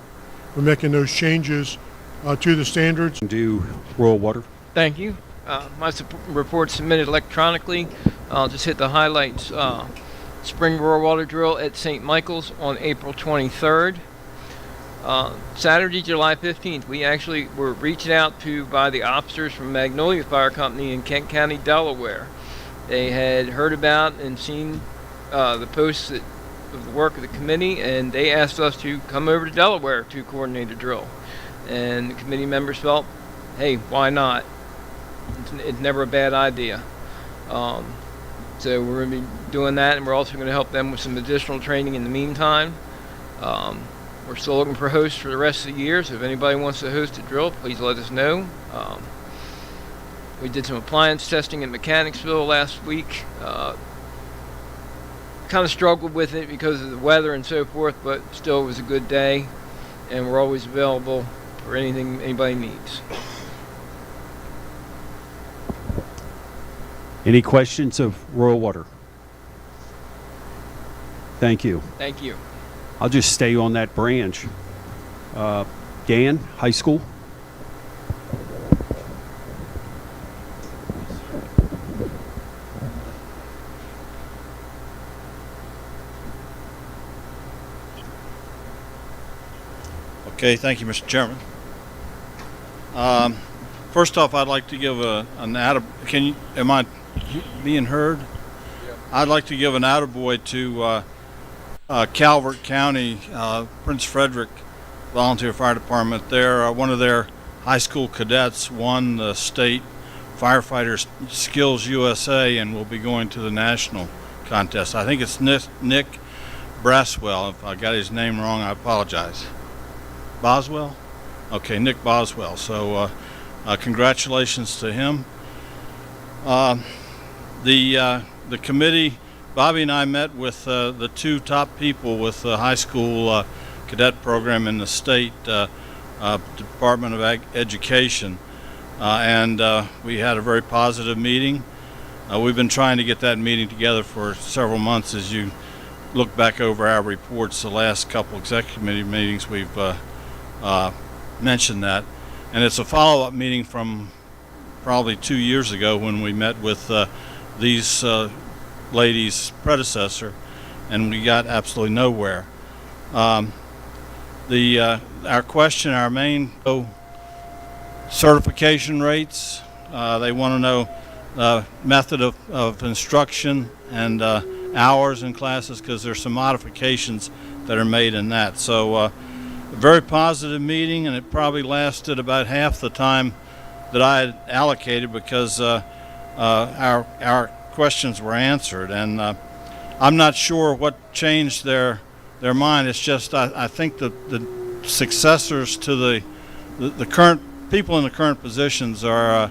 for making those changes to the standards. Do rural water. Thank you. My report submitted electronically. I'll just hit the highlights. Spring rural water drill at St. Michael's on April 23rd. Saturday, July 15th, we actually were reached out to by the officers from Magnolia Fire Company in Kent County, Delaware. They had heard about and seen the posts of the work of the committee, and they asked us to come over to Delaware to coordinate a drill. And the committee members felt, hey, why not? It's never a bad idea. So we're going to be doing that, and we're also going to help them with some additional training in the meantime. We're still looking for hosts for the rest of the year, so if anybody wants to host a drill, please let us know. We did some appliance testing in Mechanicsville last week. Kind of struggled with it because of the weather and so forth, but still it was a good day, and we're always available for anything anybody needs. Any questions of Royal Water? Thank you. Thank you. I'll just stay on that branch. Dan, high school? Okay, thank you, Mr. Chairman. First off, I'd like to give am I being heard? Yeah. I'd like to give an attaboy to Calvert County, Prince Frederick Volunteer Fire Department. One of their high school cadets won the state Firefighter Skills USA and will be going to the national contest. I think it's Nick Braswell. If I got his name wrong, I apologize. Boswell? Okay, Nick Boswell. So congratulations to him. The committee, Bobby and I met with the two top people with the high school cadet program in the state Department of Education, and we had a very positive meeting. We've been trying to get that meeting together for several months. As you look back over our reports, the last couple executive committee meetings, we've mentioned that. And it's a follow-up meeting from probably 2 years ago when we met with these ladies' predecessor, and we got absolutely nowhere. Our main certification rates. They want to know method of instruction and hours in classes, because there's some modifications that are made in that. So a very positive meeting, and it probably lasted about half the time that I had allocated, because our questions were answered. And I'm not sure what changed their mind. It's just I think the successors to the current people in the current positions are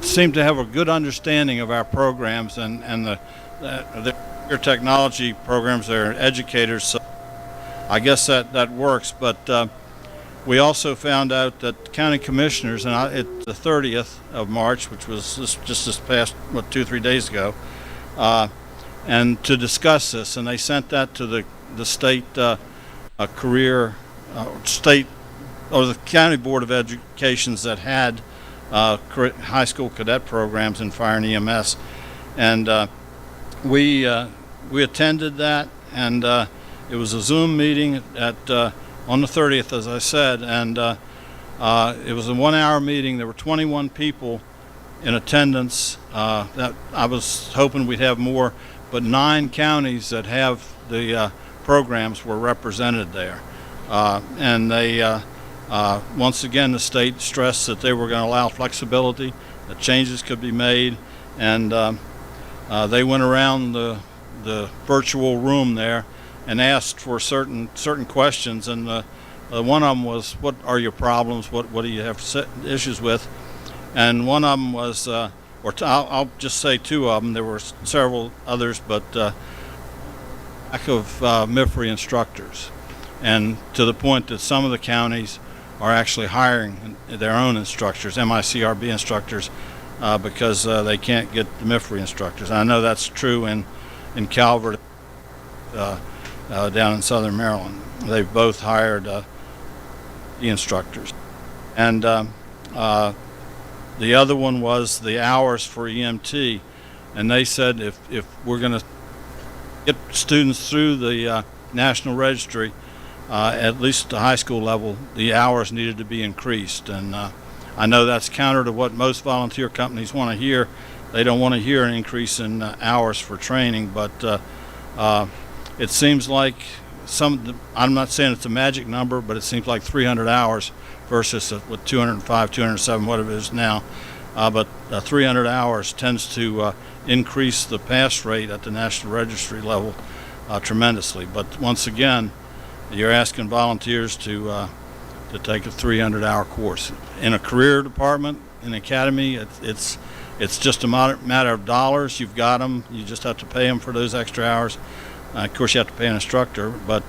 seem to have a good understanding of our programs and their technology programs. They're educators, so I guess that works. But we also found out that county commissioners, and it's the 30th of March, which was just this past 2-3 days ago, and to discuss this, and they sent that to the state state or the county board of educations that had high school cadet programs in fire and EMS, and we attended that, and it was a Zoom meeting on the 30th, as I said, and it was a 1-hour meeting. There were 21 people in attendance. That I was hoping we'd have more, but 9 counties that have the programs were represented there, and they once again, the state stressed that they were going to allow flexibility, that changes could be made, and they went around the virtual room there and asked for certain questions, and one of them was, what are your problems, what do you have issues with? And one of them was, I'll just say 2 of them, there were several others, but lack of MIFRE instructors, and to the point that some of the counties are actually hiring their own instructors, MICRB instructors, because they can't get the MIFRE instructors. And I know that's true in Calvert, down in southern Maryland. They've both hired the instructors. And the other one was the hours for EMT, and they said if we're going to get students through the National Registry, at least at the high school level, the hours needed to be increased. And I know that's counter to what most volunteer companies want to hear. They don't want to hear an increase in hours for training, but it seems like I'm not saying it's a magic number, but it seems like 300 hours versus with 205, 207, whatever it is now, but 300 hours tends to increase the pass rate at the National Registry level tremendously. But once again, you're asking volunteers to take a 300-hour course. In a career department, in academy, it's just a matter of dollars. You've got them. You just have to pay them for those extra hours. Of course, you have to pay an instructor, but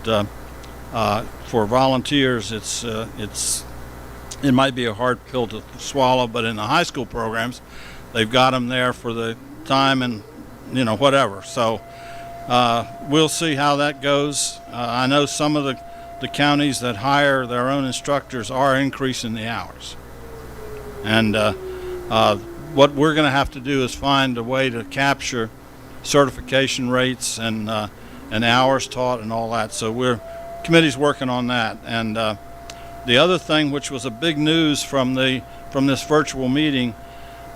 for volunteers, it might be a hard pill to swallow. But in the high school programs, they've got them there for the time and whatever. So we'll see how that goes. I know some of the counties that hire their own instructors are increasing the hours, and what we're going to have to do is find a way to capture certification rates and hours taught and all that. So committee's working on that. And the other thing, which was a big news from this virtual meeting,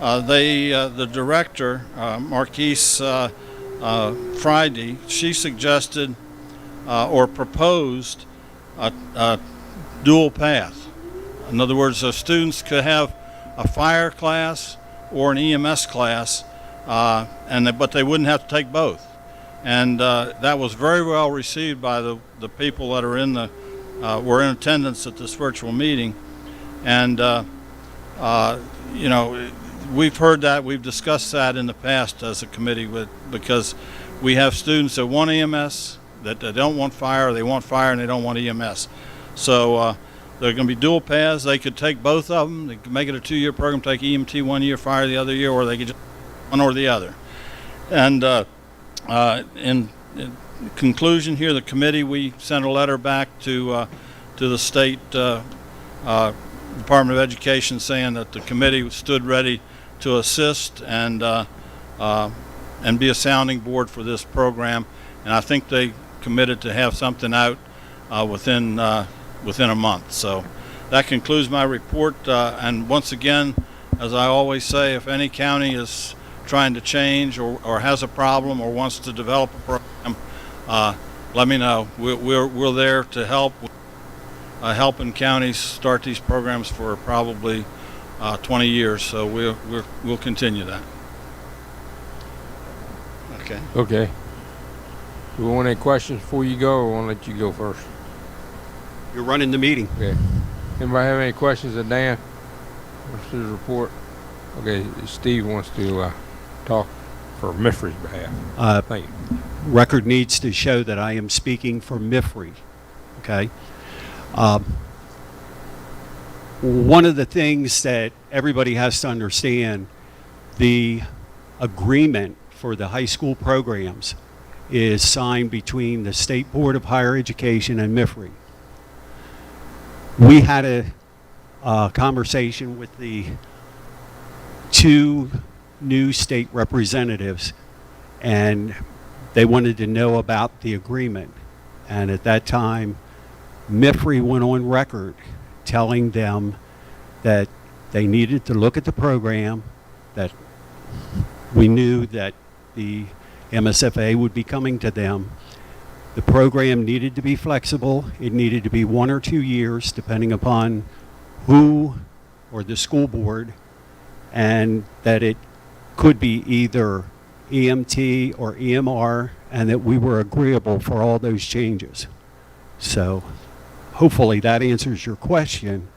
the director, Marquise Friday, she suggested or proposed a dual path. In other words, the students could have a fire class or an EMS class, but they wouldn't have to take both. And that was very well received by the people that are were in attendance at this virtual meeting. And we've heard that, we've discussed that in the past as a committee because we have students that want EMS, that they don't want fire, they want fire and they don't want EMS. So they're going to be dual paths. They could take both of them. They could make it a 2-year program, take EMT 1 year, fire the other year, or they could just one or the other. And in conclusion here, the committee, we sent a letter back to the state Department of Education saying that the committee stood ready to assist and be a sounding board for this program. And I think they committed to have something out within a month. So that concludes my report. And once again, as I always say, if any county is trying to change or has a problem or wants to develop a program, let me know. We're there to help. Helping counties start these programs for probably 20 years. So we'll continue that. Okay. Okay. Do we want any questions before you go, or want to let you go first? You're running the meeting. Okay. Anybody have any questions of Dan? What's his report? Okay, Steve wants to talk for MIFRE's behalf. Thank you. Record needs to show that I am speaking for MIFRE. Okay. One of the things that everybody has to understand, the agreement for the high school programs is signed between the State Board of Higher Education and MIFRE. We had a conversation with the 2 new state representatives, and they wanted to know about the agreement. And at that time, MIFRE went on record telling them that they needed to look at the program, that we knew that the MSFA would be coming to them. The program needed to be flexible. It needed to be 1 or 2 years, depending upon who or the school board, and that it could be either EMT or EMR, and that we were agreeable for all those changes. So hopefully that answers your question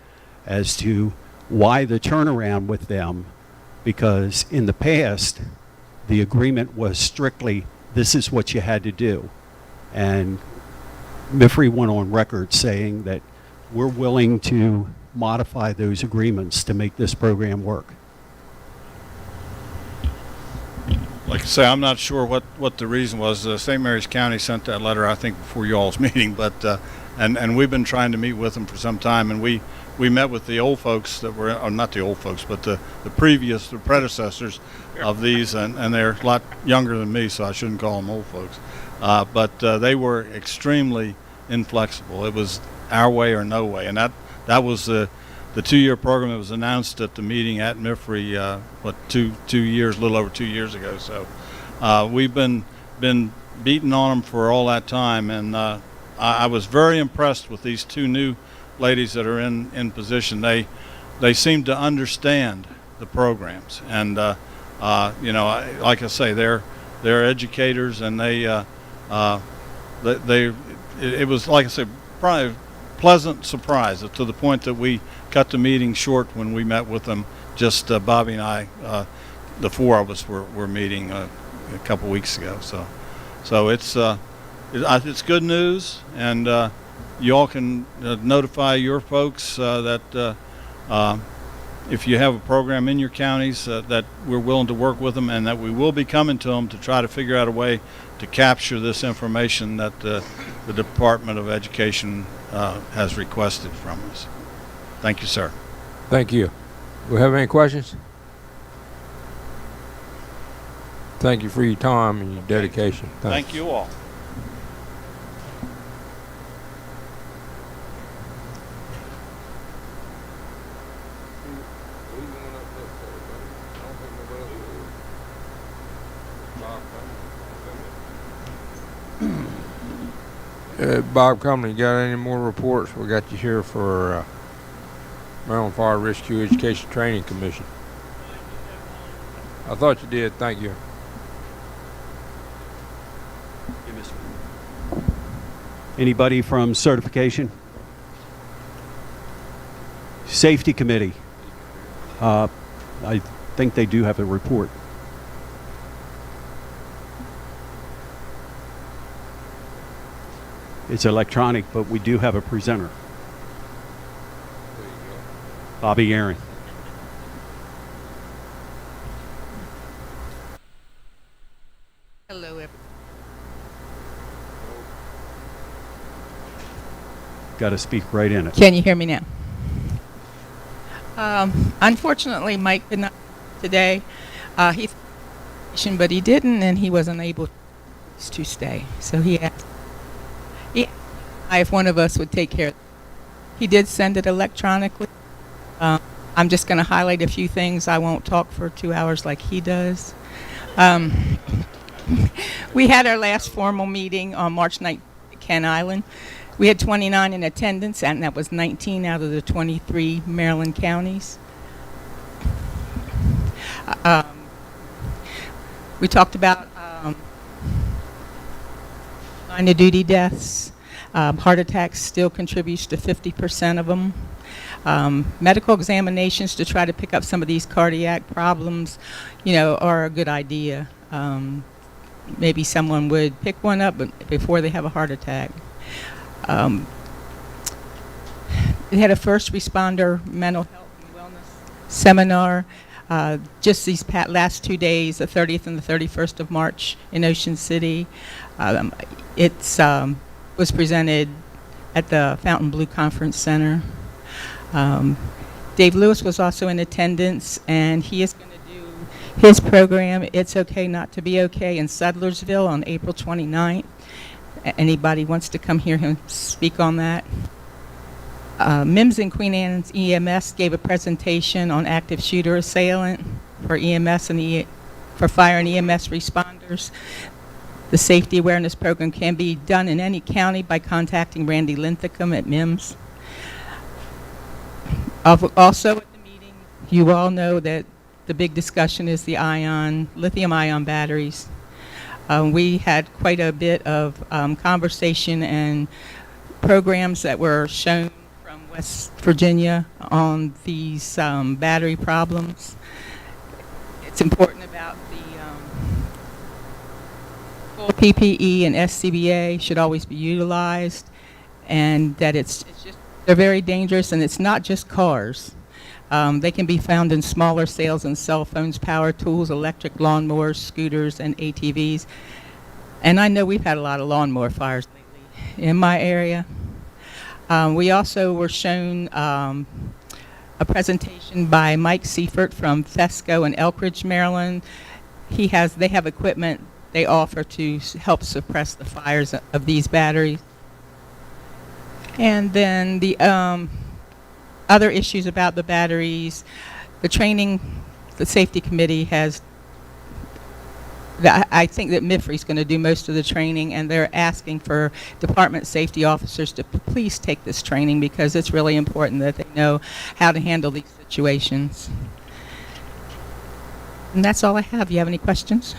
as to why the turnaround with them, because in the past, the agreement was strictly, this is what you had to do. And MIFRE went on record saying that we're willing to modify those agreements to make this program work. Like I say, I'm not sure what the reason was. St. Mary's County sent that letter, I think, before y'all's meeting, but and we've been trying to meet with them for some time, and we met with the old folks that were, or not the old folks, but the predecessors of these, and they're a lot younger than me, so I shouldn't call them old folks. But they were extremely inflexible. It was our way or no way, and that was the 2-year program that was announced at the meeting at MIFRE, 2 years, a little over 2 years ago. So we've been beating on them for all that time, and I was very impressed with these 2 new ladies that are in position. They seem to understand the programs. And you know, like I say, they're educators, and it was, like I said, probably a pleasant surprise to the point that we cut the meeting short when we met with them. Just Bobby and I, the four of us were meeting a couple weeks ago. So it's good news, and you all can notify your folks that if you have a program in your counties that we're willing to work with them, and that we will be coming to them to try to figure out a way to capture this information that the Department of Education has requested from us. Thank you, sir. Thank you. We have any questions? Thank you for your time and your dedication. Thank you all. Bob Cumley, you got any more reports? We got you here for Maryland Fire Rescue Education Training Commission. I thought you did. Thank you. Anybody from certification? Safety Committee. I think they do have a report. It's electronic, but we do have a presenter. Bobby Aaron. Hello, everyone. Got to speak right in it. Can you hear me now? Unfortunately, Mike could not today. He but he didn't, and he wasn't able to stay. So he asked if one of us would take care of it. He did send it electronically. I'm just going to highlight a few things. I won't talk for 2 hours like he does. We had our last formal meeting on March 9th at Kent Island. We had 29 in attendance, and that was 19 out of the 23 Maryland counties. We talked about line of duty deaths. Heart attacks still contributes to 50% of them. Medical examinations to try to pick up some of these cardiac problems, are a good idea. Maybe someone would pick one up before they have a heart attack. They had a first responder mental health and wellness seminar just these last 2 days, the 30th and the 31st of March in Ocean City. It was presented at the Fountain Blue Conference Center. Dave Lewis was also in attendance, and he is going to do his program, It's Okay Not to Be Okay, in Sudlersville on April 29th. Anybody wants to come hear him speak on that? MIMS and Queen Anne's EMS gave a presentation on active shooter assailant for EMS and for fire and EMS responders. The safety awareness program can be done in any county by contacting Randy Linthicum at MIMS. Also at the meeting, you all know that the big discussion is the lithium-ion batteries. We had quite a bit of conversation and programs that were shown from West Virginia on these battery problems. It's important about the full PPE and SCBA should always be utilized, and that they're very dangerous, and it's not just cars. They can be found in smaller sales in cell phones, power tools, electric lawnmowers, scooters, and ATVs. And I know we've had a lot of lawnmower fires lately in my area. We also were shown a presentation by Mike Seifert from FESCO in Elkridge, Maryland. They have equipment they offer to help suppress the fires of these batteries. And then the other issues about the batteries, the training, the safety committee has, I think that MIFRE is going to do most of the training, and they're asking for department safety officers to please take this training because it's really important that they know how to handle these situations. And that's all I have. You have any questions?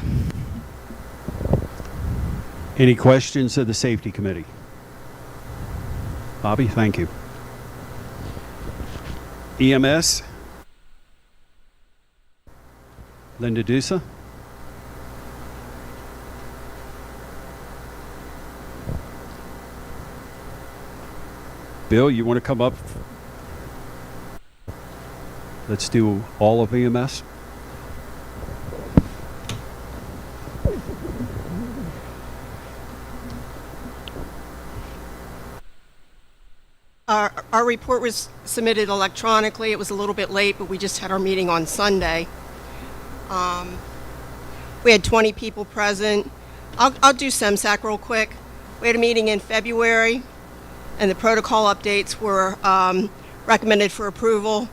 Any questions of the Safety Committee? Bobby, thank you. EMS? Linda Dusa? Bill, you want to come up? Let's do all of EMS. Our report was submitted electronically. It was a little bit late, but we just had our meeting on Sunday. We had 20 people present. I'll do SEMSAC real quick. We had a meeting in February, and the protocol updates were recommended for approval,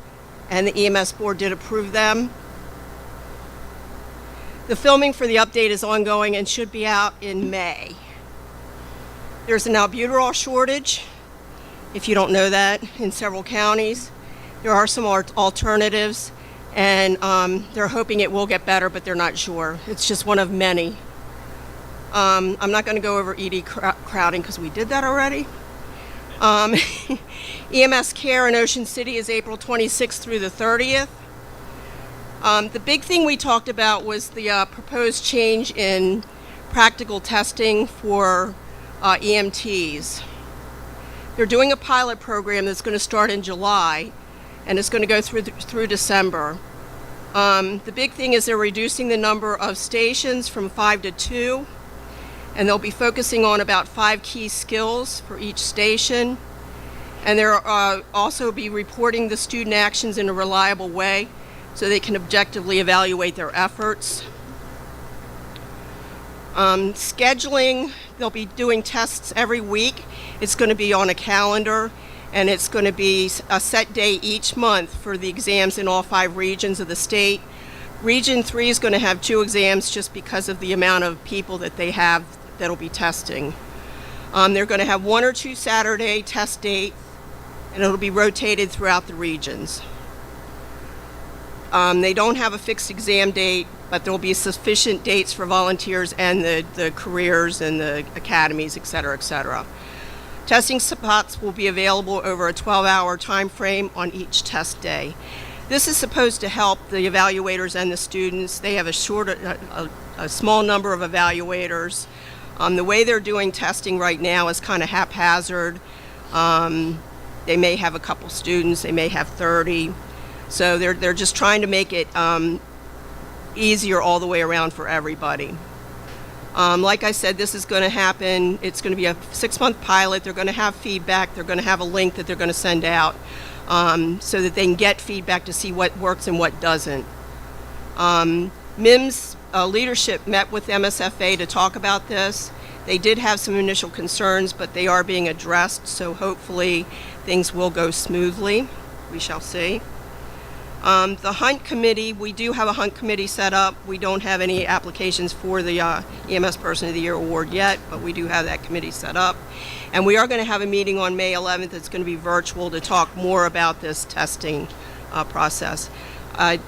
and the EMS board did approve them. The filming for the update is ongoing and should be out in May. There's an albuterol shortage, if you don't know that, in several counties. There are some alternatives, and they're hoping it will get better, but they're not sure. It's just one of many. I'm not going to go over ED crowding because we did that already. EMS care in Ocean City is April 26th through the 30th. The big thing we talked about was the proposed change in practical testing for EMTs. They're doing a pilot program that's going to start in July, and it's going to go through December. The big thing is they're reducing the number of stations from 5 to 2, and they'll be focusing on about 5 key skills for each station. And they'll also be reporting the student actions in a reliable way so they can objectively evaluate their efforts. Scheduling, they'll be doing tests every week. It's going to be on a calendar, and it's going to be a set day each month for the exams in all 5 regions of the state. Region 3 is going to have 2 exams just because of the amount of people that they have that'll be testing. They're going to have 1 or 2 Saturday test dates, and it'll be rotated throughout the regions. They don't have a fixed exam date, but there'll be sufficient dates for volunteers and the careers and the academies, et cetera, et cetera. Testing spots will be available over a 12-hour time frame on each test day. This is supposed to help the evaluators and the students. They have a small number of evaluators. The way they're doing testing right now is kind of haphazard. They may have a couple students, they may have 30. So they're just trying to make it easier all the way around for everybody. Like I said, this is going to happen. It's going to be a 6-month pilot. They're going to have feedback. They're going to have a link that they're going to send out so that they can get feedback to see what works and what doesn't. MIMS leadership met with MSFA to talk about this. They did have some initial concerns, but they are being addressed, so hopefully things will go smoothly. We shall see. The Hunt Committee, we do have a Hunt Committee set up. We don't have any applications for the EMS Person of the Year award yet, but we do have that committee set up. And we are going to have a meeting on May 11th. It's going to be virtual to talk more about this testing process.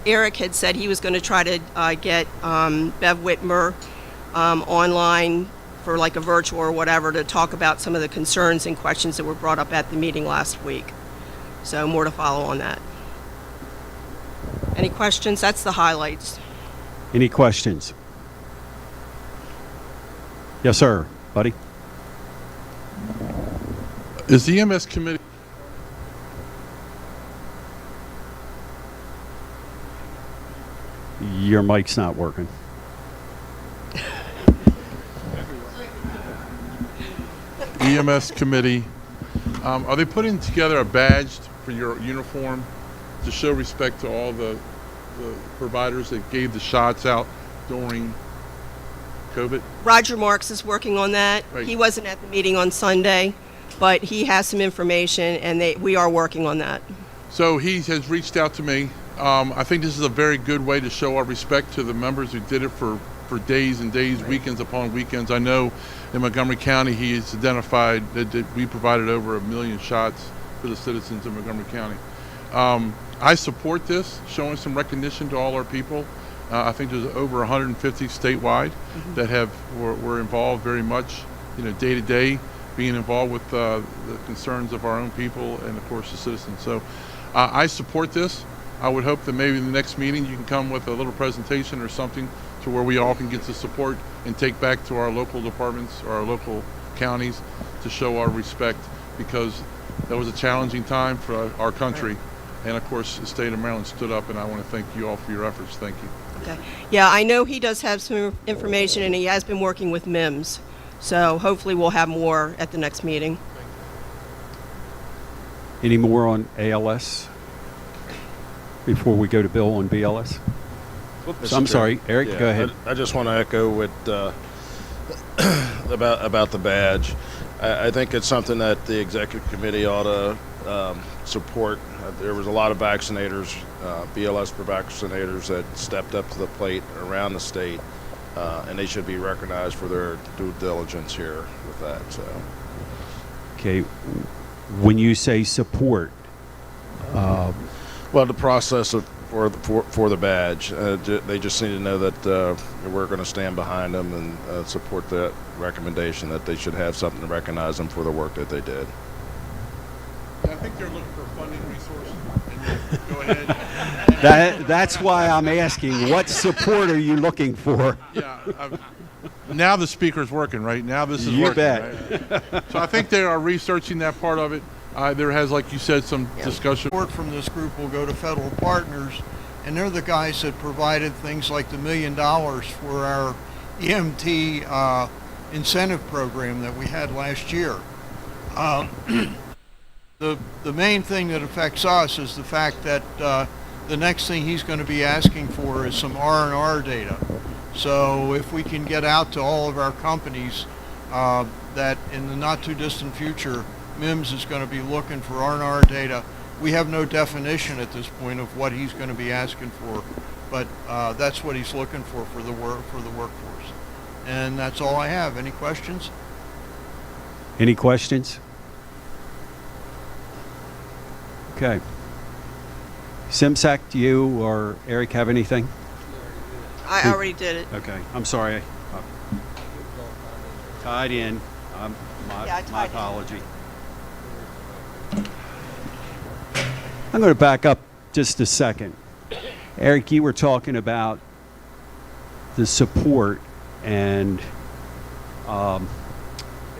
Eric had said he was going to try to get Bev Whitmer online for like a virtual or whatever to talk about some of the concerns and questions that were brought up at the meeting last week. So more to follow on that. Any questions? That's the highlights. Any questions? Yes, sir, buddy. Is the EMS committee? Your mic's not working. EMS committee, are they putting together a badge for your uniform to show respect to all the providers that gave the shots out during COVID? Roger Marks is working on that. Right. He wasn't at the meeting on Sunday, but he has some information, and we are working on that. So he has reached out to me. I think this is a very good way to show our respect to the members who did it for days and days, weekends upon weekends. I know in Montgomery County he has identified that we provided over 1 million shots for the citizens of Montgomery County. I support this, showing some recognition to all our people. I think there's over 150 statewide that were involved very much, day to day, being involved with the concerns of our own people and, of course, the citizens. So I support this. I would hope that maybe in the next meeting you can come with a little presentation or something to where we all can get the support and take back to our local departments or our local counties to show our respect, because that was a challenging time for our country. And, of course, the state of Maryland stood up, and I want to thank you all for your efforts. Thank you. Okay. Yeah, I know he does have some information, and he has been working with MIMS. So hopefully we'll have more at the next meeting. Any more on ALS before we go to Bill on BLS? I'm sorry, Eric, Yeah, go ahead. I just want to echo what about the badge. I think it's something that the executive committee ought to support. There was a lot of vaccinators, BLS vaccinators, that stepped up to the plate around the state, and they should be recognized for their due diligence here with that. So, Okay, when you say support, well, the process for the badge, they just need to know that we're going to stand behind them and support that recommendation that they should have something to recognize them for the work that they did. Yeah, I think they're looking for funding resources. Go ahead. That's why I'm asking, what support are you looking for? Yeah. Now the speaker's working, right? Now this is You working. bet. Right? So I think they are researching that part of it. There has, like you said, some discussion. Support from this group will go to federal partners, and they're the guys that provided things like the $1 million for our EMT incentive program that we had last year. The main thing that affects us is the fact that the next thing he's going to be asking for is some R&R data. So if we can get out to all of our companies that in the not too distant future, MIMS is going to be looking for R&R data. We have no definition at this point of what he's going to be asking for, but that's what he's looking for the workforce. And that's all I have. Any questions? Any questions? Okay. Simsack, do you or Eric have anything? I already did it. Okay, I'm sorry. Tied in. My apology. I'm going to back up just a second. Eric, you were talking about the support, and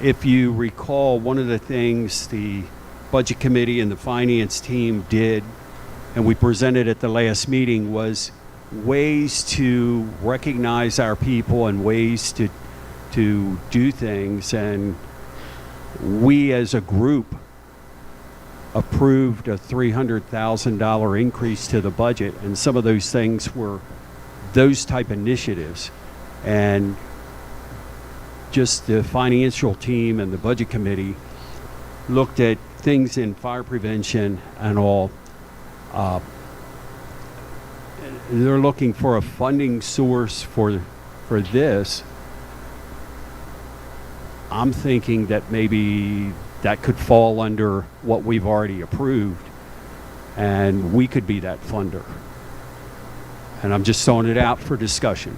if you recall, one of the things the Budget Committee and the Finance team did, and we presented at the last meeting, was ways to recognize our people and ways to do things. And we as a group approved a $300,000 increase to the budget, and some of those things were those type initiatives. And just the financial team and the Budget Committee looked at things in fire prevention and all. They're looking for a funding source for this. I'm thinking that maybe that could fall under what we've already approved, and we could be that funder. And I'm just throwing it out for discussion.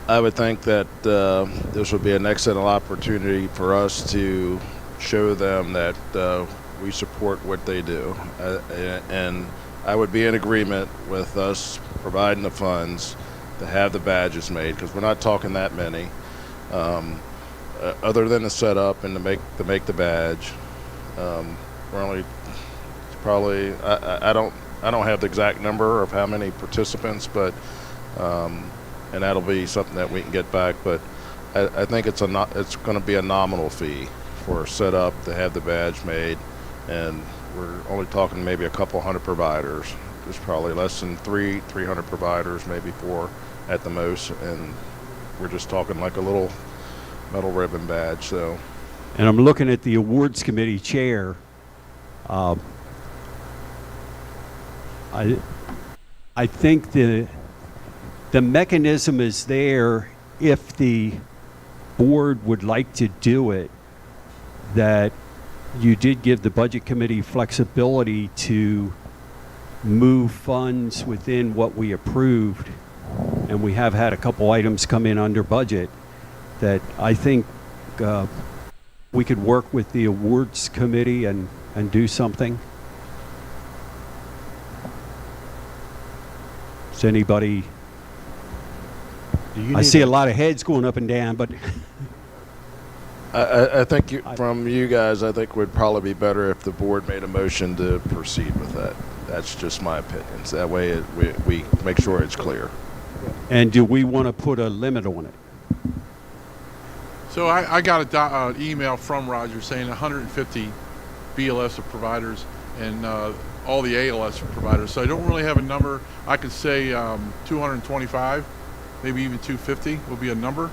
I would think that this would be an excellent opportunity for us to show them that we support what they do. And I would be in agreement with us providing the funds to have the badges made, because we're not talking that many. Other than the setup and to make the badge, we're only probably I don't have the exact number of how many participants, but and that'll be something that we can get back. But I think it's going to be a nominal fee for setup to have the badge made, and we're only talking maybe a couple hundred providers. There's probably less than 300 providers, maybe 4 at the most, and we're just talking like a little metal ribbon badge. So, and I'm looking at the awards committee chair. I think the mechanism is there if the board would like to do it, that you did give the budget committee flexibility to move funds within what we approved, and we have had a couple items come in under budget, that I think we could work with the awards committee and do something. Does anybody? I see a lot of heads going up and down, but I think from you guys, I think would probably be better if the board made a motion to proceed with that. That's just my opinion. So that way we make sure it's clear. And do we want to put a limit on it? So I got an email from Roger saying 150 BLS of providers and all the ALS providers. So I don't really have a number. I could say 225, maybe even 250 will be a number.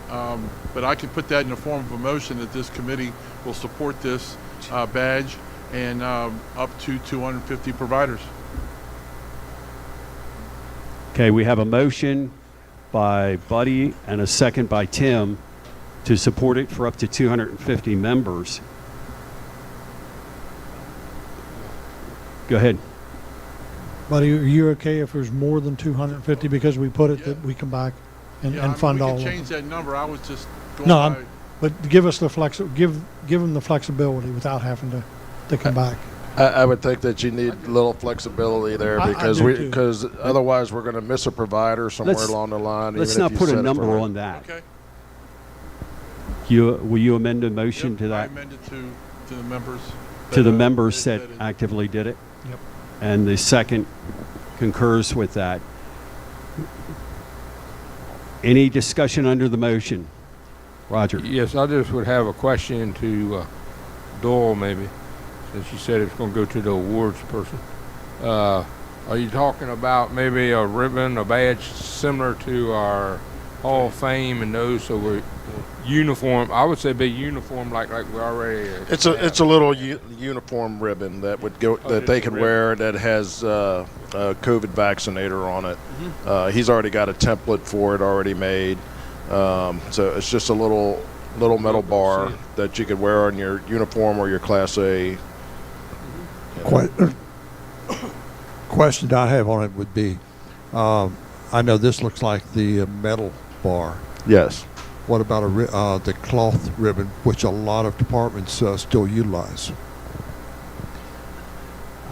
But I could put that in the form of a motion that this committee will support this badge and up to 250 providers. Okay, we have a motion by Buddy and a second by Tim to support it for up to 250 members. Go ahead. Buddy, are you okay if there's more than 250 because we put it that we come back and fund all of We it? can change that number. I was just going by. But give us the give them the flexibility without having to come back. I would think that you need a little flexibility there because otherwise we're going to miss a provider somewhere along the line. Let's even not if you put a set it number for- on that. Okay. Will you amend the motion to I that? amended to the members. To the members that actively did it? Yep. And the second concurs with that. Any discussion under the motion? Roger. Yes, I just would have a question to Doyle maybe, since you said it's going to go to the awards person. Are you talking about maybe a ribbon, a badge similar to our Hall of Fame and those, so we're uniform? I would say be uniform like we already. It's a little uniform ribbon that would go that they could wear that has a COVID vaccinator on it. He's already got a template for it already made. So it's just a little metal bar that you could wear on your uniform or your Class A. Question I have on it would be, I know this looks like the metal bar. Yes. What about the cloth ribbon, which a lot of departments still utilize?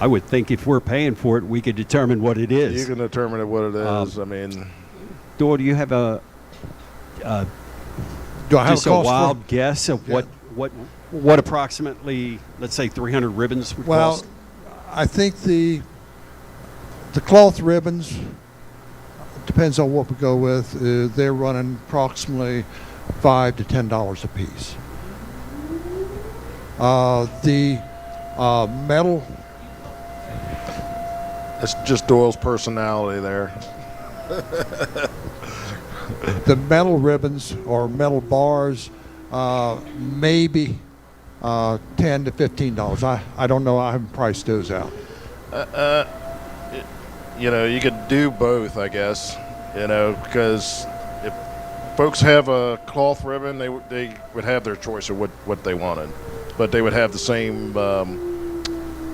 I would think if we're paying for it, we could determine what it is. You can determine what it is. I mean, Doyle, do you have a do I have just a a cost wild guess of what approximately, let's say, 300 ribbons would cost? I think the cloth ribbons, depends on what we go with. They're running approximately $5 to $10 a piece. The metal. it's just Doyle's personality there. The metal ribbons or metal bars, maybe $10 to $15. I don't know. I haven't priced those out. You could do both, I guess. Because if folks have a cloth ribbon, they would have their choice of what they wanted, but they would have the same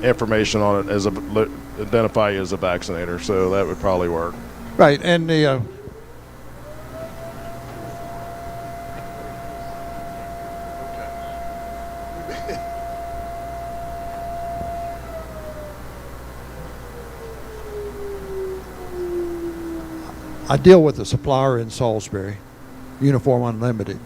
information on it as identify you as a vaccinator. So that would probably work. Right, and the. I deal with a supplier in Salisbury, Uniform Unlimited,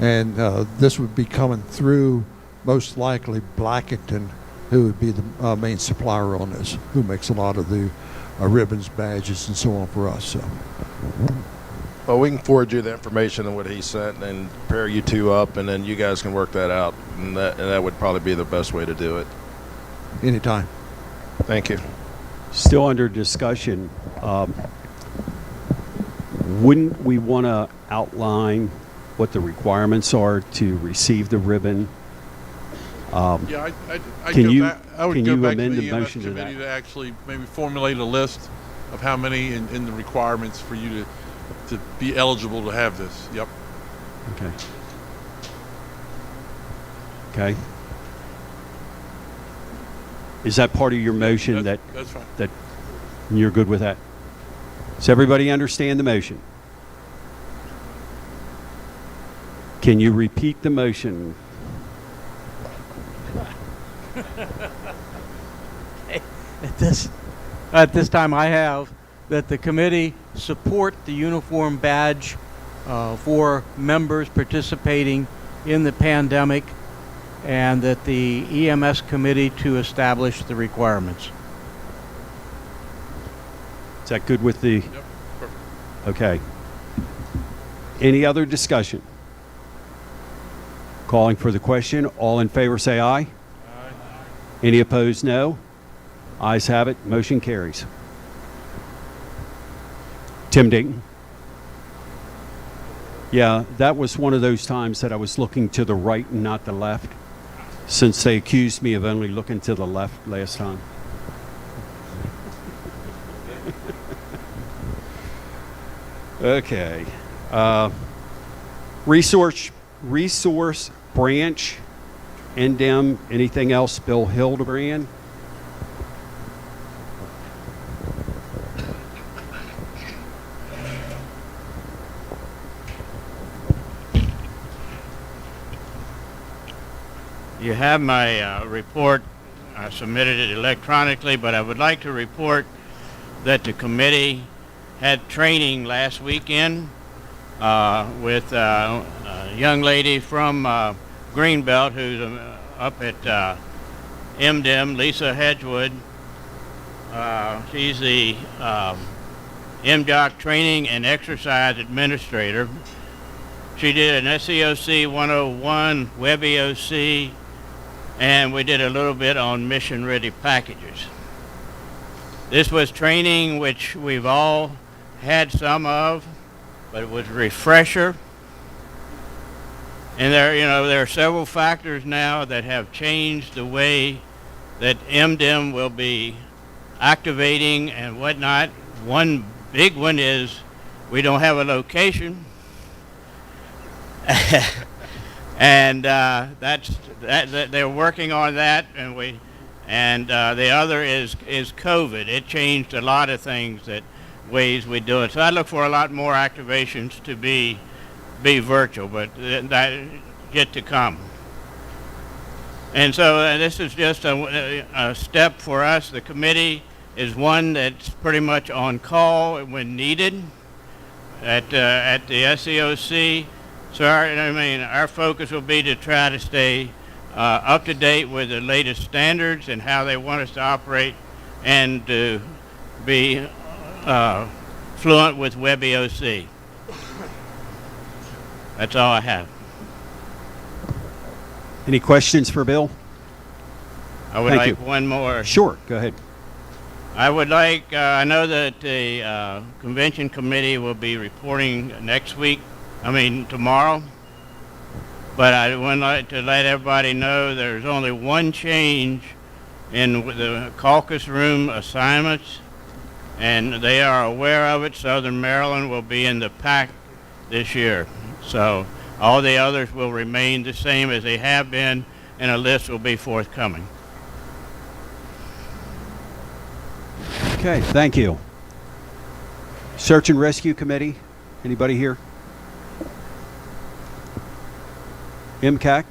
and this would be coming through most likely Blackington, who would be the main supplier on this, who makes a lot of the ribbons, badges, and so on for us. So. Well, we can forward you the information and what he sent and pair you two up, and then you guys can work that out, and that would probably be the best way to do it. Anytime. Thank you. Still under discussion. Wouldn't we want to outline what the requirements are to receive the ribbon? Yeah, I would go back to the EMS committee to actually maybe formulate a list of how many in the requirements for you to be eligible to have this. Yep. Okay. Okay. Is that part of your motion That's fine. that You're good with that? Does everybody understand the motion? Can you repeat the motion? At this time, I have that the committee support the uniform badge for members participating in the pandemic, and that the EMS committee to establish the requirements. Is that good with the? Yep, perfect. Okay. Any other discussion? Calling for the question. All in favor say aye. Aye. Any opposed, no. Ayes have it. Motion carries. Tim Dayton. Yeah, that was one of those times that I was looking to the right and not the left, since they accused me of only looking to the left last time. Okay. Resource branch, NDEM, anything else? Bill Hildebrand. You have my report. I submitted it electronically, but I would like to report that the committee had training last weekend with a young lady from Greenbelt who's up at MDEM, Lisa Hedgewood. She's the MDOC Training and Exercise Administrator. She did an SEOC 101, WebEOC, and we did a little bit on mission-ready packages. This was training which we've all had some of, but it was a refresher. And there are several factors now that have changed the way that MDEM will be activating and whatnot. One big one is we don't have a location. And they're working on that, and the other is COVID. It changed a lot of things, that ways we do it. So I look for a lot more activations to be virtual, but that yet to come. And so this is just a step for us. The committee is one that's pretty much on call when needed at the SEOC. So our focus will be to try to stay up to date with the latest standards and how they want us to operate, and to be fluent with WebEOC. That's all I have. Any questions for Bill? I would like one more. Sure, go ahead. I would like, I know that the convention committee will be reporting tomorrow, but I would like to let everybody know there's only one change in the caucus room assignments, and they are aware of it. Southern Maryland will be in the PAC this year, so all the others will remain the same as they have been, and a list will be forthcoming. Okay, thank you. Search and Rescue Committee, anybody here? MCAC?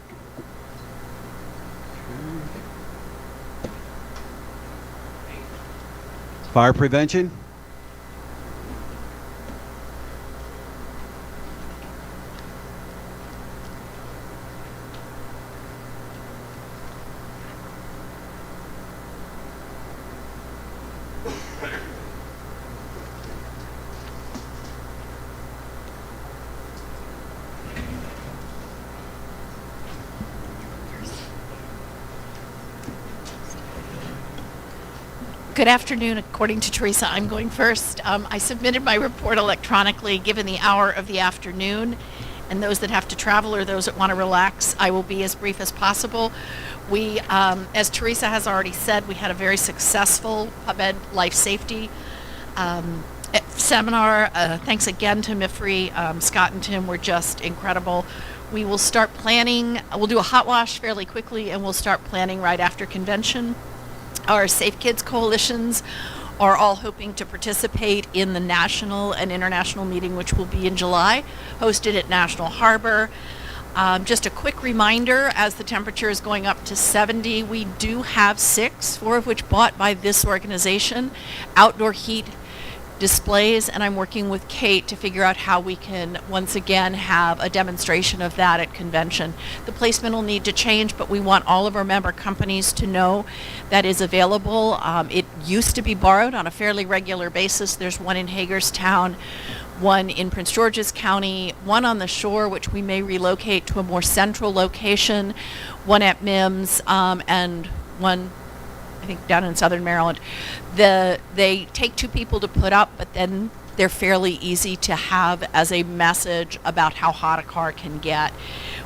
Fire prevention? Good afternoon. According to Teresa, I'm going first. I submitted my report electronically given the hour of the afternoon, and those that have to travel or those that want to relax, I will be as brief as possible. We, as Teresa has already said, we had a very successful PubMed life safety seminar. Thanks again to MIFRE. Scott and Tim were just incredible. We will start planning. We'll do a hot wash fairly quickly, and we'll start planning right after convention. Our Safe Kids coalitions are all hoping to participate in the national and international meeting, which will be in July, hosted at National Harbor. Just a quick reminder, as the temperature is going up to 70, we do have 6, 4 of which bought by this organization, outdoor heat displays, and I'm working with Kate to figure out how we can once again have a demonstration of that at convention. The placement will need to change, but we want all of our member companies to know that is available. It used to be borrowed on a fairly regular basis. There's one in Hagerstown, one in Prince George's County, one on the shore, which we may relocate to a more central location, one at Mims, and one, I think, down in Southern Maryland. They take 2 people to put up, but then they're fairly easy to have as a message about how hot a car can get.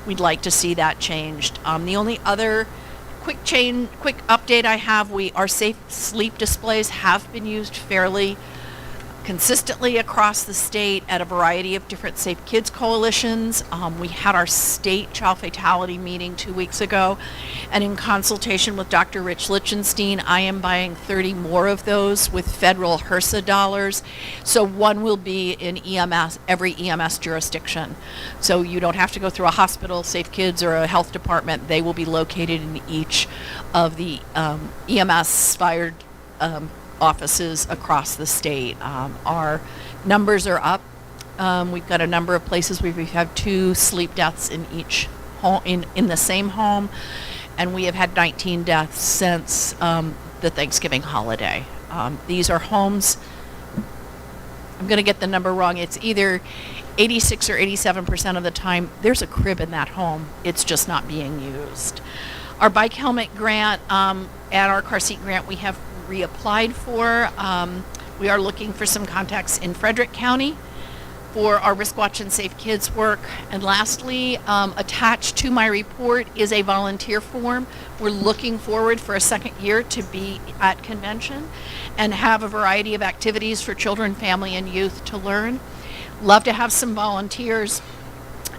We'd like to see that changed. The only other quick update I have, our safe sleep displays have been used fairly consistently across the state at a variety of different Safe Kids coalitions. We had our state child fatality meeting 2 weeks ago, and in consultation with Dr. Rich Lichtenstein, I am buying 30 more of those with federal HRSA dollars. So one will be in EMS, every EMS jurisdiction. So you don't have to go through a hospital, Safe Kids, or a health department. They will be located in each of the EMS fire offices across the state. Our numbers are up. We've got a number of places where we've had 2 sleep deaths in each home, in the same home, and we have had 19 deaths since the Thanksgiving holiday. These are homes, I'm going to get the number wrong, it's either 86 or 87% of the time there's a crib in that home. It's just not being used. Our bike helmet grant and our car seat grant we have reapplied for. We are looking for some contacts in Frederick County for our Risk Watch and Safe Kids work. And lastly, attached to my report is a volunteer form. We're looking forward for a second year to be at convention and have a variety of activities for children, family, and youth to learn. Love to have some volunteers,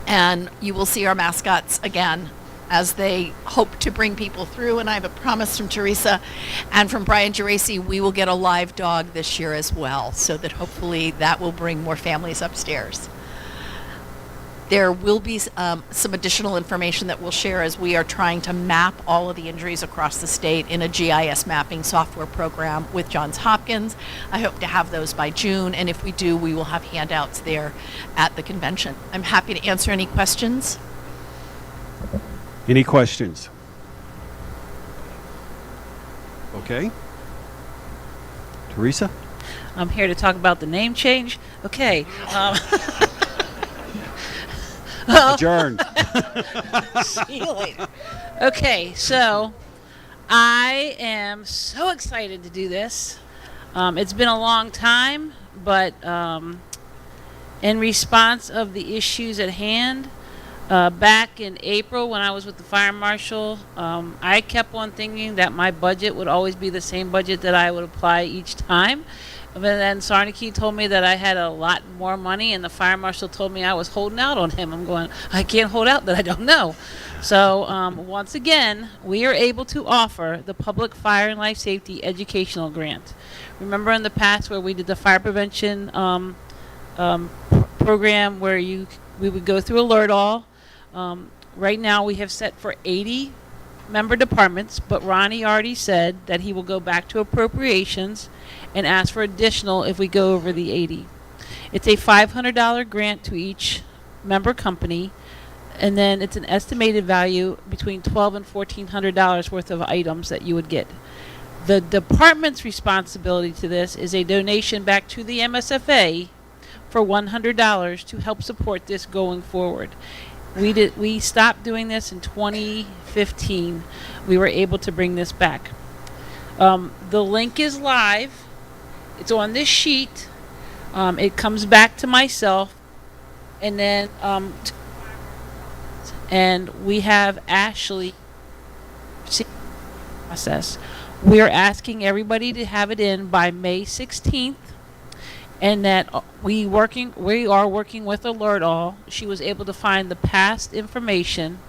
and you will see our mascots again as they hope to bring people through. And I have a promise from Teresa and from Brian Geraci, we will get a live dog this year as well, so that hopefully that will bring more families upstairs. There will be some additional information that we'll share as we are trying to map all of the injuries across the state in a GIS mapping software program with Johns Hopkins. I hope to have those by June, and if we do, we will have handouts there at the convention. I'm happy to answer any questions. Any questions? Okay. Teresa? I'm here to talk about the name change. Okay. Adjourned. See you later. Okay, so I am so excited to do this. It's been a long time, but in response of the issues at hand, back in April when I was with the fire marshal, I kept on thinking that my budget would always be the same budget that I would apply each time. But then Sarnike told me that I had a lot more money, and the fire marshal told me I was holding out on him. I'm going, I can't hold out that I don't know. So once again, we are able to offer the Public Fire and Life Safety Educational Grant. Remember in the past where we did the fire prevention program where we would go through Alert All. Right now we have set for 80 member departments, but Ronnie already said that he will go back to appropriations and ask for additional if we go over the 80. It's a $500 grant to each member company, and then it's an estimated value between $1,200 and $1,400 worth of items that you would get. The department's responsibility to this is a donation back to the MSFA for $100 to help support this going forward. We stopped doing this in 2015. We were able to bring this back. The link is live. It's on this sheet. It comes back to myself, and then and we have Ashley process. We are asking everybody to have it in by May 16th. And that we are working with Alert All. She was able to find the past information.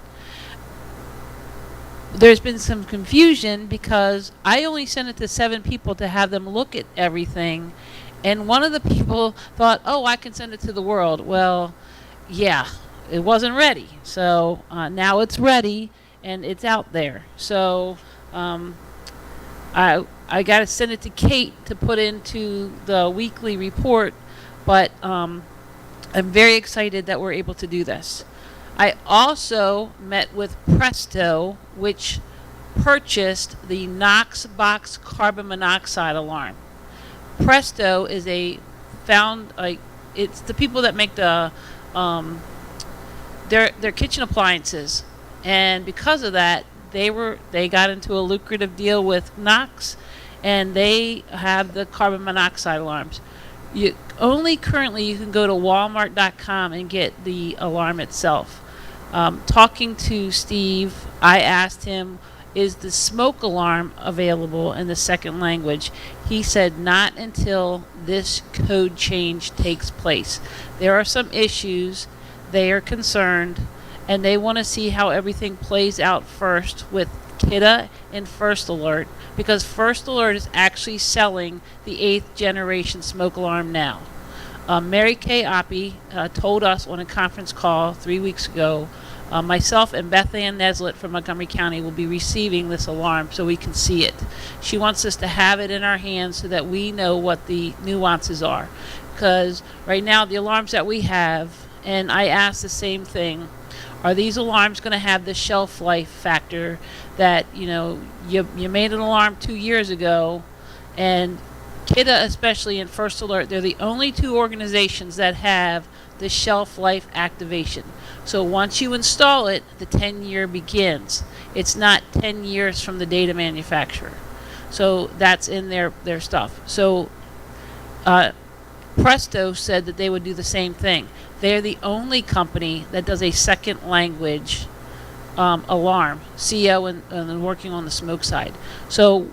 there's been some confusion because I only sent it to 7 people to have them look at everything, and one of the people thought, oh, I can send it to the world. Well, yeah, it wasn't ready. So now it's ready and it's out there. So I got to send it to Kate to put into the weekly report, but I'm very excited that we're able to do this. I also met with Presto, which purchased the Knox box carbon monoxide alarm. Presto is it's the people that make their kitchen appliances, and because of that, they got into a lucrative deal with Knox, and they have the carbon monoxide alarms. Currently you can go to walmart.com and get the alarm itself. Talking to Steve, I asked him, is the smoke alarm available in the second language? He said not until this code change takes place. There are some issues, they are concerned, and they want to see how everything plays out first with Kidda and First Alert, because First Alert is actually selling the 8th generation smoke alarm now. Mary Kay Oppie told us on a conference call 3 weeks ago, myself and Beth Ann Neslet from Montgomery County will be receiving this alarm so we can see it. She wants us to have it in our hands so that we know what the nuances are. Because right now the alarms that we have, and I asked the same thing, are these alarms going to have the shelf life factor that, you made an alarm 2 years ago, and Kidda especially and First Alert, they're the only 2 organizations that have the shelf life activation. So once you install it, the 10-year begins. It's not 10 years from the data manufacturer. So that's in their stuff. So Presto said that they would do the same thing. They're the only company that does a second language alarm, CO, and working on the smoke side. So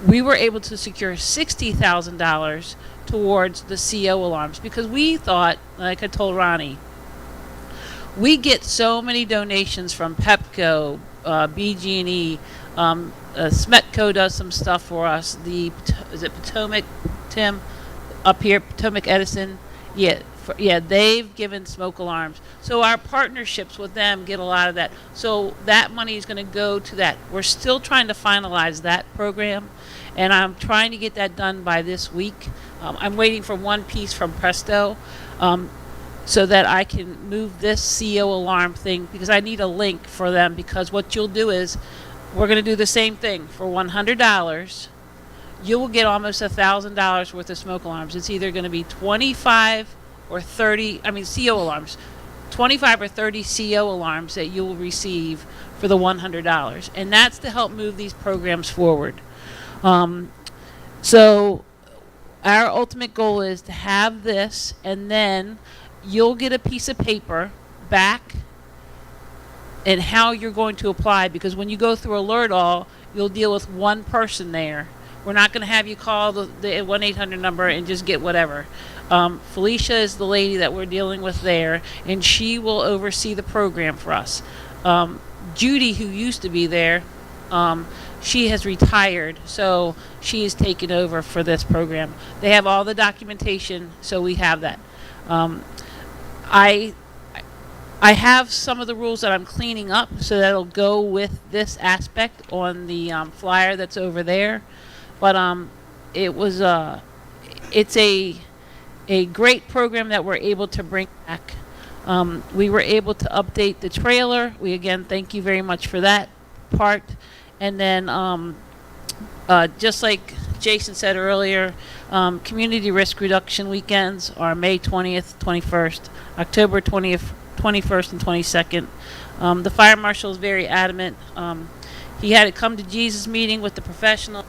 we were able to secure $60,000 towards the CO alarms because we thought, like I told Ronnie, we get so many donations from Pepco, BG&E, Smetco does some stuff for us. Is it Potomac, Tim, up here, Potomac Edison? Yeah, they've given smoke alarms. So our partnerships with them get a lot of that. So that money is going to go to that. We're still trying to finalize that program, and I'm trying to get that done by this week. I'm waiting for one piece from Presto so that I can move this CO alarm thing, because I need a link for them, because what you'll do is we're going to do the same thing. For $100, you will get almost $1,000 worth of smoke alarms. It's either going to be 25 or 30, CO alarms, 25 or 30 CO alarms that you will receive for the $100. And that's to help move these programs forward. So our ultimate goal is to have this, and then you'll get a piece of paper back and how you're going to apply, because when you go through Alert All, you'll deal with one person there. We're not going to have you call the 1-800 number and just get whatever. Felicia is the lady that we're dealing with there, and she will oversee the program for us. Judy, who used to be there, she has retired, so she is taking over for this program. They have all the documentation, so we have that. I have some of the rules that I'm cleaning up, so that'll go with this aspect on the flyer that's over there. But it's a great program that we're able to bring back. We were able to update the trailer. We again thank you very much for that part. And then just like Jason said earlier, community risk reduction weekends are May 20th, 21st, October 20th, 21st, and 22nd. The fire marshal is very adamant. He had a come to Jesus meeting with the professional,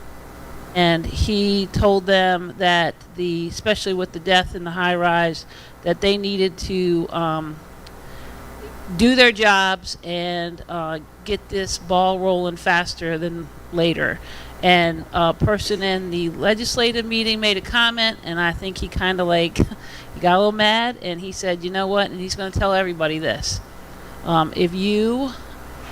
and he told them that especially with the death in the high rise, that they needed to do their jobs and get this ball rolling faster than later. And a person in the legislative meeting made a comment, and I think he kind of he got a little mad, and he said, you know what, and he's going to tell everybody this. If you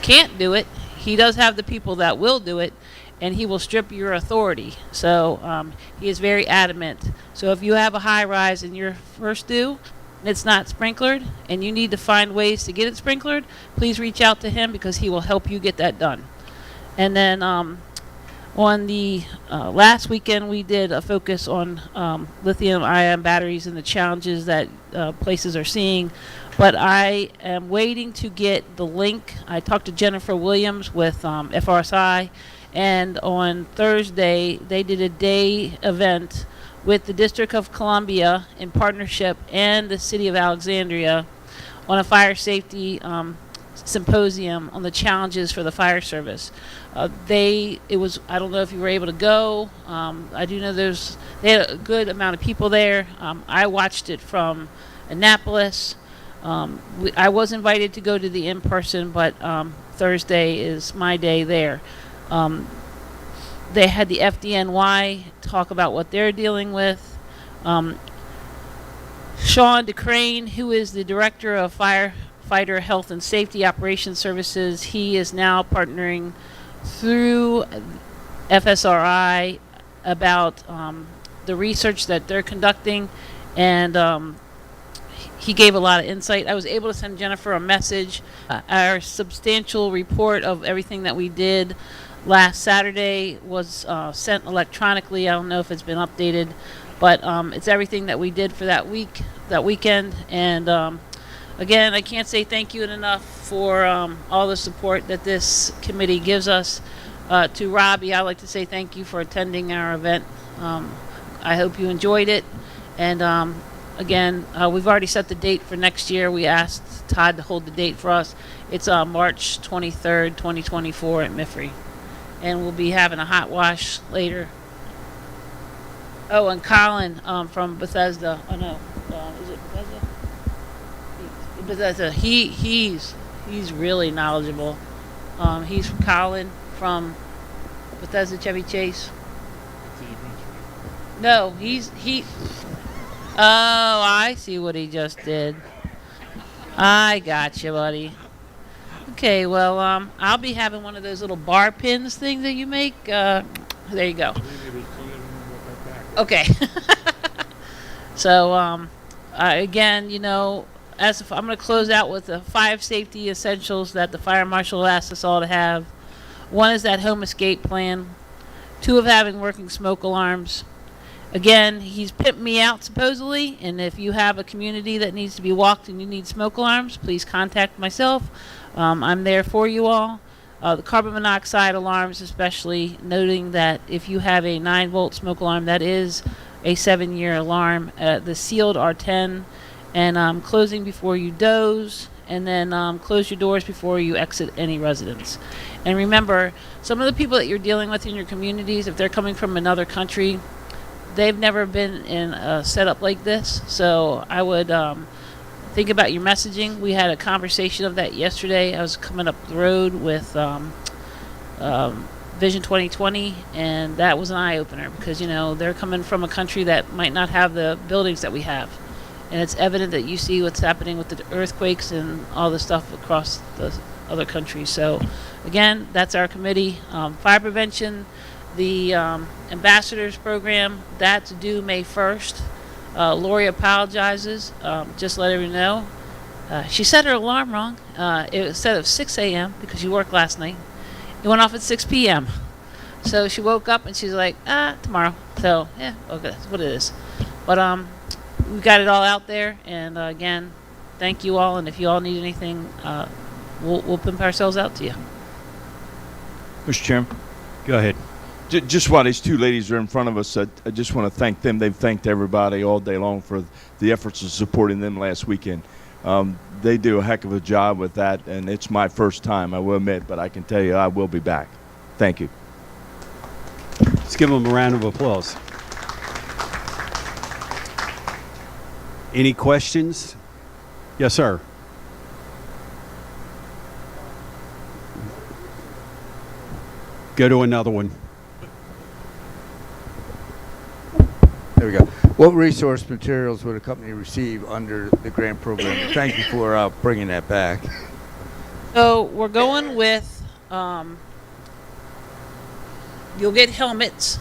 can't do it, he does have the people that will do it, and he will strip your authority. So he is very adamant. So if you have a high rise and you're first due, and it's not sprinklered, and you need to find ways to get it sprinklered, please reach out to him because he will help you get that done. And then on the last weekend, we did a focus on lithium-ion batteries and the challenges that places are seeing. But I am waiting to get the link. I talked to Jennifer Williams with FRSI, and on Thursday, they did a day event with the District of Columbia in partnership and the City of Alexandria on a fire safety symposium on the challenges for the fire service. I don't know if you were able to go. I do know they had a good amount of people there. I watched it from Annapolis. I was invited to go to the in-person, but Thursday is my day there. They had the FDNY talk about what they're dealing with. Sean DeCrane, who is the Director of Firefighter Health and Safety Operations Services, he is now partnering through FSRI about the research that they're conducting, and he gave a lot of insight. I was able to send Jennifer a message. Our substantial report of everything that we did last Saturday was sent electronically. I don't know if it's been updated, but it's everything that we did for that weekend. And again, I can't say thank you enough for all the support that this committee gives us. To Robbie, I'd like to say thank you for attending our event. I hope you enjoyed it. And again, we've already set the date for next year. We asked Todd to hold the date for us. It's March 23rd, 2024 at Mifree. And we'll be having a hot wash later. Oh, and Colin from Bethesda. Oh no, is it Bethesda? Bethesda. He's really knowledgeable. He's Colin from Bethesda Chevy Chase. No, he. Oh, I see what he just did. I got you, buddy. Okay, well, I'll be having one of those little bar pins things that you make. There you go. Okay. So, again, I'm going to close out with the 5 safety essentials that the fire marshal asked us all to have. 1 is that home escape plan. 2 of having working smoke alarms. Again, he's pimped me out supposedly, and if you have a community that needs to be walked and you need smoke alarms, please contact myself. I'm there for you all. The carbon monoxide alarms, especially, noting that if you have a 9-volt smoke alarm, that is a 7-year alarm. The sealed are 10, and closing before you doze, and then close your doors before you exit any residence. And remember, some of the people that you're dealing with in your communities, if they're coming from another country, they've never been in a setup like this. So I would think about your messaging. We had a conversation of that yesterday. I was coming up the road with Vision 2020, and that was an eye-opener because, they're coming from a country that might not have the buildings that we have. And it's evident that you see what's happening with the earthquakes and all the stuff across the other countries. So, again, that's our committee. Fire prevention, the ambassadors program, that's due May 1st. Lori apologizes. Just let everyone know. She set her alarm wrong. It was set at 6 a.m. because she worked last night. It went off at 6 p.m. So she woke up and she's like, tomorrow. So, yeah, okay, that's what it is. But we got it all out there. And again, thank you all. And if you all need anything, we'll pimp ourselves out to you. Mr. Chairman. Go ahead. Just while these 2 ladies are in front of us, I just want to thank them. They've thanked everybody all day long for the efforts of supporting them last weekend. They do a heck of a job with that, and it's my first time, I will admit, but I can tell you I will be back. Thank you. Let's give them a round of applause. Any questions? Yes, sir. Go to another one. There we go. What resource materials would a company receive under the grant program? Thank you for bringing that back. So we're going with You'll get helmets